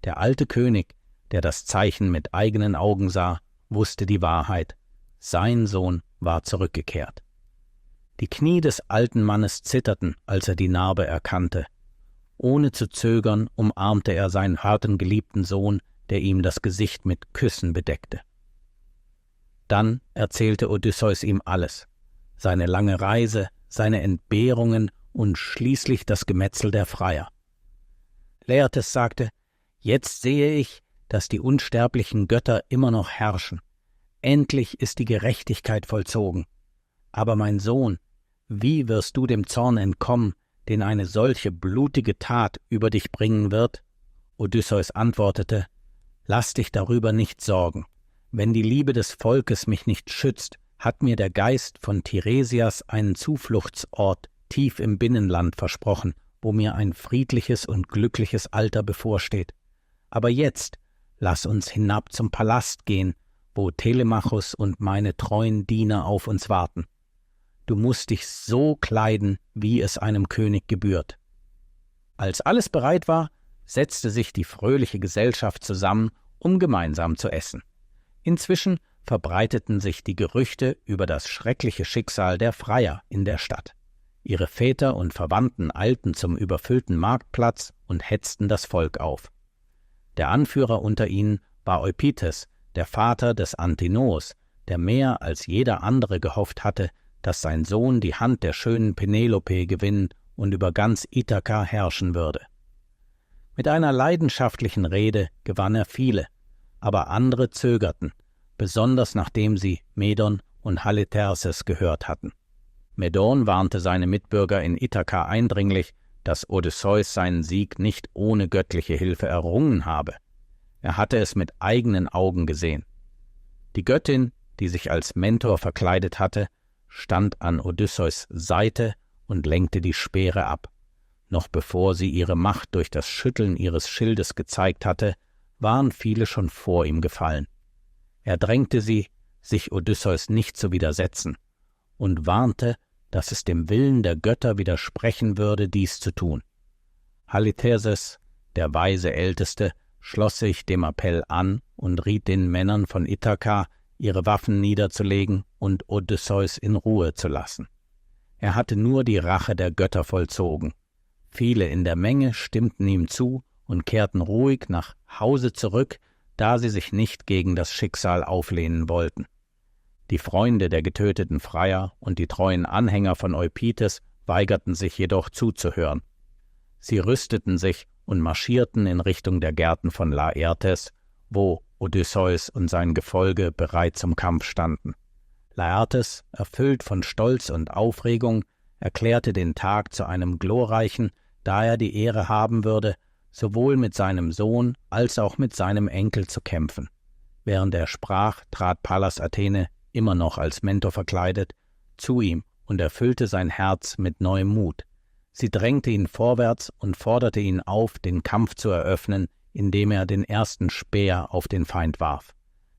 Der alte König, der das Zeichen mit eigenen Augen sah, wusste die Wahrheit. Sein Sohn war zurückgekehrt. Die Knie des alten Mannes zitterten, als er die Narbe erkannte. Ohne zu zögern umarmte er seinen harten geliebten Sohn, der ihm das Gesicht mit Küssen bedeckte. Dann erzählte Odysseus ihm alles, seine lange Reise, seine Entbehrungen und schließlich das Gemetzel der Freier. Laertes sagte, »Jetzt sehe ich, dass die unsterblichen Götter immer noch herrschen. Endlich ist die Gerechtigkeit vollzogen. Aber mein Sohn, wie wirst du dem Zorn entkommen, den eine solche blutige Tat über dich bringen wird?« Odysseus antwortete, »Lass dich darüber nicht sorgen. Wenn die Liebe des Volkes mich nicht schützt, hat mir der Geist von Tiresias einen Zufluchtsort tief im Binnenland versprochen, wo mir ein friedliches und glückliches Alter bevorsteht. Aber jetzt lass uns hinab zum Palast gehen, wo Telemachus und meine treuen Diener auf uns warten. Du musst dich so kleiden, wie es einem König gebührt.« Als alles bereit war, setzte sich die fröhliche Gesellschaft zusammen, um gemeinsam zu essen. Inzwischen verbreiteten sich die Gerüchte über das schreckliche Schicksal der Freier in der Stadt. Ihre Väter und Verwandten eilten zum überfüllten Marktplatz und hetzten das Volk auf. Der Anführer unter ihnen war Eupites, der Vater des Antinoos, der mehr als jeder andere gehofft hatte, dass sein Sohn die Hand der schönen Penelope gewinnen und über ganz Ithaka herrschen würde. Mit einer leidenschaftlichen Rede gewann er viele, aber andere zögerten, besonders nachdem sie Medon und Halitherses gehört hatten. Medon warnte seine Mitbürger in Ithaka eindringlich, dass Odysseus seinen Sieg nicht ohne göttliche Hilfe errungen habe. Er hatte es mit eigenen Augen gesehen. Die Göttin, die sich als Mentor verkleidet hatte, stand an Odysseus Seite und lenkte die Speere ab. Noch bevor sie ihre Macht durch das Schütteln ihres Schildes gezeigt hatte, waren viele schon vor ihm gefallen. Er drängte sie, sich Odysseus nicht zu widersetzen, und warnte, dass es dem Willen der Götter widersprechen würde, dies zu tun. Halitherses, der weise Älteste, schloss sich dem Appell an und riet den Männern von Ithaka, ihre Waffen niederzulegen und Odysseus in Ruhe zu lassen. Er hatte nur die Rache der Götter vollzogen. Viele in der Menge stimmten ihm zu und kehrten ruhig nach Hause zurück, da sie sich nicht gegen das Schicksal auflehnen wollten. Die Freunde der getöteten Freier und die treuen Anhänger von Eupites weigerten sich jedoch zuzuhören. Sie rüsteten sich und marschierten in Richtung der Gärten von Laertes, wo Odysseus und sein Gefolge bereit zum Kampf standen. Laertes, erfüllt von Stolz und Aufregung, erklärte den Tag zu einem glorreichen, da er die Ehre haben würde, sowohl mit seinem Sohn als auch mit seinem Enkel zu kämpfen. Während er sprach, trat Pallas Athene, immer noch als Mentor verkleidet, zu ihm und erfüllte sein Herz mit neuem Mut. Sie drängte ihn vorwärts und forderte ihn auf, den Kampf zu eröffnen, indem er den ersten Speer auf den Feind warf.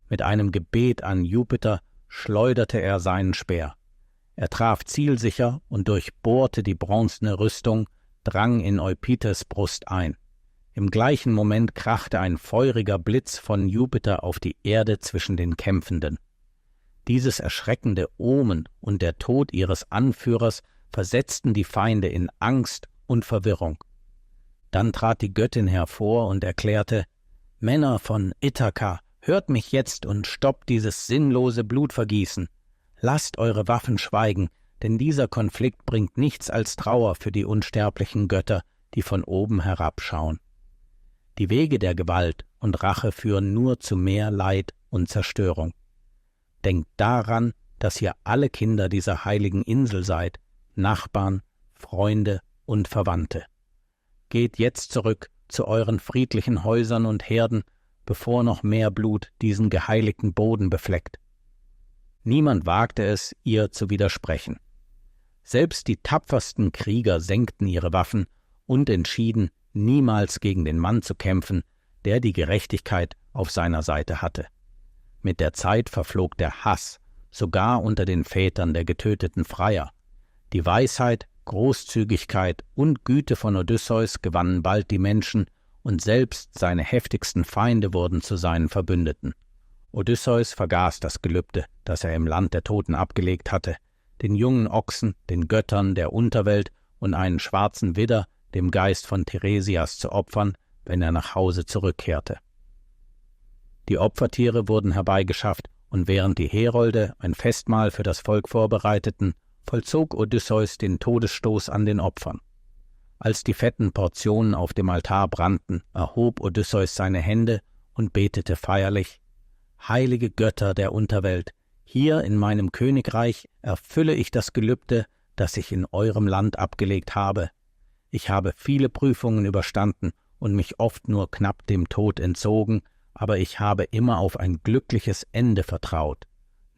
Mit einem Gebet an Jupiter schleuderte er seinen Speer. Er traf zielsicher und durchbohrte die bronzene Rüstung, drang in Eupites Brust ein. Im gleichen Moment krachte ein feuriger Blitz von Jupiter auf die Erde zwischen den Kämpfenden. Dieses erschreckende Omen und der Tod ihres Anführers versetzten die Feinde in Angst und Verwirrung. Dann trat die Göttin hervor und erklärte: »Männer von Ithaka, hört mich jetzt und stoppt dieses sinnlose Blutvergießen. Lasst eure Waffen schweigen, denn dieser Konflikt bringt nichts als Trauer für die unsterblichen Götter, die von oben herabschauen. Die Wege der Gewalt und Rache führen nur zu mehr Leid und Zerstörung. Denkt daran, dass ihr alle Kinder dieser heiligen Insel seid, Nachbarn, Freunde und Verwandte. Geht jetzt zurück zu euren friedlichen Häusern und Herden, bevor noch mehr Blut diesen geheiligten Boden befleckt.« Niemand wagte es, ihr zu widersprechen. Selbst die tapfersten Krieger senkten ihre Waffen und entschieden, niemals gegen den Mann zu kämpfen, der die Gerechtigkeit auf seiner Seite hatte. Mit der Zeit verflog der Hass, sogar unter den Vätern der getöteten Freier. Die Weisheit, Großzügigkeit und Güte von Odysseus gewannen bald die Menschen, und selbst seine heftigsten Feinde wurden zu seinen Verbündeten. Odysseus vergaß das Gelübde, das er im Land der Toten abgelegt hatte, den jungen Ochsen, den Göttern der Unterwelt und einen schwarzen Widder, dem Geist von Theresias zu opfern, wenn er nach Hause zurückkehrte. Die Opfertiere wurden herbeigeschafft, und während die Herolde ein Festmahl für das Volk vorbereiteten, vollzog Odysseus den Todesstoß an den Opfern. Als die fetten Portionen auf dem Altar brannten, erhob Odysseus seine Hände und betete feierlich: »Heilige Götter der Unterwelt, hier in meinem Königreich erfülle ich das Gelübde, das ich in eurem Land abgelegt habe. Ich habe viele Prüfungen überstanden und mich oft nur knapp dem Tod entzogen, aber ich habe immer auf ein glückliches Ende vertraut.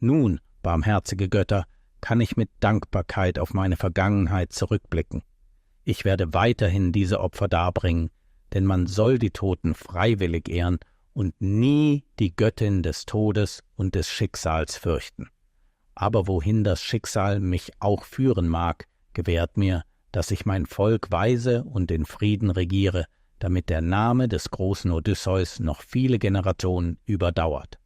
Nun, barmherzige Götter, kann ich mit Dankbarkeit auf meine Vergangenheit zurückblicken. Ich werde weiterhin diese Opfer darbringen, denn man soll die Toten freiwillig ehren und nie die Göttin des Todes und des Schicksals fürchten. Aber wohin das Schicksal mich auch führen mag, gewährt mir, dass ich mein Volk weise und in Frieden regiere, damit der Name des großen Odysseus noch viele Generationen überdauert.«